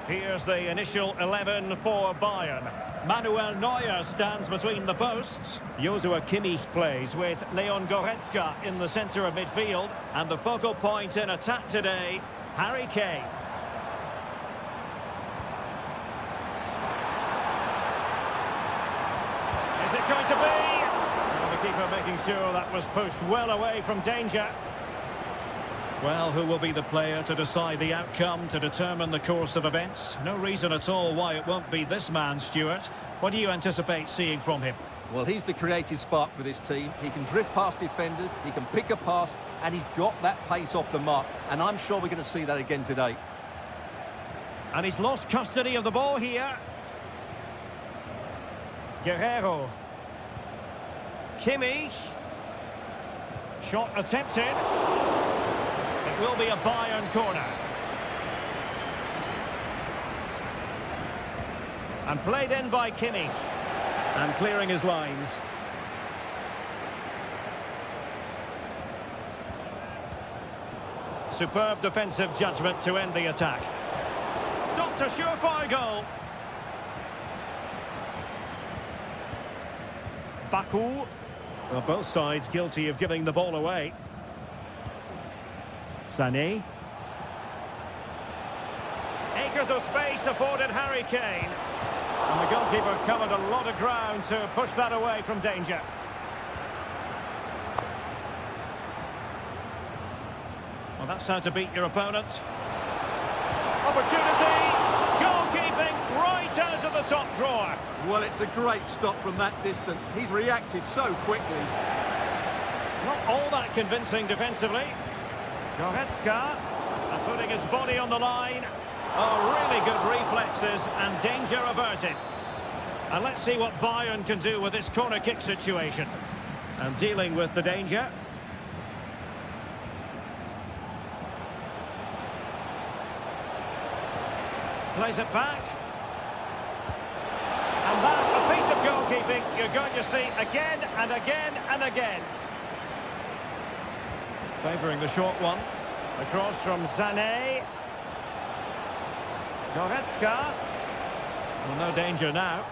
Speaker 1: Here's the initial 11 for Bayern. Manuel Neuer stands between the posts. Joshua Kimmich plays with Leon Goretzka in the centre of midfield. And the focal point in attack today, Harry Kane. Is it going to be? Well, the keeper making sure that was pushed well away from danger. Well, who will be the player to decide the outcome, to determine the course of events? No reason at all why it won't be this man, Stuart. What do you anticipate seeing from him?
Speaker 2: Well, he's the creative spark for this team. He can drift past defenders, he can pick a pass, and he's got that pace off the mark. And I'm sure we're going to see that again today.
Speaker 1: And he's lost custody of the ball here. Guerrero. Kimmich. Shot attempted. It will be a Bayern corner. And played in by Kimmich. And clearing his lines. Superb defensive judgment to end the attack. Stopped a surefire goal. Baku. Well, both sides guilty of giving the ball away. Sané. Acres of space afforded Harry Kane. And the goalkeeper covered a lot of ground to push that away from danger. Well, that's how to beat your opponent. Opportunity. Goalkeeping right out of the top drawer.
Speaker 2: Well, it's a great stop from that distance. He's reacted so quickly.
Speaker 1: Not all that convincing defensively. Goretzka, and putting his body on the line. Oh, really good reflexes and danger averted. And let's see what Bayern can do with this corner kick situation. And dealing with the danger. Plays it back. And that, a piece of goalkeeping you're going to see again and again and again. Favouring the short one. Across from Sané. Goretzka. Well, no danger now.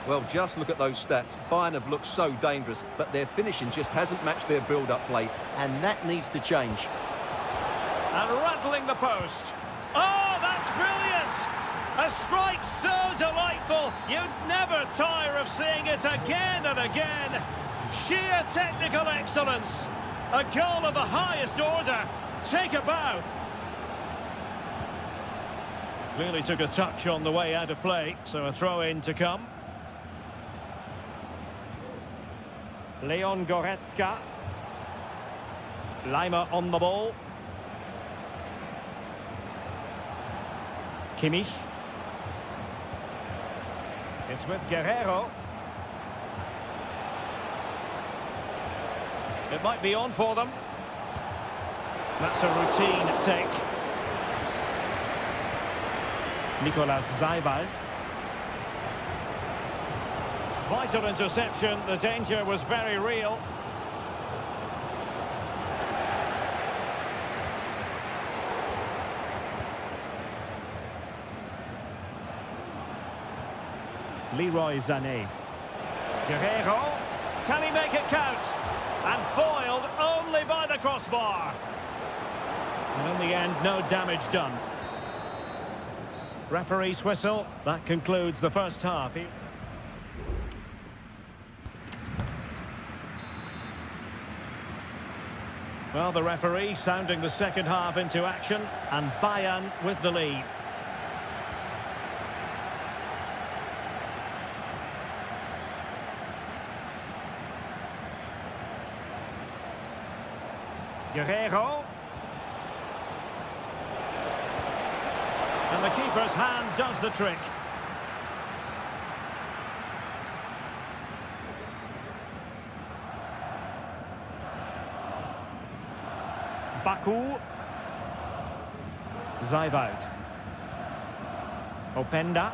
Speaker 2: Well, just look at those stats. Bayern have looked so dangerous, but their finishing just hasn't matched their build-up play, and that needs to change.
Speaker 1: And rattling the post. Oh, that's brilliant! A strike so delightful, you'd never tire of seeing it again and again. Sheer technical excellence. A goal of the highest order. Take a bow. Clearly took a touch on the way out of play, so a throw-in to come. Leon Goretzka. Lima on the ball. Kimmich. It's with Guerrero. It might be on for them. That's a routine take. Nicolas Zaybald. Vital interception. The danger was very real. Leroy Sané. Guerrero. Can he make it count? And foiled only by the crossbar. And in the end, no damage done. Referee's whistle. That concludes the first half. Well, the referee sounding the second half into action, and Bayern with the lead. Guerrero. And the keeper's hand does the trick. Baku. Zaivoud. Openda.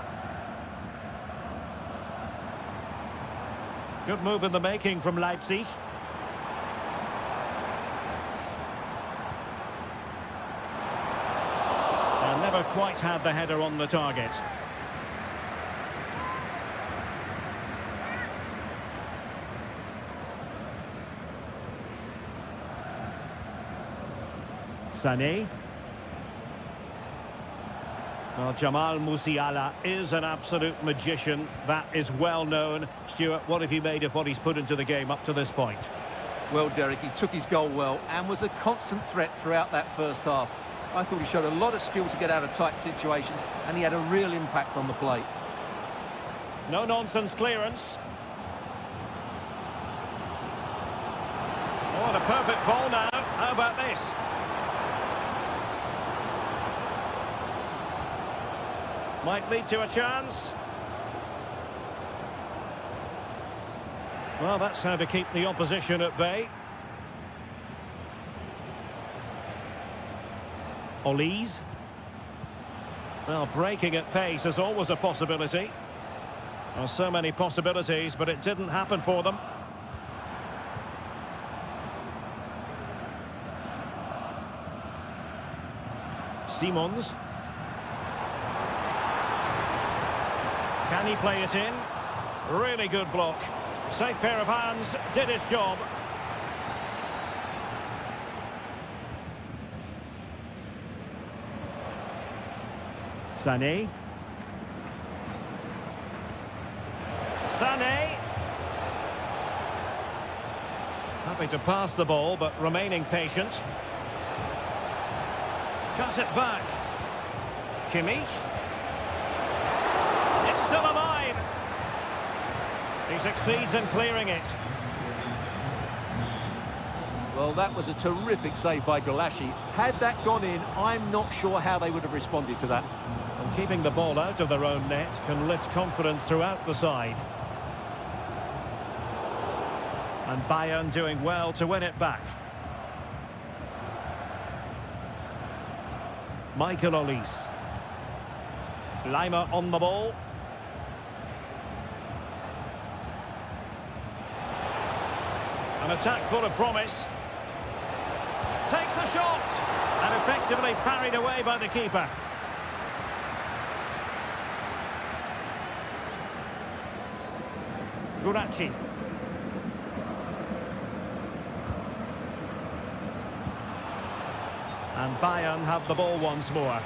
Speaker 1: Good move in the making from Leipzig. And never quite had the header on the target. Sané. Well, Jamal Musiala is an absolute magician. That is well known. Stuart, what have you made of what he's put into the game up to this point?
Speaker 2: Well, Derek, he took his goal well and was a constant threat throughout that first half. I thought he showed a lot of skill to get out of tight situations, and he had a real impact on the play.
Speaker 1: No-nonsense clearance. Oh, the perfect ball now. How about this? Might lead to a chance. Well, that's how to keep the opposition at bay. Olise. Well, breaking at pace is always a possibility. Well, so many possibilities, but it didn't happen for them. Simons. Can he play it in? Really good block. Safe pair of hands, did his job. Sané. Sané. Happy to pass the ball, but remaining patient. Cuts it back. Kimmich. It's still alive. He succeeds in clearing it.
Speaker 2: Well, that was a terrific save by Golashi. Had that gone in, I'm not sure how they would have responded to that.
Speaker 1: And keeping the ball out of their own net can lift confidence throughout the side. And Bayern doing well to win it back. Michael Olise. Lima on the ball. An attack full of promise. Takes the shot. And effectively parried away by the keeper. Gurachi. And Bayern have the ball once more.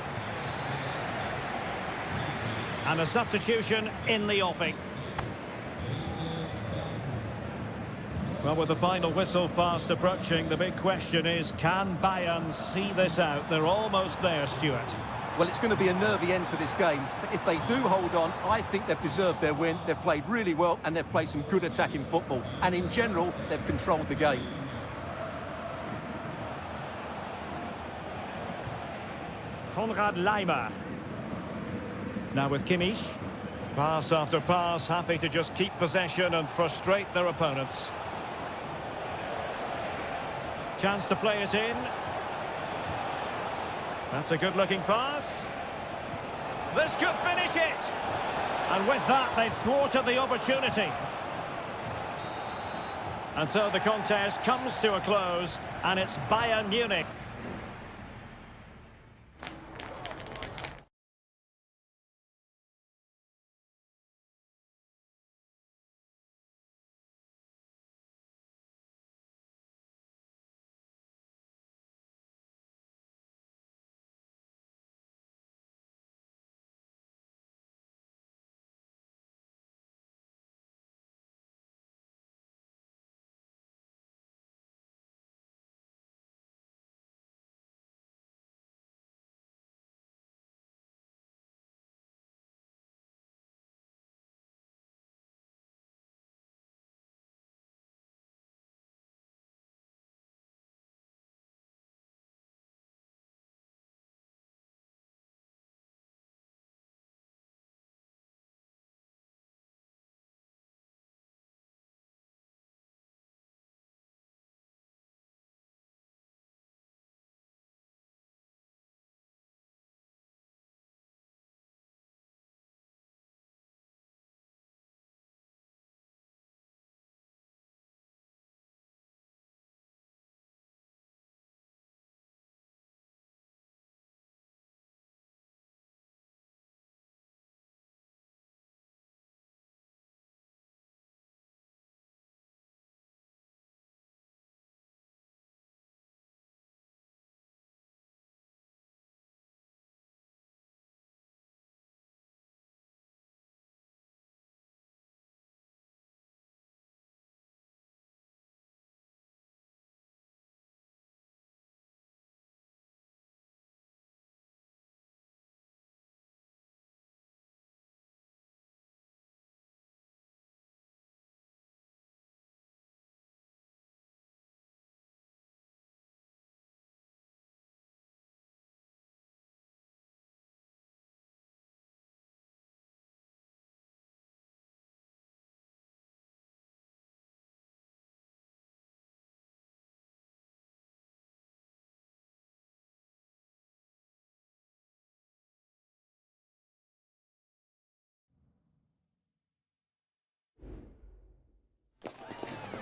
Speaker 1: And a substitution in the offing. Well, with the final whistle fast approaching, the big question is, can Bayern see this out? They're almost there, Stuart.
Speaker 2: Well, it's going to be a nervy end to this game. But if they do hold on, I think they've deserved their win. They've played really well and they've played some good attacking football. And in general, they've controlled the game.
Speaker 1: Konrad Laimer. Now with Kimmich. Pass after pass, happy to just keep possession and frustrate their opponents. Chance to play it in. That's a good-looking pass. This could finish it. And with that, they've thwarted the opportunity. And so the contest comes to a close, and it's Bayern Munich.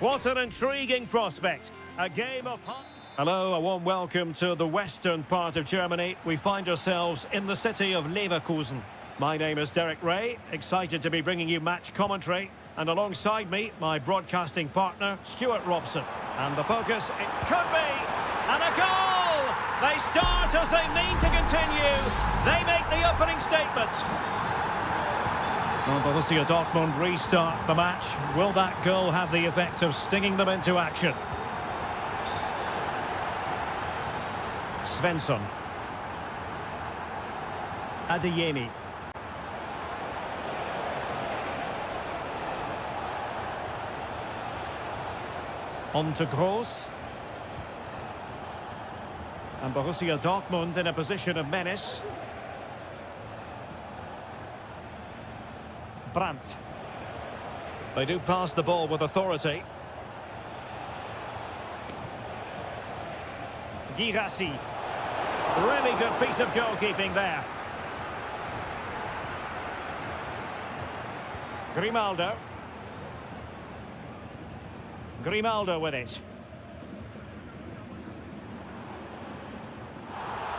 Speaker 1: What an intriguing prospect. A game of... Hello, a warm welcome to the western part of Germany. We find ourselves in the city of Leverkusen. My name is Derek Ray, excited to be bringing you match commentary. And alongside me, my broadcasting partner, Stuart Robson. And the focus, it could be, and a goal! They start as they mean to continue. They make the opening statement. Well, Borussia Dortmund restart the match. Will that goal have the effect of stinging them into action? Svensson. Adeyemi. On to Gross. And Borussia Dortmund in a position of menace. Brandt. They do pass the ball with authority. Girassi. Really good piece of goalkeeping there. Grimaldo. Grimaldo with it.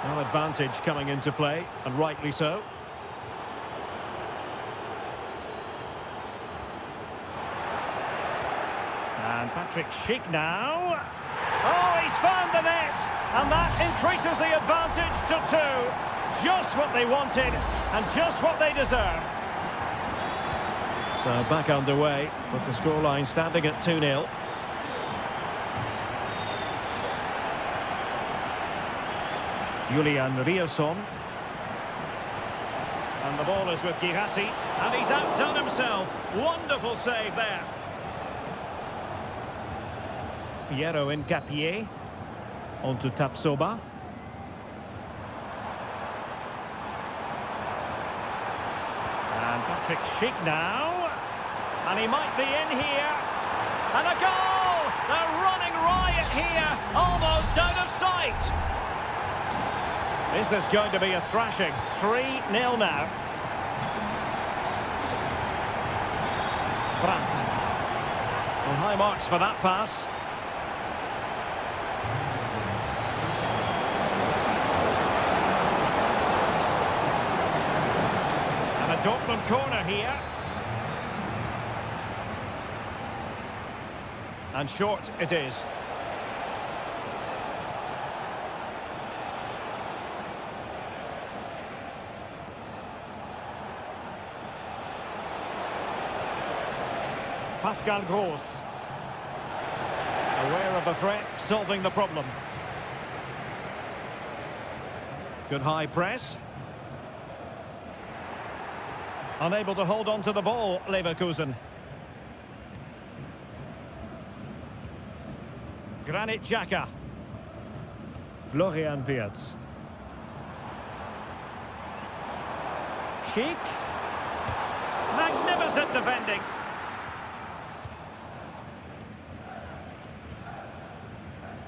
Speaker 1: Well, advantage coming into play, and rightly so. And Patrick Schick now. Oh, he's found the net, and that increases the advantage to 2. Just what they wanted, and just what they deserve. So back underway, with the scoreline standing at 2-0. Julian Rierson. And the ball is with Girassi, and he's outdone himself. Wonderful save there. Piero Incapié. On to Tapsoba. And Patrick Schick now. And he might be in here. And a goal! They're running riot here, almost out of sight. Is this going to be a thrashing? 3-0 now. Brandt. Well, high marks for that pass. And a Dortmund corner here. And short it is. Pascal Gross. Aware of the threat, solving the problem. Good high press. Unable to hold on to the ball, Leverkusen. Granit Xhaka. Florian Wirtz. Schick. Magnificent defending.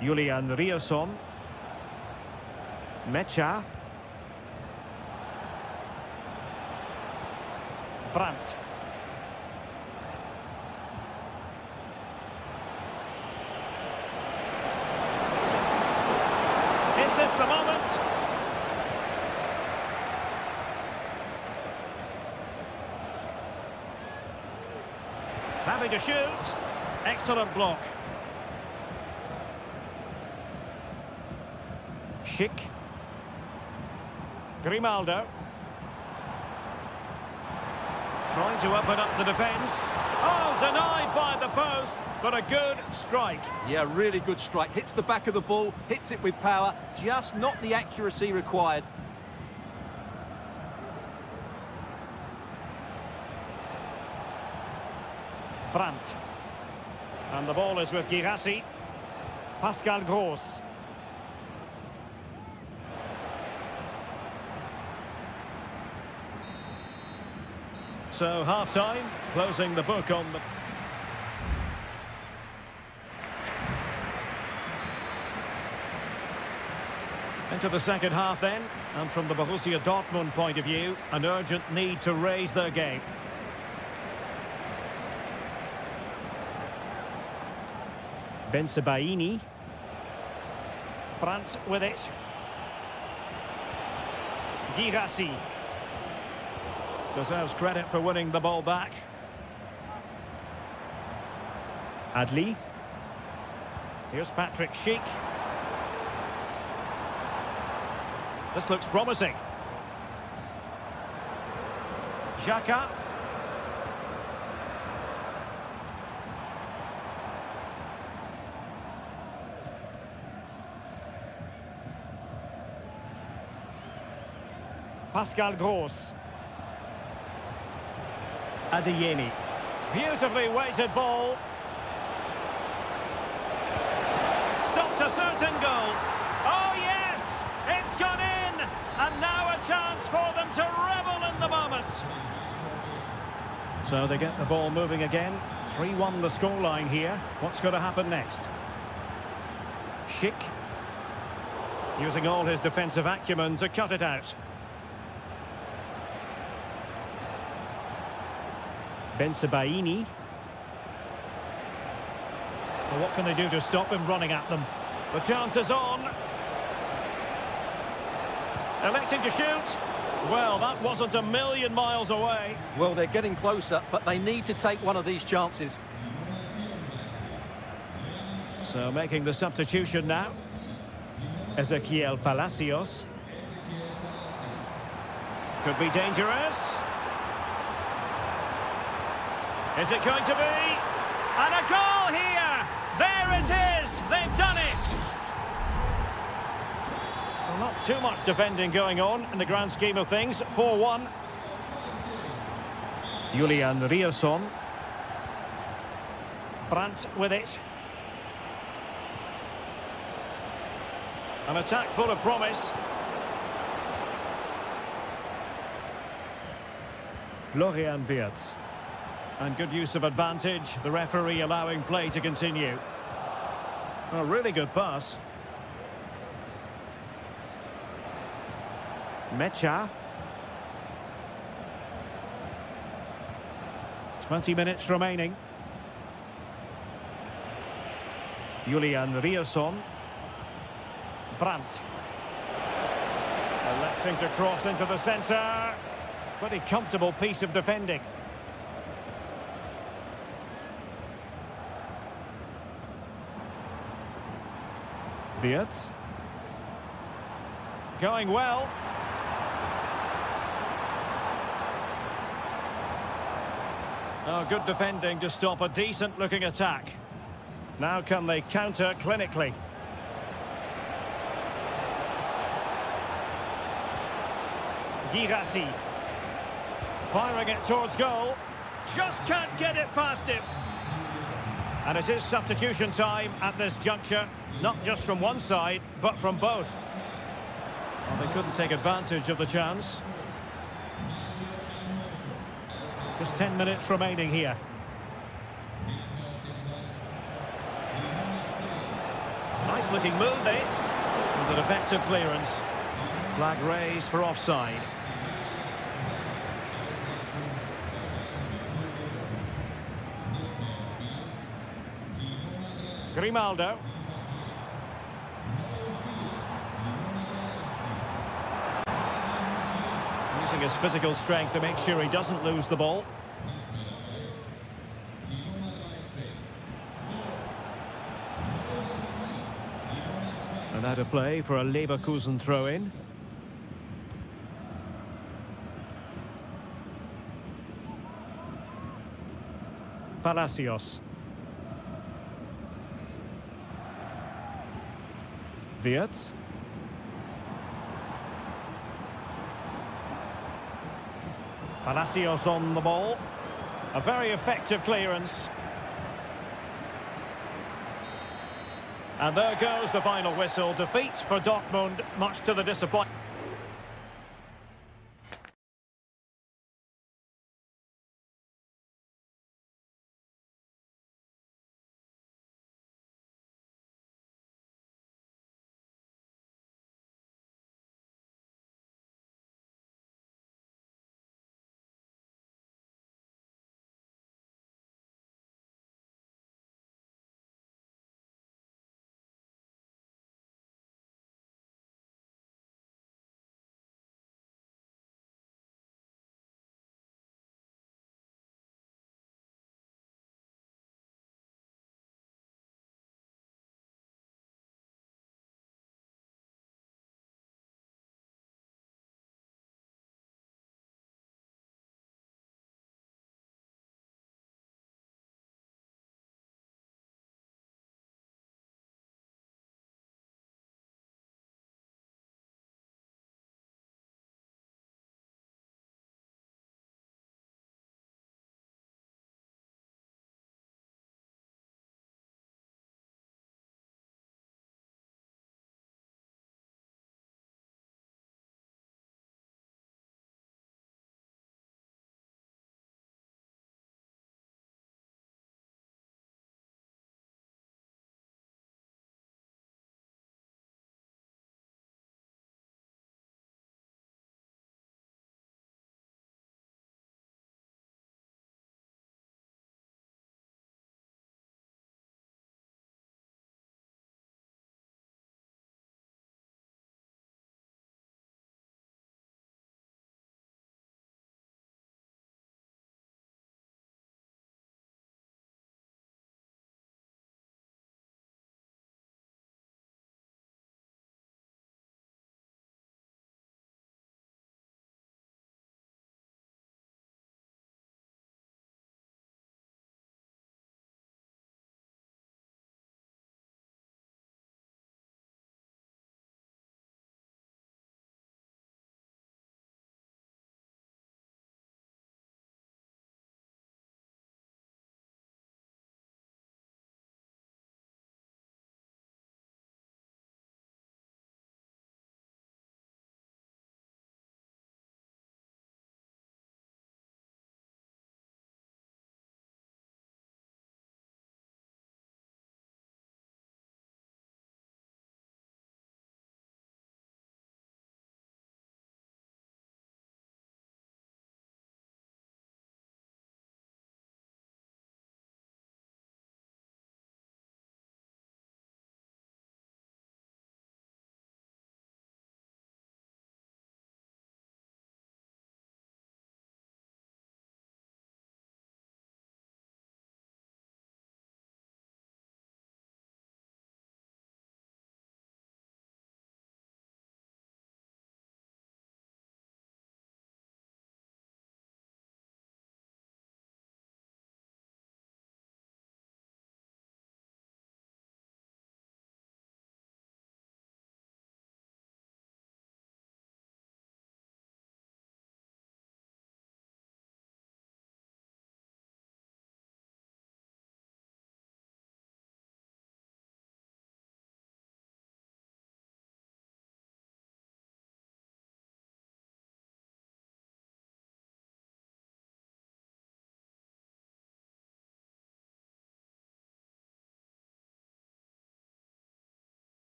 Speaker 1: Julian Rierson. Mecha. Brandt. Is this the moment? Having to shoot. Excellent block. Schick. Grimaldo. Trying to open up the defence. Oh, denied by the post, but a good strike.
Speaker 2: Yeah, really good strike. Hits the back of the ball, hits it with power, just not the accuracy required.
Speaker 1: Brandt. And the ball is with Girassi. Pascal Gross. So, half-time, closing the book on the... Into the second half then, and from the Borussia Dortmund point of view, an urgent need to raise their game. Bensebaini. Brandt with it. Girassi. Deserves credit for winning the ball back. Adli. Here's Patrick Schick. This looks promising. Xhaka. Pascal Gross. Adeyemi. Beautifully weighted ball. Stopped a certain goal. Oh yes! It's gone in! And now a chance for them to revel in the moment. So they get the ball moving again. 3-1 the scoreline here. What's going to happen next? Schick. Using all his defensive acumen to cut it out. Bensebaini. Well, what can they do to stop him running at them? The chance is on. Electing to shoot. Well, that wasn't a million miles away.
Speaker 2: Well, they're getting closer, but they need to take one of these chances.
Speaker 1: So making the substitution now. Ezequiel Palacios. Could be dangerous. Is it going to be? And a goal here! There it is! They've done it! Well, not too much defending going on in the grand scheme of things. 4-1. Julian Rierson. Brandt with it. An attack full of promise. Florian Wirtz. And good use of advantage, the referee allowing play to continue. A really good pass. Mecha. 20 minutes remaining. Julian Rierson. Brandt. Electing to cross into the centre. Pretty comfortable piece of defending. Wirtz. Going well. Oh, good defending to stop a decent-looking attack. Now can they counter clinically? Girassi. Firing it towards goal. Just can't get it past him. And it is substitution time at this juncture. Not just from one side, but from both. Well, they couldn't take advantage of the chance. Just 10 minutes remaining here. Nice looking move this. And an effective clearance. Flag raised for offside. Grimaldo. Using his physical strength to make sure he doesn't lose the ball. And out of play for a Leverkusen throw-in. Palacios. Wirtz. Palacios on the ball. A very effective clearance. And there goes the final whistle. Defeat for Dortmund, much to the disappointment.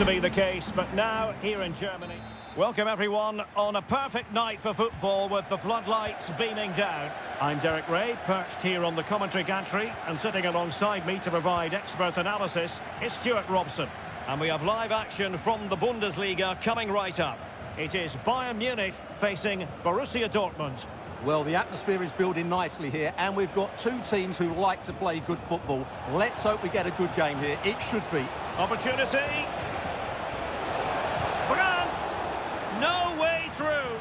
Speaker 1: to be the case, but now here in Germany. Welcome everyone on a perfect night for football with the floodlights beaming down. I'm Derek Ray, perched here on the commentary gantry, and sitting alongside me to provide expert analysis is Stuart Robson. And we have live action from the Bundesliga coming right up. It is Bayern Munich facing Borussia Dortmund.
Speaker 2: Well, the atmosphere is building nicely here, and we've got two teams who like to play good football. Let's hope we get a good game here. It should be.
Speaker 1: Opportunity. Brandt! No way through.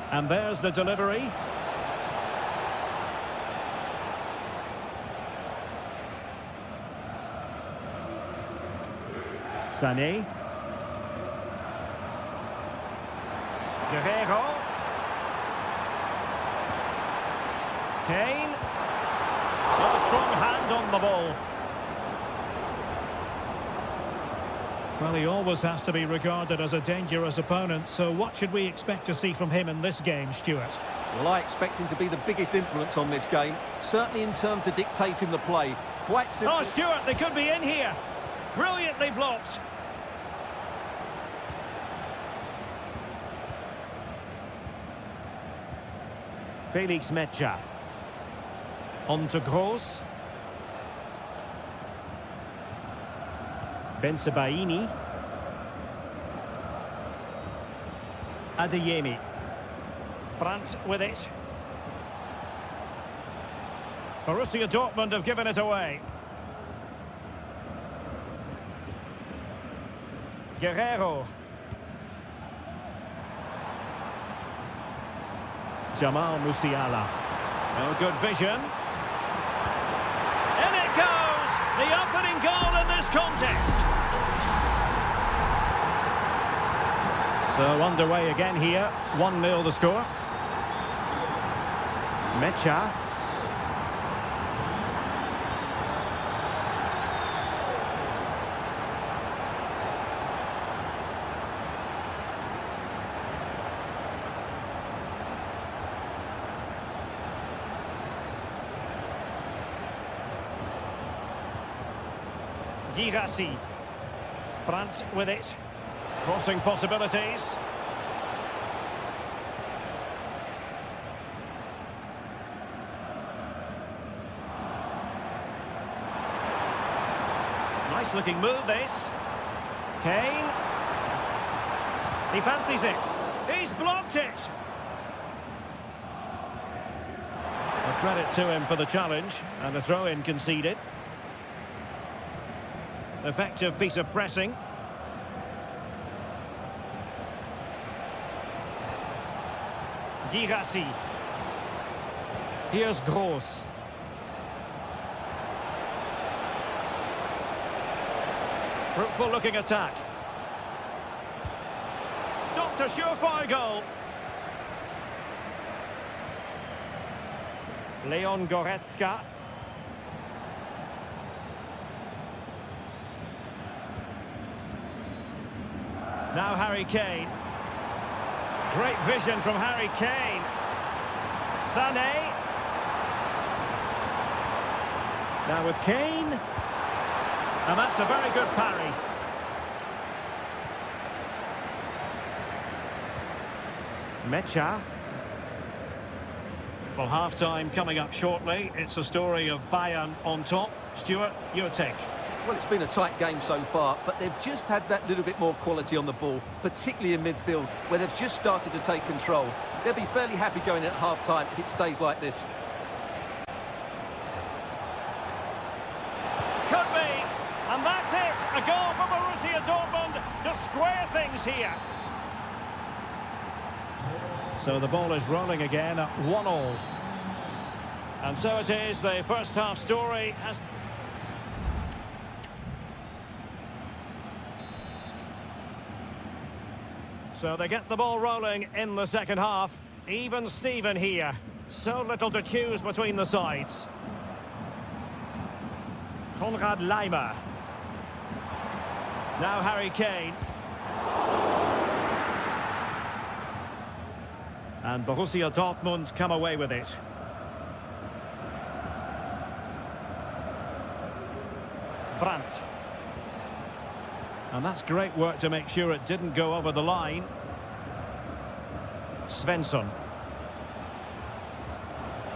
Speaker 1: And there's the delivery. Sané. Guerrero. Kane. A strong hand on the ball. Well, he always has to be regarded as a dangerous opponent, so what should we expect to see from him in this game, Stuart?
Speaker 2: Well, I expect him to be the biggest influence on this game, certainly in terms of dictating the play. Quite simply...
Speaker 1: Oh, Stuart, they could be in here. Brilliantly blocked. Felix Mecha. On to Gross. Bensebaini. Adeyemi. Brandt with it. Borussia Dortmund have given it away. Guerrero. Jamal Musiala. No good vision. In it goes! The opening goal in this contest. So underway again here. 1-0 the score. Mecha. Girassi. Brandt with it. Crossing possibilities. Nice looking move this. Kane. He fancies it. He's blocked it. A credit to him for the challenge, and a throw-in conceded. Effective piece of pressing. Girassi. Here's Gross. Fruitful looking attack. Stopped a surefire goal. Leon Goretzka. Now Harry Kane. Great vision from Harry Kane. Sané. Now with Kane. And that's a very good parry. Mecha. Well, half-time coming up shortly. It's a story of Bayern on top. Stuart, your take.
Speaker 2: Well, it's been a tight game so far, but they've just had that little bit more quality on the ball, particularly in midfield, where they've just started to take control. They'll be fairly happy going at half-time if it stays like this.
Speaker 1: Could be, and that's it. A goal for Borussia Dortmund to square things here. So the ball is rolling again at 1-1. And so it is, the first half story has... So they get the ball rolling in the second half. Even Steven here. So little to choose between the sides. Konrad Laimer. Now Harry Kane. And Borussia Dortmund come away with it. And that's great work to make sure it didn't go over the line. Svensson.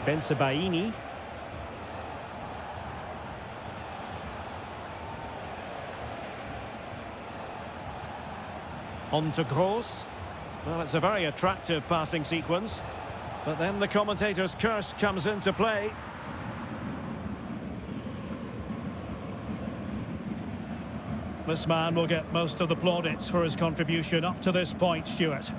Speaker 1: Bensebaini. On to Gross. Well, it's a very attractive passing sequence. But then the commentator's curse comes into play. This man will get most of the plaudits for his contribution up to this point, Stuart.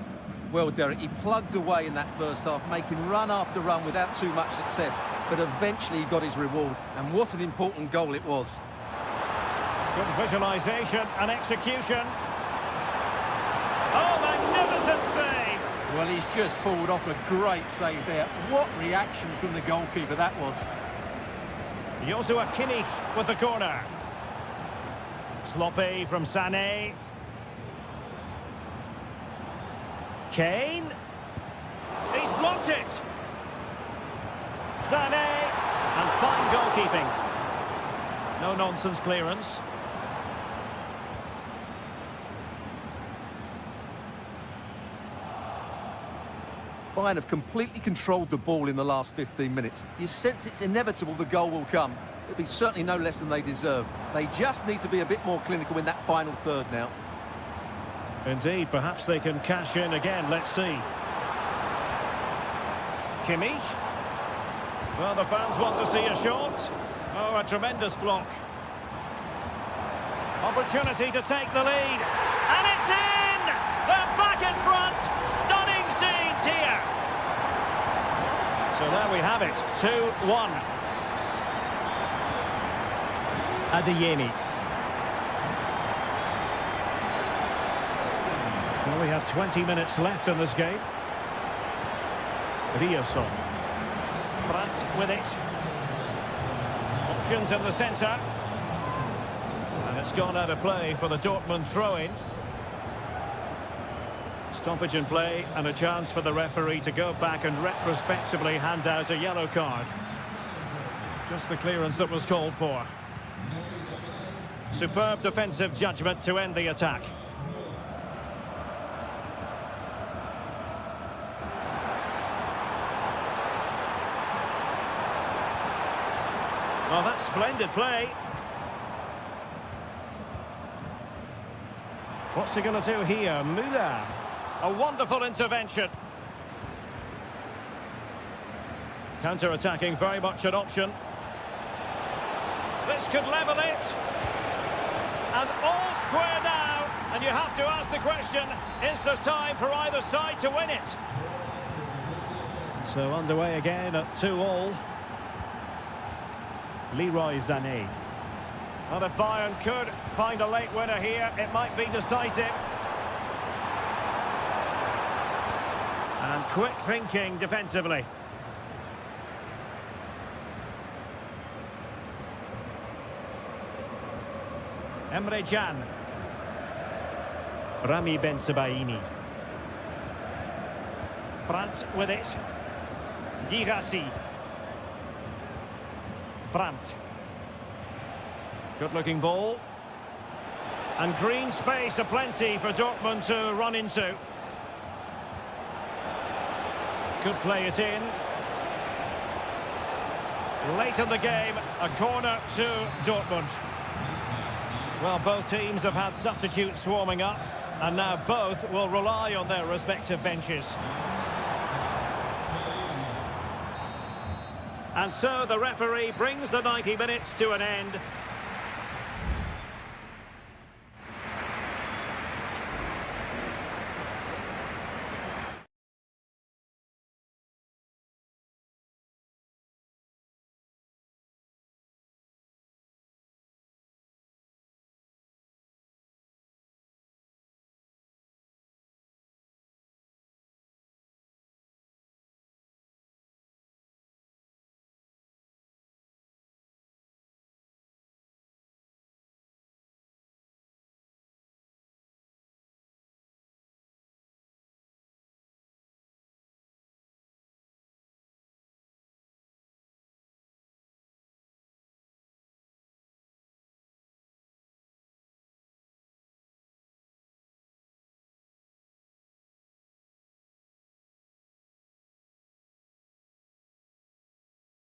Speaker 2: Well, Derek, he plugged away in that first half, making run after run without too much success. But eventually he got his reward. And what an important goal it was.
Speaker 1: Good visualisation and execution. Oh, magnificent save!
Speaker 2: Well, he's just pulled off a great save there. What reaction from the goalkeeper that was.
Speaker 1: Joshua Kimmich with the corner. Sloppy from Sané. Kane. He's blocked it. Sané. And fine goalkeeping. No nonsense clearance.
Speaker 2: Bayern have completely controlled the ball in the last 15 minutes. You sense it's inevitable the goal will come. It'll be certainly no less than they deserve. They just need to be a bit more clinical in that final third now.
Speaker 1: Indeed, perhaps they can cash in again. Let's see. Kimmich. Well, the fans want to see a shot. Oh, a tremendous block. Opportunity to take the lead. And it's in! They're back in front. Stunning scenes here. So there we have it. 2-1. Adeyemi. Well, we have 20 minutes left in this game. Rioson. Brandt with it. Options in the centre. And it's gone out of play for the Dortmund throw-in. Stoppage in play and a chance for the referee to go back and retrospectively hand out a yellow card. Just the clearance that was called for. Superb defensive judgment to end the attack. Well, that's splendid play. What's he going to do here? Müller. A wonderful intervention. Counter-attacking, very much an option. This could level it. And all square now. And you have to ask the question, is there time for either side to win it? So underway again at 2-2. Leroy Sané. Well, if Bayern could find a late winner here, it might be decisive. And quick thinking defensively. Emre Can. Rami Bensebaini. Brandt with it. Girassi. Brandt. Good looking ball. And green space aplenty for Dortmund to run into. Could play it in. Late in the game, a corner to Dortmund. Well, both teams have had substitutes warming up, and now both will rely on their respective benches. And so the referee brings the 90 minutes to an end.